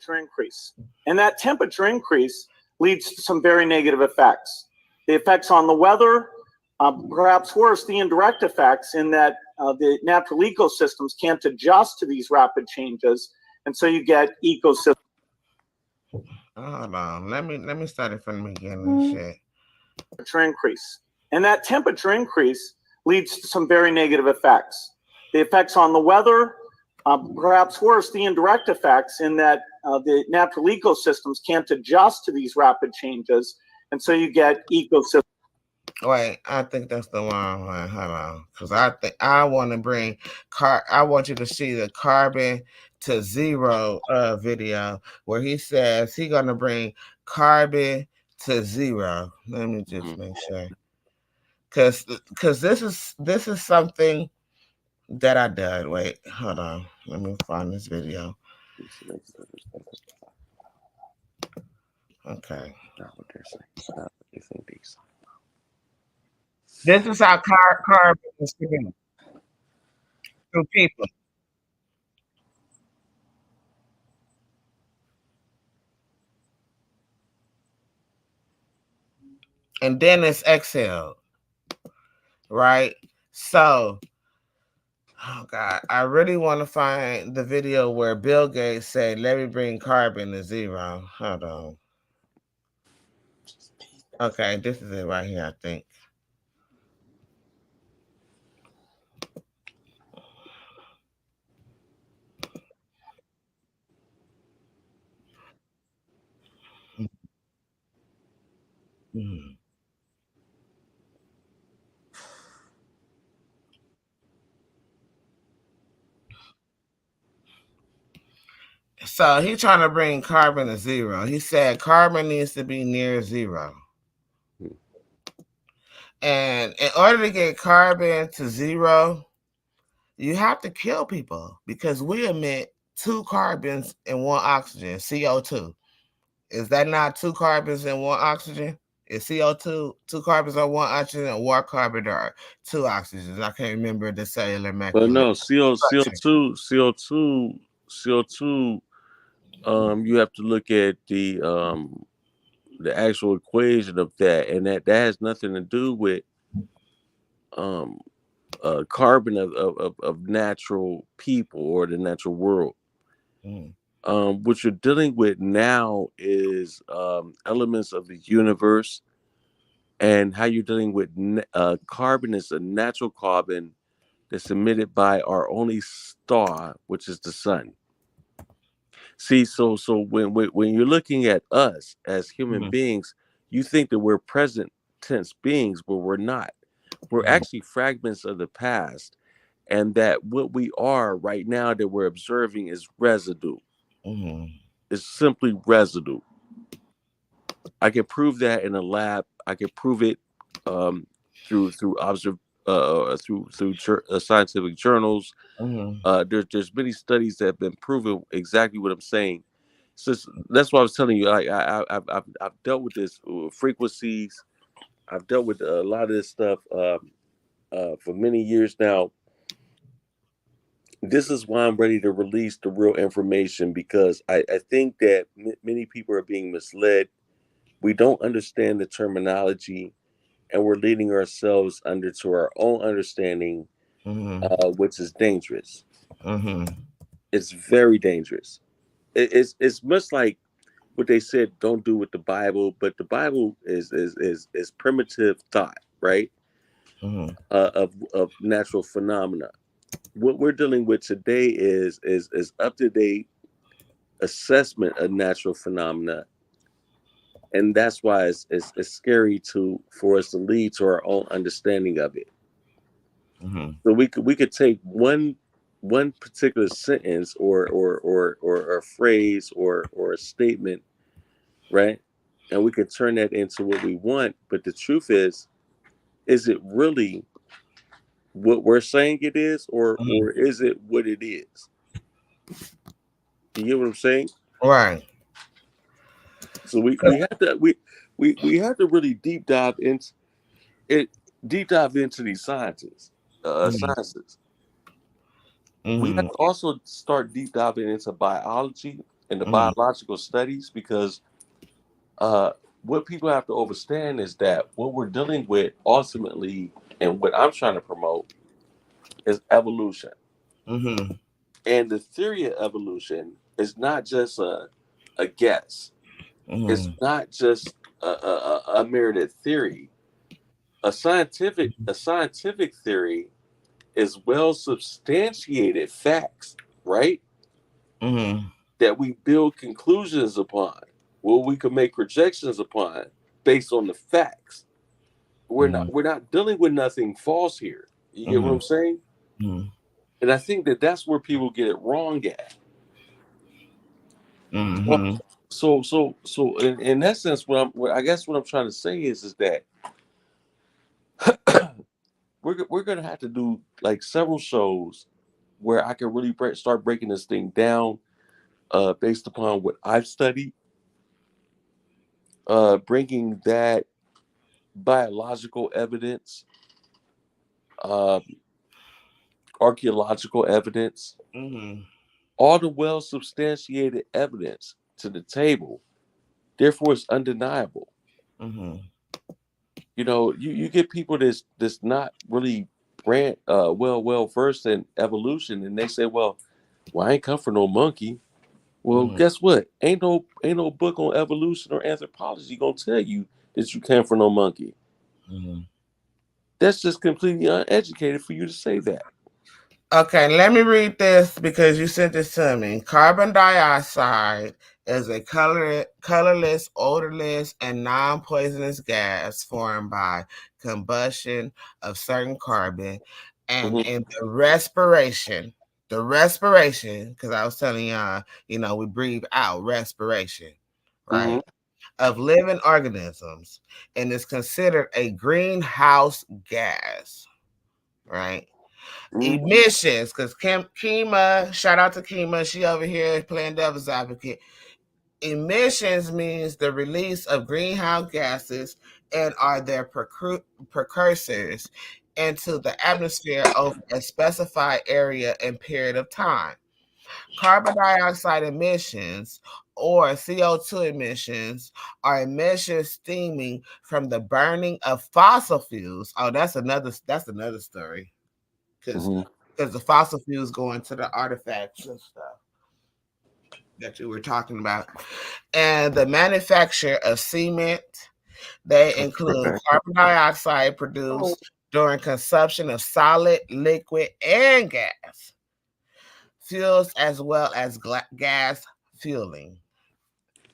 Increase. And that temperature increase leads to some very negative effects. The effects on the weather, perhaps worse, the indirect effects in that the natural ecosystems can't adjust to these rapid changes, and so you get ecosystem. Hold on, let me start it from the beginning. Shit. Temperature increase, and that temperature increase leads to some very negative effects. The effects on the weather, perhaps worse, the indirect effects in that the natural ecosystems can't adjust to these rapid changes, and so you get ecosystem. Wait, I think that's the one. Hold on, because I think I want to bring I want you to see the carbon to zero video where he says he's gonna bring carbon to zero. Let me just make sure, because this is something that I did. Wait, hold on. Let me find this video. Okay. you think these? This is how carbon is produced through people. And then it's exhaled, right? So, oh God, I really want to find the video where Bill Gates said, "Let me bring carbon to zero." Hold on. Okay, this is it right here, I think. Mm-hmm. So he's trying to bring carbon to zero. He said carbon needs to be near zero. And in order to get carbon to zero, you have to kill people because we emit 2 carbons and 1 oxygen, CO2. Is that not 2 carbons and 1 oxygen? Is CO2 2 carbons or 1 oxygen, or 1 carbon or 2 oxygens? I can't remember the cellular But molecular no, structure. CO2. You have to look at the actual equation of that, and that has nothing to do with um carbon of natural people or the natural world. Mm. What you're dealing with now is elements of the universe, and how you're dealing with carbon is a natural carbon that's emitted by our only star, which is the sun. See, so when you're looking at us as human Mhm. beings, you think that we're present tense beings, but we're not. We're Mhm. actually fragments of the past, and that what we are right now that we're observing is residue. Mhm. It's simply residue. I can prove that in a lab. I can prove it um, through scientific journals. Mhm. There's many studies that have been proven exactly what I'm saying. So that's why I was telling you. I've dealt with this frequencies. I've dealt with a lot of this stuff for many years now. This is why I'm ready to release the real information, because I think that many people are being misled. We don't understand the terminology, and we're leading ourselves under to our own understanding, Mhm. which is dangerous. Mhm. It's very dangerous. It's much like what they said, don't do with the Bible, but the Bible is primitive thought, right? Mhm. Of natural phenomena. What we're dealing with today is up to date assessment of natural phenomena, and that's why it's scary to for us to lead to our own understanding of it. Mhm. So we could take one particular sentence or a phrase or a statement, right? And we could turn that into what we want. But the truth is it really what we're saying it is, or Mhm. is it what it is? You get what I'm saying? Right. So we have to we have to really it deep dive into these Mhm. sciences. We have Mhm. to also start deep diving into biology and the Mhm. biological studies, because uh, what people have to understand is that what we're dealing with ultimately, and what I'm trying to promote, is evolution. Mhm. And the theory of evolution is not just a guess. It's Mhm. not just a merited theory. A scientific theory is well substantiated facts, right? Mhm. That we build conclusions upon, well, we can make projections upon based on the facts. Mhm. We're not dealing with nothing false here. You get what Mhm. I'm saying? Mhm. And I think that that's where people get it wrong at. So Mhm. so in that sense, I guess what I'm trying to say is that we're gonna have to do like several shows where I can really start breaking this thing down based upon what I've studied, bringing that biological evidence, uh, archaeological evidence, Mm-hmm. all the well substantiated evidence to the table. Therefore, it's undeniable. Mm-hmm. You know, you get people that's not really well versed in evolution, and they say, well, I ain't come from no monkey. Well, Mm-hmm. guess what? Ain't no book on evolution or anthropology gonna tell you that you came from no monkey. Mm-hmm. That's just completely uneducated for you to say that. Okay, let me read this because you sent this to me. Carbon dioxide is a colorless, odorless, and non-poisonous gas formed by combustion of certain carbon and Mm-hmm. in the respiration, because I was telling y'all, we breathe out respiration, Mm-hmm. right, of living organisms, and is considered a greenhouse gas, right? Mm-hmm. Emissions, because Kima, shout out to Kima, she over here playing devil's advocate. Emissions means the release of greenhouse gases and are their precursors into the atmosphere over a specified area and period of time. Carbon dioxide emissions or CO2 emissions are emissions stemming from the burning of fossil fuels. Oh, that's another story because Mm-hmm. the fossil fuels go into the artifacts and stuff that you were talking about, and the manufacture of cement. They include carbon dioxide produced during consumption of solid, liquid, and gas fuels, as well as gas fueling.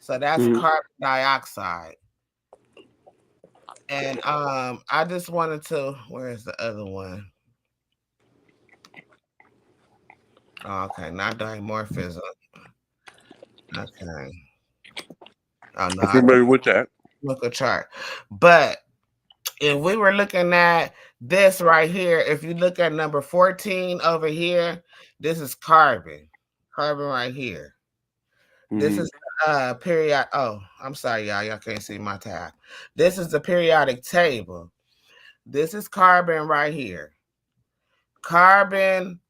So that's Mm-hmm. carbon dioxide. And I just wanted to. Where's the other one? Oh, okay, not dimorphism. Okay. Oh no, I'm I familiar with that. look a chart. But if we were looking at this right here, if you look at number 14 over here, this is carbon. Carbon right here. This Mm-hmm. is period. Oh, I'm sorry, y'all. Y'all can't see my tab. This is the periodic table. This is carbon right here. Carbon,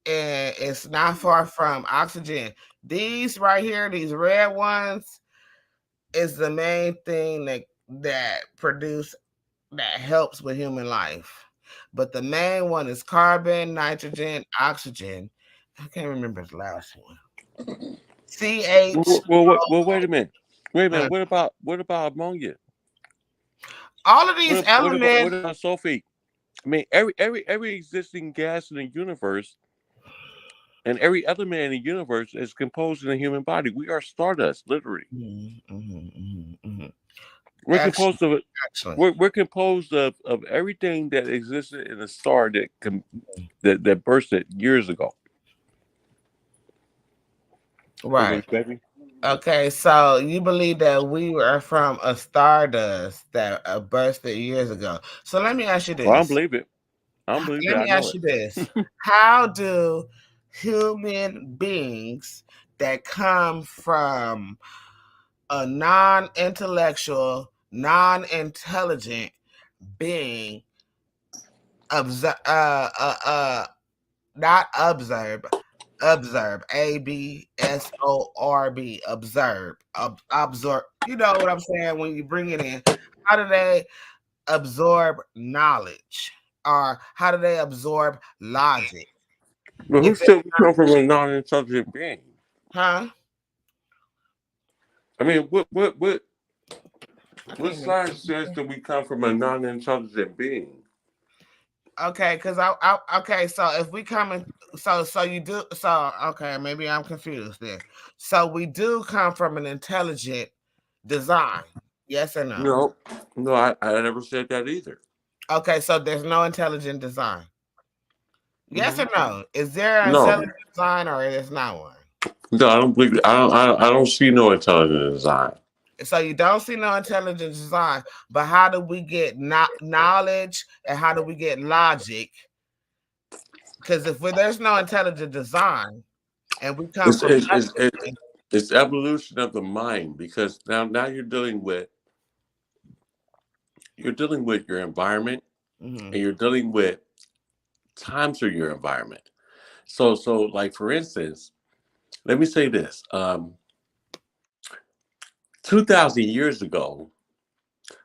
and it's not far from oxygen. These right here, these red ones, is the main thing that produce that helps with human life. But the main one is carbon, nitrogen, oxygen. I can't remember the last one. CH. Wait a minute. Wait a minute. uh, What about ammonia? all of these What elements. about sulfate? I mean, every existing gas in the universe and every element in the universe is composed in the human body. We are stardust, literally. We're Actually, composed of actually, we're composed of everything that existed in a star that bursted years ago. right. Mm-hmm, baby. Okay, so you believe that we were from a stardust that bursted years ago. So let me ask you Well, I don't this. believe it. I don't believe it. Let I me know ask it. you this. How do human beings that come from a non-intellectual, non-intelligent being observe not observe ABSORB absorb, you know what I'm saying, when you bring it in, how do they absorb knowledge, or how do they absorb logic But who if it's said we come from a non-intelligent being? huh? I mean, I what can't even. science says that we come from a non-intelligent being? Okay, because I okay, so if we come in, so you do, so okay, maybe I'm confused there. So we do come from an intelligent design, yes or no? No, no, I never said that either. Okay, so there's no intelligent design. Yes or No, no? Is there an no, intelligent design or is not one? no. I don't believe. I don't see no intelligent design. So you don't see no intelligent design, but how do we get knowledge and how do we get logic? Because if there's no intelligent design and we come It's from it's it's, it, nothing, it's evolution of the mind because now you're dealing with you're dealing with your environment, Mm-hmm. and you're dealing with times of your environment. So like for instance, let me say this: 2,000 years ago,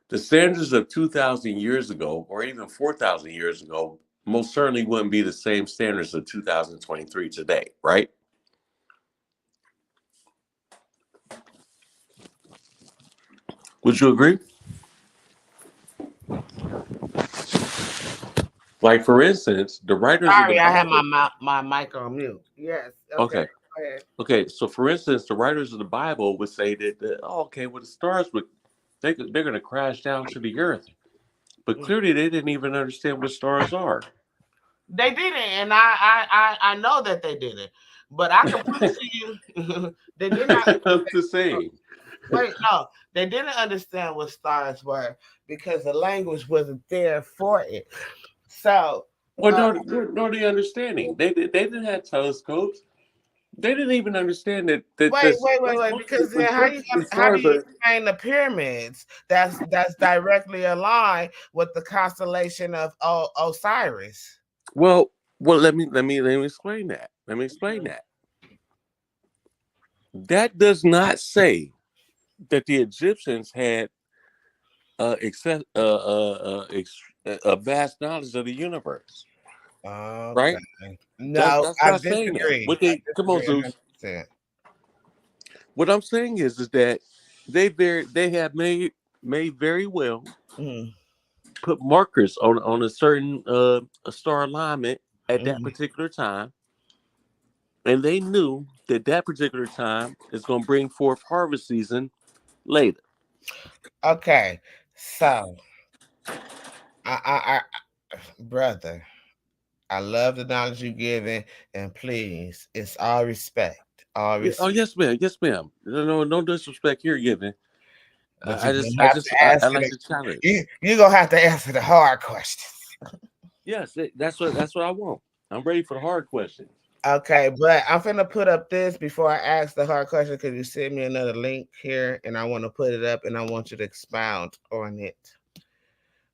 the standards of 2,000 years ago, or even 4,000 years ago, most certainly wouldn't be the same standards of 2023 today, right? Would you agree? Like for instance, the writers of the Sorry, I had Bible. my mic on mute. Yes. Okay. Okay. Go ahead. Okay. So for instance, the writers of the Bible would say that oh, okay, well the stars would they're going to crash down to the earth, but clearly they didn't even understand what stars are. They didn't, and I know that they didn't. But I can prove to you they did not. I'm just saying. Wait, no, they didn't understand what stars were because the language wasn't there for it. So, Well, no, the understanding. They didn't have telescopes. They didn't even understand that wait, because then how do you explain the pyramids? That's directly aligned with the constellation of Osiris. well, let me explain that. Let me explain that. That does not say that the Egyptians had a vast knowledge of the universe. Okay. Right? No, That's I not saying that. disagree. Come on, Zeus. 100%. What I'm saying is that they have made very well put markers on a certain a star alignment at that particular time, and they knew that that particular time is going to bring forth harvest season later. Okay, so I brother, I love the knowledge you're giving, and please, it's all respect, all Yeah, oh respect. yes, ma'am. Yes, ma'am. No disrespect here given. But you're gonna have to I answer like the challenge. you're gonna have to answer the hard questions. Yes, that's what I want. I'm ready for the hard questions. Okay, but I'm gonna put up this before I ask the hard question because you sent me another link here, and I want to put it up, and I want you to expound on it.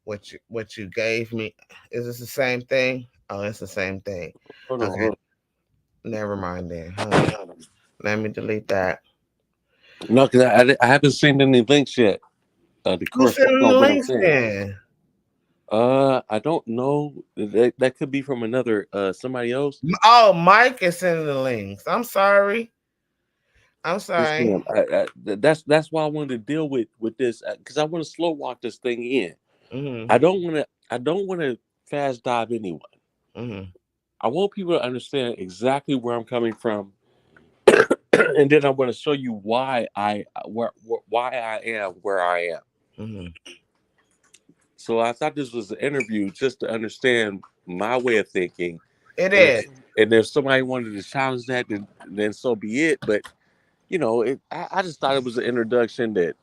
What you gave me. Is this the same thing? Oh, it's the same thing. Hold on, Okay, hold never mind then. Hold on. Let me delete that. on. No, because I haven't seen any links yet. To Who sent correspond the on what I'm links saying. then? I don't know. That could be from another somebody else. Oh, Mike is sending the links. I'm sorry. I'm sorry. Yes, ma'am. That's why I wanted to deal with this because I want to slow walk this thing in. Mm-hmm. I don't want to fast dive anyone. Mm-hmm. I want people to understand exactly where I'm coming from, and then I want to show you why I am where I am. Mm-hmm. So I thought this was an interview just to understand my way of thinking. It And is. if somebody wanted to challenge that, then so be it. But I just thought it was an introduction that,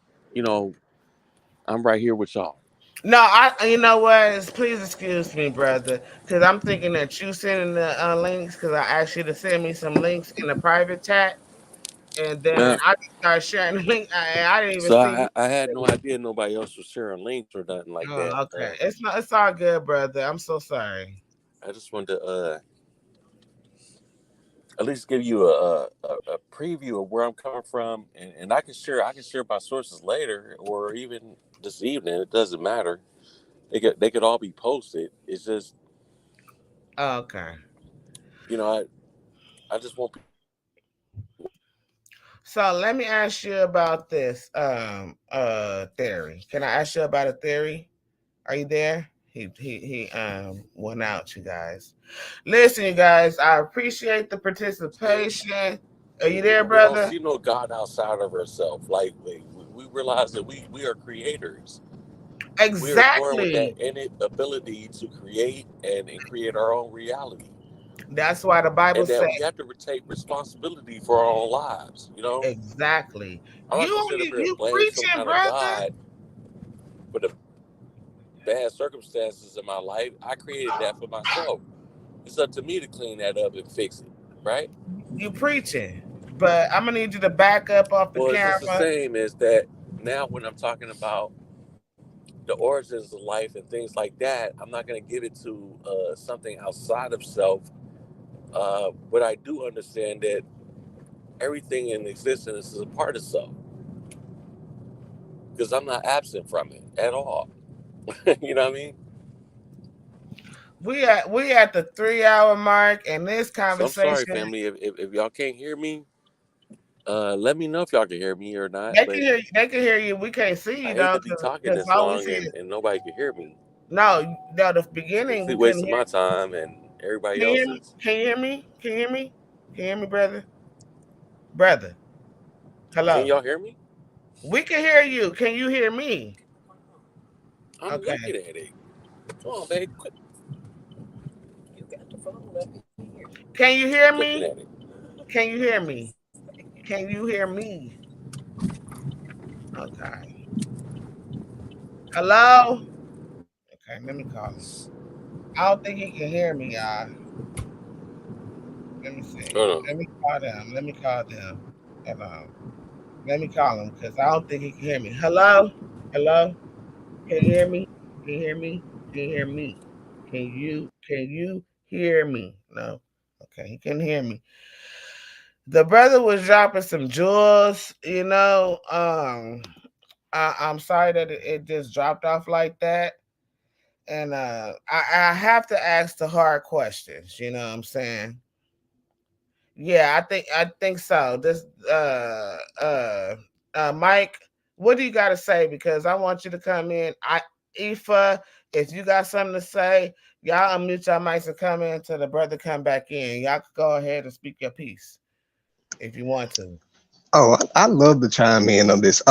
I'm right here with y'all. No, you know what? Please excuse me, brother, because I'm thinking that you sending the links because I asked you to send me some links in the private chat, and then I just started sharing the link. I didn't even So see you. I had no idea nobody else was sharing links or nothing like that. Oh, okay, it's not. It's all good, brother. I'm so sorry. I just wanted to at least give you a preview of where I'm coming from, and I can share my sources later or even this evening. It doesn't matter. They could all be posted. It's just Okay. I just want. So let me ask you about this theory. Can I ask you about a theory? Are you there? He went out, you guys. Listen, you guys, I appreciate the participation. Are you there, We don't brother? see no God outside of ourselves. Like we realize that we are creators. We are born with that Exactly. innate ability to create and create our own reality. That's why the Bible And said that we have to take responsibility for our own lives. exactly. I'm not You gonna sit up here and you blame some preaching, kind of brother. God for the bad circumstances in my life. I created that for myself. It's up to me to clean that up and fix it, right? You preaching. But I'm gonna need you to back up off the Well, it's just the camera. same as that now when I'm talking about the origins of life and things like that. I'm not going to give it to something outside of self. But I do understand that everything in existence is a part of self because I'm not absent from it at all. You know what I mean? We at the 3 hour mark, and this So I'm sorry, conversation. family. If y'all can't hear me, let me know if y'all can hear me or not. They can But hear you. They can hear you. We can't see I you hate though, to be talking because this all we long see. and nobody can hear me. No, the beginning Basically we couldn't wasting hear. my time and everybody Can you hear me? else's. Can you hear me? Can you hear me? Can you hear me, brother? Brother, Can hello. y'all hear me? We can hear you. Can you hear me? I'm Okay. looking at it. Come on, babe. Quit Can you hear looking me? at it. Can you hear me? Can you hear me? Okay. Hello. Okay, let me call him. I don't think he can hear me, y'all. Let me see. Hold on. Let me call them. Let me call them. Hello. Let me call him because I don't think he can hear me. Hello? Hello? Can you hear me? Can you hear me? Can you hear me? Can you hear me? No. Okay, he can hear me. The brother was dropping some jewels, I'm sorry that it just dropped off like that. And I have to ask the hard questions, you know what I'm saying? Yeah, I think so. This Mike, what do you got to say? Because I want you to come in. Ifa, if you got something to say, y'all unmute your mics and come in till the brother come back in. Y'all can go ahead and speak your piece if you want to. Oh, I love to chime in on this.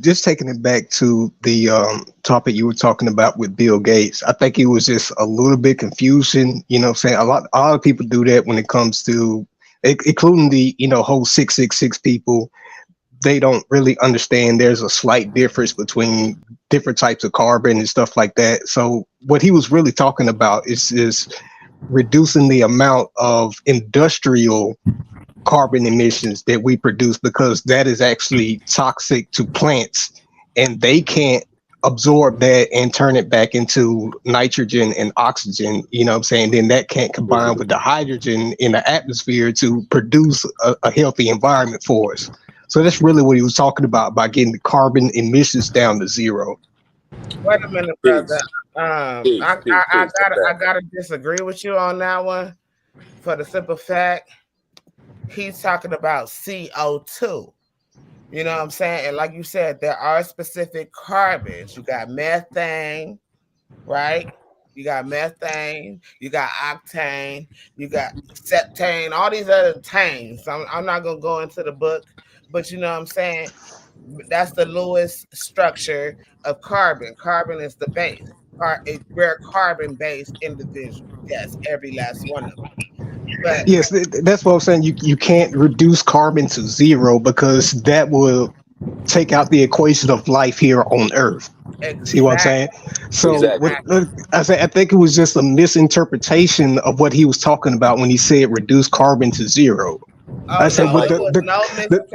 Just taking it back to the topic you were talking about with Bill Gates. I think it was just a little bit confusion. You know, what I'm saying a lot of people do that when it comes to, including the whole 666 people. They don't really understand there's a slight difference between different types of carbon and stuff like that. So what he was really talking about is reducing the amount of industrial carbon emissions that we produce, because that is actually toxic to plants and they can't absorb that and turn it back into nitrogen and oxygen. You know what I'm saying? Then that can't combine with the hydrogen in the atmosphere to produce a healthy environment for us. So that's really what he was talking about by getting the carbon emissions down to zero. Wait a minute, brother. Peace. Peace. Peace. Peace. I'm I back. gotta disagree with you on that one for the simple fact he's talking about CO2. You know what I'm saying? And like you said, there are specific carbons. You got methane, right? You got methane, you got octane, you got septane, all these other tanes. I'm not going to go into the book, but you know what I'm saying? That's the Lewis structure of carbon. Carbon is the base. We're a carbon based individual. Yes, every last one of them. But Yes, that's what I'm saying. You can't reduce carbon to zero because that will take out the equation of life here on Earth. See what I'm exactly. saying? So what Exactly. I say, I think it was just a misinterpretation of what he was talking about when he said reduce carbon to zero. I Oh Hey, said no, with it Michael. was no the,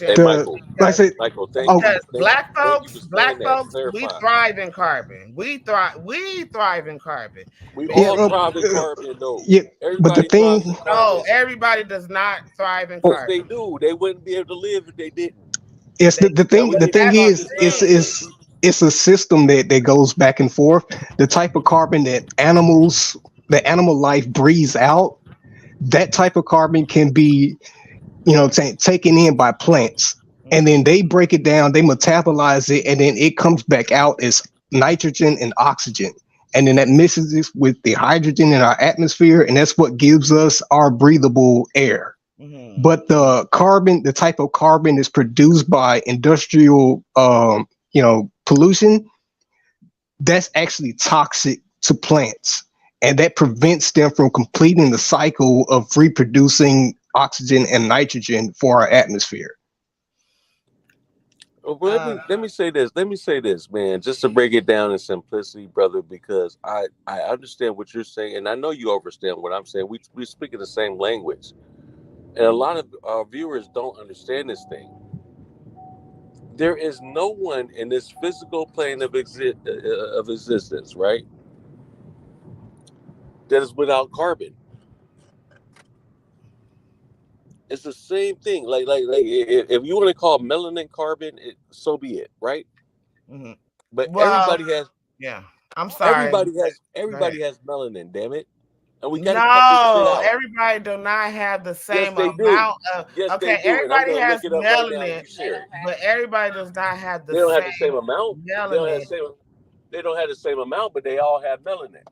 Hey, misinterpretation the Michael. I because said, Michael, oh, thank you for saying black that, folks, we clarifying. thrive in carbon. We thrive in carbon. We yeah, all Because thrive in carbon, though. yeah, but the Everybody thing, thrives in no, carbon. everybody does not thrive in Yes, well, carbon. they do. They wouldn't be able to live if they didn't. it's They, Now we the need to thing that's start the is this thing. nonsense. it's a system that goes back and forth. The type of carbon that the animal life breathes out, that type of carbon can be, taken in by plants, and Mhm. then they break it down, they metabolize it, and then it comes back out as nitrogen and oxygen, and then that mixes it with the hydrogen in our atmosphere, and that's what gives us our breathable air. Mhm. But the type of carbon is produced by industrial, pollution, that's actually toxic to plants. And that prevents them from completing the cycle of reproducing oxygen and nitrogen for our atmosphere. Well, let me say this. Let me say this, man. Just to break it down in simplicity, brother, because I understand what you're saying, and I know you understand what I'm saying. We speak in the same language, and a lot of our viewers don't understand this thing. There is no one in this physical plane of existence, right, that is without carbon. It's the same thing. Like if you want to call melanin carbon, so be it, right? Mm-hmm. But Well, yeah. I'm sorry. everybody has melanin. Damn it! And we got to cut this shit No, out. everybody do not have the Yes, same they do. amount of. Yes, they Okay, do. And I'm everybody gonna has look it up right now. And melanin, you share it. but everybody does not have the They don't have same the same amount. They don't have melanin. the same. They don't have the same amount, but they all have melanin.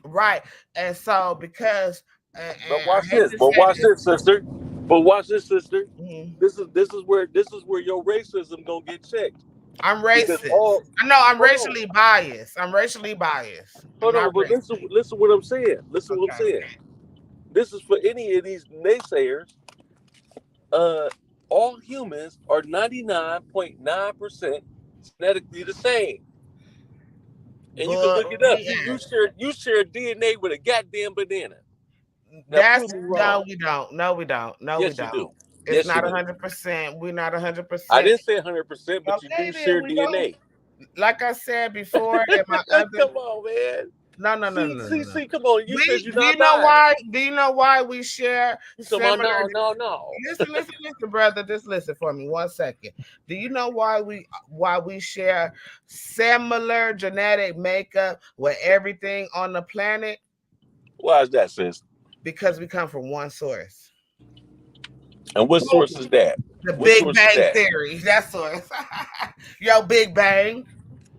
Right. And so because and But I watch hate this. to But say watch this, sister. But watch this, sister. Mhm. This is where your racism gonna get checked. I'm Because racist. all I know I'm hold on, racially biased. I'm racially biased. I'm hold not on, but racist. listen what I'm saying. Listen what I'm Okay. saying. This is for any of these naysayers. Uh, all humans are 99.9% genetically the same, and you can But look it up. yeah, You share DNA with a goddamn banana. Now that's prove me no, wrong. we don't. No, we don't. No, we Yes, you don't. do. It's Yes, you not do. 100%. We're not I 100%. didn't say 100%, but you Okay, do then share we don't. DNA. Like I said before, in my other Come on, man. no. See, come on. You said you're Do you not know biased. why? Do you know why we share You talking about similar? no. Listen, brother. Just listen for me 1 second. Do you know why we share similar genetic makeup with everything on the planet? Why is that, sis? Because we come from one source. And what source is that? The What Big source is Bang that? Theory. That source. Yo, Big Bang.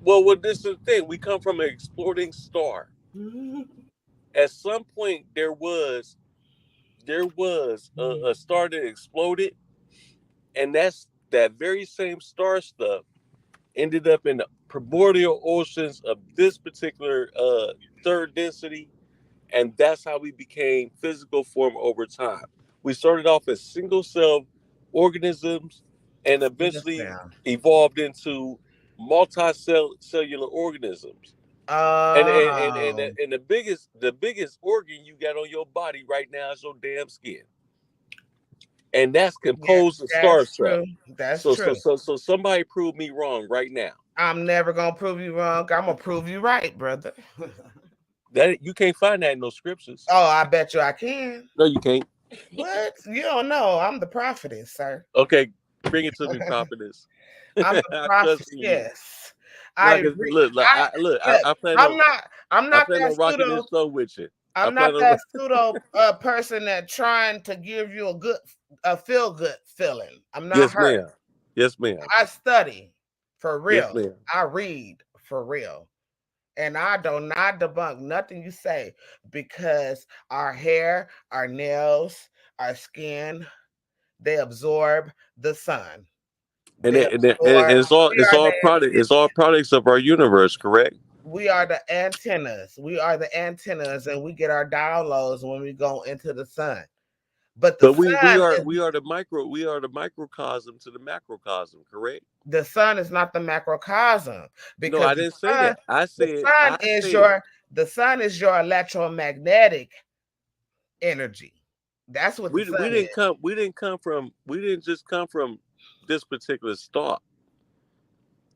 Well, this is the thing. We come from an exploding star. At some point, there was a star that exploded, and that very same star stuff ended up in the primordial oceans of this particular third density, and that's how we became physical form over time. We started off as single cell organisms and eventually Listen. evolved into multicellular organisms. Oh, And the biggest organ you got on your body right now is your damn skin, and that's yeah, composed of star that's stuff. true. That's So so true. so so somebody prove me wrong right now. I'm never gonna prove you wrong. I'm gonna prove you right, brother. That you can't find that in no scriptures. Oh, I bet you I can. No, you can't. What? You don't know. I'm the prophetess, sir. Okay, bring it to me, prophetess. I'm the I trust in you. prophetess. I agree. Look, I plan I'm on not. I'm I not plan that on rocking pseudo. this show with you. I I'm plan not on that pseudo person that trying to give you a feel good feeling. I'm not yes, hurt. ma'am. Yes, ma'am. I study for Yes, real. ma'am. I read for real. And I do not debunk nothing you say because our hair, our nails, our skin, they absorb the sun. And, They absorb. We are it's all products of our universe, correct? the antennas. We are the antennas, and we get our downloads when we go into the sun. But But we are the microcosm to the macrocosm, correct? the sun is not the macrocosm No, because I didn't say that. the sun is your electromagnetic energy. That's what the sun is. we didn't just come from this particular star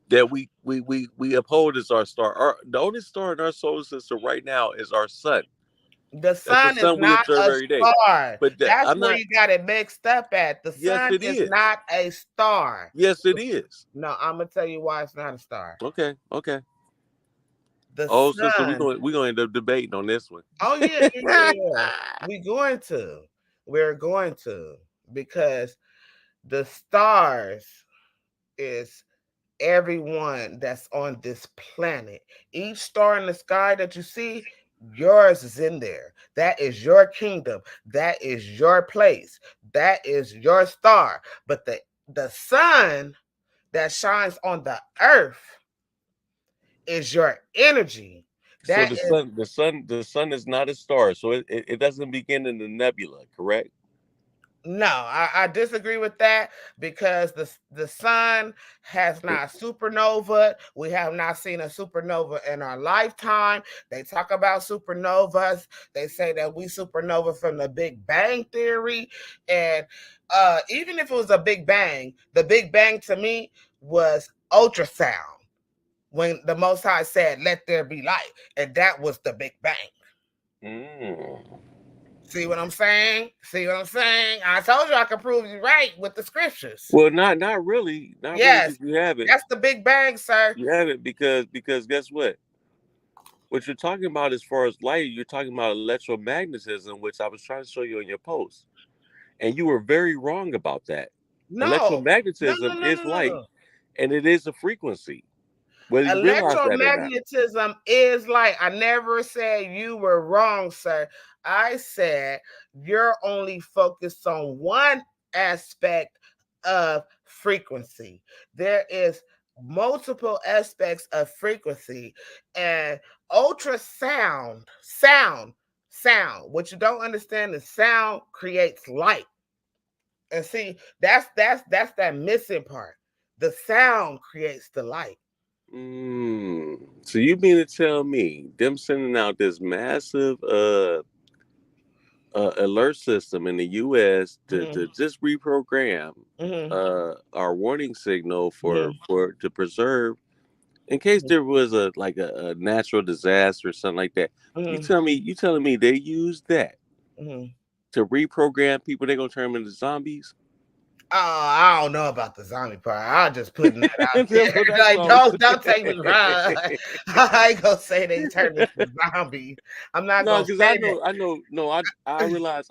that we uphold as our star. The only star in our solar system right now is our sun. The That's the sun is sun we not observe a every day. star. But That's I'm where not. you got it mixed up at. The Yes, sun it is is. not a star. Yes, it is. No, I'm gonna tell you why it's not a star. Okay. The Oh, sister, sun. we're going to end up debating on this one. Oh yeah. We're going to because the stars is everyone that's on this planet. Each star in the sky that you see, yours is in there. That is your kingdom. That is your place. That is your star. But the sun that shines on the earth is your energy. So That is the sun is not a star, so it doesn't begin in the nebula, correct? no, I disagree with that because the sun has not supernova. We have not seen a supernova in our lifetime. They talk about supernovas. They say that we supernova from the Big Bang Theory. And even if it was a Big Bang, the Big Bang to me was ultrasound. When the Most High said, "Let there be light," and that was the Big Bang. See what I'm saying? I told you I could prove you right with the scriptures. Well, not really. Yes, You have it. that's the Big Bang, sir. You have it because guess what? What you're talking about as far as light, you're talking about electromagnetism, which I was trying to show you in your post, and you were very wrong about that. No. Electromagnetism is light, and it is a frequency. Whether you realize that or not. Electromagnetism is light. I never said you were wrong, sir. I said you're only focused on one aspect of frequency. There is multiple aspects of frequency, and ultrasound, sound. What you don't understand is sound creates light. And see, that's that missing part. The sound creates the light. So you mean to tell me them sending out this massive alert system in the U.S. to just reprogram our warning signal for to preserve in case there was a natural disaster or something like that? You telling me they use that to reprogram people? They're gonna turn them into zombies? Oh, I don't know about the zombie part. I'll just putting that out there. Like, don't take me wrong. I ain't gonna say they turn into zombies. I'm not gonna say that. I know. No, I realize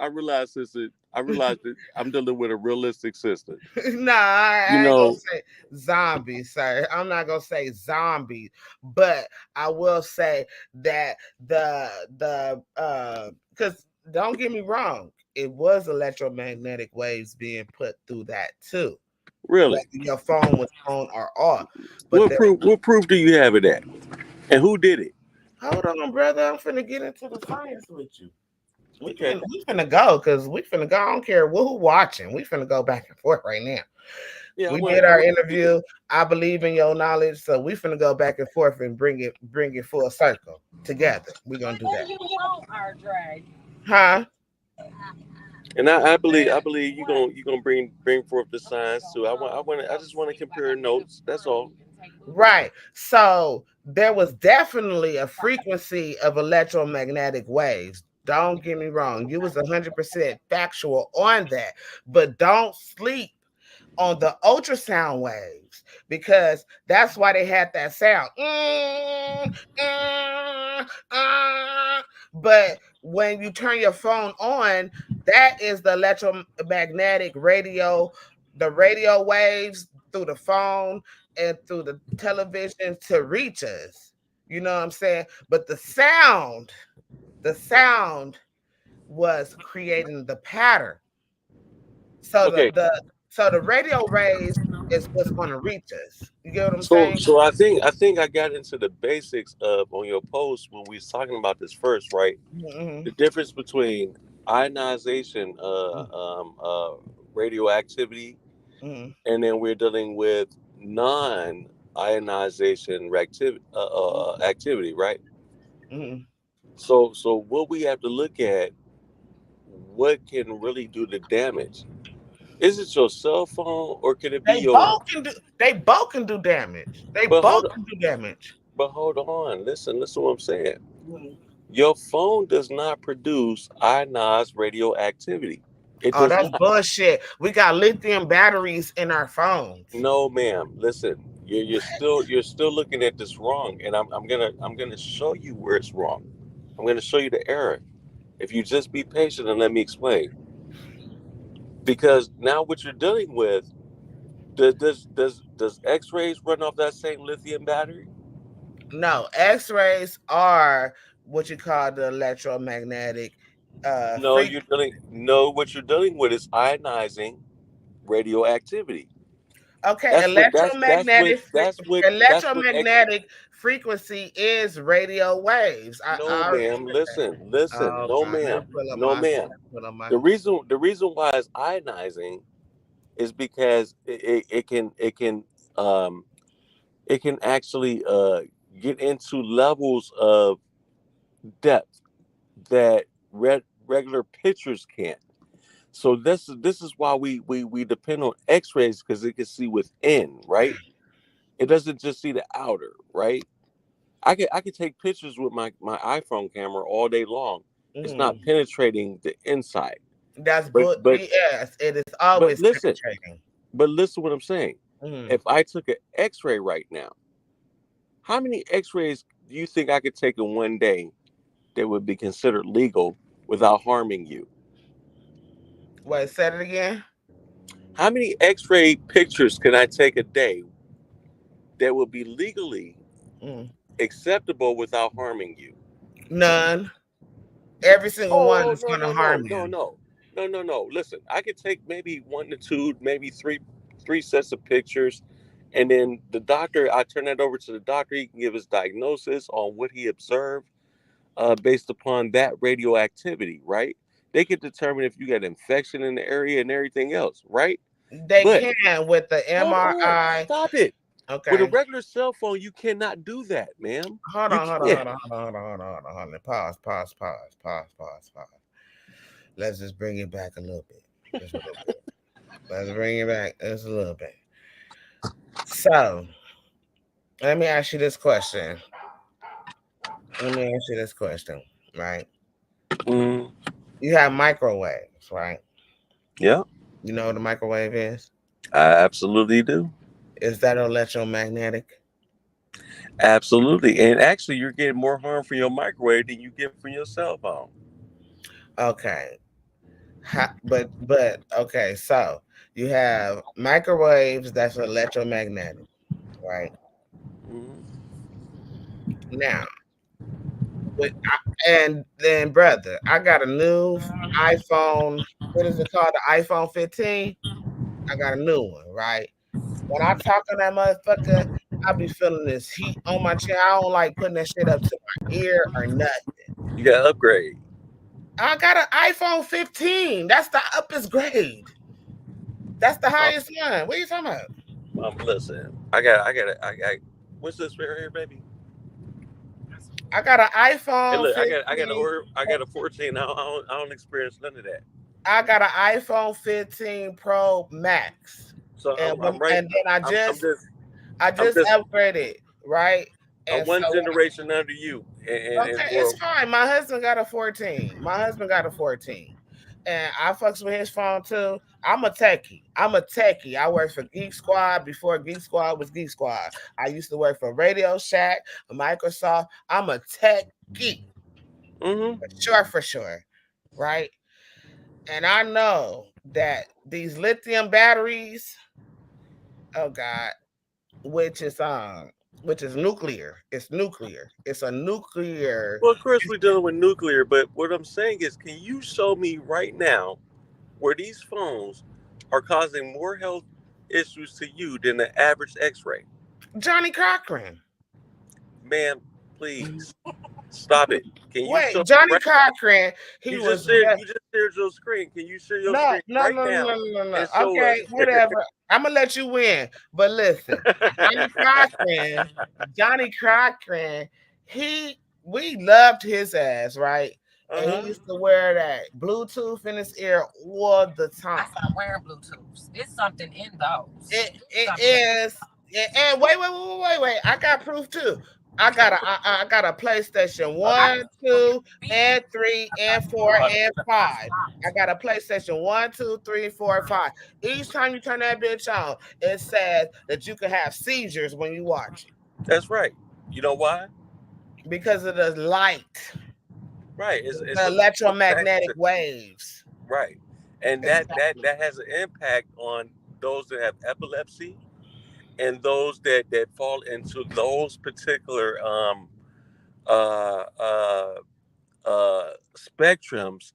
sister. I realize that I'm dealing with a realistic sister. Nah, I ain't gonna say zombies, sir. I'm not gonna say zombies, but I will say that the because don't get me wrong. It was electromagnetic waves being put through that too. Really? Whether your phone was on or off. But what proof do you have of that? And who did it? Hold on, brother. I'm finna get into the science with you. We finna go because we finna go. I don't care who watching. We finna go back and forth right now. Yeah, we did our interview. I believe in your knowledge, so we finna go back and forth and bring it full circle together. We're gonna do that. Huh? And I believe you gonna bring forth the science too. I just want to compare notes. That's all. Right. So there was definitely a frequency of electromagnetic waves. Don't get me wrong. You was 100% factual on that, but don't sleep on the ultrasound waves because that's why they had that sound. But when you turn your phone on, that is the electromagnetic radio, the radio waves through the phone and through the television to reach us. You know what I'm saying? But the sound was creating the pattern. So the radio rays is what's going to reach us. You get what I'm saying? So I think I got into the basics of on your post when we was talking about this first, right? The difference between ionization, radioactivity, and then we're dealing with non-ionization activity, right? So what we have to look at, what can really do the damage? Is it your cell phone or can it be They both can do damage. They both can do damage. But hold on, listen what I'm saying. Your phone does not produce ionized radioactivity. That's bullshit. We got lithium batteries in our phones. No, ma'am. Listen, you're still looking at this wrong, and I'm gonna show you where it's wrong. I'm gonna show you the error. If you just be patient and let me explain. Because now what you're dealing with, does X-rays run off that same lithium battery? No, X-rays are what you call the electromagnetic. What you're dealing with is ionizing radioactivity. Okay, electromagnetic frequency is radio waves. Ma'am. Listen. No, ma'am. The reason why it's ionizing is because it can actually get into levels of depth that regular pictures can't. So this is why we depend on X-rays, because it can see within, right? It doesn't just see the outer, right? I could take pictures with my iPhone camera all day long. It's not penetrating the inside. That's But BS. It is always listen, penetrating. but listen what I'm saying. If I took an X-ray right now, how many X-rays do you think I could take in one day that would be considered legal without harming you? Wait, say it again. How many X-ray pictures can I take a day that will be legally acceptable without harming you? None. Every single one is going to harm you. No. Listen, I could take maybe 1 to 2, maybe three sets of pictures, and then the doctor, I turn that over to the doctor. He can give his diagnosis on what he observed based upon that radioactivity, right? They could determine if you got infection in the area and everything else, right? They can with the MRI. Stop it. Okay. With a regular cell phone, you cannot do that, ma'am. Hold on. Pause. Let's just bring it back a little bit. Let's bring it back just a little bit. So, let me ask you this question. Right? You have microwaves, right? Yeah. You know what a microwave is? I absolutely do. Is that electromagnetic? Absolutely. And actually, you're getting more harm from your microwave than you get from your cell phone. Okay. But okay, so you have microwaves that's electromagnetic, right? Now, and then, brother, I got a new iPhone. What is it called? The iPhone 15. I got a new one, right? When I talk on that motherfucker, I be feeling this heat on my chin. I don't like putting that shit up to my ear or nothing. You got to upgrade. I got an iPhone 15. That's the uppest grade. That's the highest one. What are you talking about? Listen, I got. What's this right here, baby? I got an iPhone. Hey, look, I got a 14. I don't experience none of that. I got an iPhone 15 Pro Max. So I'm right. And then I just upgraded, right? And one generation under you. Okay, it's fine. My husband got a 14. And I fucks with his phone too. I'm a techie. I worked for Geek Squad before Geek Squad was Geek Squad. I used to work for Radio Shack, Microsoft. I'm a tech geek. For sure. Right? And I know that these lithium batteries, oh God, which is nuclear. It's nuclear. It's a nuclear. Well, of course we're dealing with nuclear, but what I'm saying is, can you show me right now where these phones are causing more health issues to you than the average X-ray? Johnny Cochran. Ma'am, please stop it. Can you wait, Johnny Cochran? You just shared your screen. Can you share your screen right now? No. Okay, whatever. I'm gonna let you win. But listen, Johnny Cochran, we loved his ass, right? And he used to wear that Bluetooth in his ear all the time. I stopped wearing Bluetooths. It's something in those. It is. And wait. I got proof too. I got a PlayStation 1, 2, and 3, and 4, and 5. I got a PlayStation 1, 2, 3, 4, 5. Each time you turn that bitch on, it says that you can have seizures when you watch it. That's right. You know why? Because of the light. Right. It's the electromagnetic waves. Right. And that has an impact on those that have epilepsy and those that fall into those particular spectrums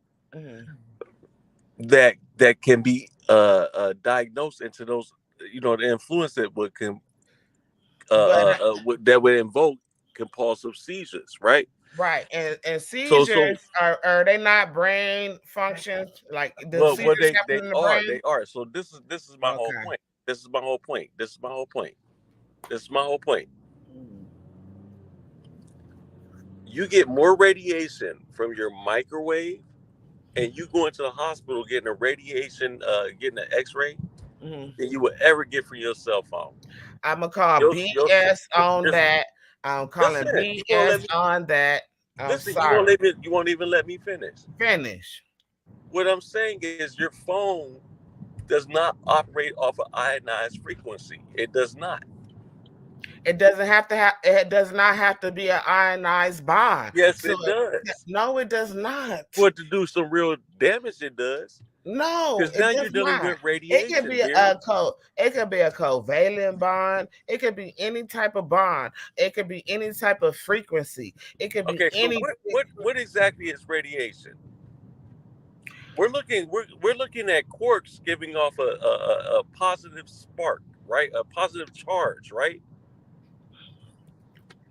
that can be diagnosed into those, the influence that that would invoke compulsive seizures, right? Right, and seizures are they not brain functions like the seizures happen in the brain? They are. So this is my whole point. This is my whole point. You get more radiation from your microwave, and you go into the hospital getting a radiation, getting an X-ray, than you would ever get from your cell phone. I'm gonna call BS on that. I'm calling BS on that. I'm sorry. You won't even let me finish. Finish. What I'm saying is your phone does not operate off of ionized frequency. It does not. It doesn't have to have. It does not have to be an ionized bond. Yes, it does. No, it does not. What to do some real damage? It does. No, because now you're dealing with radiation. It can be It can be a covalent bond. It could be any type of bond. It could be any type of frequency. It could be any. So what exactly is radiation? We're looking at quarks giving off a positive spark, right? A positive charge, right?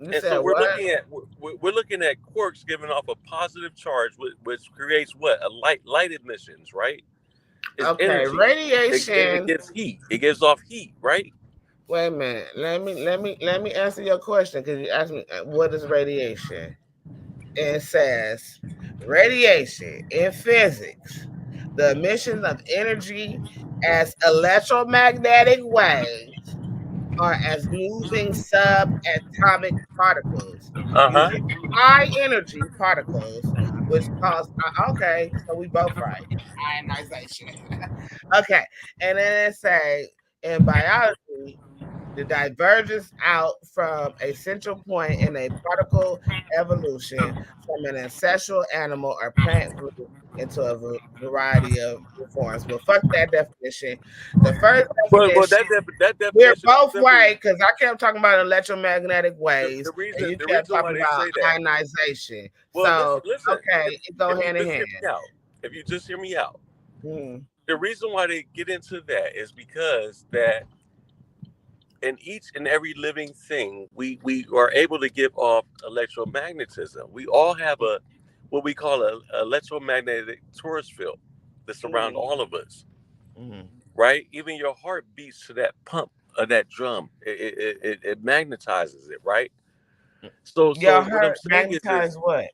And so we're looking at quarks giving off a positive charge, which creates what? A light emissions, right? It's energy. Radiation. It gives heat. It gives off heat, right? Wait a minute. Let me answer your question, because you asked me what is radiation. It says radiation in physics, the emission of energy as electromagnetic waves or as moving subatomic particles using high energy particles, which cause okay, so we both right. Ionization. Okay, and then it say in biology, the divergence out from a central point in a particle evolution from an ancestral animal or plant group into a variety of forms. Well, fuck that definition. The first definition, that definition we're both right, because I kept talking about electromagnetic waves, and you kept talking about ionization. Well, so, listen, okay, it go hand in hand. If you just hear me out, the reason why they get into that is because that in each and every living thing, we are able to give off electromagnetism. We all have what we call an electromagnetic torus field that's around all of us, right? Even your heart beats to that pump of that drum. It magnetizes it, right? So what I'm saying is what?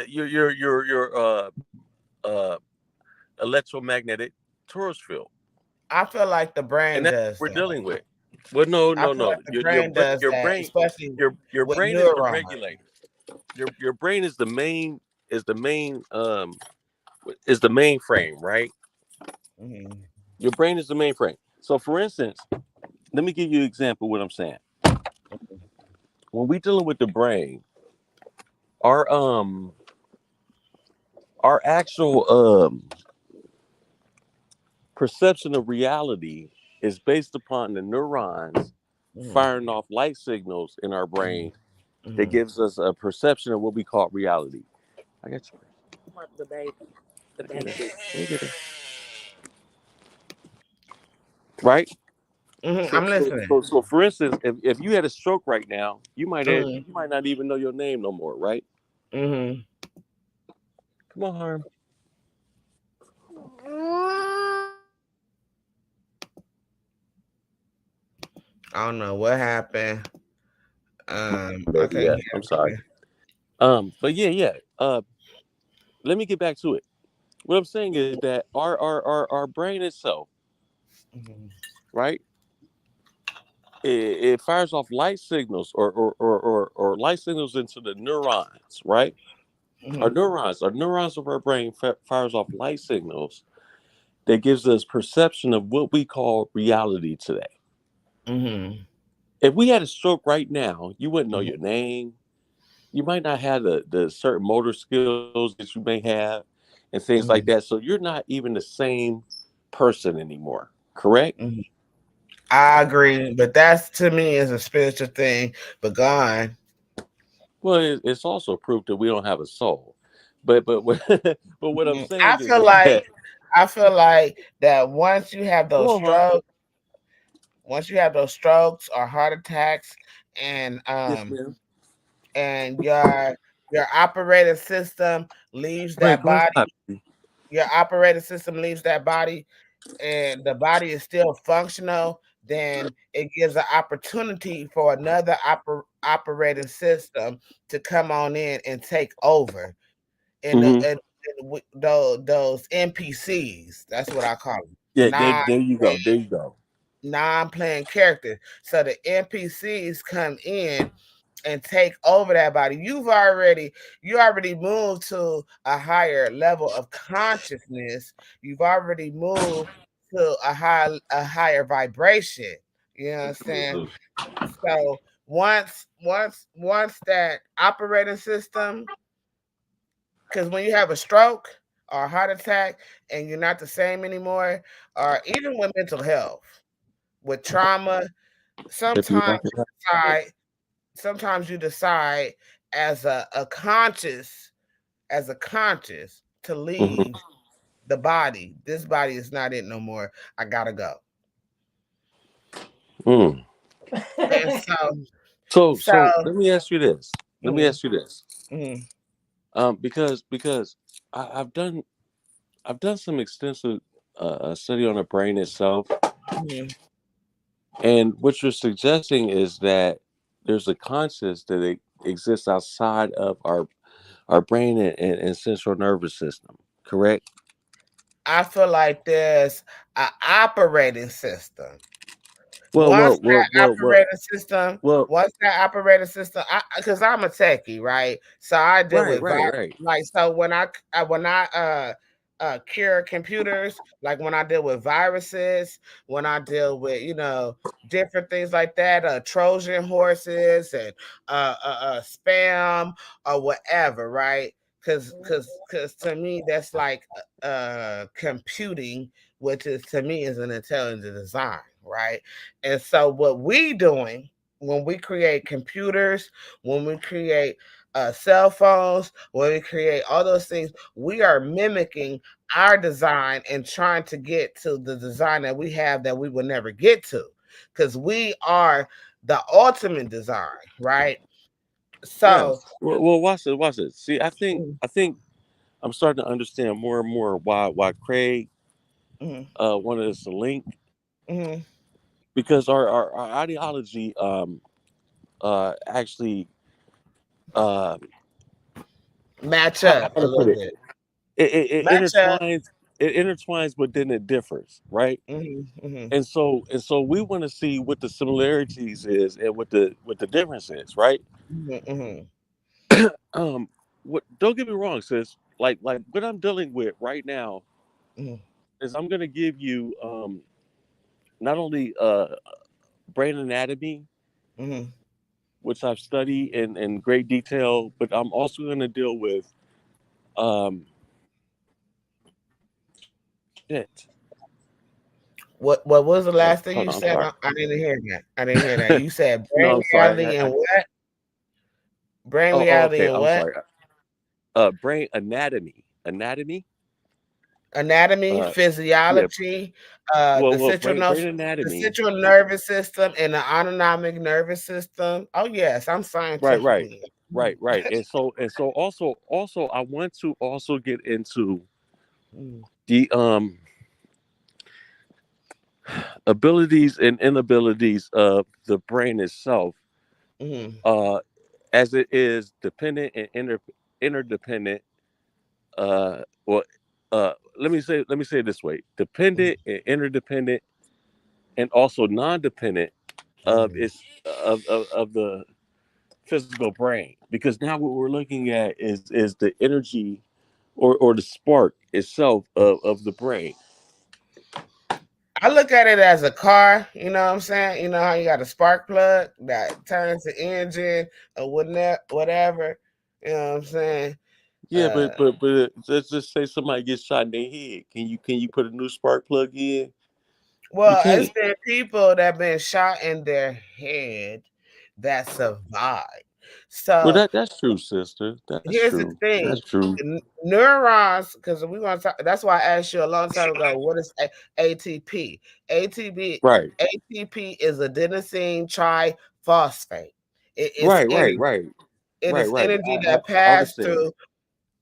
Your electromagnetic torus field. I feel like the brain does. We're dealing with. Well, no. Like your brain does your brain, especially your brain is the regulator. Your brain is the main frame, right? Your brain is the main frame. So, for instance, let me give you an example of what I'm saying. When we're dealing with the brain, our actual perception of reality is based upon the neurons firing off light signals in our brain that gives us a perception of what we call reality. I got you. The baby. Right? I'm listening. So for instance, if you had a stroke right now, you might not even know your name no more, right? Come on, Harm. I don't know what happened. I'm sorry. But yeah. Let me get back to it. What I'm saying is that our brain itself, right? It fires off light signals or light signals into the neurons, right? Our neurons of our brain fires off light signals that gives us perception of what we call reality today. If we had a stroke right now, you wouldn't know your name. You might not have the certain motor skills that you may have and things like that. So you're not even the same person anymore, correct? I agree, but that's, to me, is a spiritual thing. But gone. Well, it's also proof that we don't have a soul. But what I'm saying, I feel like that once you have those strokes or heart attacks, and and your operating system leaves that body. Your operating system leaves that body, and the body is still functional. Then it gives an opportunity for another operating system to come on in and take over. And those NPCs, that's what I call them. Yeah, there you go. non-playing characters. So the NPCs come in and take over that body. You already moved to a higher level of consciousness. You've already moved to a higher vibration. You know what I'm saying? So once that operating system, because when you have a stroke or a heart attack and you're not the same anymore, or even with mental health, with trauma, If you sometimes want to- you decide as a conscious, to Mhm. leave the body. This body is not it no more. I gotta go. Mm. And so So let me ask you this. Let me mm, ask you this. mm, Because I've done some extensive study on the brain itself, mm. and what you're suggesting is that there's a conscious that exists outside of our brain and central nervous system. Correct? I feel like there's an operating system. Well, Once well, that well, well, well, operating system, well. because I'm a techie, right? So I deal Right, with right, right. like so when I cure computers, like when I deal with viruses, when I deal with different things like that, Trojan horses and spam or whatever, right? Because to me that's like computing, which is to me is an intelligent design, right? And so what we doing when we create computers, when we create cell phones, when we create all those things, we are mimicking our design and trying to get to the design that we have that we will never get to, because we are the ultimate design, right? So Yes. Well, watch it. Watch it. See, mm, I think I'm starting to understand more and more why Craig mm, wanted us to link, mm, because our ideology actually uh match how up a to put little it, bit. it Match up. intertwines, but then it differs, right? Mm, mm, And so we want to see what the similarities is and what the difference is, right? mm, mm, um what, don't get me wrong, sis, like what I'm dealing with right now mm, is I'm going to give you not only brain anatomy, mm. which I've studied in great detail, but I'm also going to deal with um shit. What was the last thing Hold you on, I'm said? sorry. I didn't hear that. I didn't hear that. You said No, brain I'm sorry. reality and what? Brain Oh, reality okay. and I'm what? sorry. Brain anatomy, anatomy. Anatomy, Uh, yeah. physiology, Well, brain the anatomy. central nervous system, and the autonomic nervous system. Oh yes, I'm Right, right, scientifically. right. And so I want to also get into Mm, the abilities and inabilities of the brain itself, mm, uh, as it is dependent and interdependent. Well, let me say it this way: mm, dependent and interdependent, and also non-dependent of mm. its of the physical brain. Because now what we're looking at is the energy or the spark itself of the brain. I look at it as a car. You know what I'm saying? You know how you got a spark plug that turns the engine or whatever. You know what I'm saying? Yeah, Uh, but let's just say somebody gets shot in their head. Can you put a new spark plug in? You Well, it's can't. been people that been shot in their head that survived. Well, So that's true, sister. That's here's the true. That's thing: true. neurons. Because we want to talk. That's why I asked you a long time ago. What is ATP? ATP. Right, ATP is adenosine triphosphate. It is right, right, energy. right, It is right. energy that I passed understand. through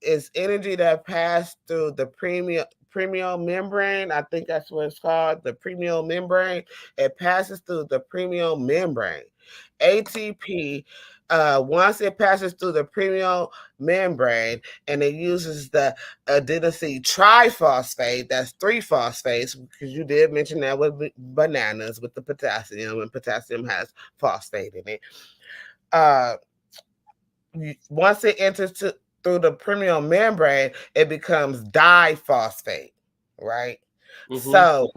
is energy that passed through the premium membrane. I think that's what it's called, the premium membrane. It passes through the premium membrane. ATP once it passes through the premium membrane and it uses the adenosine triphosphate, that's 3 phosphates, because you did mention that with bananas with the potassium, and potassium has phosphate in it. Once it enters through the premium membrane, it becomes diphosphate, right? So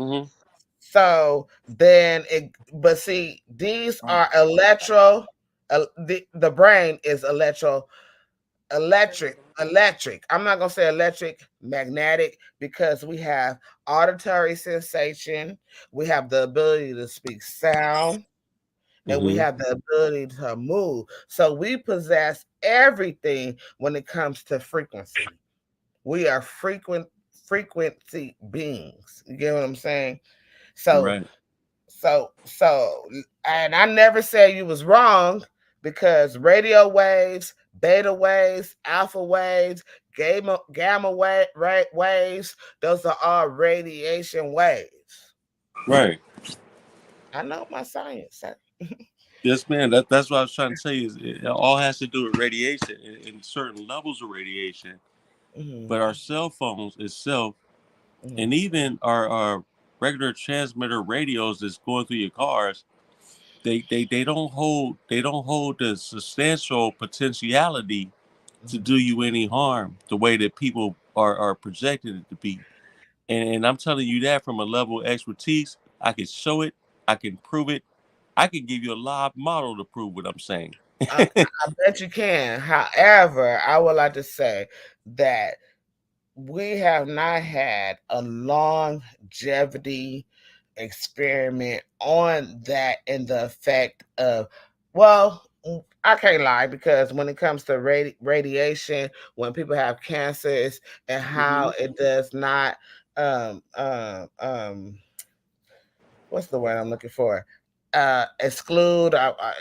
then but see, these are the brain is electric. I'm not gonna say electric, magnetic, because we have auditory sensation, we have the ability to speak sound, and we have the ability to move. So we possess everything when it comes to frequency. We are frequency beings. You get what I'm saying? So Right. And I never said you was wrong, because radio waves, beta waves, alpha waves, gamma waves, those are all radiation waves. Right. I know my science, sir. Yes, man. That's what I was trying to tell you. Is it all has to do with radiation and certain levels of radiation. But our cell phones itself, and even our regular transmitter radios that's going through your cars, they don't hold the substantial potentiality to do you any harm the way that people are projecting it to be. And I'm telling you that from a level of expertise. I can show it, I can prove it, I can give you a live model to prove what I'm saying. I bet you can. However, I would like to say that we have not had a longevity experiment on that and the effect of, well, I can't lie, because when it comes to radiation, when people have cancers and how it does not what's the word I'm looking for? Exclude.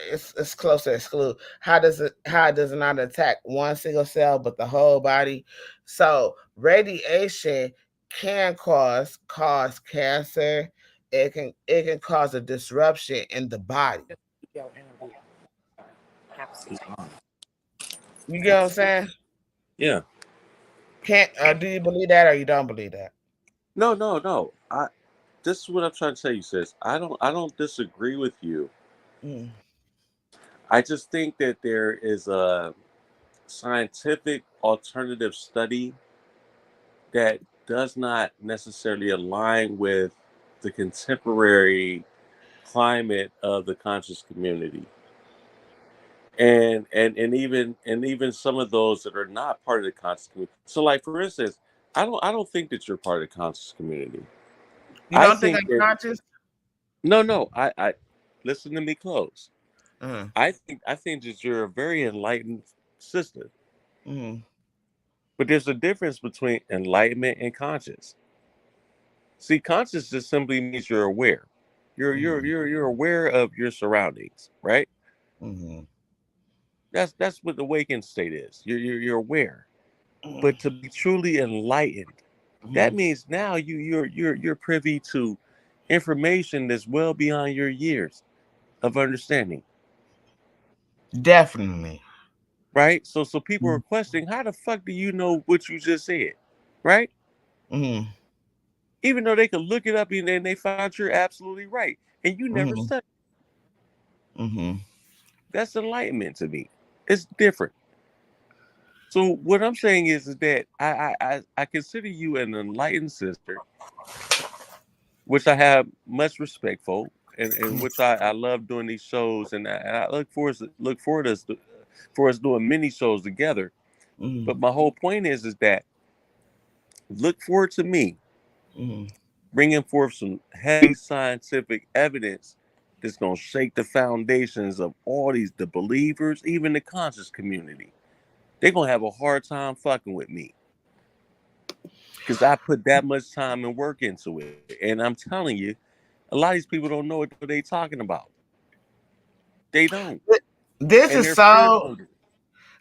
It's close to exclude. How it does not attack one single cell but the whole body? So radiation can cause cancer. It can cause a disruption in the body. You get what I'm saying? Yeah. Can't do you believe that, or you don't believe that? No. This is what I'm trying to tell you, sis. I don't disagree with you. I just think that there is a scientific alternative study that does not necessarily align with the contemporary climate of the conscious community. And even some of those that are not part of the conscious community. So, like, for instance, I don't think that you're part of the conscious community. You I don't think think I'm that conscious? no, I listen to me close. I think that you're a very enlightened sister. But there's a difference between enlightenment and conscious. See, conscious just simply means you're aware. You're aware of your surroundings, right? That's what the awakened state is. You're aware. But to be truly enlightened, that means now you're privy to information that's well beyond your years of understanding. Definitely. Right? So people are questioning, how the fuck do you know what you just said? Right? Even though they could look it up and then they find you're absolutely right. And you never studied. That's enlightenment to me. It's different. So what I'm saying is that I consider you an enlightened sister, which I have much respect for, and which I love doing these shows, and I look forward for us doing many shows together. But my whole point is that look forward to me bringing forth some heavy scientific evidence that's gonna shake the foundations of all the believers, even the conscious community. They're gonna have a hard time fucking with me because I put that much time and work into it. And I'm telling you, a lot of these people don't know what they're talking about. They don't, This and is they're fear so. mongering.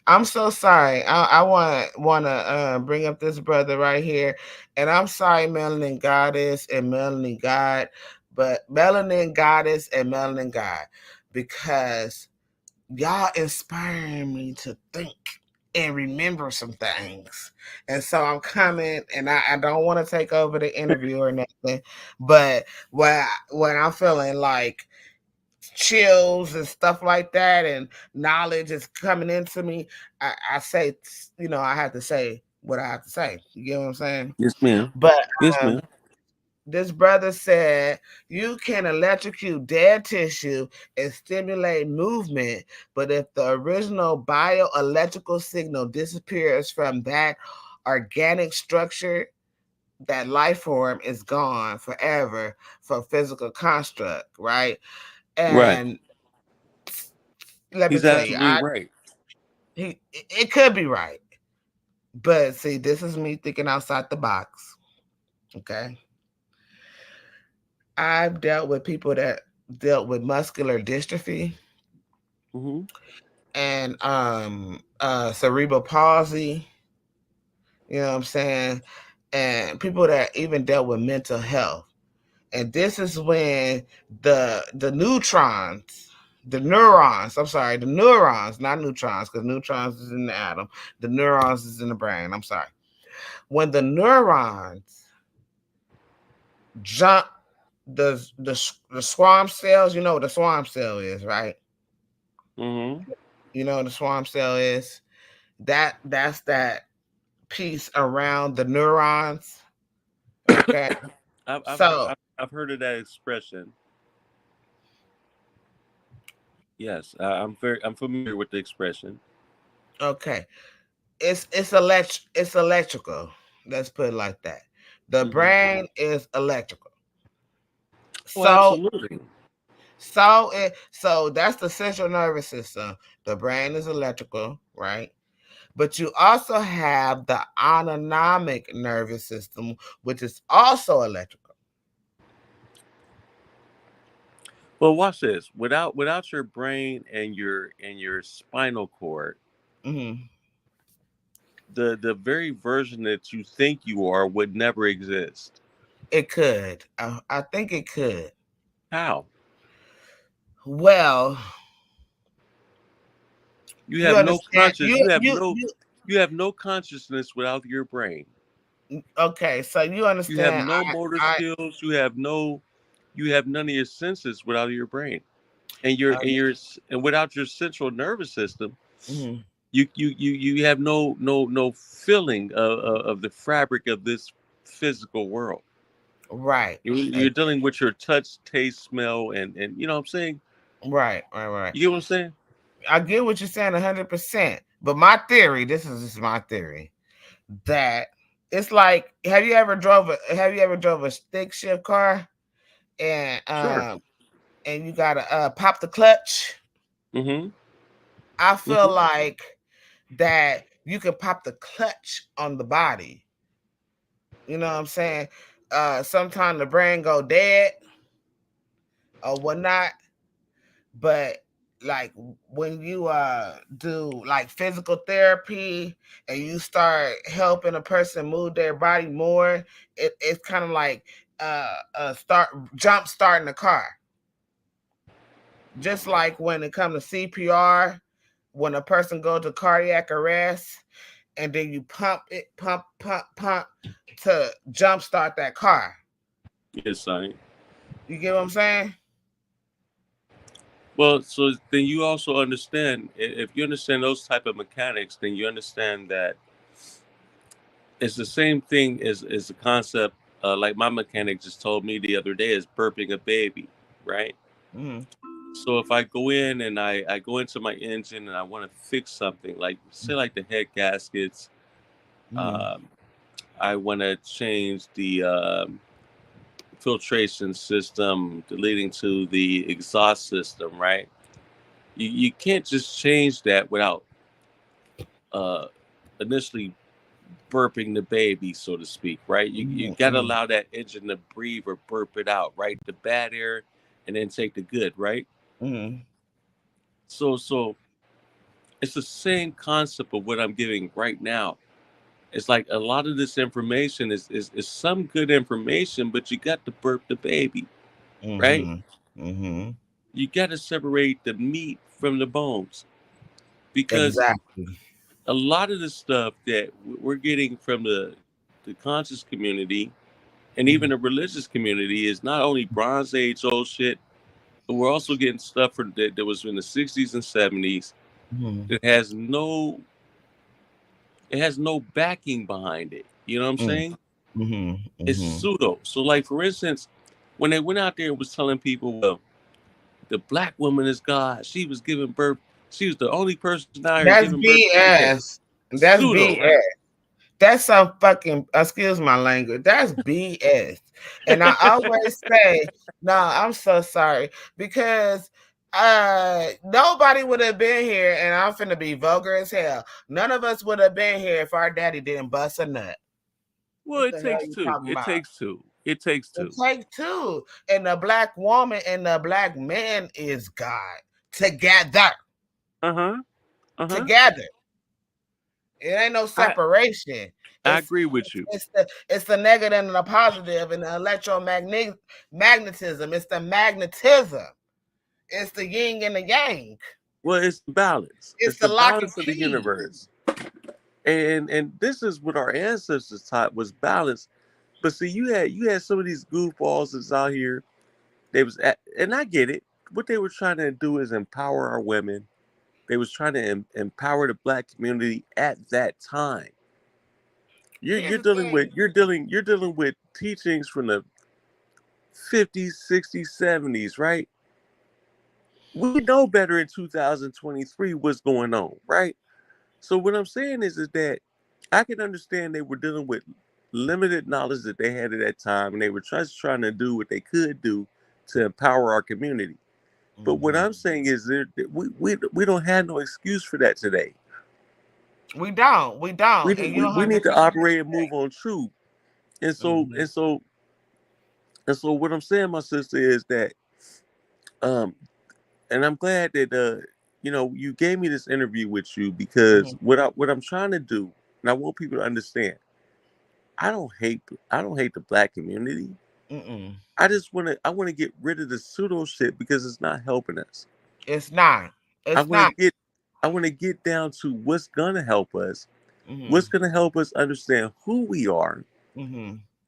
I'm so sorry. I want to bring up this brother right here, and I'm sorry, Melanin Gawdess and Melanin Gawd, but Melanin Gawdess and Melanin Gawd, because y'all inspiring me to think and remember some things. And so I'm coming, and I don't want to take over the interview or nothing, but when I'm feeling like chills and stuff like that, and knowledge is coming into me, I say, I have to say what I have to say. You get what I'm saying? Yes, ma'am. But Yes, ma'am. this brother said you can electrocute dead tissue and stimulate movement, but if the original bioelectrical signal disappears from that organic structure, that life form is gone forever for physical construct, right? Right. And let me He's tell you, absolutely right. it could be right, but see, this is me thinking outside the box. Okay, I've dealt with people that dealt with muscular dystrophy Mm-hmm. and cerebral palsy. You know what I'm saying? And people that even dealt with mental health. And this is when the neutrons, the neurons, I'm sorry, the neurons, not neutrons, because neutrons is in the atom. The neurons is in the brain. I'm sorry. When the neurons jump the swarm cells, you know what the swarm cell is, right? Mm-hmm. You know what the swarm cell is? That's that piece around the neurons. Okay. So I've heard of that expression. Yes, I'm familiar with the expression. okay. It's electrical. Let's put it like that. The Mm-hmm. brain is electrical. Oh, So absolutely. so that's the central nervous system. The brain is electrical, right? But you also have the autonomic nervous system, which is also electrical. Well, watch this. Without your brain and your spinal cord, Hmm. the very version that you think you are would never exist. It could. I think it could. How? Well, You you have no understand. conscious. You have no consciousness without your brain. Okay, so you You have understand. no motor skills. You have none of your senses without your brain. And and without your central nervous system, Mhm. you have no feeling of the fabric of this physical world. Right. You're dealing with your touch, taste, smell, and you know what I'm saying. Right. You get what I'm saying? I get what you're saying 100%. But my theory, this is just my theory, that it's like, have you ever drove a stick shift car and Sure. you gotta pop the clutch? Mm-hmm. I feel Mm-hmm. like that you can pop the clutch on the body. You know what I'm saying? Sometimes the brain go dead or whatnot, but like when you do like physical therapy and you start helping a person move their body more, it's kind of like start jump starting the car. Just like when it comes to CPR, when a person goes to cardiac arrest, and then you pump to jump start that car. Yes, I. You get what I'm saying? Well, so then you also understand, if you understand those type of mechanics, then you understand that it's the same thing as the concept. Like my mechanic just told me the other day, is burping a baby, right? Mm-hmm. So if I go in and I go into my engine and I want to fix something, like say like the head gaskets, Mm-hmm. um, I want to change the filtration system leading to the exhaust system, right? You can't just change that without uh, initially burping the baby, so to speak, right? You got to Mm-hmm. allow that engine to breathe or burp it out, right? The bad air and then take the good, right? Mm-hmm. So it's the same concept of what I'm giving right now. It's like a lot of this information is some good information, but you got to burp the baby, right? Mm-hmm. Mm-hmm. You got to separate the meat from the bones, because Exactly. a lot of the stuff that we're getting from the conscious community and even the religious community is not only Bronze Age old shit, but we're also getting stuff from that was in the 60s and 70s that has no backing behind it. You know what I'm saying? It's pseudo. So, like, for instance, when they went out there and was telling people, well, the black woman is God, she was giving birth, she was the only person out here That's giving birth to men. BS. That's Pseudo, BS. right? That's some fucking, excuse my language. That's BS. And I always say, no, I'm so sorry, because nobody would have been here, and I'm finna be vulgar as hell. None of us would have been here if our daddy didn't bust a nut. Well, What it the hell takes you two. talking It about? takes two. It takes two. It takes two. And the black woman and the black man is God together. Together. It ain't no separation. I agree with you. It's the negative and the positive, and the electromagnetism. It's the magnetism. It's the yin and the yang. Well, it's balance. It's It's the the lock and balance of the key. universe. And this is what our ancestors taught, was balance. But see, you had some of these goofballs that's out here. And I get it. What they were trying to do is empower our women. They was trying to empower the black community at that time. You're dealing with teachings from the 50s, 60s, 70s, right? We know better in 2023 what's going on, right? So what I'm saying is that I can understand they were dealing with limited knowledge that they had at that time, and they were just trying to do what they could do to empower our community. But what I'm saying is that we don't have no excuse for that today. We don't. We And you're we need to 100% operate and move on truth. And so Mhm. and so and so what I'm saying, my sister, is that and I'm glad that you gave me this interview with you, because what I'm trying to do, and I want people to understand, I don't hate the black community. I want to get rid of the pseudo shit, because it's not helping us. It's not. I It's want not. to get down to what's gonna help us, what's gonna help us understand who we are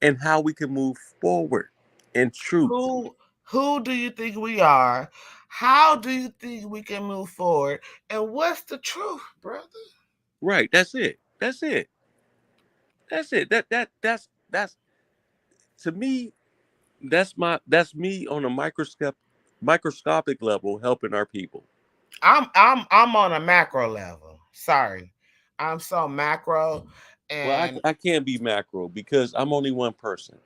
and how we can move forward in truth. Who do you think we are? How do you think we can move forward? And what's the truth, brother? Right. That's it. That's it. That's it. That's to me. That's me on a microscopic level, helping our people. I'm on a macro level. Sorry. I'm so macro, Well, and I can't be macro because I'm only one person.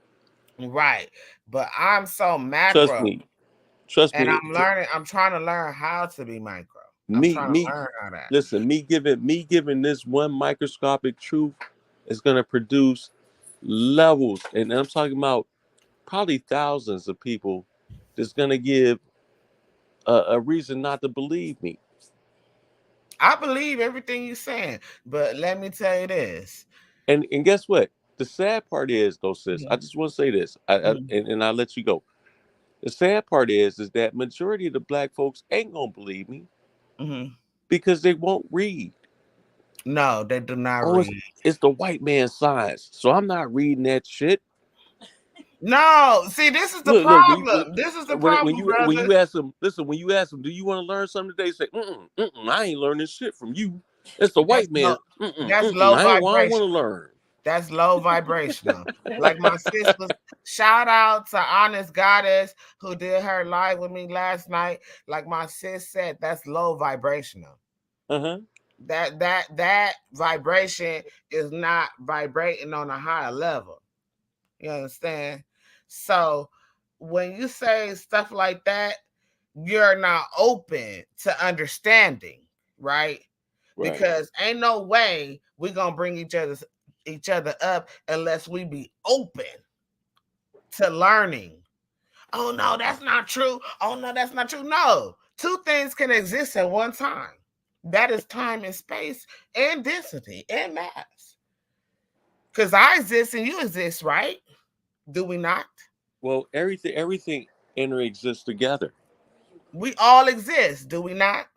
right. But I'm so Trust macro, me. Trust and me. I'm trying to learn how to be micro. I'm Me trying to me. learn how that. Listen, me giving this one microscopic truth is gonna produce levels, and I'm talking about probably thousands of people that's gonna give a reason not to believe me. I believe everything you're saying, but let me tell you this. And guess what? The sad part is, though, sis. I just want to say this, and I'll let you go. The sad part is that majority of the black folks ain't gonna believe me because they won't read. No, they do not Oh, read. it's the white man's science, so I'm not reading that shit. No, see, this is the Look, problem. This is the problem, when brother. you ask them, listen, when you ask them, do you want to learn something today? Say, I ain't learning shit from you. It's the That's white low, man. that's low I don't want to vibration. learn. That's low vibrational. Like my sister, shout out to Honest Gawdess who did her live with me last night. Like my sis said, that's low vibrational. That vibration is not vibrating on a higher level. You understand? So when you say stuff like that, you're not open to understanding, right? Because ain't no way we're gonna bring each other up unless we be open to learning. Oh no, that's not true. Oh no, that's not true. No, two things can exist at one time. That is time and space and density and mass. Because I exist and you exist, right? Do we not? Well, everything inter exists together. We all exist, do we not?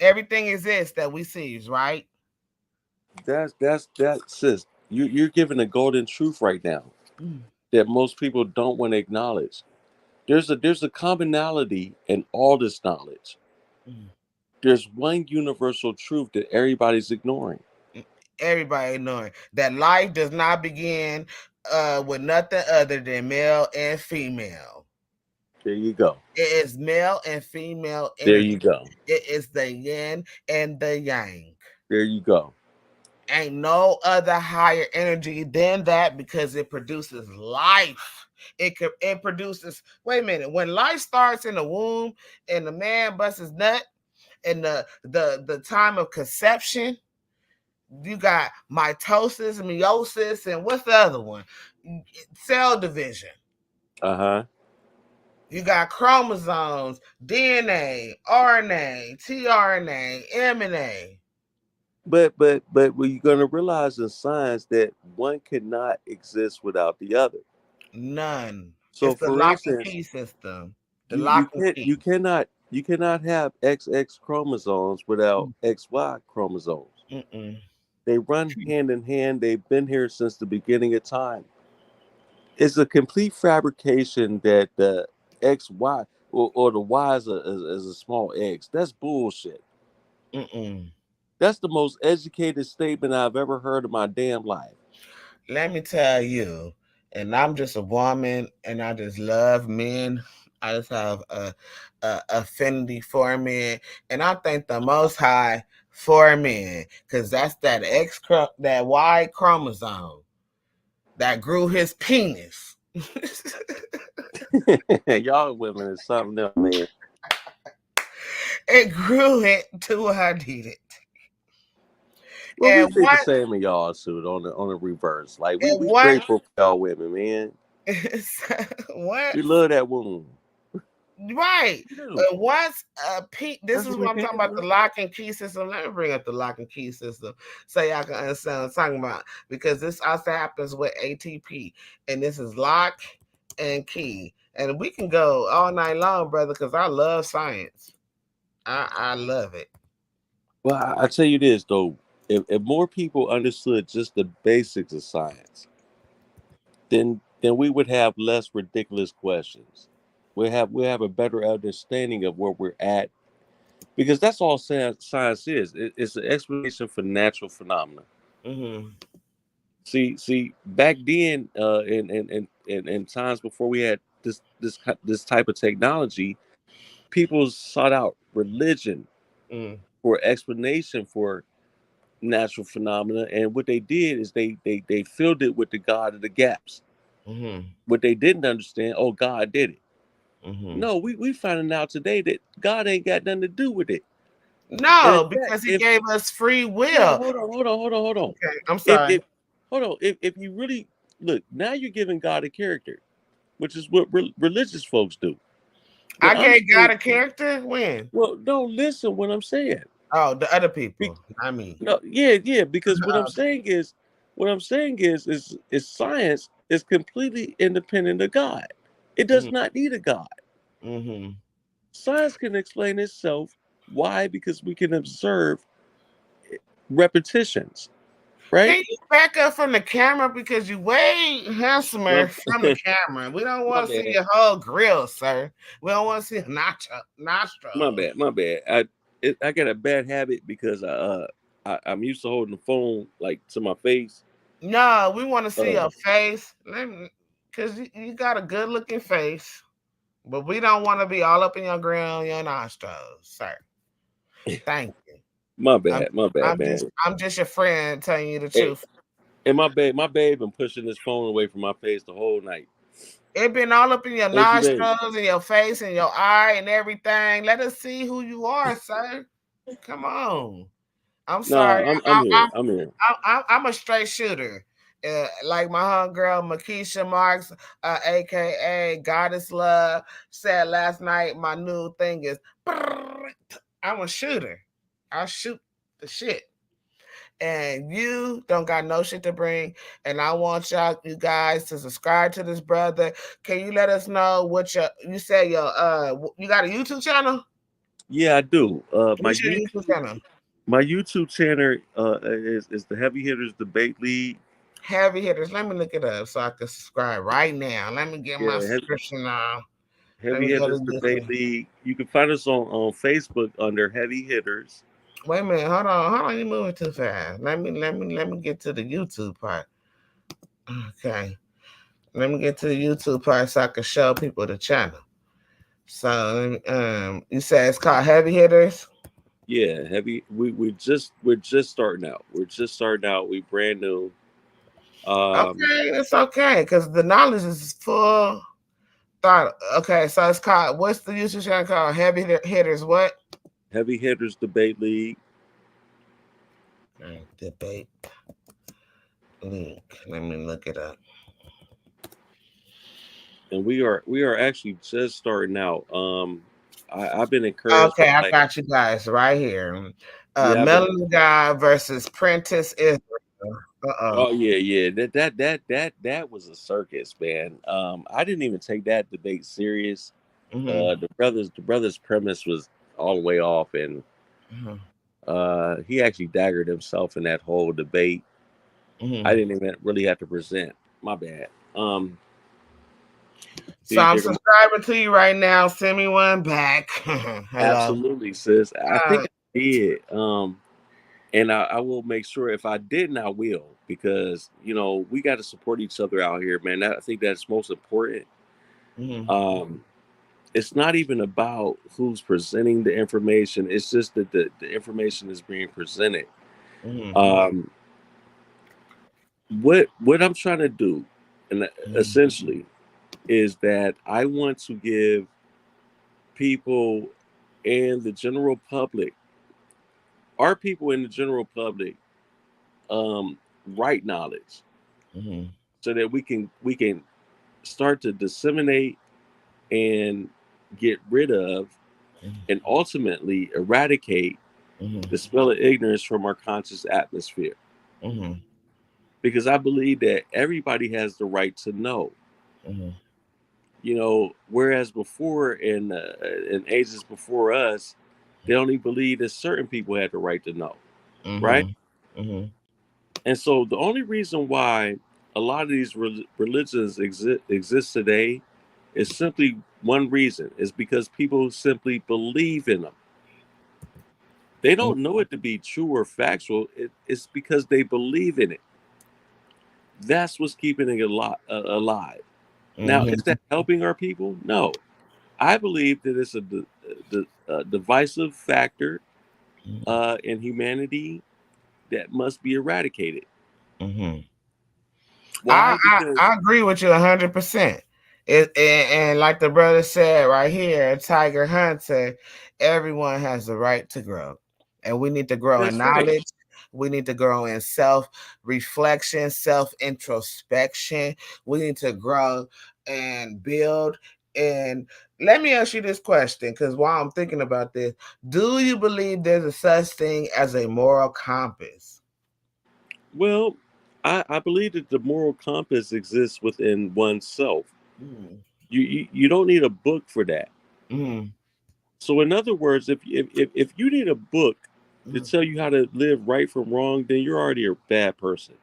Everything exists that we see, right? That's sis. You're giving a golden truth right now Mm. that most people don't want to acknowledge. There's a commonality in all this knowledge. Mm. There's one universal truth that everybody's ignoring. Everybody knowing that life does not begin with nothing other than male and female. There you go. It is male and female There energy. you go. It is the yin and the yang. There you go. Ain't no other higher energy than that because it produces life. It produces. Wait a minute. When life starts in the womb and the man busts his nut and the time of conception, you got mitosis, meiosis, and what's the other one? Cell division. Uh-huh. You got chromosomes, DNA, RNA, tRNA, mRNA. But we're going to realize in science that one cannot exist without the other. None. So, It's the for lock and instance, key system. The you lock and can't key. you cannot have XX chromosomes without XY chromosomes. Mm-mm. They run hand in hand. They've been here since the beginning of time. It's a complete fabrication that the XY or the Y is a small X. That's bullshit. Mm-mm. That's the most educated statement I've ever heard in my damn life. Let me tell you, and I'm just a woman, and I just love men. I just have a affinity for men, and I thank the Most High for men, because that's that Y chromosome that grew his penis. Y'all women is something else, man. It grew it to what I needed. Well, we And think the same of y'all, suit on the reverse. Like we what grateful for y'all women, man. what We love that woman. right. We do. Once this That's is what we what I'm came talking about, for. the lock and key system. Let me bring up the lock and key system so y'all can understand what I'm talking about. Because this also happens with ATP. And this is lock and key. And we can go all night long, brother, because I love science. I love it. Well, I tell you this though, if more people understood just the basics of science, then we would have less ridiculous questions. We have a better understanding of where we're at because that's all science is. It's an explanation for natural phenomena. Mm-hmm. See, back then, in times before we had this type of technology, people sought out religion Mm-hmm. for explanation for natural phenomena, and what they did is they filled it with the God of the gaps. Mm-hmm. What they didn't understand, oh, God did it. Mm-hmm. No, we finding out today that God ain't got nothing to do with it. And in No, fact, because he if gave us free no, will. hold on. Okay, I'm If sorry. if hold on, if you really look, now you're giving God a character, which is what religious folks do. What I I'm gave God saying, a character when? well, don't listen what I'm saying. Oh, the other Be, people, not me. no, yeah, because what I'm saying is science is completely independent of God. It does not need a God. Mm-hmm. Science can explain itself. Why? Because we can observe repetitions, Can right? you back up from the camera because you way handsomer My, from the camera? We don't my want to see bad. your whole grill, sir. We don't want to see My nostrils. bad. My bad. I got a bad habit because I'm used to holding the phone like to my face. No, we want to see Uh, your face. Because you got a good looking face, but we don't want to be all up in your grill, your nostrils, sir. Thank you. my I'm bad. My bad, I'm just man. I'm just your friend telling you the Hey, truth. and my babe been pushing this phone away from my face the whole night. It been all up in your Ain't you, babe? nostrils and your face and your eye and everything. Let us see who you are, sir. Come on. I'm Nah, sorry. I'm here. I'm here. I'm a straight shooter. Like my homegirl Makisha Marks, aka Goddess Love, said last night. My new thing is I'm a shooter. I shoot the shit. and you don't got no shit to bring. And I want you guys to subscribe to this brother. Can you let us know what you said you got a YouTube channel? Yeah, I do. What's your YouTube channel? My YouTube channel is the Heavy Hitters Debate League. Heavy Hitters. Let me look it up so I can subscribe right now. Let me get my Yeah, subscription now. Let Heavy me go to Hitters Debate League. You can find us on Facebook under Heavy Hitters. Wait a minute, hold on. You moving too fast. Let me get to the YouTube part. Okay. Let me get to the YouTube part so I can show people the channel. So you said it's called Heavy Hitters? Yeah, we're just starting out. We're just starting out. We brand new. Okay, it's okay, because the knowledge is full thought. Okay, so it's called, what's the YouTube channel called? Heavy Hitters what? Heavy Hitters Debate League. Debate League. Let me look it up. And we are actually just starting out. I've been encouraged. Okay, I got you guys right here. Yeah, Melanin Gawd versus Prentice Israel. Oh yeah. That was a circus, man. I didn't even take that debate serious. Mm-hmm. The brothers premise was all the way off, and he actually daggered himself in that whole debate. I didn't even really have to present. My bad. So I'm subscribing to you right now. Send me one back. Absolutely, sis. I think I did. And I will make sure, if I didn't, I will, because we got to support each other out here, man. I think that's most important. It's not even about who's presenting the information. It's just that the information is being presented. What I'm trying to do, and essentially, is that I want to give people and the general public, our people in the general public, right knowledge, so that we can start to disseminate and get rid of and ultimately eradicate the spell of ignorance from our conscious atmosphere. Because I believe that everybody has the right to know. Whereas before, in ages before us, they only believed that certain people had the right to know, right? And so the only reason why a lot of these religions exist today is simply one reason: is because people simply believe in them. They don't know it to be true or factual. It's because they believe in it. That's what's keeping it alive. Now, is that helping our people? No. I believe that it's a divisive factor in humanity that must be eradicated. Why? I agree with you 100%. And like the brother said right here, Tiger Hunt said, everyone has the right to grow. And we need to grow in knowledge. Right. We need to grow in self-reflection, self-introspection. We need to grow and build. And let me ask you this question, because while I'm thinking about this, do you believe there's a such thing as a moral compass? Well, I believe that the moral compass exists within oneself. You don't need a book for that. So in other words, if you need a book to tell you how to live right from wrong, then you're already a bad person.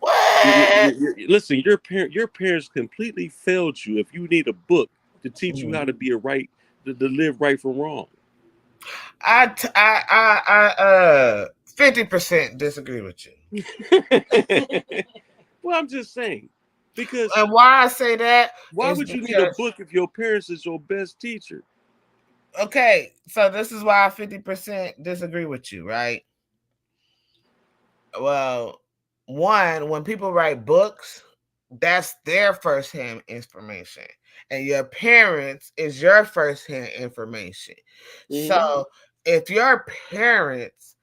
What? Listen, your parents completely failed you if you need a book to teach you how to be to live right from wrong. I 50% disagree with you. Well, I'm just saying, because, and why I say that, why would you need a book if your parents is your best teacher? Okay, so this is why I 50% disagree with you, right? Well, one, when people write books, that's their firsthand information, and your parents is your firsthand information. So if your parents,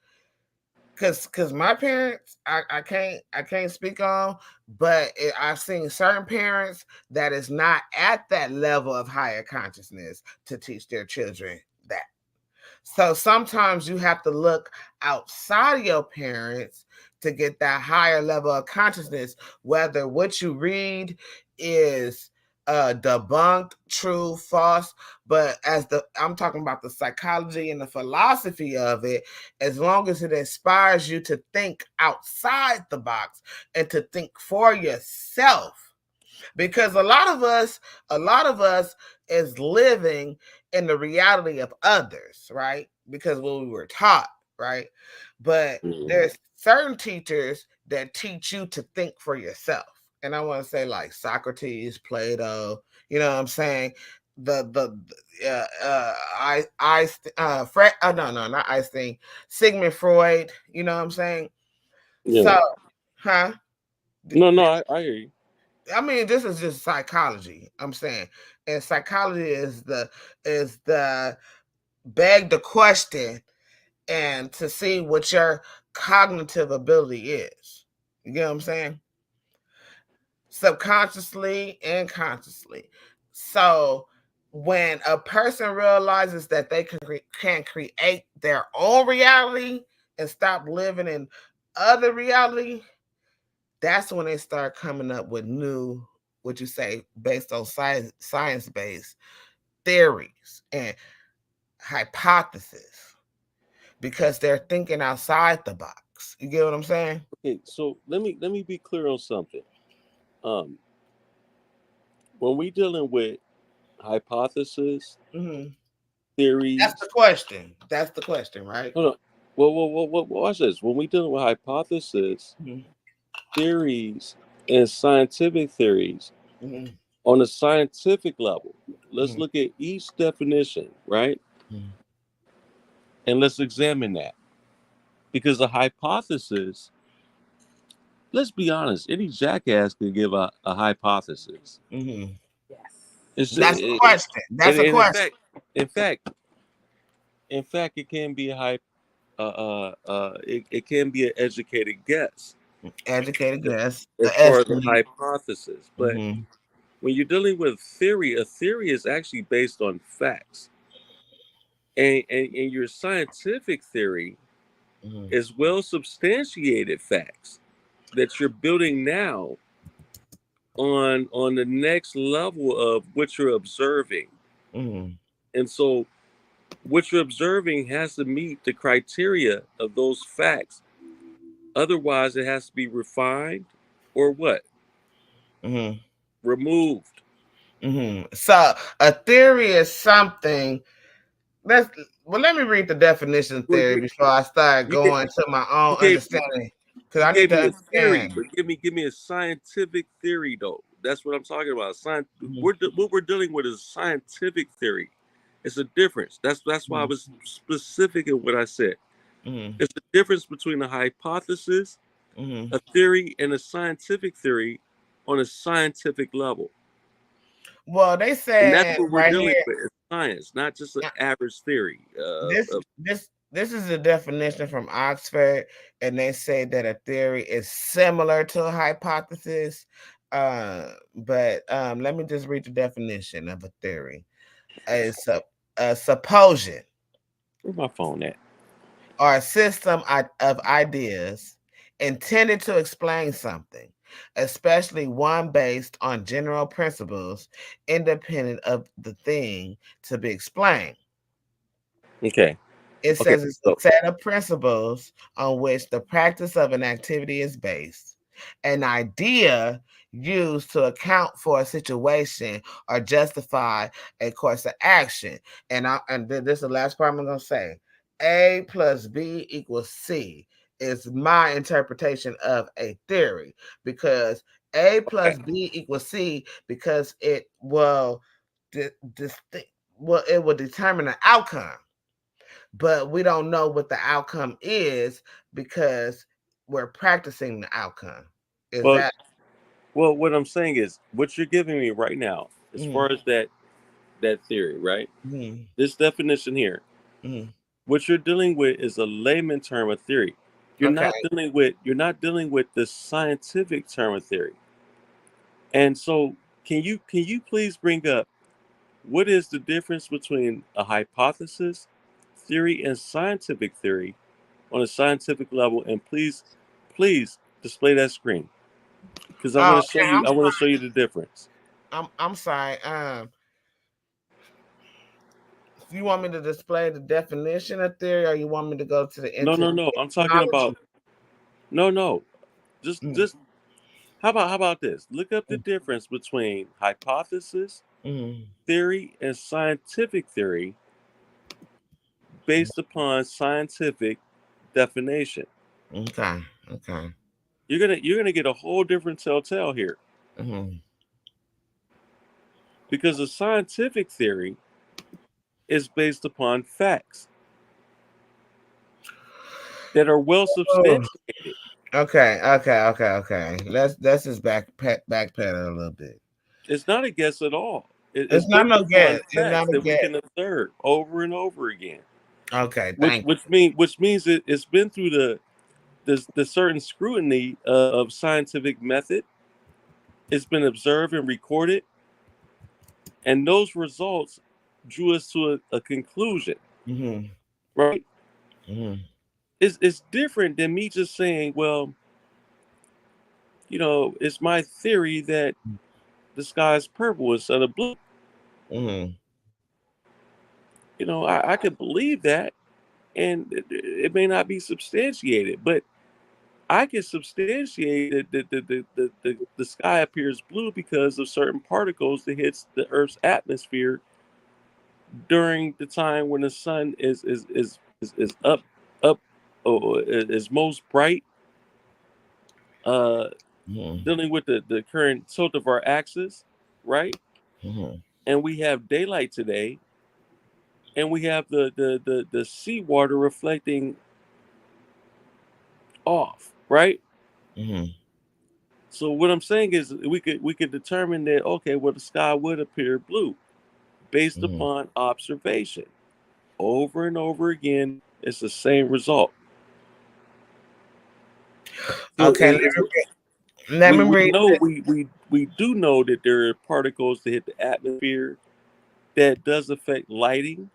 because my parents, I can't speak on, but I've seen certain parents that is not at that level of higher consciousness to teach their children that. So sometimes you have to look outside of your parents to get that higher level of consciousness, whether what you read is debunked, true, false. But I'm talking about the psychology and the philosophy of it, as long as it inspires you to think outside the box and to think for yourself. Because a lot of us is living in the reality of others, right? Because what we were taught, right? But there's certain teachers that teach you to think for yourself. And I want to say like Socrates, Plato, you know what I'm saying? Fred, not Einstein, Sigmund Freud, you know what I'm saying? Yeah. So, huh? No, I hear you. I mean, this is just psychology. I'm saying, and psychology is the beg the question and to see what your cognitive ability is. You get what I'm saying? Subconsciously and consciously. So when a person realizes that they can create their own reality and stop living in other reality, that's when they start coming up with new, what you say, based on science based theories and hypotheses, because they're thinking outside the box. You get what I'm saying? Okay, so let me be clear on something. When we dealing with hypothesis, theories. That's the question. That's the question, right? No, no. Well, watch this. When we dealing with hypothesis, theories, and scientific theories, on a scientific level, let's look at each definition, right? And let's examine that. Because a hypothesis, let's be honest, any jackass can give a hypothesis. Yes. That's a question. That's a question. In fact, it can be it can be an educated guess. Educated guess. As far as a hypothesis. But when you're dealing with a theory is actually based on facts. And your scientific theory is well substantiated facts that you're building now on the next level of what you're observing. And so what you're observing has to meet the criteria of those facts. Otherwise, it has to be refined or what? Removed. So a theory is something. Let me read the definition of theory before I start going to my own understanding. Because I need to understand. Theory, but give me a scientific theory though. That's what I'm talking about. What we're dealing with is a scientific theory. It's a difference. That's why I was specific in what I said. It's the difference between a hypothesis, a theory, and a scientific theory on a scientific level. Well, they said, and that's what we're dealing with is science, not just an average theory. This is a definition from Oxford, and they say that a theory is similar to a hypothesis. But let me just read the definition of a theory. It's a supposition. Where's my phone at? Or a system of ideas intended to explain something, especially one based on general principles independent of the thing to be explained. Okay. It says it's a set of principles on which the practice of an activity is based. An idea used to account for a situation or justify a course of action. And this is the last part I'm going to say. A plus B equals C is my interpretation of a theory, because A plus B equals C, because it will it will determine the outcome. But we don't know what the outcome is because we're practicing the outcome. Well, what I'm saying is what you're giving me right now, as far as that theory, right? This definition here, what you're dealing with is a layman term of theory. You're not dealing with the scientific term of theory. And so can you please bring up what is the difference between a hypothesis, theory and scientific theory on a scientific level, and please display that screen because I want to show Okay, you. I want to show you the difference. I'm sorry. You want me to display the definition of theory, or you want me to go to the No. I'm talking about no. Just how about this? Look up the difference between hypothesis theory and scientific theory based upon scientific definition. Okay. You're gonna get a whole different telltale here because a scientific theory is based upon facts that are well substantiated. Okay. Let's just backpedal a little bit. It's not a guess at all. It's It's not based no upon guess. It's facts not a that we guess. can observe over and over again. Okay, Which means it's been through the certain scrutiny of scientific method. It's been observed and recorded, and those results drew us to a conclusion. Right? It's different than me just saying, well, it's my theory that the sky is purple instead of blue. I could believe that, and it may not be substantiated, but I can substantiate that the sky appears blue because of certain particles that hits the Earth's atmosphere during the time when the sun is up is most bright, dealing with the current tilt of our axis, right? And we have daylight today, and we have the seawater reflecting off, right? So what I'm saying is we could determine that, okay, well, the sky would appear blue based upon observation. Over and over again, it's the same result. So Okay, let me read. We do know that there are particles that hit the atmosphere that does affect lighting,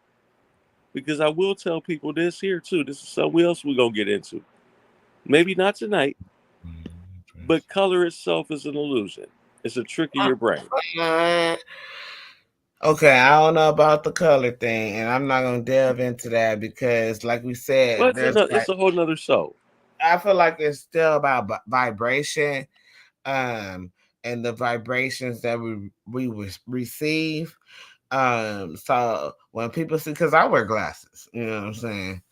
because I will tell people this here too. This is something else we're gonna get into. Maybe not tonight, but color itself is an illusion. It's a trick of your brain. Okay, I don't know about the color thing, and I'm not gonna delve into that because, like we said, Well, it's a whole nother show. I feel like it's still about vibration, and the vibrations that we receive. So when people see, because I wear glasses, you know what I'm saying,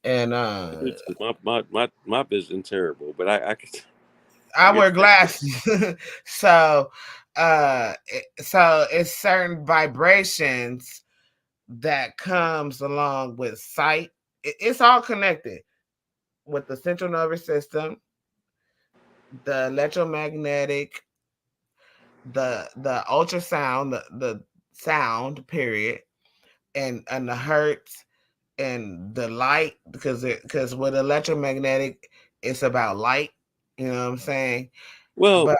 and my vision terrible, but I can. I wear glasses, so it's certain vibrations that comes along with sight. It's all connected with the central nervous system, the electromagnetic, the ultrasound, the sound period, and the hertz and the light, because with electromagnetic, it's about light. You know what I'm saying? Well, but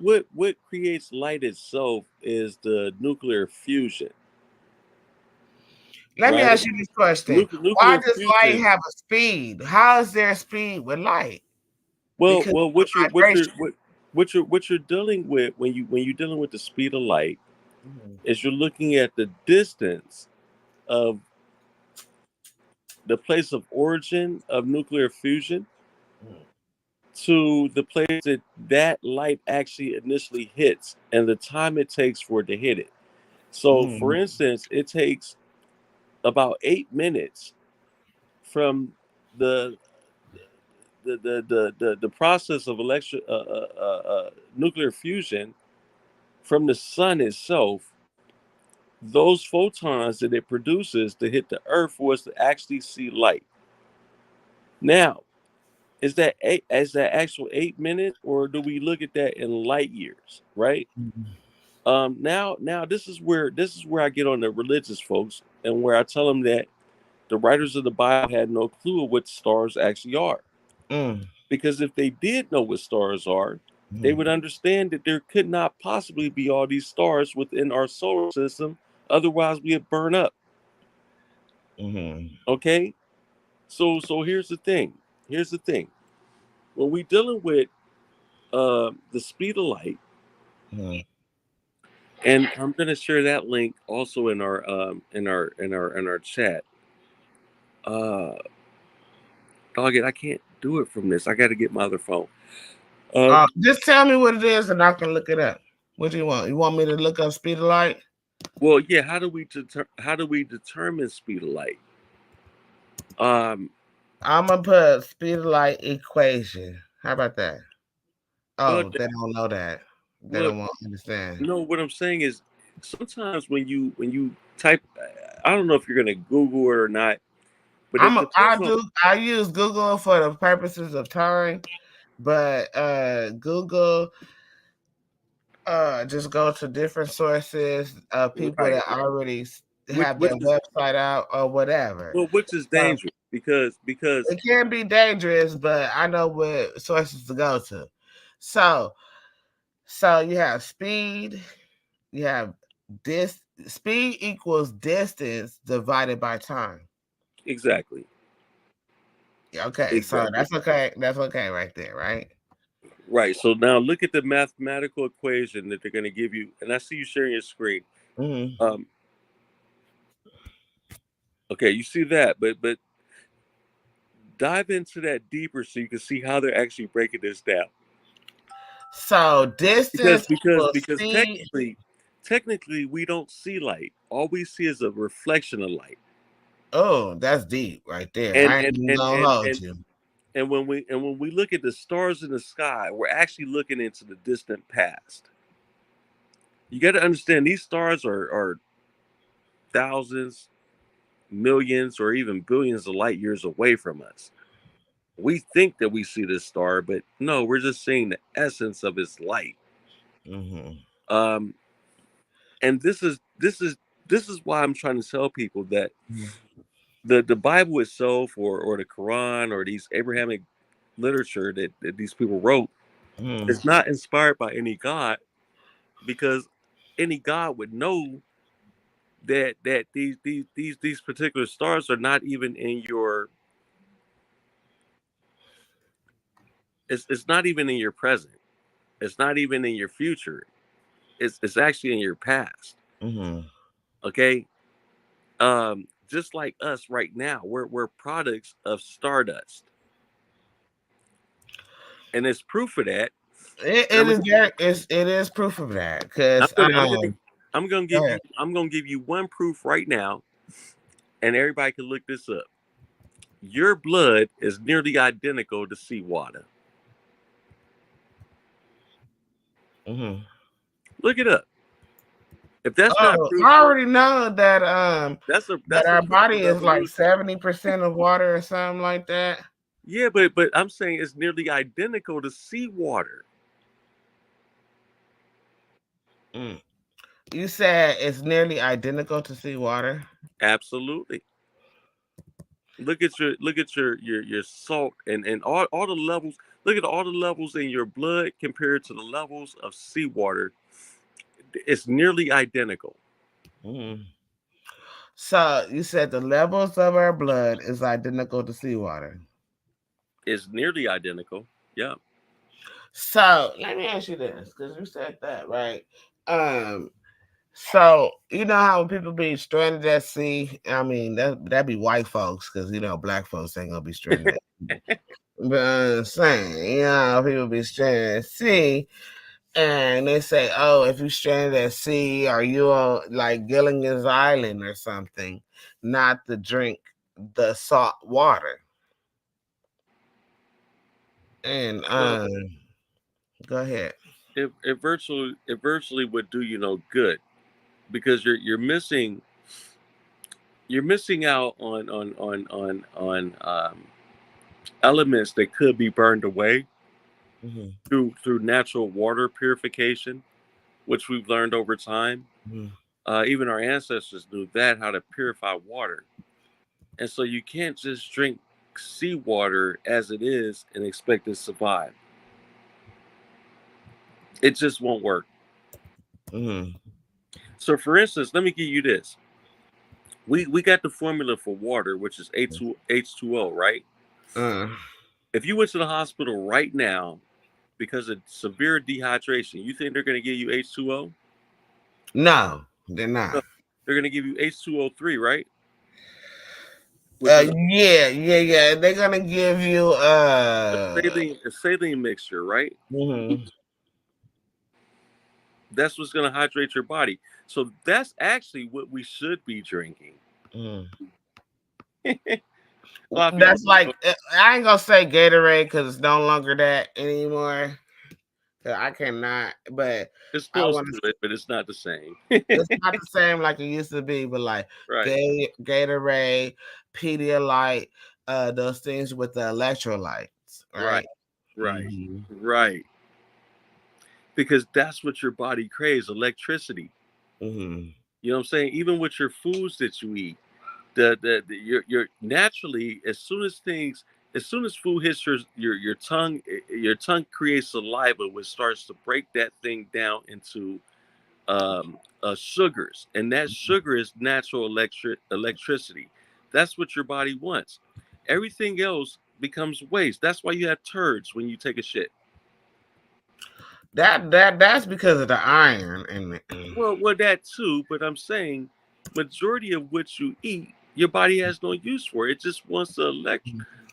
what creates light itself is the nuclear fusion. Let me ask you this question: why does light have a speed? How is there a speed with light? Well, what you're dealing with when you're dealing with the speed of light is you're looking at the distance of the place of origin of nuclear fusion to the place that light actually initially hits and the time it takes for it to hit it. So, for instance, it takes about 8 minutes from the process of nuclear fusion from the sun itself. Those photons that it produces to hit the Earth for us to actually see light. Now, is that actual 8 minutes, or do we look at that in light years? Right. Now this is where I get on the religious folks, and where I tell them that the writers of the Bible had no clue of what stars actually are. Because if they did know what stars are, they would understand that there could not possibly be all these stars within our solar system. Otherwise, we'd burn up. Okay, so here's the thing. Here's the thing. When we dealing with the speed of light, and I'm gonna share that link also in our chat. Dog it, I can't do it from this. I got to get my other phone. Just tell me what it is, and I can look it up. What do you want? You want me to look up speed of light? Well, yeah. How do we determine speed of light? I'm gonna put speed of light equation. How about that? Oh, they don't know that. They don't want to understand. No, what I'm saying is sometimes when you type, I don't know if you're gonna Google it or not, but I use Google for the purposes of time, but Google just go to different sources of people that already have their website out or whatever. Well, which is dangerous because it can be dangerous, but I know what sources to go to. So you have speed, you have this speed equals distance divided by time. Exactly. Okay, so that's okay. That's okay right there, right? Right. So now look at the mathematical equation that they're going to give you, and I see you sharing your screen. Okay, you see that, but dive into that deeper so you can see how they're actually breaking this down. So distance because technically we don't see light. All we see is a reflection of light. Oh, that's deep right there. And when we look at the stars in the sky, we're actually looking into the distant past. You got to understand these stars are thousands, millions, or even billions of light years away from us. We think that we see this star, but no, we're just seeing the essence of its light. And this is why I'm trying to tell people that the Bible itself or the Quran or these Abrahamic literature that these people wrote is not inspired by any God, because any God would know that these particular stars are not even in your it's not even in your present. It's not even in your future. It's actually in your past. Okay. Just like us right now, we're products of stardust. And it's proof of that. It is proof of that, because I'm gonna give you one proof right now, and everybody can look this up. Your blood is nearly identical to seawater. Look it up. If that's not proof, I already know that that's our body is like 70% of water or something like that. Yeah, but I'm saying it's nearly identical to seawater. You said it's nearly identical to seawater? Absolutely. Look at your salt and all the levels. Look at all the levels in your blood compared to the levels of seawater. It's nearly identical. So you said the levels of our blood is identical to seawater. It's nearly identical. Yeah. So let me ask you this, because you said that, right? So you know how people be stranded at sea? I mean, that be white folks, because black folks ain't gonna be stranded. But I'm saying, people be stranded at sea, and they say, "Oh, if you stranded at sea, are you on like Gilligan's Island or something, not to drink the salt water?" And go ahead. It virtually would do you no good, because you're missing out on elements that could be burned away through natural water purification, which we've learned over time. Even our ancestors knew that, how to purify water. And so you can't just drink seawater as it is and expect to survive. It just won't work. So for instance, let me give you this. We got the formula for water, which is H2O, right? If you went to the hospital right now because of severe dehydration, you think they're going to give you H2O? No, they're not. No, they're going to give you H2O3, right? Which is yeah. They're gonna give you a saline mixture, right? mhm. That's what's going to hydrate your body. So that's actually what we should be drinking. A lot of people That's like I ain't gonna say Gatorade because it's no longer that anymore. I cannot, but it's I close want to it, but it's not the same. it's not the same like it used to be, but like Right. Gatorade, Pedialyte, those things with the electrolytes, right? Right. Mhm. Right. Because that's what your body craves, electricity. Mhm. You know what I'm saying? Even with your foods that you eat, your naturally, as soon as food hits your tongue creates saliva, which starts to break that thing down into sugars, and that sugar is natural electricity. That's what your body wants. Everything else becomes waste. That's why you have turds when you take a shit. That's because of the iron in it. Well, that too, but I'm saying majority of what you eat, your body has no use for. It just wants the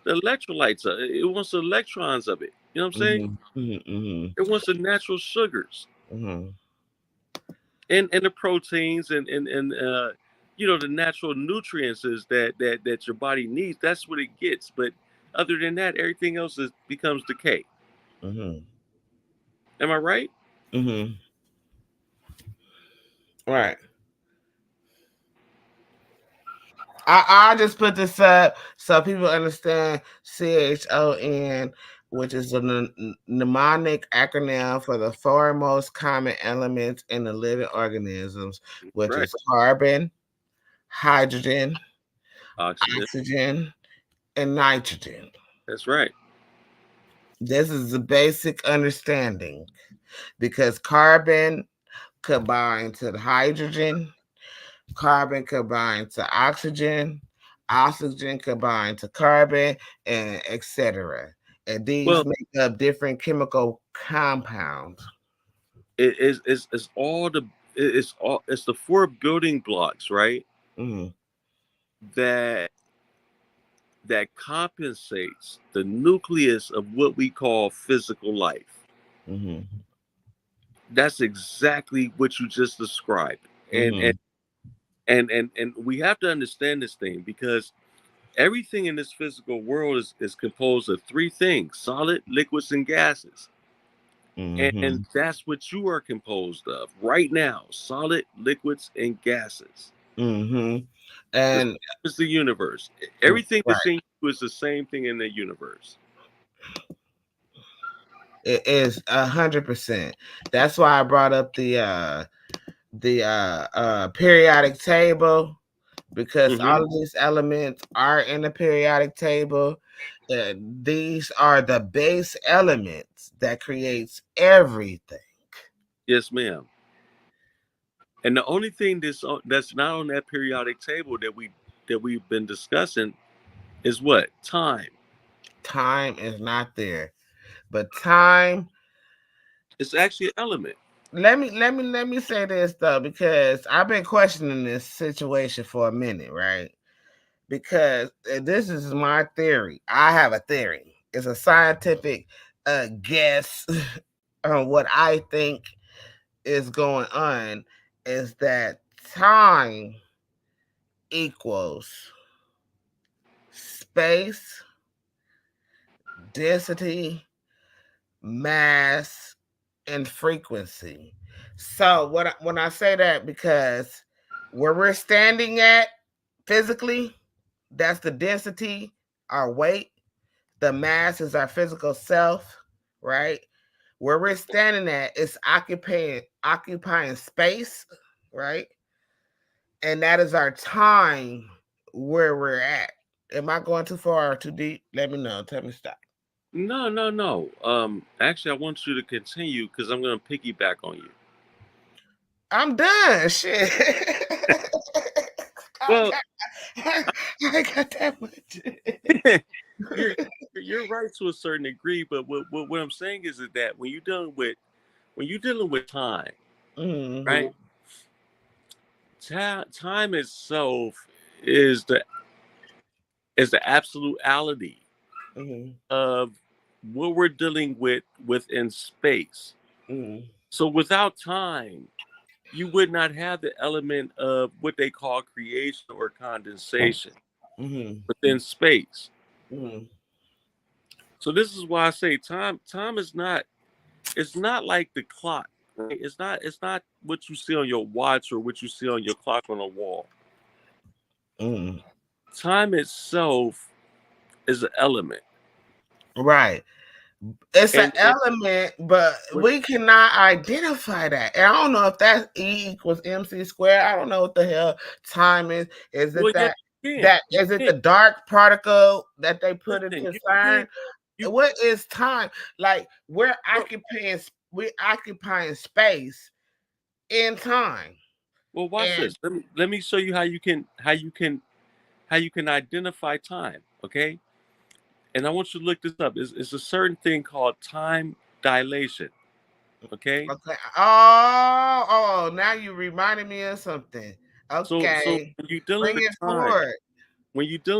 electrolytes. It wants the electrons of it. You know what I'm saying? It wants the natural sugars and the proteins and you know the natural nutrients is that your body needs. That's what it gets. But other than that, everything else becomes decay. Am I right? Right. I just put this up so people understand CHON, which is a mnemonic acronym for the four most common elements in the living organisms, which Right. is carbon, hydrogen, Oxygen. oxygen, and nitrogen. That's right. This is the basic understanding because carbon combined to the hydrogen, carbon combined to oxygen, oxygen combined to carbon, and etc. And these Well, make up different chemical compounds. it's all it's the four building blocks, right? That that compensates the nucleus of what we call physical life. That's exactly what you just described. And we have to understand this thing because everything in this physical world is composed of three things: solid, liquids, and gases. And that's what you are composed of right now: solid, liquids, and gases. And It's the universe. Everything right. that's in you is the same thing in the universe. It is 100%. That's why I brought up the periodic table, because all of these elements are in the periodic table. These are the base elements that creates everything. Yes, ma'am. And the only thing that's not on that periodic table that we've been discussing is what? Time. Time is not there, but time. It's actually an element. Let me say this though, because I've been questioning this situation for a minute, right? Because this is my theory. I have a theory. It's a scientific guess on what I think is going on, is that time equals space, density, mass, and frequency. So when I say that, because where we're standing at physically, that's the density, our weight. The mass is our physical self, right? Where we're standing at is occupying space, right? And that is our time where we're at. Am I going too far or too deep? Let me know. Tell me stop. No. Actually, I want you to continue because I'm going to piggyback on you. I'm done. Shit. Well, I got that much. you're you're right to a certain degree, but what I'm saying is that when you're dealing with time, right? Time itself is the absolutality of what we're dealing with within space. So without time, you would not have the element of what they call creation or condensation within space. So this is why I say time is not, it's not like the clock, right? It's not what you see on your watch or what you see on your clock on the wall. Time itself is an element. Right. It's an And element, but we cannot identify that. And I don't know if that's E equals MC squared. I don't know what the hell time is. Is it yeah, is it the dark particle that they put into CERN? You, What is time? Like we're occupying space in time. well, watch this. Let me show you how you can identify time. Okay, and I want you to look this up. It's a certain thing called time dilation. Okay. Okay. Oh, now you reminded me of something. Okay. So when you're dealing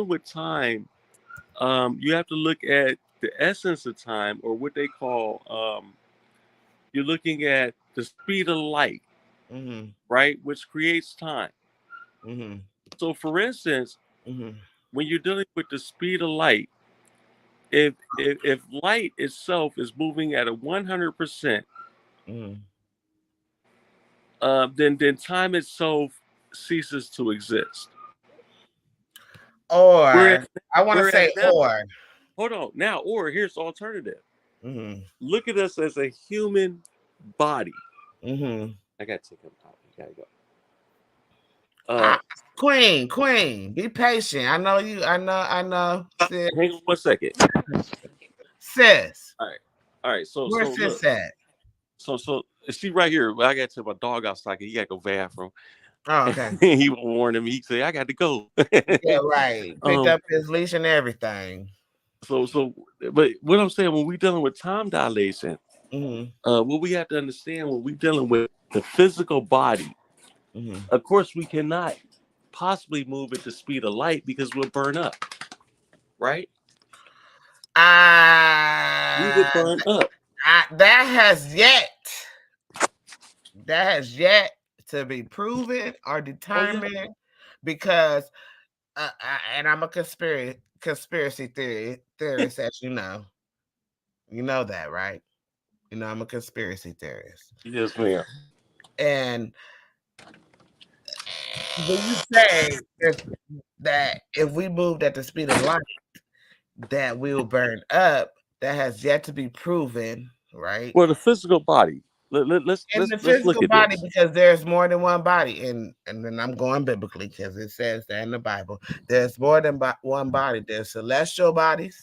with time, you have to look at the essence of time, or what they call you're looking at the speed of light, right, which creates time. So for instance, when you're dealing with the speed of light, if light itself is moving at a 100%, then time itself ceases to exist. Or Whereas I want to say now, or. Hold on. Now, or here's the alternative. Look at us as a human body. I gotta take him out. You gotta go. Queen, be patient. I know. Sis. Hang on 1 second. Sis. All right. So where's sis at? So see right here. I gotta take my dog outside. He gotta go bathroom. Oh, okay. He warned him. He said, "I got to go." Yeah, right. Picked up his leash and everything. But what I'm saying, when we're dealing with time dilation, what we have to understand when we're dealing with the physical body, of course, we cannot possibly move at the speed of light because we'll burn up, right? We would burn up. That has yet to be proven or determined, because and I'm a conspiracy theorist, as you know. You know that, right? You know I'm a conspiracy theorist. Yes, ma'am. And when you say that if we moved at the speed of light, that we will burn up, that has yet to be proven, right? Well, the physical body. Let's look at body, this. because there's more than one body, and then I'm going biblically because it says that in the Bible. There's more than one body. There's celestial bodies,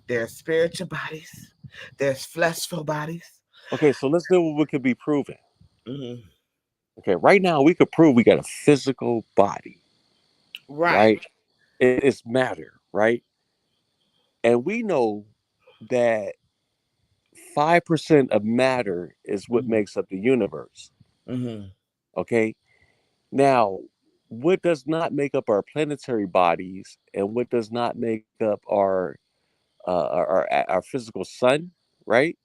there's spiritual bodies, there's fleshful bodies. Okay, so let's do what could be proven. Okay, right now we could prove we got a physical body, right? It's matter, right? And we know that 5% of matter is what makes up the universe. Okay, now what does not make up our planetary bodies, and what does not make up our physical sun, right?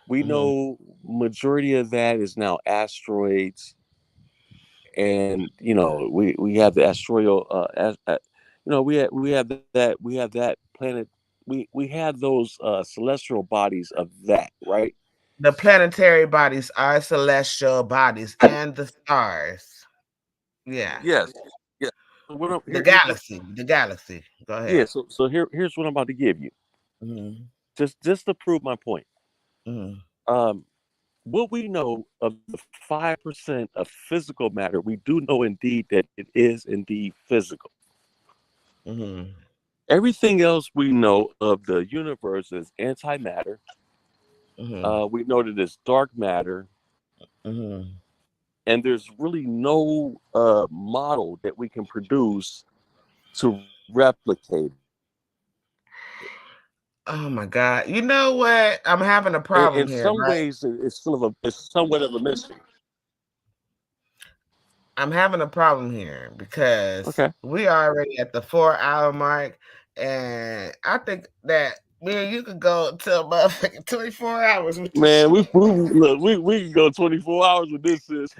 We know majority of that is now asteroids, and we have the asteroidal we have that planet. We have those celestial bodies of that, right? The planetary bodies are celestial bodies, and the stars. Yeah. Yes. Yeah. The galaxy. Go ahead. Yeah. So here's what I'm about to give you. Just to prove my point. What we know of the 5% of physical matter, we do know indeed that it is indeed physical. Everything else we know of the universe is antimatter. We know that it's dark matter. and there's really no model that we can produce to replicate it. Oh my God. You know what? I'm having a problem In here, some right? ways, it's somewhat of a mystery. I'm having a problem here because Okay, we are already at the 4 hour mark, and I think that me and you could go till motherfucking 24 hours with this man, shit. we can go 24 hours with this. Sis.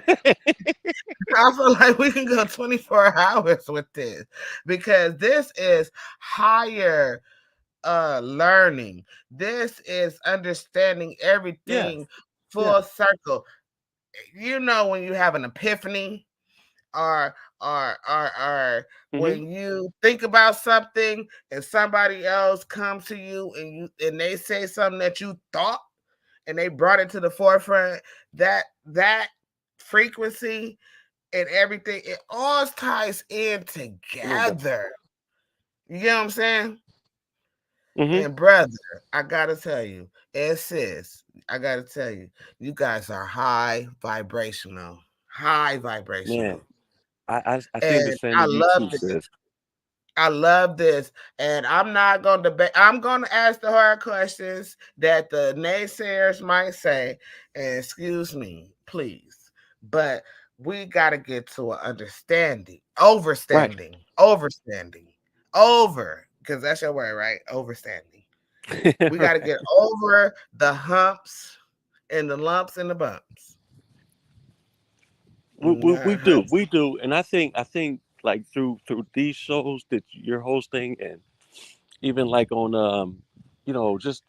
I feel like we can go 24 hours with this because this is higher learning. This is understanding Yeah, everything yeah. full circle. You know, when you have an epiphany, or Hmm. when you think about something and somebody else comes to you and they say something that you thought and they brought it to the forefront, that frequency and everything, it all ties in No doubt. together. You get what I'm saying? Hmm. And brother, I gotta tell you, and sis, I gotta tell you, you guys are high vibrational. High Man, vibrational. I think the And same I with you love too, this. sis. I love this. And I'm not gonna debate. I'm gonna ask the hard questions that the naysayers might say. And excuse me, please. But we gotta get to an understanding. Right. Overstanding. Over. Because that's your word, right? Overstanding. We got to Right. get over the humps and the lumps and the bumps. We do, and I think like through these shows that you're hosting, and even like on just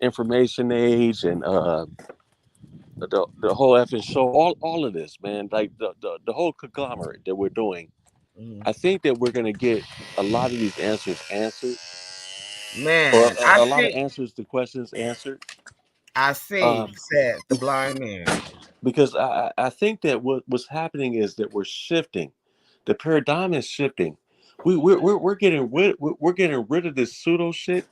information age and the whole effing show, all of this, man, like the whole conglomerate that we're doing. Mhm. I think that we're gonna get a lot of these answers answered, or Man, I a lot of think answers to questions answered. I Um, see, said the blind man. because I think that what's happening is that we're shifting. The paradigm is shifting. We're getting we're getting rid of this pseudo shit,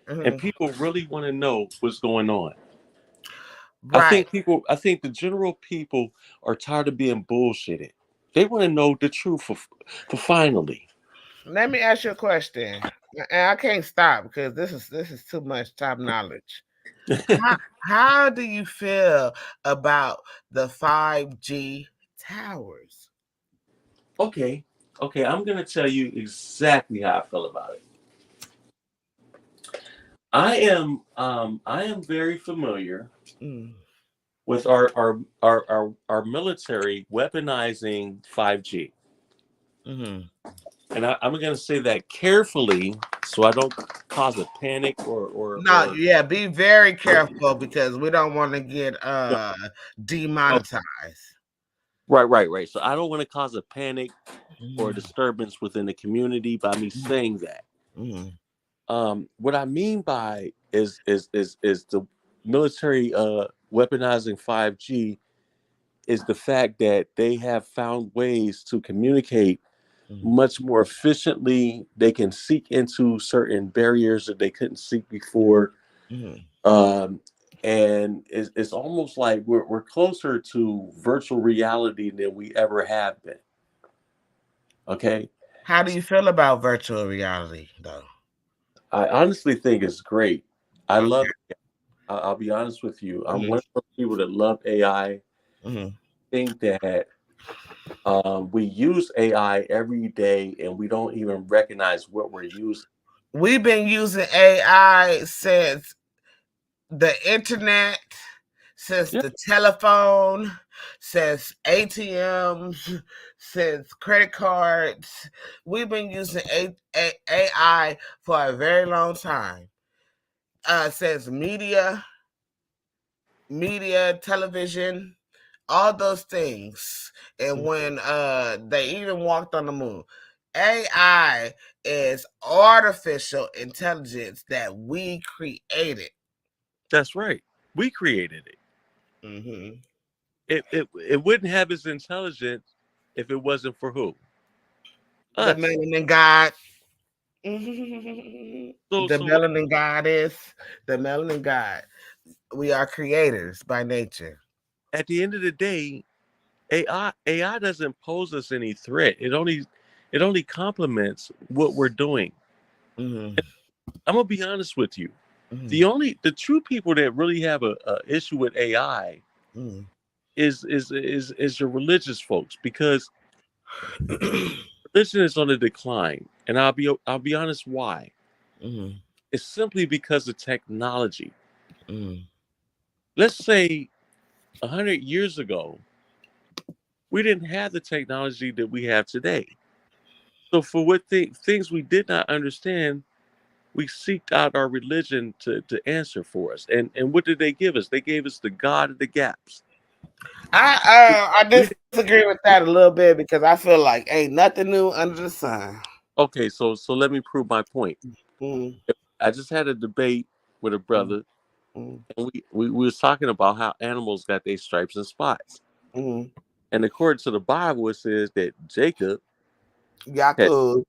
and Mhm. people really want to know what's going on. Right. I think the general people are tired of being bullshitted. They want to know the truth for finally. Let me ask you a question. And I can't stop because this is too much top knowledge. How how do you feel about the 5G towers? Okay, okay, I'm gonna tell you exactly how I feel about it. I am very familiar Mm, with our military weaponizing 5G. mhm. And I'm going to say that carefully so I don't cause a panic No, or yeah, be very careful because we don't want to get no, no. demonetized. Right. So I don't want to cause a panic or a Mhm, disturbance within the community by me saying that. mhm, What I mean by is the military weaponizing 5G is the fact that they have found ways to communicate mhm, much more efficiently. They can seek into certain barriers that they couldn't seek before. mhm. Um, and it's almost like we're closer to virtual reality than we ever have been. Okay. How do you feel about virtual reality, though? I honestly think it's great. I Okay. love it. I'll be honest with you. I'm Mhm, one of those people that love AI. I mhm. think that we use AI every day and we don't even recognize what we're using. We've been using AI since the internet, since Yeah, the telephone, since ATMs, since credit cards. We've been using AI for a very long time. Since television, all those things. And when they even walked on the moon. AI is artificial intelligence that we created. that's right. We created it. Hmm. It wouldn't have its intelligence if it wasn't for who? The Us. melanin god. The So melanin goddess. The melanin god. We are creators by nature. at the end of the day, AI doesn't pose us any threat. It only complements what we're doing. Mm-hmm. I'm gonna be honest with you. Mm-hmm. The true people that really have a issue with AI Mm-hmm. is your religious folks, because religion is on the decline. And I'll be honest why. Mm-hmm. It's simply because of technology. Mm-hmm. Let's say 100 years ago, we didn't have the technology that we have today. So for what things we did not understand, we seeked out our religion to answer for us. And what did they give us? They gave us the God of the gaps. I We disagree with that a little bit because I feel like ain't nothing new under the sun. Okay, so let me prove my point. Mm-hmm. I just had a debate with a brother, Mm-hmm. and we was talking about how animals got their stripes and spots. Mm-hmm. And according to the Bible, it says that Jacob had Yaku,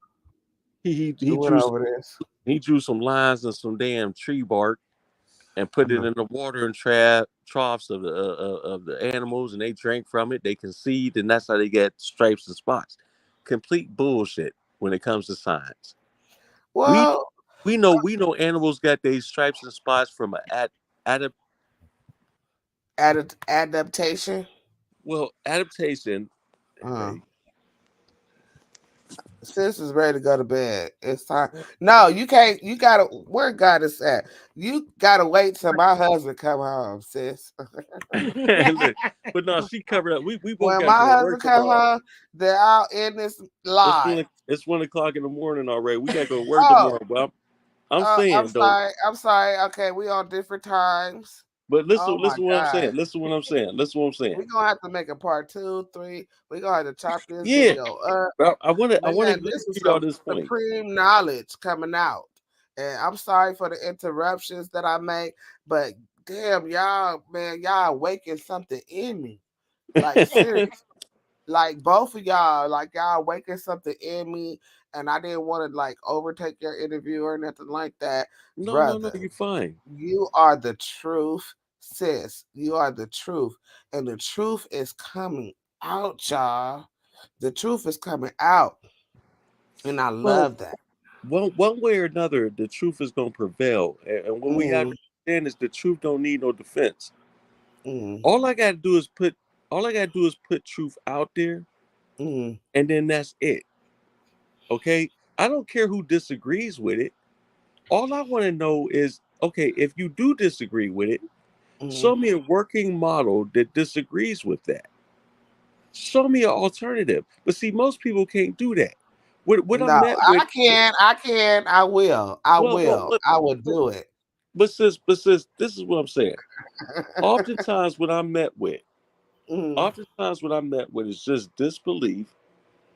he we went drew over this. he drew some lines and some damn tree bark and put it Uh-huh. in the water and troughs of the animals, and they drank from it. They conceived, and that's how they get stripes and spots. Complete bullshit when it comes to science. We Well, we know animals got their stripes and spots from ad, adaptation. adaptation. Uh, Hey, sis is ready to go to bed. It's time. No, you can't. You gotta. Where God is at? You gotta wait till my husband come home, sis. look, but no, she covered up. We both When got to my go to work husband come tomorrow. home, they're out in this It's live. one. It's 1 o'clock in the morning already. We got to go to work Oh, tomorrow. But I'm I'm saying though. sorry. I'm sorry. Okay, we on different times. But listen, Oh my listen what I'm God. saying. Listen what I'm saying. Listen what I'm saying. We're gonna have to make a part 2, 3. We're gonna have to chop this Yeah, video up. but I want to Man, let me this is give y'all some this point. supreme knowledge coming out. And I'm sorry for the interruptions that I make, but damn, y'all, man, y'all awakened something in me. Like, seriously. Like, both of y'all, like, y'all awakened something in me. And I didn't want to, like, overtake your interview or nothing like that. No, Brother, you're fine. you are the truth, sis. You are the truth. And the truth is coming out, y'all. The truth is coming out. And I Well, love that. one way or another, the truth is gonna prevail. And what we have Mm, to understand is the truth don't need no defense. mm, All I gotta do is put truth out there, mm, and then that's it. Okay? I don't care who disagrees with it. All I want to know is, okay, if you do disagree with it, mm. show me a working model that disagrees with that. Show me an alternative. But see, most people can't do that. What I'm No, met with, I can. I can. I will. I well, well, will. well, I will do it. but sis, this is what I'm saying. Oftentimes, what I'm met with, Mm, oftentimes what I'm met with is just disbelief,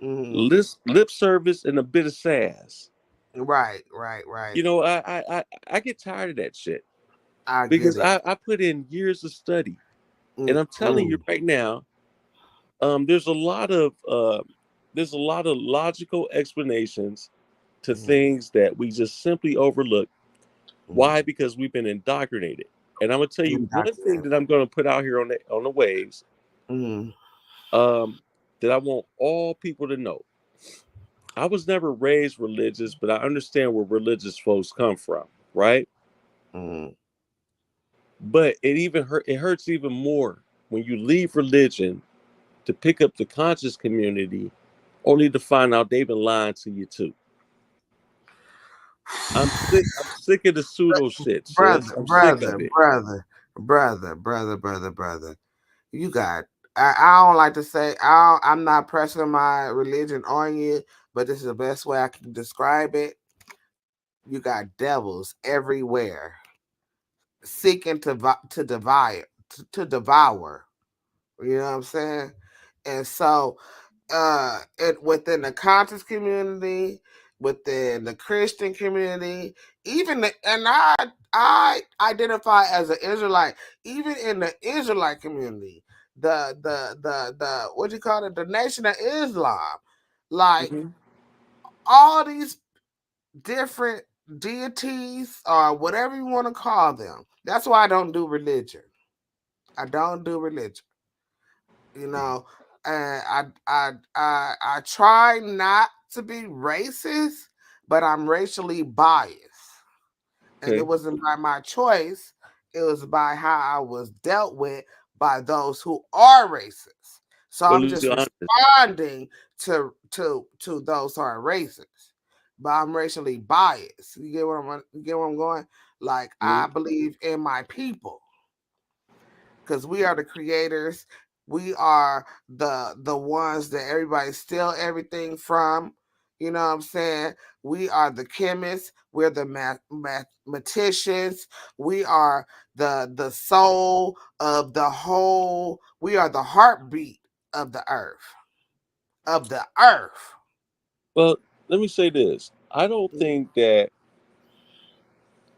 mm. lip service, and a bit of sass. Right, right, right. You know, I get tired of that shit I get because it. I put in years of study, and Mm, I'm telling you mm, right now, there's a lot of logical explanations to mm, things that we just simply overlook. mm. Why? Because we've been indoctrinated. And I'm gonna tell you one thing Indoctrinated. that I'm gonna put out here on the waves, Mm, um, that I want all people to know. I was never raised religious, but I understand where religious folks come from, right? mm. But it hurts even more when you leave religion to pick up the conscious community, only to find out they've been lying to you too. I'm sick of the pseudo shit, sis. Brother, I'm sick of brother, it. brother, brother. You got. I don't like to say. I'm not pressing my religion on you, but this is the best way I can describe it. You got devils everywhere seeking to devour. You know what I'm saying? And so, it within the conscious community, within the Christian community, and I identify as an Israelite. Even in the Israelite community, the what do you call it? The Nation of Islam, like Hmm. all these different deities or whatever you want to call them. That's why I don't do religion. I don't do religion. You know, I try not to be racist, but I'm racially biased. And Okay. it wasn't by my choice, it was by how I was dealt with by those who are racist. So Well, I'm let's just be honest. responding to those who are racist. But I'm racially biased. You get where I'm going? Like I believe in my people because we are the creators. We are the ones that everybody steal everything from. You know what I'm saying? We are the chemists. We're the mathematicians. We are the soul of the whole. We are the heartbeat of the earth. Of the earth. Well, let me say this. I don't think that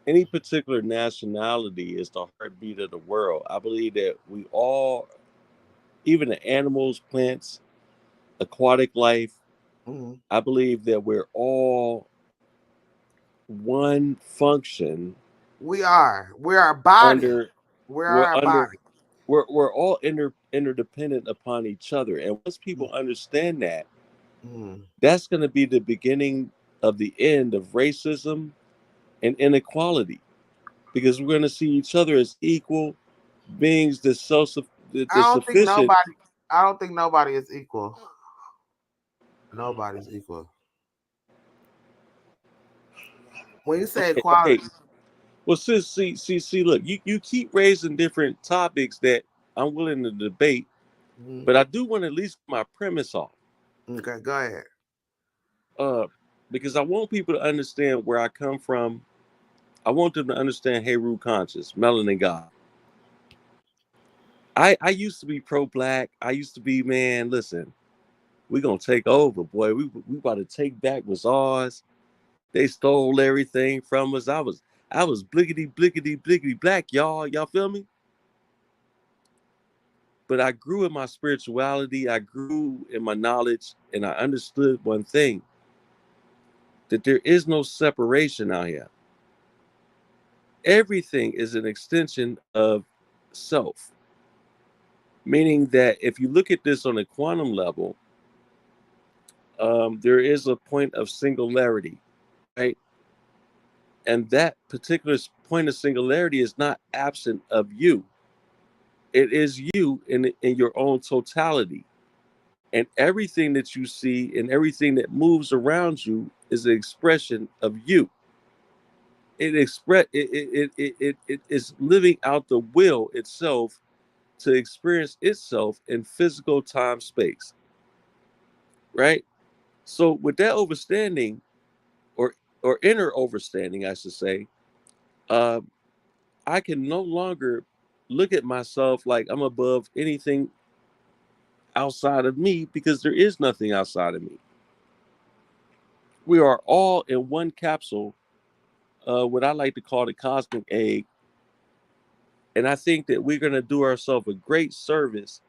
any particular nationality is the heartbeat of the world. I believe that we all, even the animals, plants, aquatic life, Mhm. I believe that we're all one function We are. We're our body. under We're we're our under body. we're all interdependent upon each other. And once Mm, people understand that, mm. that's going to be the beginning of the end of racism and inequality, because we're going to see each other as equal beings that's I that's don't think sufficient. nobody. I don't think nobody is equal. Nobody's equal. When you say Okay, okay. equality, Well, sis, see, look, you keep raising different topics that I'm willing to debate, mhm. but I do want to at least get my premise off, Okay, go ahead. uh, because I want people to understand where I come from. I want them to understand Heru conscious, Melanin God. I used to be pro-black. I used to be, man, listen, we gonna take over, boy. We about to take back what's ours. They stole everything from us. I was blickety blickety blickety black, y'all. Y'all feel me? But I grew in my spirituality. I grew in my knowledge, and I understood one thing: that there is no separation out here. Everything is an extension of self. Meaning that if you look at this on a quantum level, there is a point of singularity, right? And that particular point of singularity is not absent of you. It is you in your own totality. And everything that you see and everything that moves around you is an expression of you. It is living out the will itself to experience itself in physical time space, right? So with that overstanding, or inner overstanding, I should say, uh, I can no longer look at myself like I'm above anything outside of me, because there is nothing outside of me. We are all in one capsule, what I like to call the cosmic egg. And I think that we're going to do ourselves a great service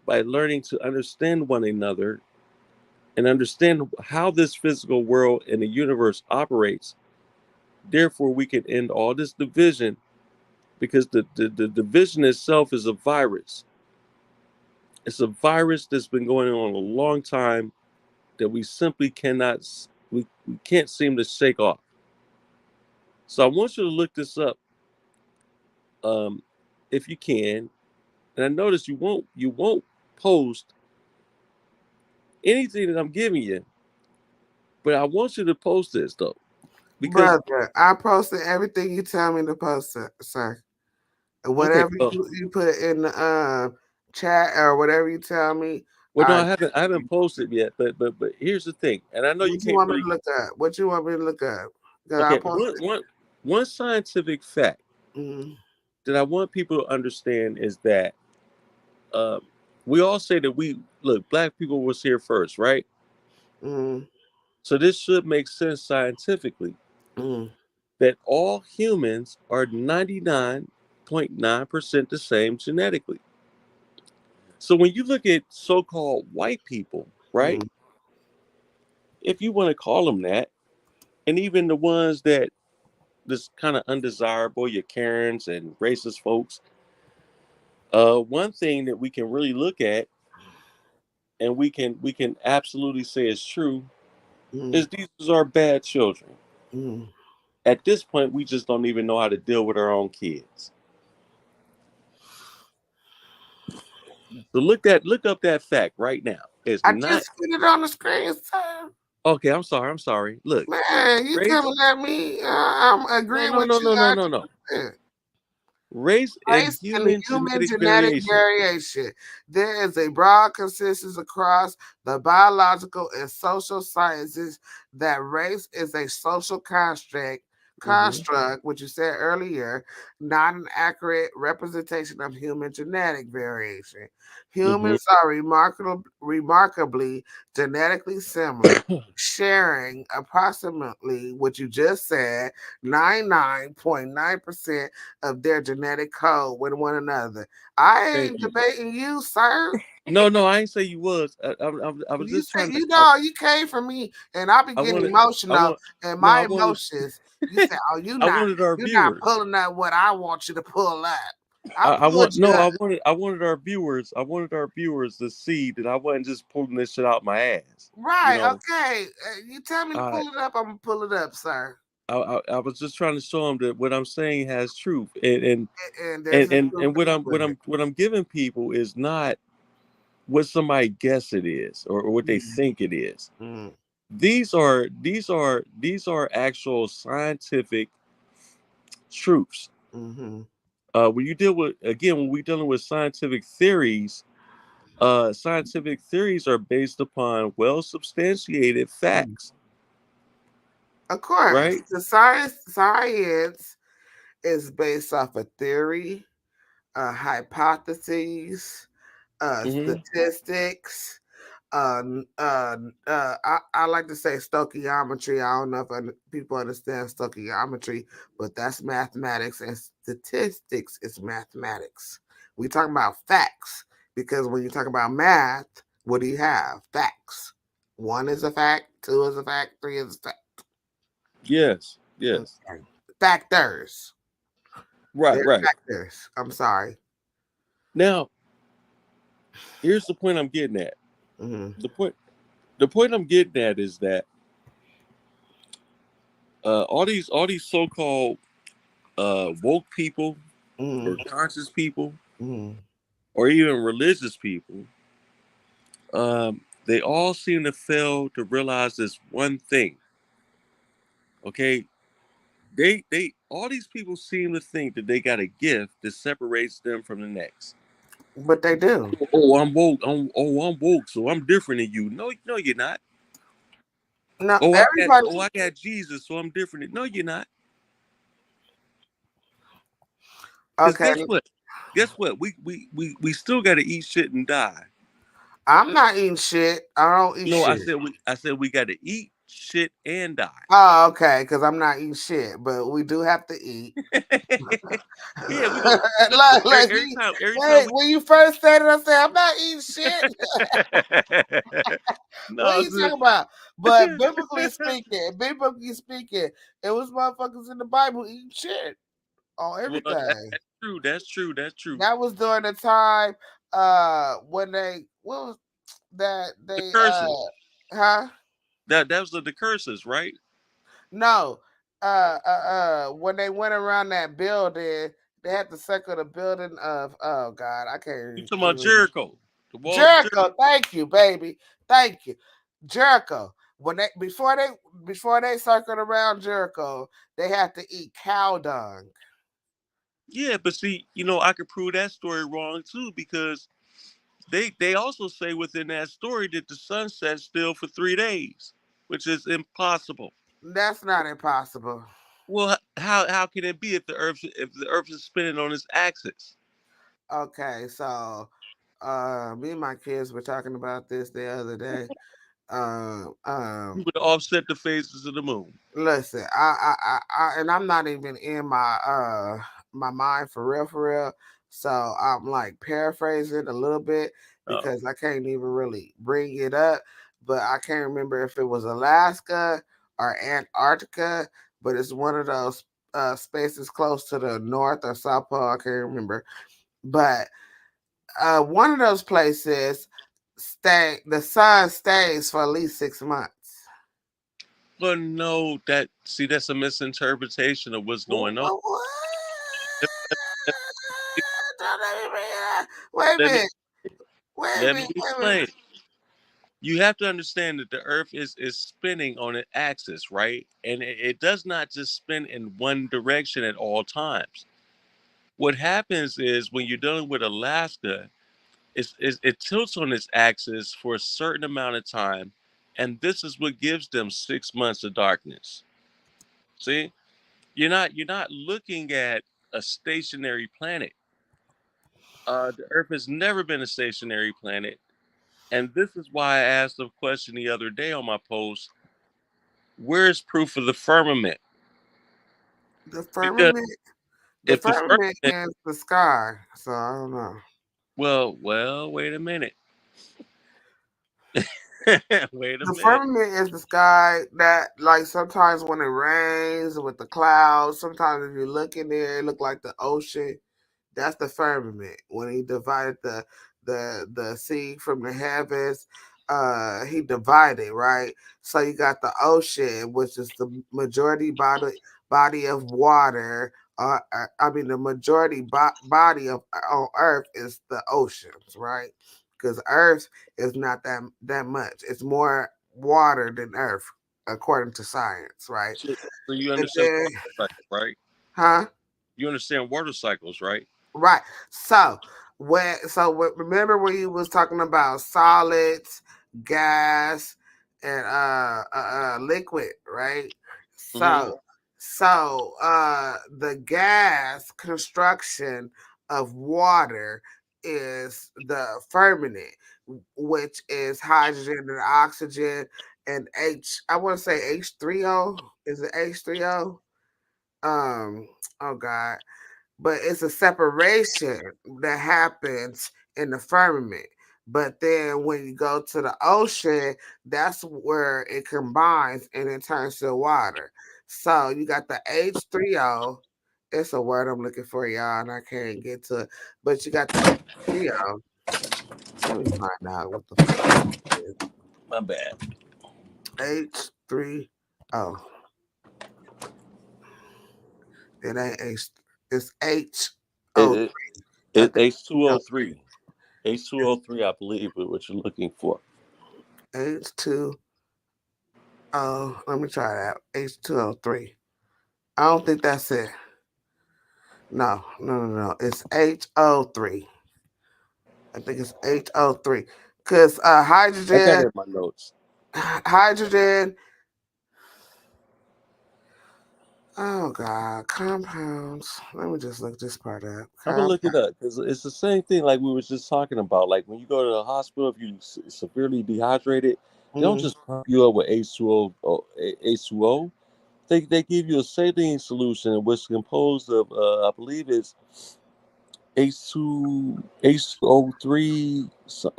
by learning to understand one another and understand how this physical world and the universe operates. Therefore, we can end all this division, because the division itself is a virus. It's a virus that's been going on a long time that we simply we can't seem to shake off. So I want you to look this up, um, if you can. And I notice you won't post anything that I'm giving you, but I want you to post this though, because Brother, I posted everything you tell me to post, sir. okay, Whatever well, you put in the chat or whatever you tell me, no, I I haven't posted yet, but here's the thing, and I know you what you can't want me really. to look at? What you want me to look at? Because I Okay, posted. one scientific fact Mm, that I want people to understand is that, uh, we all say that we look, black people was here first, right? mm, So this should make sense scientifically, mm, that all humans are 99.9% the same genetically. So when you look at so-called white people, right? mm. If you want to call them that, and even the ones that this kind of undesirable, your Karens and racist folks, one thing that we can really look at and we can absolutely say it's true, is these are bad children. At this point, we just don't even know how to deal with our own kids. So look up that fact right now. It's I not just put it on the screen, sir. okay. I'm sorry. Look, Man, you race. coming at me? I'm agreeing with you. No. Race and Race and the human human genetic genetic variation. variation. There is a broad consensus across the biological and social sciences that race is a social construct, which you said earlier, not an accurate representation of human genetic variation. Humans are remarkably genetically similar, sharing approximately what you just said, 99.9% of their genetic code with one another. I ain't debating you, sir. No, I ain't say you was. I was You just say trying to. you came for me, and I be getting I emotional, and no, my emotions. You say, "Oh, you're I wanted our not viewers. pulling up what I want you to pull up." I want You no, up. I wanted our viewers. I wanted our viewers to see that I wasn't just pulling this shit out my ass. Right? Okay. You tell me to I pull it up. I'm gonna pull it up, sir. I was just trying to show them that what I'm saying has truth, and there's a truth and with it. what I'm giving people is not what somebody guess it is or what they think it is. These are actual scientific truths. When you deal with when we're dealing with scientific theories are based upon well substantiated facts. Of course, right? the science is based off of theory, hypotheses, statistics. I like to say stoichiometry. I don't know if people understand stoichiometry, but that's mathematics, and statistics is mathematics. We talking about facts because when you talk about math, what do you have? Facts. One is a fact, two is a fact, three is a fact. Yes. Factors. Right. Factors. I'm sorry. Now, here's the point I'm getting at. The point I'm getting at is that all these so-called woke people or conscious people or even religious people, they all seem to fail to realize this one thing. Okay, they all these people seem to think that they got a gift that separates them from the next. But they do. Oh, I'm woke. I'm woke, so I'm different than you. No, you're not. No, I got Jesus, so I'm different. No, you're not. Because okay. Guess what? We still got to eat shit and die. I'm not eating shit. I don't eat shit. I said we got to eat shit and die. Oh, okay, because I'm not eating shit, but we do have to eat. Yeah, we go. Every time when you first said it, I said I'm not eating shit. No, what are you talking about? But biblically speaking, it was motherfuckers in the Bible eating shit on everything. Well, that's true. That was during the time when what was that they the curses. That was the curses, right? No. When they went around that building, they had to circle the building of God, I can't. You talking about Jericho? The walls Jericho. Thank you, baby. Thank you, Jericho. When before they circled around Jericho, they had to eat cow dung. Yeah, but see, I could prove that story wrong too because they also say within that story that the sun sets still for 3 days, which is impossible. That's not impossible. Well, how can it be if the earth is spinning on its axis? Okay, so me and my kids were talking about this the other day. You would offset the phases of the moon. Listen, and I'm not even in my mind for real. So I'm like paraphrasing a little bit because I can't even really bring it up. But I can't remember if it was Alaska or Antarctica, but it's one of those spaces close to the North or South Pole. I can't remember. But one of those places, the sun stays for at least 6 months. Well, no, that's a misinterpretation of what's going on. What? Let, let- Don't let me bring it up. Wait a let me minute. Wait a let me minute. Wait a minute. explain. You have to understand that the Earth is spinning on an axis, right? And it does not just spin in one direction at all times. What happens is when you're dealing with Alaska, it tilts on its axis for a certain amount of time, and this is what gives them 6 months of darkness. See, you're not looking at a stationary planet. The Earth has never been a stationary planet, and this is why I asked a question the other day on my post: where is proof of the firmament? The Because firmament. The if the firmament firmament, is the sky. So I don't know. well, wait a minute. Wait a The minute. firmament is the sky that, like, sometimes when it rains with the clouds, sometimes if you look in there, it look like the ocean. That's the firmament. When he divided the sea from the heavens, he divided, right? So you got the ocean, which is the majority body of water. I mean, the majority body of on Earth is the oceans, right? Because Earth is not that much. It's more water than Earth, according to science, right? So you And understand then, water cycles, right? huh? You understand water cycles, right? Right. Remember when you was talking about solids, gas, and liquid, right? Hmm. The gas construction of water is the firmament, which is hydrogen and oxygen and I want to say H3O. Is it H3O? Oh God, but it's a separation that happens in the firmament. But then when you go to the ocean, that's where it combines and it turns to water. So you got the H3O. It's a word I'm looking for, y'all, and I can't get to it. But you got the H3O. Let me find out what the fuck it is. My bad. H3O. It ain't H. It's H O. It, I it think H2O3. H2O3, I believe, is what you're looking for. H2. Oh, let me try that. H2O3. I don't think that's it. No. It's HO3. I think it's HO3. Because I got hydrogen, it in my notes. hydrogen, oh God, compounds. Let me just look this part up. I'm gonna Compound. look it up because it's the same thing like we were just talking about. Like when you go to the hospital, if you severely dehydrated, they don't Mm, just pump you up with H2O. H2O. They give you a saline solution which is composed of I believe it's H2O3.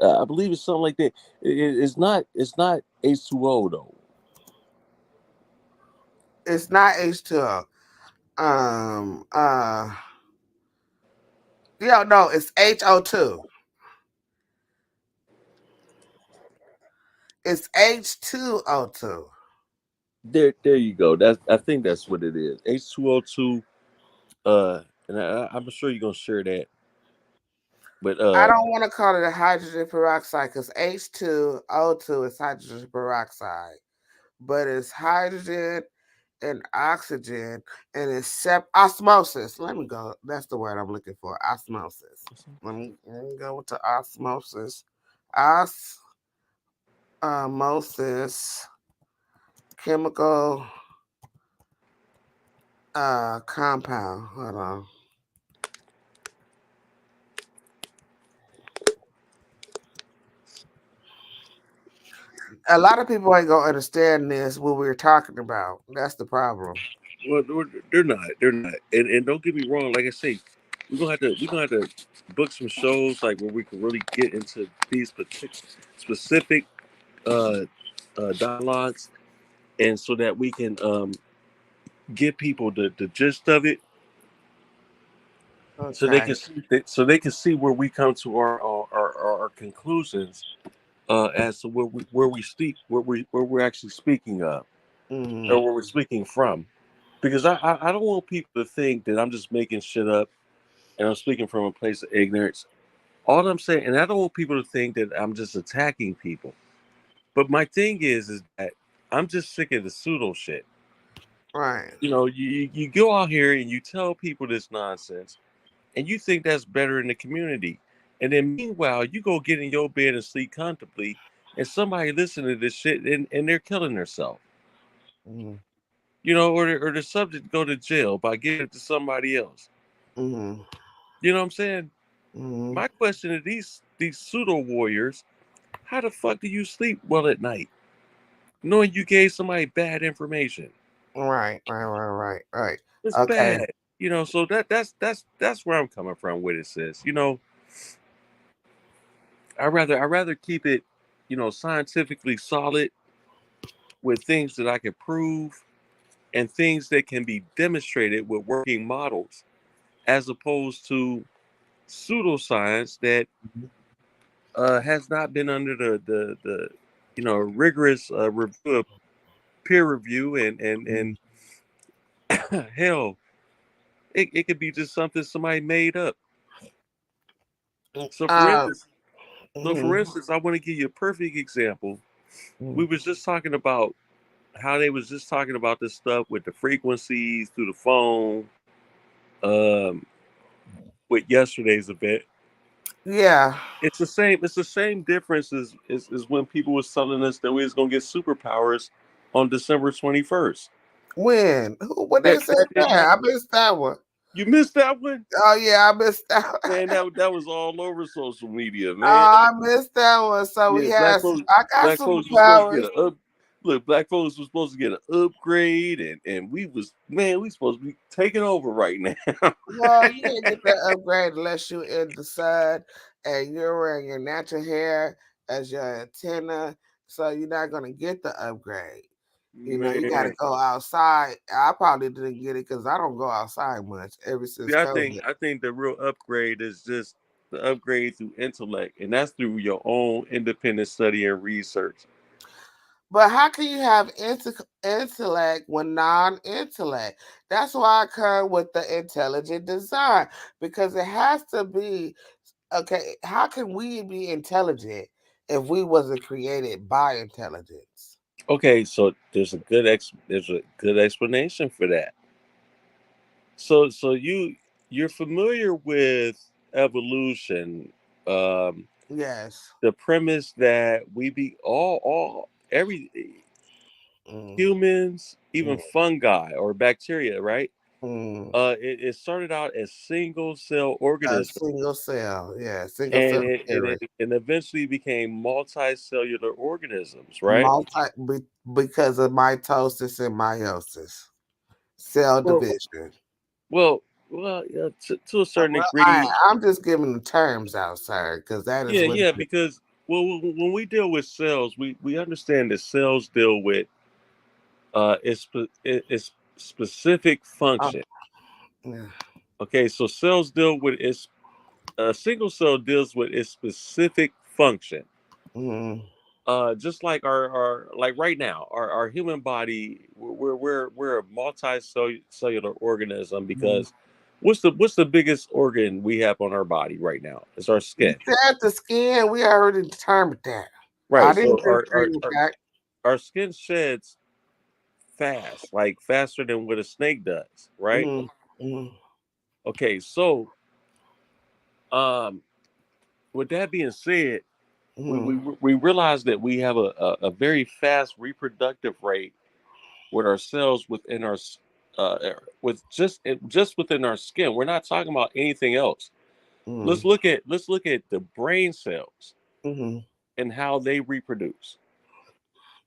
I believe it's something like that. It's not H2O though. it's not H2O. Um, uh, yeah, no, it's HO2. It's H2O2. There you go. I think that's what it is. H2O2. And I'm sure you're gonna share that. But I don't want to call it a hydrogen peroxide because H2O2 is hydrogen peroxide, but it's hydrogen and oxygen and it's osmosis. Let me go. That's the word I'm looking for. Osmosis. Let me go with the osmosis. Osmosis chemical compound. Hold on. A lot of people ain't gonna understand this what we're talking about. That's the problem. well, they're not. They're not. And don't get me wrong. Like I say, we're gonna have to book some shows like where we can really get into these specific uh, dialogues, and so that we can give people the gist of it, so they Okay. can see where we come to our conclusions, as to where we speak, where we're actually speaking of, or where we're speaking from. Because I don't want people to think that I'm just making shit up and I'm speaking from a place of ignorance. All I'm saying, and I don't want people to think that I'm just attacking people. But my thing is that I'm just sick of the pseudo shit. Right. You know, you go out here and you tell people this nonsense, and you think that's better in the community. And then meanwhile, you go get in your bed and sleep comfortably, and somebody listening to this shit and they're killing themselves. Mm-hmm. You know, or the subject go to jail by giving it to somebody else. Mm-hmm. You know what I'm saying? Mm-hmm. My question to these pseudo warriors: how the fuck do you sleep well at night, knowing you gave somebody bad information? Right. It's Okay. bad. You know, so that's where I'm coming from with it, sis. You know, I rather keep it, you know, scientifically solid with things that I can prove and things that can be demonstrated with working models, as opposed to pseudoscience that has not been under the you know, rigorous review of peer review and hell, it could be just something somebody made up. So for Um. instance, Mm-hmm. I want to give you a perfect example. Mm-hmm. We was just talking about how they was just talking about this stuff with the frequencies through the phone, um, with yesterday's event. Yeah. It's the same. It's the same difference as when people was telling us that we was gonna get superpowers on December 21st. When? Who? When they That said that that? didn't I happen. missed that one. You missed that one, Oh yeah, I missed that one. man. That was all over social media, man. Oh, I missed that one. So Yeah, we had. I got black folks was supposed to superpowers. get a up. Look, black folks was supposed to get an upgrade, and we was, man, we supposed to be taking over right now. Well, you didn't get that upgrade unless you in the sun and you're wearing your natural hair as your antenna. So you're not gonna get the upgrade. You know, you got to Man, go outside. I probably didn't get it because I don't go outside much ever since see, COVID. I think the real upgrade is just the upgrade through intellect, and that's through your own independent study and research. But how can you have intellect when non-intellect? That's why I come with the intelligent design because it has to be okay. How can we be intelligent if we wasn't created by intelligence? Okay, so there's a good explanation for that. So you're familiar with evolution, um, Yes. the premise that we be all every Mm, humans, even mm, fungi or bacteria, right? mm. It started out as single cell A organisms, single cell, yeah, single and cell theory. and eventually became multicellular organisms, right? Because of mitosis and meiosis, cell Well, division. yeah, to a certain Well, degree, I'm just giving the terms out, sir, because that is yeah, what. yeah. Because when we deal with cells, we understand that cells deal with its specific Oh, function. yeah. Okay, so cells deal with its a single cell deals with its specific function. Mm, Just like our like right now, our human body, we're a multicellular organism mm. because what's the biggest organ we have on our body right now? It's our You skin, said the skin. We already determined that. I right? didn't So disagree with that. our skin sheds fast, like faster than what a snake does, right? Mm, mm, Okay, so um, with that being said, mm, we realize that we have a very fast reproductive rate with our cells within our with just within our skin. We're not talking about anything else. mm, Let's look at the brain cells mm, and how they reproduce,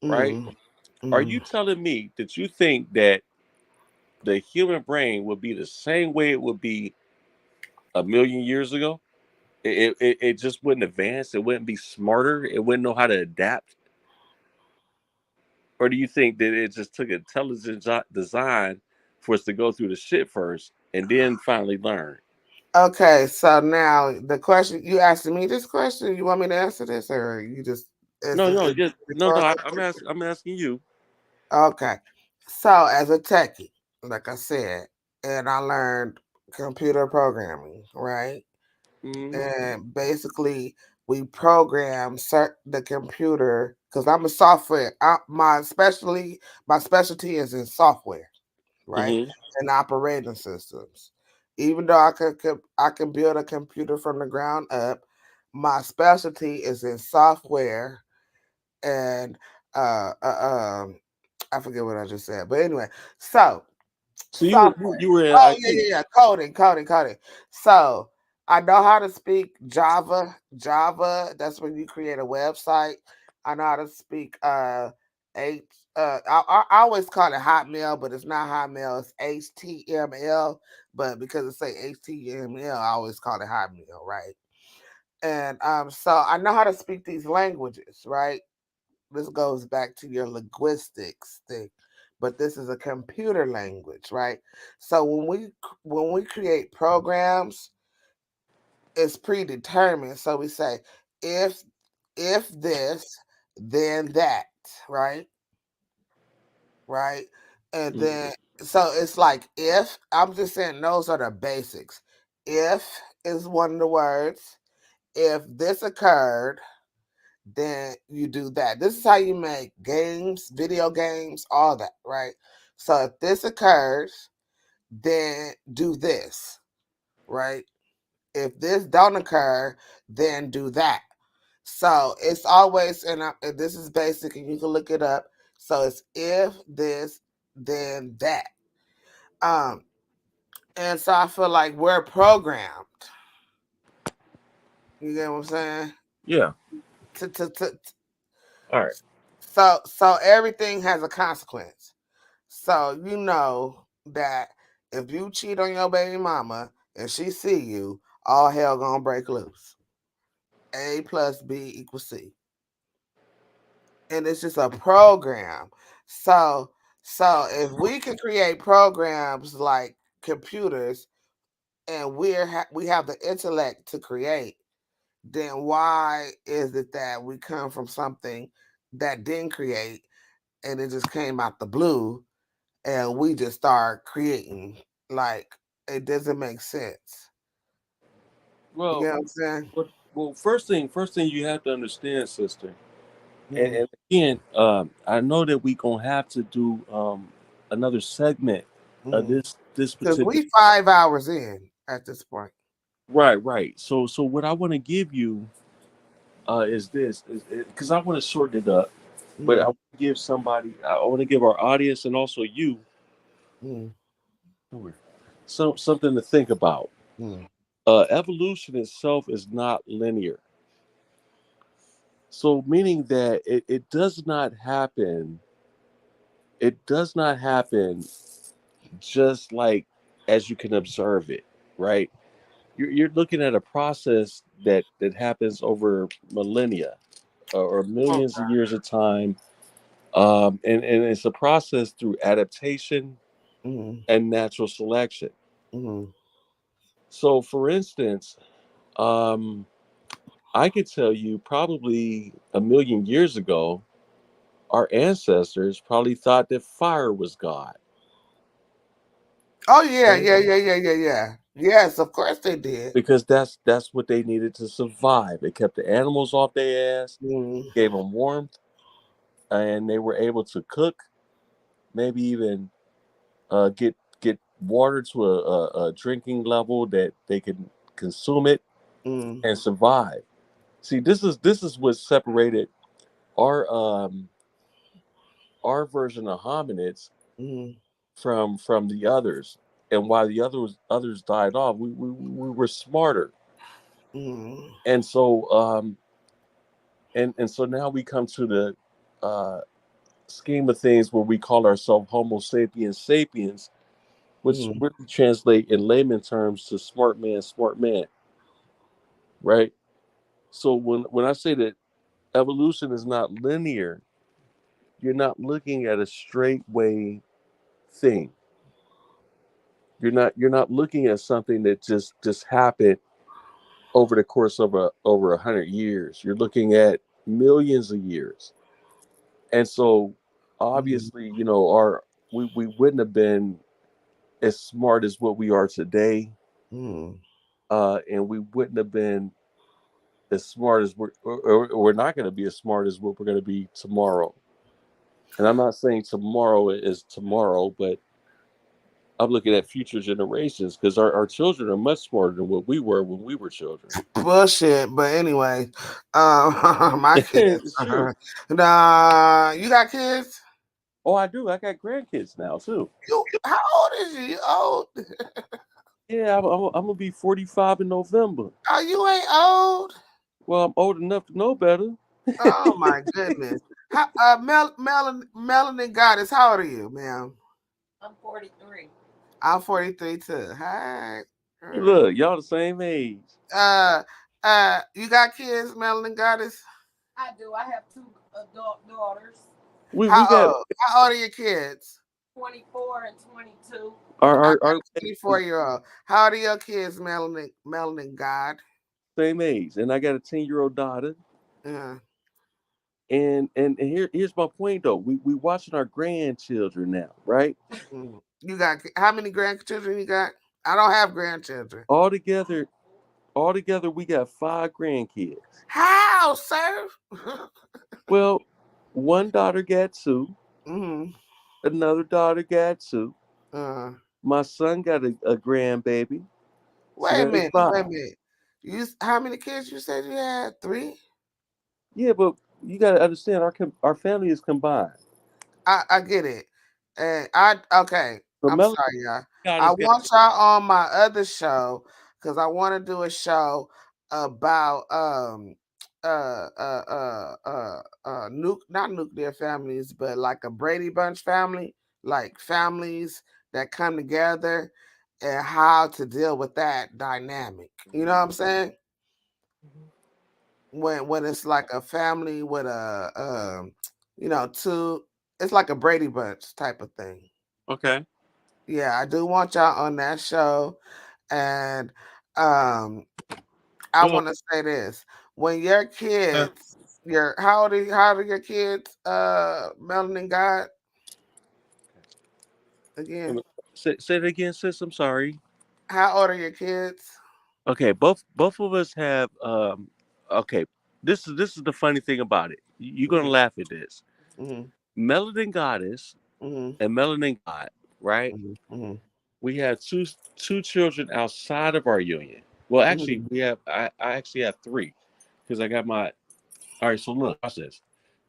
right? mm, Are mm. you telling me that you think that the human brain would be the same way it would be a million years ago? It just wouldn't advance. It wouldn't be smarter. It wouldn't know how to adapt. Or do you think that it just took intelligent design for us to go through the shit first and then finally learn? Okay, so now the question you asking me this question, you want me to answer this, or you just No, just no. Rhetorical I'm asking you. Okay. So as a techie, like I said, and I learned computer programming, right? Mm-hmm. And basically we program the computer because I'm a software. My specialty is in software, right? Mm-hmm. And operating systems. Even though I can build a computer from the ground up, my specialty is in software and I forget what I just said, but anyway, so So software. you were in Oh yeah, IT. yeah, yeah. Coding. So I know how to speak Java. That's when you create a website. I know how to speak H. I always call it Hotmail, but it's not Hotmail. It's HTML. But because it say HTML, I always call it Hotmail, right? And so I know how to speak these languages, right? This goes back to your linguistics thing, but this is a computer language, right? So when we create programs, it's predetermined. So we say if if this, then that, right? Right? And Mm-hmm. then so it's like if I'm just saying those are the basics. If is one of the words. If this occurred, then you do that. This is how you make games, video games, all that, right? So if this occurs, then do this, right? If this don't occur, then do that. So it's always, and this is basic, and you can look it up. So it's if this, then that. Um, and so I feel like we're programmed. You get what I'm saying? Yeah. To All right. so everything has a consequence. So you know that if you cheat on your baby mama and she see you, all hell gonna break loose. A plus B equals C. And it's just a program. So if we can create programs like computers and we have the intellect to create, then why is it that we come from something that didn't create and it just came out the blue and we just start creating? Like, it doesn't make sense. You Well, know what I'm saying? first thing you have to understand, sister. Mm. And again, I know that we gonna have to do another segment of Mm. this Because particular. we 5 hours in at this point. Right. So what I want to give you is this, because I want to shorten it up, but I Mm. want to give somebody, I want to give our audience and also you Mm. something to think about. Mm. Evolution itself is not linear. So meaning that it does not happen. It does not happen just like as you can observe it, right? You're looking at a process that happens over millennia or millions of years of time, and it's a process through adaptation Mm. and natural selection. Mm. So, for instance, um, I could tell you probably a million years ago, our ancestors probably thought that fire was God. Oh yeah, Right? yeah. Yes, of course they did. Because that's what they needed to survive. It kept the animals off their ass, Mm. gave them warmth, and they were able to cook, maybe even get water to a drinking level that they can consume it Mm. and survive. See, this is what separated our um our version of hominids Mm. from the others, and why the others died off. We were smarter, Mm. and so and so now we come to the uh, scheme of things where we call ourselves Homo sapiens sapiens, which Mm. really translate in layman terms to smart man, right? So when I say that evolution is not linear, you're not looking at a straight way thing. You're not looking at something that just happened over the course of over 100 years. You're looking at millions of years. And so obviously, you know, we wouldn't have been as smart as what we are today. Mm. And we wouldn't have been as smart as we're not going to be as smart as what we're going to be tomorrow. And I'm not saying tomorrow is tomorrow, but I'm looking at future generations because our children are much smarter than what we were when we were children. Bullshit. But anyway, my kids. It's true. Nah, you got kids? Oh, I do. I got grandkids now too. How old is you? You old? Yeah, I'm gonna be 45 in November. Oh, you ain't old. Well, I'm old enough to know better. Oh my goodness. How, Melanin Gawdess, how old are you, ma'am? I'm 43. I'm 43 too. Hi. Look, y'all the same age. You got kids, Melanin Gawdess? I do. I have 2 adult daughters. We How got old? How old are your kids? 24 and 22. our 24-year-old. How old are your kids, Melanin God? same age, and I got a 10-year-old daughter. Yeah. And here's my point though. We watching our grandchildren now, right? You got how many grandchildren you got? I don't have grandchildren. All together, we got 5 grandkids. How, sir? Well, one daughter got 2. Mm-hmm. Another daughter got 2. Uh, My son got a grandbaby. So wait a that is minute. 5. Wait a minute. How many kids you said you had? 3? Yeah, but you got to understand our family is combined. I get it. And okay. So I'm Melanie sorry, y'all. got I us got want y'all on my other show because I want to do a show about not nuclear families, but like a Brady Bunch family, like families that come together and how to deal with that dynamic. You know what I'm saying? When it's like a family with a two, it's like a Brady Bunch type of thing. okay. Yeah, I do want y'all on that show. And I Well, want to say this. When your kids, how old are your kids, Melanin God? Again. say it again, sis. I'm sorry. How old are your kids? Okay, both of us have okay. This is the funny thing about it. You're gonna Mm-hmm, laugh at this. mm-hmm, Melanin Goddess mm-hmm, and Melanin God, right? mm-hmm, We have two children outside of our union. Well, actually, mm-hmm, I actually have 3 because I got my. All right, so look, watch this.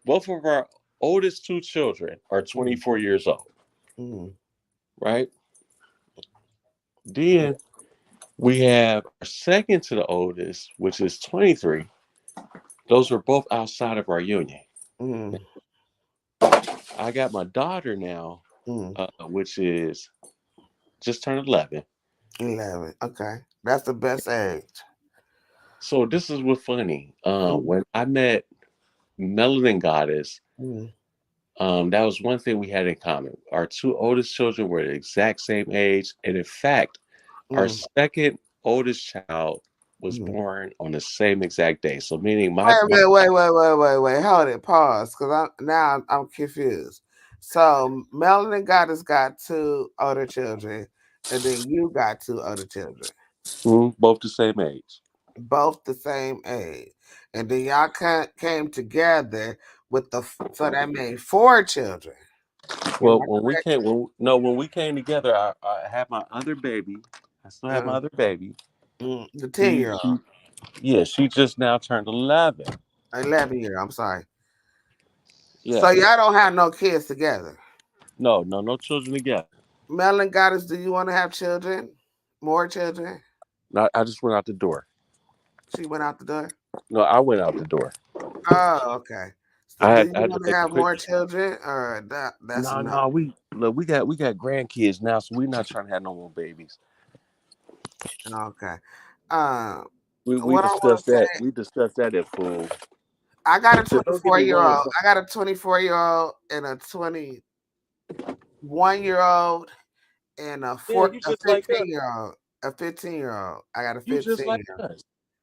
Both of our oldest 2 children are 24 years old, mm-hmm, right? Then we have our second to the oldest, which is 23. Those were both outside of our union. mm-hmm, I got my daughter now, mm-hmm. which is just turned 11. 11. Okay. That's the best age. So this is what's funny. Mm-hmm, When I met Melanin Goddess, mm-hmm, that was one thing we had in common. Our 2 oldest children were the exact same age, and in fact, our second oldest child was mm-hmm. born on the same exact day. So meaning Wait my a minute, wait. Hold it. Pause. Because I'm confused. So Melanie got 2 older children, and then you got 2 older children, both the same age. both the same age. And then y'all came together with so that made 4 children. Am Well, I when we correct? came, when we came together, I had my other baby. I still have my other baby. The She, 10-year-old, she, yeah, she just now turned 11. 11-year. I'm sorry. Yeah, So y'all don't have no kids together. no children together. Melanie Goddess, do you want to have children? More children? No, I just went out the door. She went out the door. No, I went out the door. Oh, okay. So do you I had to want to make a have quick. more children or that's No, enough? no, we got grandkids now, so we're not trying to have no more babies. Okay. Uh, We what I want discussed to say, that. We discussed that at full. I got a But don't get me 24-year-old. wrong. I got a 24-year-old and a 21-year-old and Yeah, you a just like us. 15-year-old. A 15-year-old. I got a You just like 15-year-old. us.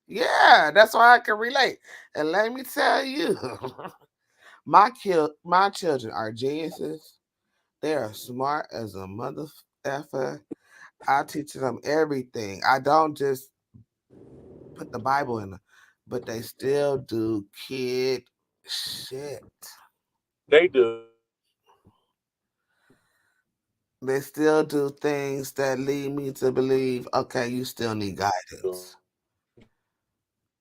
Yeah, that's why I can relate. And let me tell you, my children are geniuses. They are smart as a mother effer. I teach them everything. I don't just put the Bible in them, but they still do kid shit. They do. They still do things that lead me to believe, okay, you still need guidance.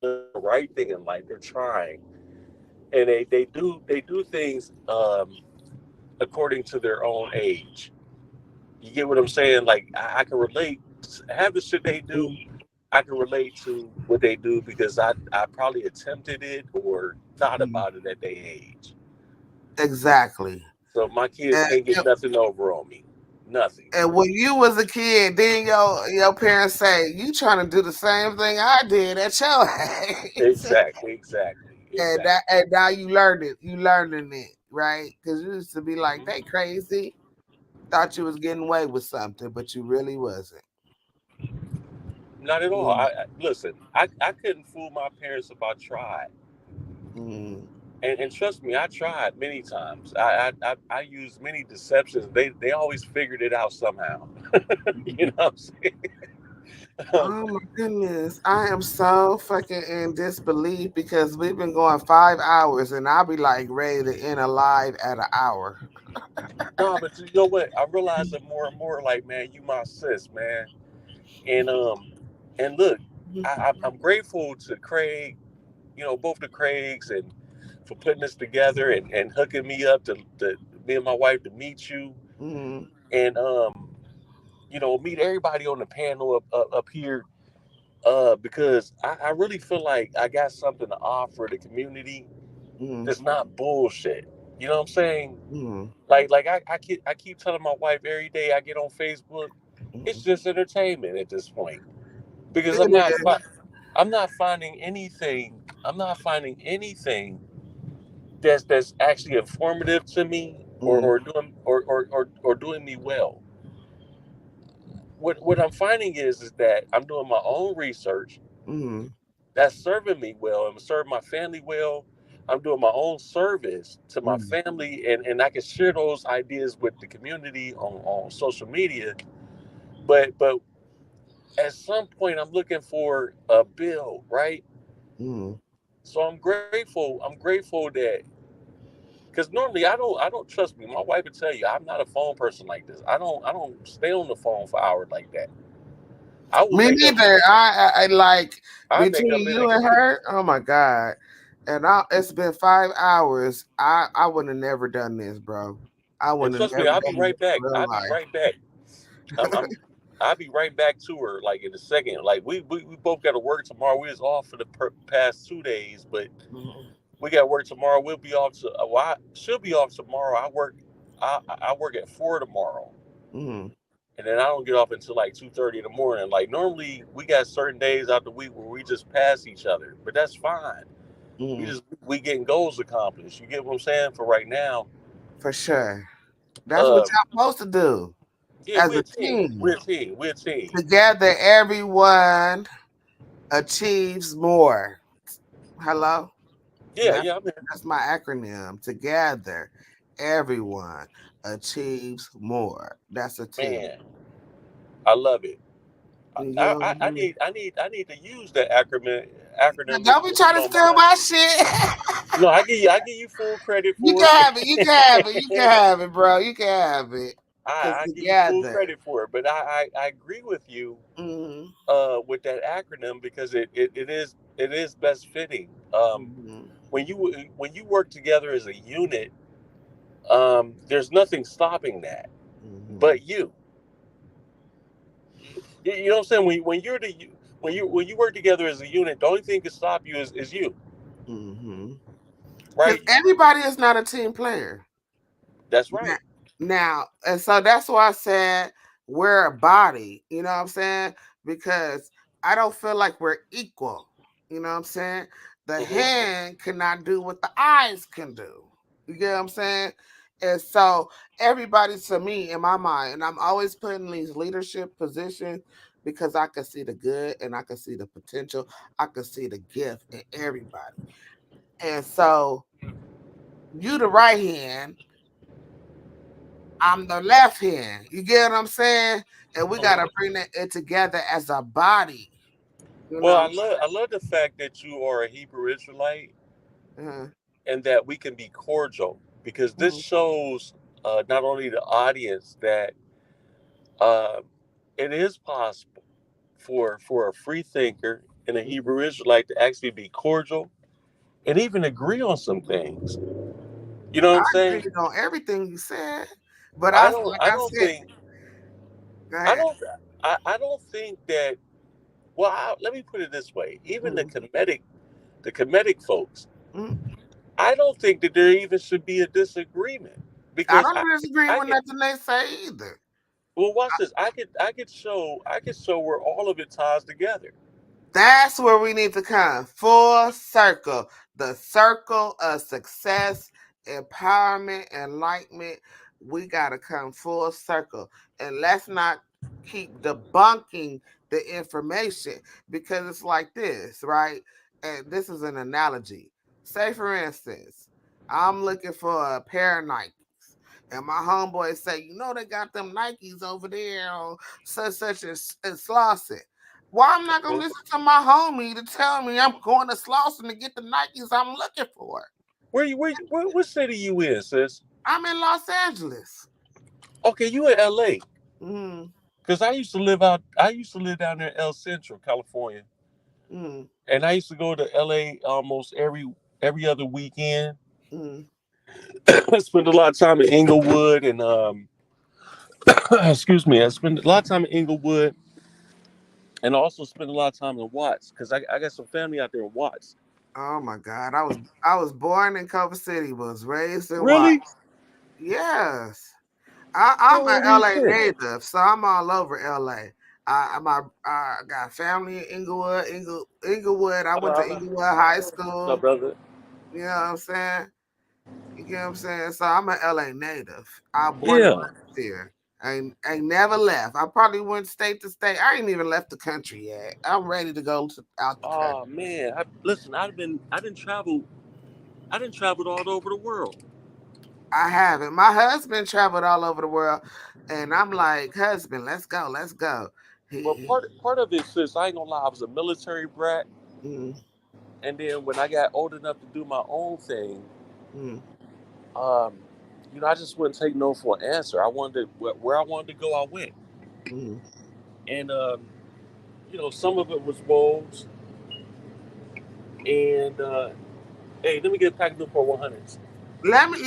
The right thing in life. They're trying, and they do things according to their own age. You get what I'm saying? Like I can relate. Have the shit they do. I can relate to what they do because I probably attempted it or thought Mhm. about it at their age. Exactly. So my kids And, can't get nothing over on me. Nothing. and when you was a kid, then your parents say you trying to do the same thing I did at your age. Exactly. Exactly. Exactly. And now you learned it. You learning it, right? Because you used to be like, they crazy. Thought you was getting away with something, but you really wasn't. Not at all. Mm, I listen. I couldn't fool my parents if I tried. mm. And trust me, I tried many times. I used many deceptions. They always figured it out somehow. You know what I'm saying? Oh my goodness. I am so fucking in disbelief because we've been going 5 hours and I'll be like ready to end a live at an hour. No, but you know what? I realize that more and more. Like, man, you my sis, man. And and look, I'm grateful to Craig. You know, both the Craigs and for putting this together and hooking me up to me and my wife to meet you Mm, and meet everybody on the panel up here because I really feel like I got something to offer the community mm, that's not bullshit. You know what I'm saying? mm, Like I keep telling my wife every day I get on Facebook, it's mm. just entertainment at this point because It is. I'm not finding anything. I'm not finding anything that's actually informative to me Mm, or doing me well. What I'm finding is that I'm doing my own research mm, that's serving me well. I'm serving my family well. I'm doing my own service to my mm, family, and I can share those ideas with the community on social media. But at some point, I'm looking for a bill, right? mm, So I'm grateful. I'm grateful that because normally I don't trust me. My wife would tell you I'm not a phone person like this. I don't stay on the phone for hours like that. I will Me make a neither. I like I make a between you minute. and her. Oh my god! And it's been 5 hours. I would have never done this, bro. I And would have trust me, never I'll be done this right back. in real I'll be life. right back. I'm I'll be right back to her like in a second. Like we both got to work tomorrow. We was off for the past 2 days, but Mm, we got to work tomorrow. We'll be off to she'll be off tomorrow. I work at 4 tomorrow, mm, and then I don't get off until like 2:30 in the morning. Like normally we got certain days out the week where we just pass each other, but that's fine. mm. We getting goals accomplished. You get what I'm saying? For right now, For sure. That's what uh, y'all supposed to do yeah, as we're a a team. team. We're a team. We're a team. Together, everyone achieves more. Hello? Yeah, That's yeah. I mean, that's my acronym. Together, everyone achieves more. That's a team. man, I love it. You get what I mean? I need to use that acronym Don't be if you trying to don't steal mind. my shit. No, I give you full credit You for can have it. You can have it. You can it. have it, bro. You can have it. Cause I give you full together. credit for it. But I agree with you Mm-hmm. with that acronym because it is best fitting. Mm-hmm. When you work together as a unit, there's nothing stopping that Mm-hmm. but you. You know what I'm saying? When you work together as a unit, the only thing can stop you is you, Mm-hmm. Because right? everybody is not a team player. That's Now, right. and so that's why I said we're a body, you know what I'm saying? Because I don't feel like we're equal, you know what I'm saying? The Hmm. hand cannot do what the eyes can do. You get what I'm saying? And so everybody to me in my mind, and I'm always putting these leadership positions because I can see the good and I can see the potential. I can see the gift in everybody. And so you the right hand, I'm the left hand. You get what I'm saying? And we gotta bring it together as a body. You Well, know. I love the fact that you are a Hebrew Israelite Uh, and that we can be cordial because this mhm, shows not only the audience that uh, it is possible for a free thinker and a mhm. Hebrew Israelite to actually be cordial and even agree on some things. You know what I I'm saying? agreed on everything you said, but I I don't like I I don't said, think go I ahead. don't I don't think that well let me put it this way. Even Mm, the comedic folks, mm. I don't think that there even should be a disagreement I because don't disagree I with could nothing they say either. well watch this. I could show where all of it ties together. That's where we need to come full circle. The circle of success, empowerment, enlightenment. We got to come full circle. And let's not keep debunking the information because it's like this, right? And this is an analogy. Say, for instance, I'm looking for a pair of Nikes. And my homeboy say, you know, they got them Nikes over there on such and Slauson. Why I'm not gonna Okay. listen to my homie to tell me I'm going to Slauson to get the Nikes I'm looking for? What city you in, sis? I'm in Los Angeles. Okay, you in LA. Mm, Because I used to live down there in El Centro, California. mm, And I used to go to LA almost every other weekend. mm. I spent a lot of time in Inglewood and excuse me, I spent a lot of time in Inglewood and also spent a lot of time in Watts because I got some family out there in Watts. Oh my God. I was born in Culver City, was raised in Watts. Really? Yes. I'm an Holy LA shit. native, so I'm all over LA. I got family in Inglewood. I went to Inglewood High What's up, School. brother? You know what I'm saying? You get what I'm saying? So I'm an LA native. I born and Yeah. raised here. I ain't never left. I probably went state to state. I ain't even left the country yet. I'm ready to go out the country. Oh man. Listen, I didn't traveled all over the world. I haven't. My husband traveled all over the world, and I'm like, husband, let's go, let's go. Well, part of it, sis, I ain't gonna lie, I was a military brat, Mm, and then when I got old enough to do my own thing, mm, um, I just wouldn't take no for an answer. I wanted where I wanted to go, I went, mm. and some of it was woes, and hey, let me get a pack of Newport 100s. Let me.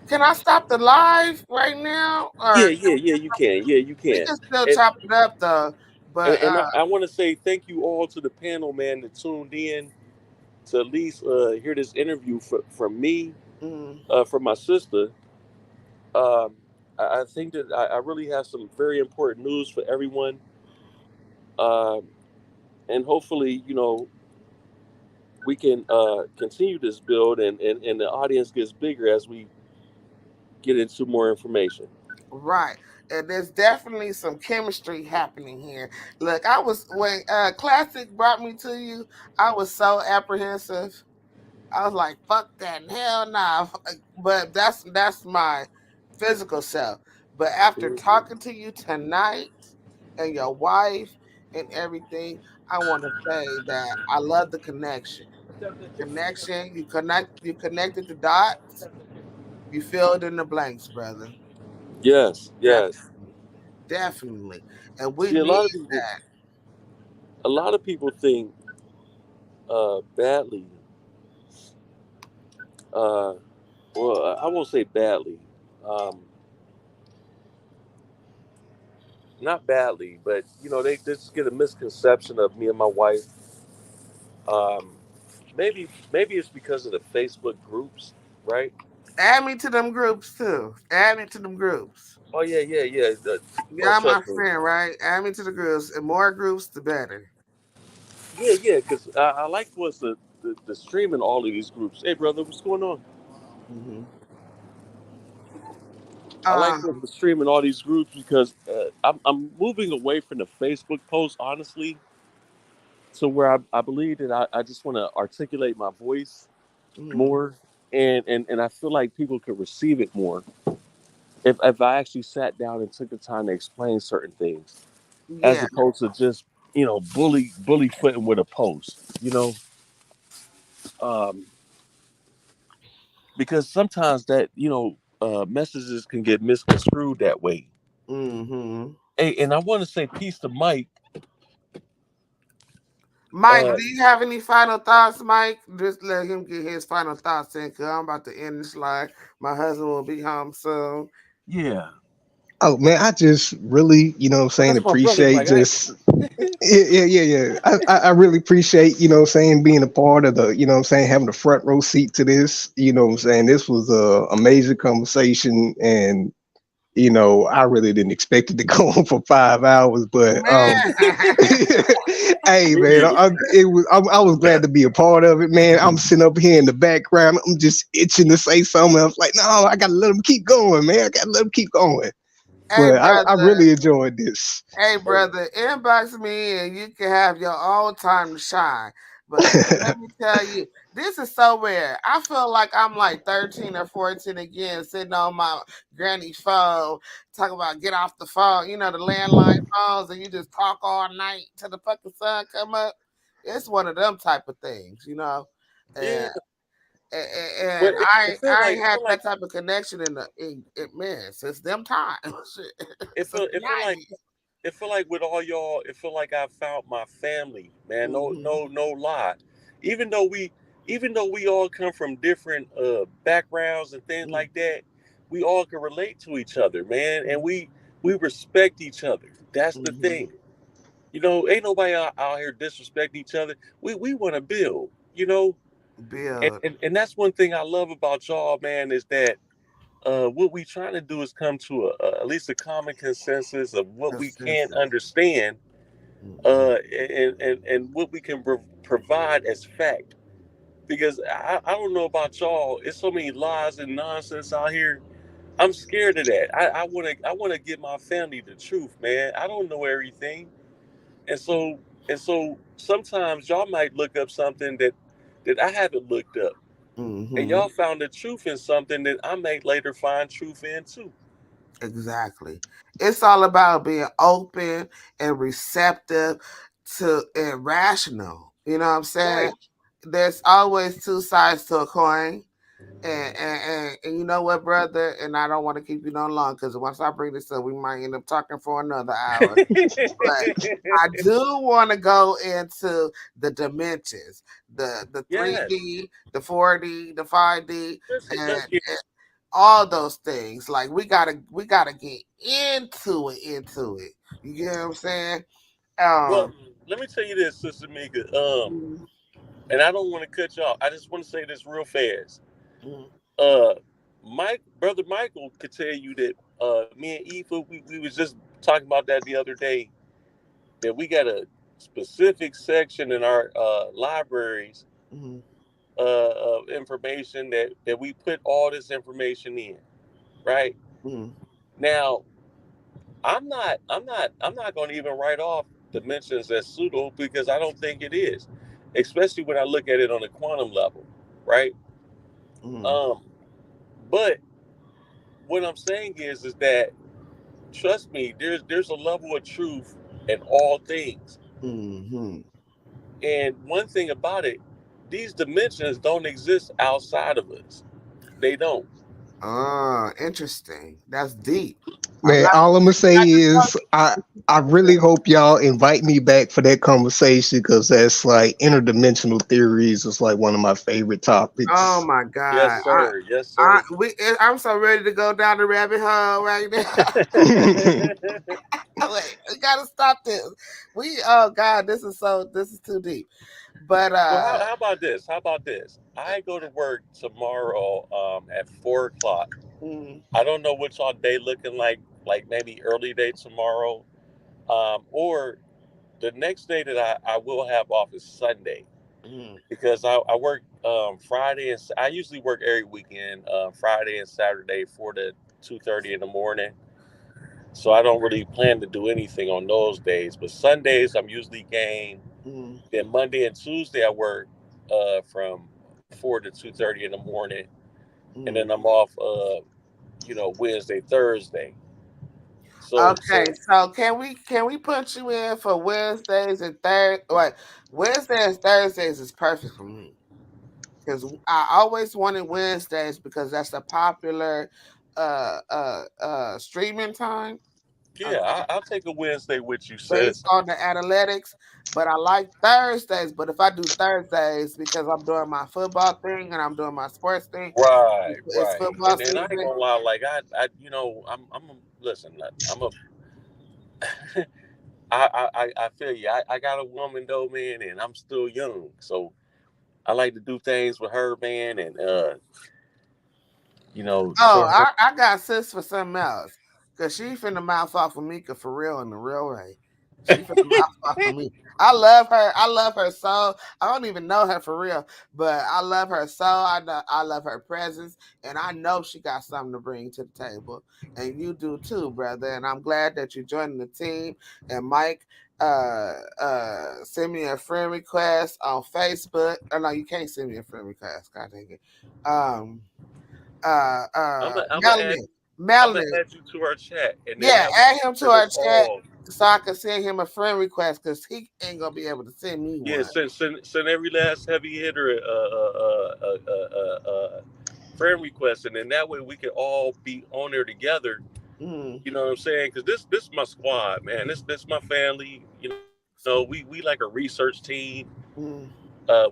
Can I stop the live right now, Yeah, or yeah, you can, yeah, you we can, can still and chop it up though? But I want to say thank you all to the panel, man, that tuned in to at least hear this interview from me, mm, from my sister. Um, I think that I really have some very important news for everyone, um, and hopefully, we can continue this build, and the audience gets bigger as we get into more information. right. And there's definitely some chemistry happening here. Look, I was when Classic brought me to you, I was so apprehensive. I was like, fuck that, hell nah. But that's my physical self. But after Mhm. talking to you tonight and your wife and everything, I want to say that I love the connection. Connection, you connected the dots, you filled in the blanks, brother. Yes, yes. Definitely. Definitely. And we See, need a lot of people think badly. Uh, well, I won't say badly. Um, Not badly, but they just get a misconception of me and my wife. Um, maybe it's because of the Facebook groups, right? add me to them groups too. Add me to them groups. Oh yeah, yeah, yeah. Oh, Y'all my trust me. friend, right? Add me to the groups. And more groups, the better. Yeah, yeah. Because I like what's the streaming all of these groups. Hey, brother, what's going on? Hmm. I like the streaming all these groups because I'm moving away from the Facebook post, honestly, to where I believe that I just want to articulate my voice more, and I feel like people could receive it more if I actually sat down and took the time to explain certain things, as Yeah. opposed to just bully footing with a post, um, because sometimes that messages can get misconstrued that way. Mm-hmm. Hey, and I want to say peace to Mike. Mike, do you have any final thoughts, Mike? Just let him get his final thoughts in, because I'm about to end this live. My husband will be home soon. Yeah, Oh man, I just really, that's my brother, appreciate Mike. I, just yeah. I really appreciate, being a part of the, having the front row seat to this. This was a amazing conversation, and I really didn't expect it to go on for 5 hours, but Man. hey man, I was glad to be a part of it, man. I'm sitting up here in the background. I'm just itching to say something. I was like, no, I gotta let them keep going, man. I gotta let them keep going. Hey, But I brother. really enjoyed this. Hey, brother, inbox me and you can have your own time to shine. But let me tell you, this is so rare. I feel like I'm like 13 or 14 again, sitting on my granny's phone, talking about get off the phone, the landline phones, and you just talk all night till the fucking sun come up. It's one of them type of things, yeah, And but and it I ain't feel had like that type of connection in man since them times. Shit. it Since feel the it feel like 90s. it feel like with all y'all, it feel like I found my family, man. No, Mhm. no, no lie. Even though we, even though we all come from different backgrounds and things Mm, like that, we all can relate to each other, man, and mm, we respect each other. That's the mhm. thing. Ain't nobody out here disrespecting each other. We want to build, and, Build and and that's one thing I love about y'all, man, is that what we trying to do is come to at least a common consensus of what we can consensus. understand, Mhm. and what we can provide as fact. Because I don't know about y'all, it's so many lies and nonsense out here. I'm scared of that. I wanna give my family the truth, man. I don't know everything, and so sometimes y'all might look up something that I haven't looked up, and Mhm. y'all found the truth in something that I may later find truth in too. Exactly. It's all about being open and receptive to and rational. You know what I'm saying? Right. There's always two sides to a coin. And you know what, brother? And I don't want to keep you no long because once I bring this up, we might end up talking for another hour. But I do want to go into the dimensions, the Yes. 3D, the 4D, the 5D, Let's get. and all those things. Like we gotta get into it. You get what I'm saying? Well, Um, let me tell you this, Sister Mika. mm, And I don't want to cut you off. I just want to say this real fast. mm, Uh, brother Michael could tell you that me and Eva, we was just talking about that the other day. That we got a specific section in our libraries mm, of information that we put all this information in. Right mm, now, I'm not going to even write off dimensions as pseudo because I don't think it is, especially when I look at it on a quantum level, right? mm, Um, but what I'm saying is that trust me, there's a level of truth in all things, mm. and one thing about it, these dimensions don't exist outside of us. They don't. Interesting. That's deep. I'm Man, not. all I'm gonna say I just is I really hope y'all invite me back for that conversation because that's like interdimensional theories is like one of my favorite oh topics. my Yes, god. sir. Yes, I sir. we I'm so ready to go down the rabbit hole right now. Wait, we gotta stop this. Oh god, this is too deep. But Well, how about this? How about this? I go to work tomorrow at 4 o'clock. mm, I don't know what y'all day looking like maybe early day tomorrow, or the next day that I will have off is Sunday mm, because I work Friday and I usually work every weekend, Friday and Saturday 4 to 2:30 in the morning. So I don't really plan to do anything on those days. But Sundays I'm usually game. Then Monday and Tuesday I work from 4 to 2:30 in the morning, and then I'm off Wednesday, Thursday. Okay, so can we put you in for Wednesdays and Wednesdays and Thursdays is perfect for me. Because I always wanted Wednesdays because that's a popular streaming time. Yeah, I'll take a Wednesday with you, Based sis. on the analytics, but I like Thursdays. But if I do Thursdays because I'm doing my football thing and I'm doing my sports thing, Right, it's right. football And I ain't season. gonna lie, like listen, I feel you. I got a woman though, man, and I'm still young, so I like to do things with her, man, and show Oh, her. I got sis for something else. Cause she finna mouth off of Meika for real in the real way. She finna mouth off of me. I love her. I love her so. I don't even know her for real, but I love her so. I love her presence, and I know she got something to bring to the table, and you do too, brother. And I'm glad that you're joining the team. And Mike, send me a friend request on Facebook. Oh no, you can't send me a friend request. God dang it. Melanin. I'm gonna Melanin. add you to our chat, and then Yeah, that add him to send our us chat all. so I can send him a friend request because he ain't gonna be able to send me Yeah, one. send every last heavy hitter friend request, and then that way we can all be on there together. You know what I'm saying? Because this is my squad, man. This my family. We like a research team.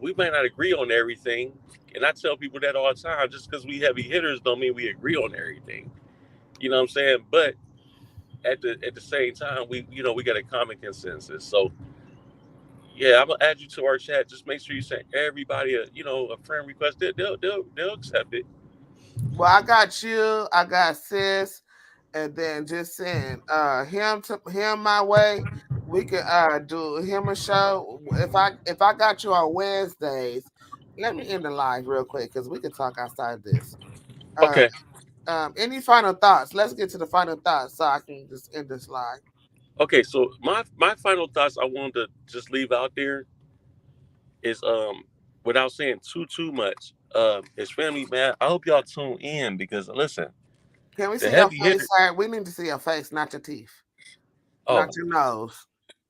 We might not agree on everything, and I tell people that all the time. Just because we heavy hitters don't mean we agree on everything. You know what I'm saying? But at the same time, we got a common consensus. So yeah, I'm gonna add you to our chat. Just make sure you send everybody a friend request. They'll accept it. Well, I got you, I got sis, and then just send him my way. We can do him a show. If I got you on Wednesdays, let me end the live real quick because we can talk outside this. Okay. Any final thoughts? Let's get to the final thoughts so I can just end this live. Okay. So my final thoughts I wanted to just leave out there is without saying too much. Is family, man. I hope y'all tune in because listen, Can we the see your heavy face, hitter. sir? We need to see your face, not your teeth, not Oh, your nose.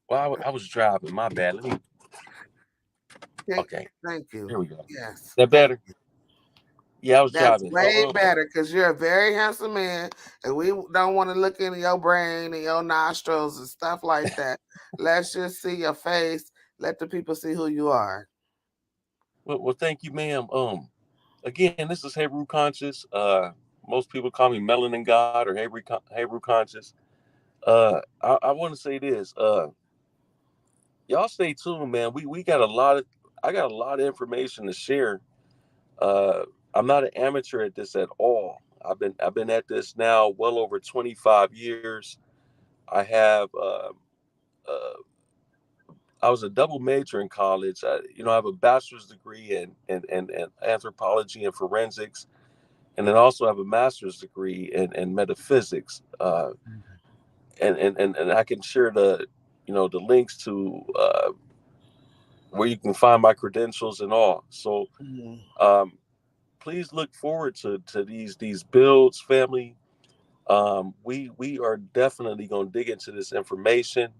well, I was driving. My bad. Let me. Okay. Thank you. Here we go. Yes, That thank better? you. Yeah, I was That's driving. way better because you're a very handsome man, and we don't want to look into your brain and your nostrils and stuff like that. Let's just see your face. Let the people see who you are. Well, thank you, ma'am. Again, this is Heru Conscious. Most people call me Melanin God or Heru Conscious. I want to say this. Y'all stay tuned, man. We got a lot of. I got a lot of information to share. Uh, I'm not an amateur at this at all. I've been at this now well over 25 years. I have. Uh, I was a double major in college. I have a bachelor's degree in anthropology and forensics, and then also have a master's degree in metaphysics. And I can share the links to where you can find my credentials and all. So um, please look forward to these builds, family. We are definitely going to dig into this information.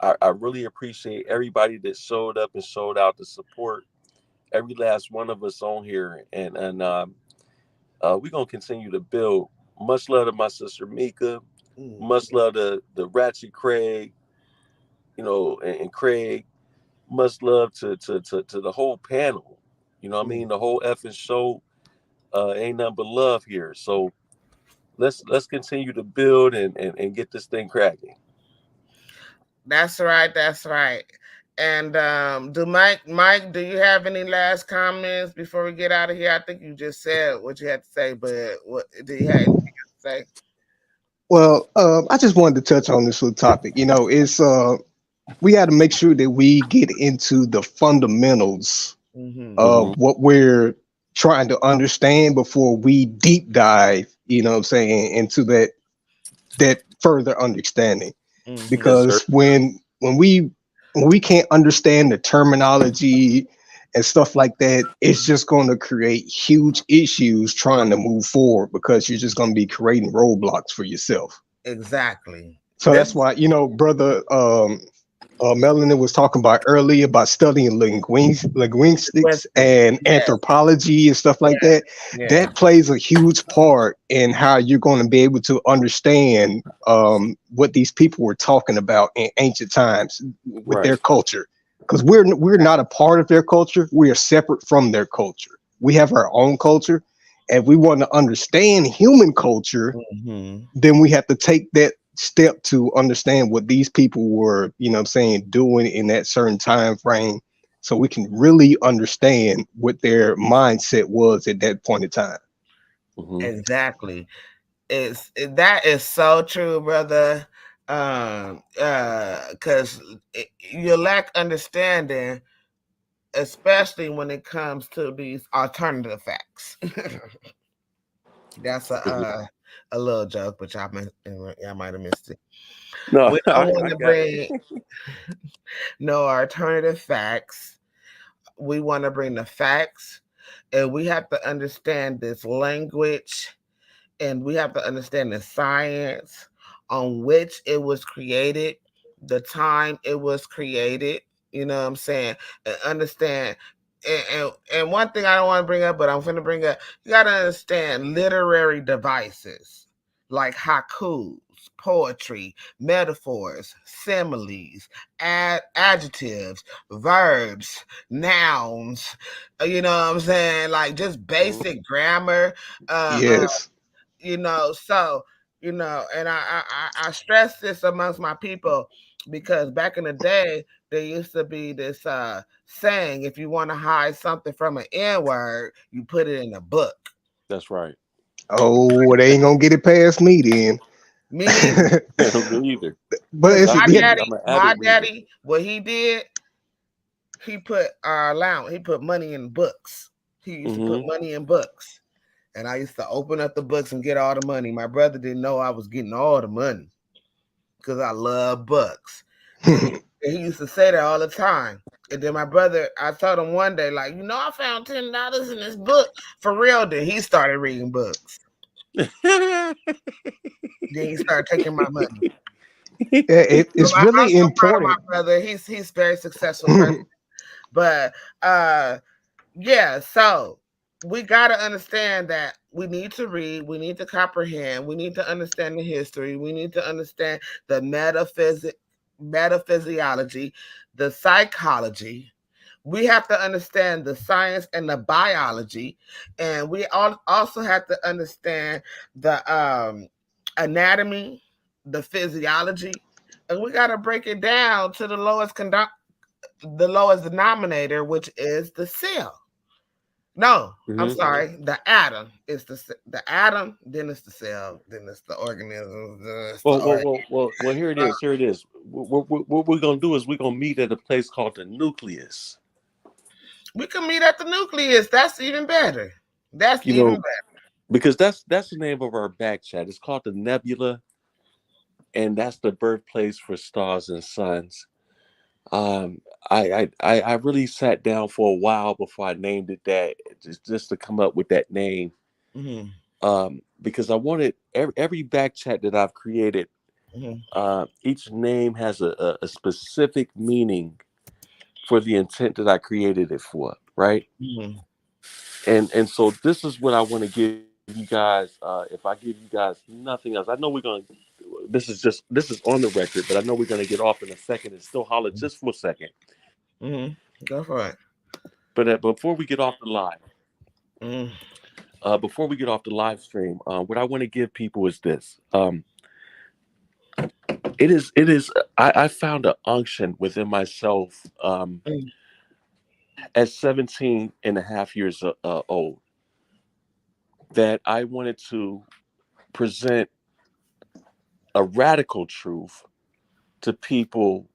I really appreciate everybody that showed up and showed out to support every last one of us on here, and we're gonna continue to build. Much love to my sister Meika. Much love to the Ratchet Craig, and Craig. Much love to the whole panel. You know what I mean? The whole effing show ain't nothing but love here. So let's continue to build and get this thing cracking. That's right. That's right. And do Mike, do you have any last comments before we get out of here? I think you just said what you had to say, but what do you have anything to say? Well, I just wanted to touch on this little topic. It's we got to make sure that we get into the fundamentals Mm-hmm. of what we're trying to understand before we deep dive, you know what I'm saying, into that further understanding. Mhm. Yes, sir. Because when we can't understand the terminology and stuff like that, it's just going to create huge issues trying to move forward because you're just going to be creating roadblocks for yourself. Exactly. So that's It's why, brother, Melanin was talking about earlier about studying linguistics Wednesday. and Yes. anthropology and stuff like Yes. that. Yes. That plays a huge part in how you're going to be able to understand what these people were talking about in ancient times with Right. their culture. Because we're not a part of their culture. We are separate from their culture. We have our own culture. And if we want to understand human culture, Mhm. then we have to take that step to understand what these people were, doing in that certain time frame, so we can really understand what their mindset was at that point in time. Hmm. Exactly. That is so true, brother. Because you lack understanding, especially when it comes to these alternative facts. That's a little joke, but y'all might have missed it. No, We don't want I to got it. bring no alternative facts. We want to bring the facts, and we have to understand this language, and we have to understand the science on which it was created, the time it was created. You know what I'm saying? And understand. And one thing I don't want to bring up, but I'm going to bring up, you got to understand literary devices like haikus, poetry, metaphors, similes, adjectives, verbs, nouns. You know what I'm saying? Like just Mhm. basic grammar. Uh, Yes. so and I stress this amongst my people because back in the day there used to be this saying, if you want to hide something from an n-word, you put it in a book. That's right. Oh, they ain't gonna get it past me then. Me neither. Me either. But Because it's I my read yeah, it. daddy I'm an my avid reader. daddy what he did, he put our allowance, he put money in books. He used to put Hmm. money in books, and I used to open up the books and get all the money. My brother didn't know I was getting all the money because I love books. And he used to say that all the time. And then my brother, I told him one day, like, I found $10 in this book for real. Then he started reading books. Then he started taking my money. it's I'm really so proud of my important. brother. He's a very successful person. But yeah, so we gotta understand that we need to read, we need to comprehend, we need to understand the history, we need to understand the metaphysiology, the psychology. We have to understand the science and the biology, and we also have to understand the anatomy, the physiology, and we got to break it down to the lowest denominator, which is the cell. No, I'm Hmm. sorry. The atom is the atom. Then it's the cell. Then it's the organism. Then it's the Well. Here it is. Here it is. What we're gonna do is we're gonna meet at a place called the nucleus. we can meet at the nucleus. That's even better. That's You even know, better. because that's the name of our back chat. It's called the nebula, and that's the birthplace for stars and suns. Um, I really sat down for a while before I named it that, just to come up with that name. Mm-hmm. Because I wanted every back chat that I've created. Mm-hmm. Each name has a specific meaning for the intent that I created it for, right? Mm-hmm. And so this is what I want to give you guys. If I give you guys nothing else, I know we're gonna. This is on the record, but I know we're gonna get off in a second and still holler just for a second. Mm-hmm. Go for it. But before we get off the live, Mm-hmm. before we get off the live stream, what I want to give people is this. It is. I found an unction within myself at 17 and a half years old that I wanted to present a radical truth to people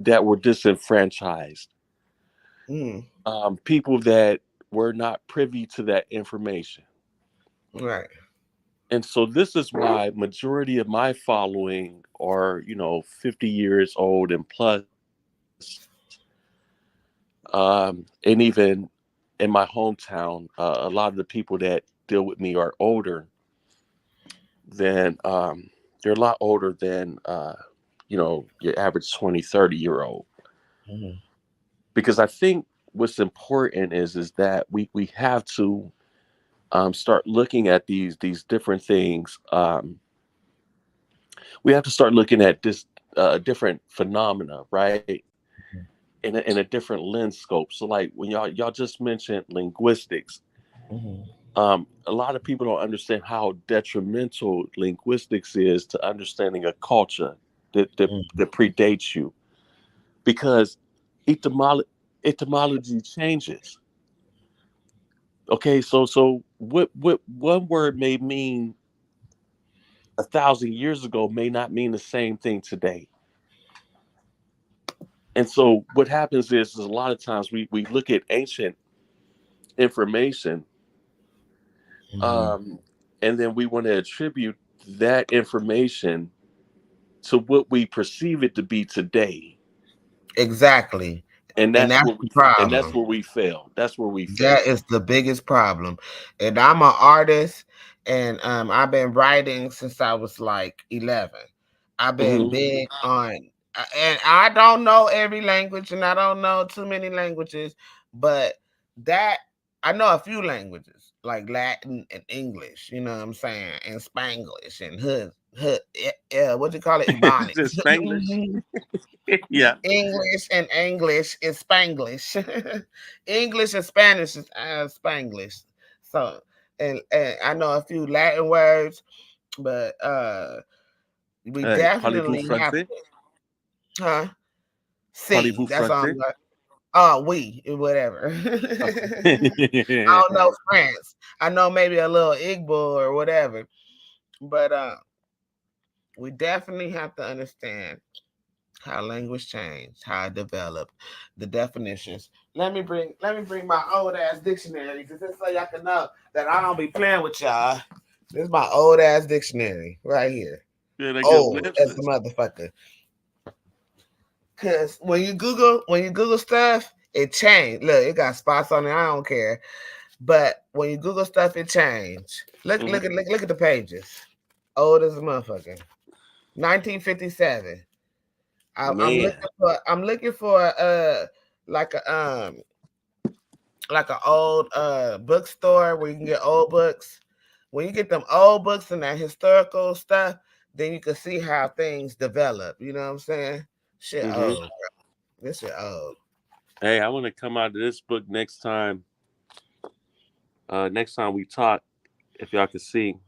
that were disenfranchised, Mm-hmm. people that were not privy to that information. Right. And so this is why majority of my following are, 50 years old and plus. And even in my hometown, a lot of the people that deal with me are older than, they're a lot older than, your average 20, 30-year-old. Mm-hmm. Because I think what's important is that we have to start looking at these different things. We have to start looking at this different phenomena, right? In a different lens scope. So, like when y'all just mentioned linguistics, Mm-hmm. a lot of people don't understand how detrimental linguistics is to understanding a culture that predates you, because etymology changes. Okay, so what one word may mean 1,000 years ago may not mean the same thing today. And so what happens is a lot of times we look at ancient information, Mm-hmm. um, and then we want to attribute that information to what we perceive it to be today. Exactly. And And that's that's what the that's problem. where we fail. That's where we That fail. is the biggest problem. And I'm an artist, and I've been writing since I was like 11. I've been Hmm. big on, and I don't know every language, and I don't know too many languages, but that I know a few languages like Latin and English. You know what I'm saying, and Spanglish and what you call it, Just Ebonics. Spanglish. Yeah. English and English is Spanglish. English and Spanish is Spanglish. So, and I know a few Latin words, but we Parlez-vous definitely have français? to, huh? See, Parlez-vous that's all I'm français? like. Oh, we whatever. I don't know France. I know maybe a little Igbo or whatever, but we definitely have to understand how language changed, how it developed, the definitions. Let me bring my old ass dictionary, because this so y'all can know that I don't be playing with y'all. This is my old ass dictionary right here. Yeah, that good Old as a lips. motherfucker. Cause when you Google stuff, it changed. Look, it got spots on it. I don't care. But when you Google stuff, it changed. Look, Hmm. look at the pages. Old as a motherfucker. 1957. Man. I'm looking for like a old bookstore where you can get old books. When you get them old books and that historical stuff, then you can see how things develop. You know what I'm saying? Shit Hmm. old, bro. This shit old. Hey, I want to come out of this book next time. Next time we talk, if y'all can see.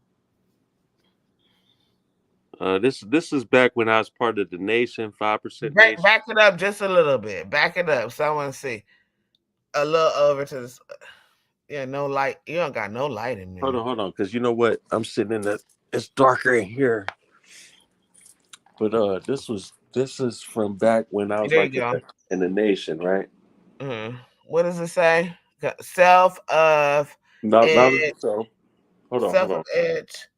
This is back when I was part of the nation, 5% Back nation. back it up just a little bit. Back it up so I want to see a little over to this. Yeah, no light. You don't got no light in there. Hold on, because you know what? I'm sitting in the. It's darker in here. But this is from back when I was There like you go. in the nation, right? What does it say? Self of Knowledge it. of self. Hold Self of on. it.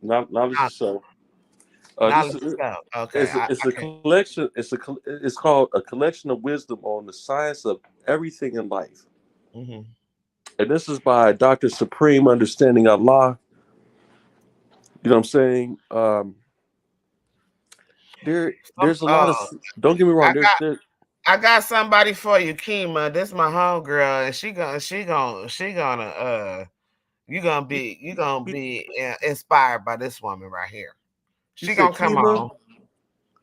Knowledge of self. This Knowledge is itself. Okay, it's I a can't. collection. It's called a collection of wisdom on the science of everything in life. Mm-hmm. And this is by Dr. Supreme Understanding Allah. You know what I'm saying? There's a lot of. Oh, Don't get me wrong. I got There. I got somebody for you, Kima. This my homegirl, and she gonna you gonna be inspired by this woman right here. You She said gonna come Kima. on.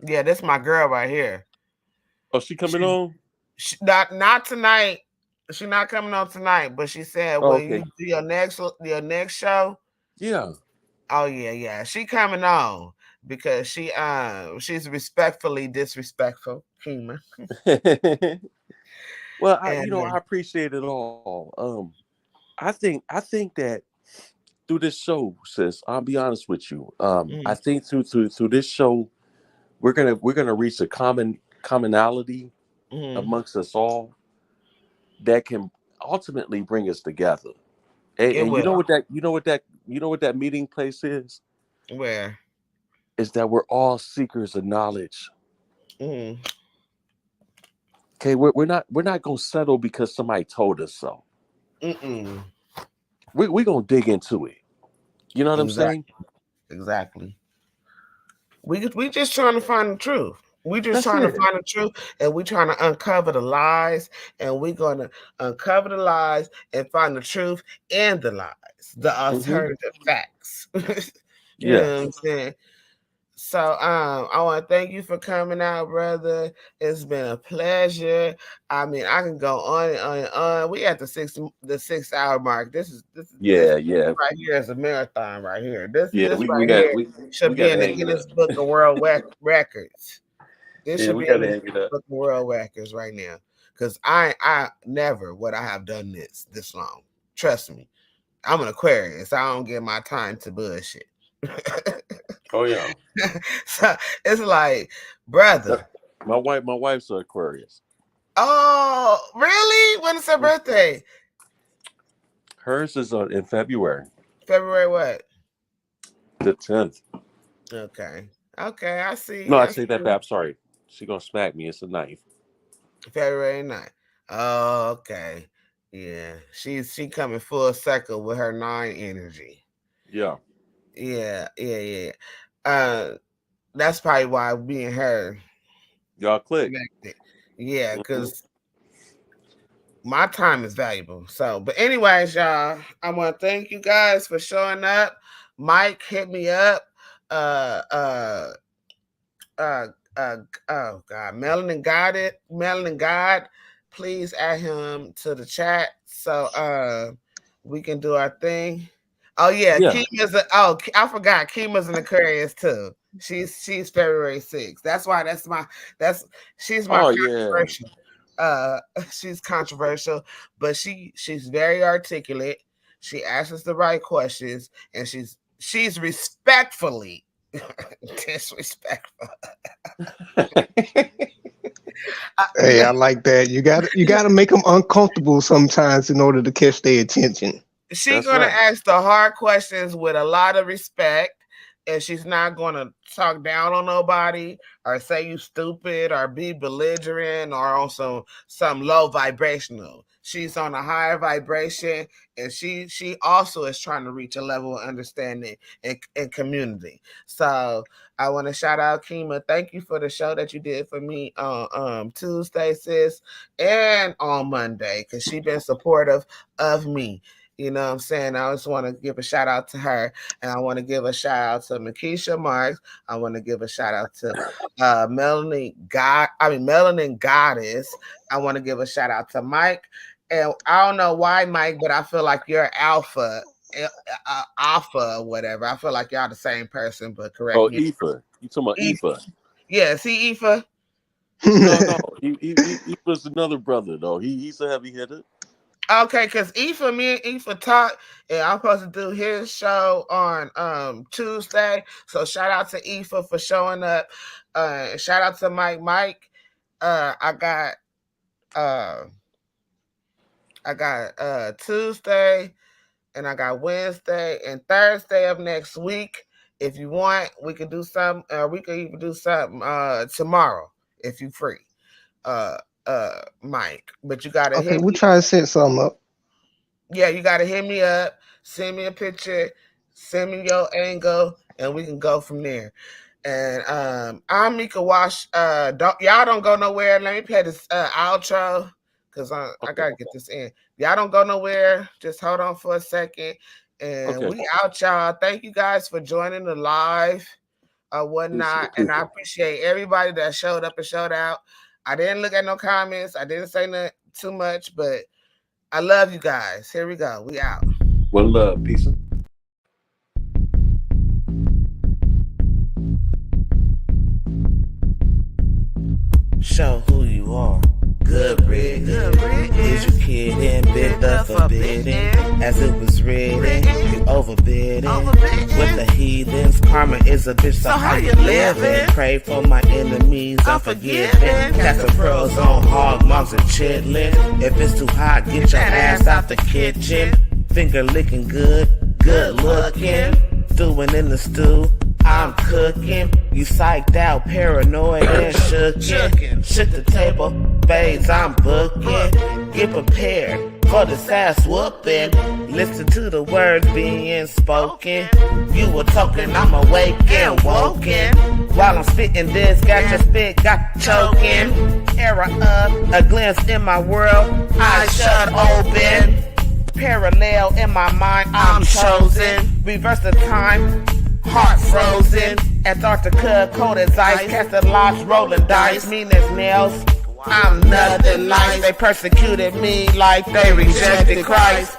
Yeah, this my girl right here. Oh, she coming She, on? she not tonight. She's not coming on tonight, but she said Oh, when you okay. do your next show. Yeah. Oh yeah. She coming on because she's respectfully disrespectful, Kima. Well, And I appreciate it all. I think that through this show, sis, I'll be honest with you. I mhm, think through this show, we're gonna reach a commonality mhm. amongst us all that can ultimately bring us together. And, It and you know will. what that meeting place is? Where? Is that we're all seekers of knowledge. Mm. Okay, we're not gonna settle because somebody told us so. Mm-mm. We're gonna dig into it. You know what I'm saying? Exactly. We just trying to find the truth. We just That's trying it. to find the truth, and we trying to uncover the lies, and we're gonna uncover the lies and find the truth and the lies, the alternative facts. You know Yeah. what I'm saying? So I want to thank you for coming out, brother. It's been a pleasure. I mean, I can go on and on and on. We at the 6 hour mark. This Yeah. right here is a marathon right here. This Yeah. right here should We be gotta in the hang it Guinness up. Book of World Records. This Yeah, should we be in gotta the hang it up. Book of World Records right now. Because I never would I have done this long. Trust me. I'm an Aquarius. I don't give my time to bullshit. Oh yeah. So it's like, brother. My wife's an Aquarius. Oh, really? When is her birthday? Hers is in February, February what? the 10th. Okay. Okay, I see. No, I say that back. I'm sorry. She gonna smack me. It's the 9th. February 9th. Oh, okay. Yeah. She coming full circle with her 9 energy. Yeah. Yeah. That's probably why me and her Y'all click. connected. Yeah, because my time is valuable. So, but anyways, y'all, I want to thank you guys for showing up. Mike hit me up. Oh God, Melanin Gawd, please add him to the chat so we can do our thing. Oh yeah, Yeah. I forgot Kima's an Aquarius too. She's February 6th. That's why she's my controversial. She's controversial, but she's very articulate. She asks us the right questions, and she's respectfully disrespectful. Hey, I like that. You got to make them uncomfortable sometimes in order to catch their attention. She's gonna ask the hard questions with a lot of respect, and she's not gonna talk down on nobody or say you stupid or be belligerent or on some low vibrational. She's on a higher vibration, and she also is trying to reach a level of understanding and community. So I want to shout out Kima. Thank you for the show that you did for me on Tuesday, sis, and on Monday, because she's been supportive of me. You know what I'm saying? I just want to give a shout out to her, and I want to give a shout out to Meika Marks. I want to give a shout out to Melanin Gawdess. I want to give a shout out to Mike. And I don't know why, Mike, but I feel like you're alpha or whatever. I feel like y'all the same person, but correct me. Aoife. You talking about Aoife? Yeah, see Aoife? No. He was another brother though. He's a heavy hitter. Okay, because me and Aoife talked, and I'm supposed to do his show on Tuesday. So shout out to Aoife for showing up. Shout out to Mike. I got Tuesday, and I got Wednesday and Thursday of next week. If you want, we could do something. We could even do something tomorrow if you free. Mike, but you gotta okay. We'll try to set something up. Yeah, you gotta hit me up, send me a picture, send me your angle, and we can go from there. And I'm Meika Wash. Y'all don't go nowhere. Let me play this outro because I gotta get this in. Y'all don't go nowhere. Just hold on for a second, and we out, y'all. Thank you guys for joining the live or whatnot, and I appreciate everybody that showed up and showed out. I didn't look at no comments. I didn't say nothing too much, but I love you guys. Here we go. We out. Well, love. Peace. Show who you are. Good riddance. Was you kidding? Bid the forbidden. As it was written, you overbid it. With the heathens, karma is a bitch, so how you living? Pray for my enemies, unforgiving. Cast the pearls on hog moms and chitlin'. If it's too hot, get your ass out the kitchen. Finger licking good, good looking. Stewing in the stew, I'm cooking. You psyched out, paranoid and shookin'. Shook the table, babes, I'm booking. Get prepared for this ass whooping. Listen to the words being spoken. You were talking, I'm awake and woken. While I'm spitting this, got your spit, got choking. Era up, a glimpse in my world, eyes shut open. Parallel in my mind, I'm chosen. Reverse the time, heart frozen. Antarctica, cold as ice. Casting lots, rolling dice. Mean as nails, I'm nothing nice. They persecuted me like they rejected Christ.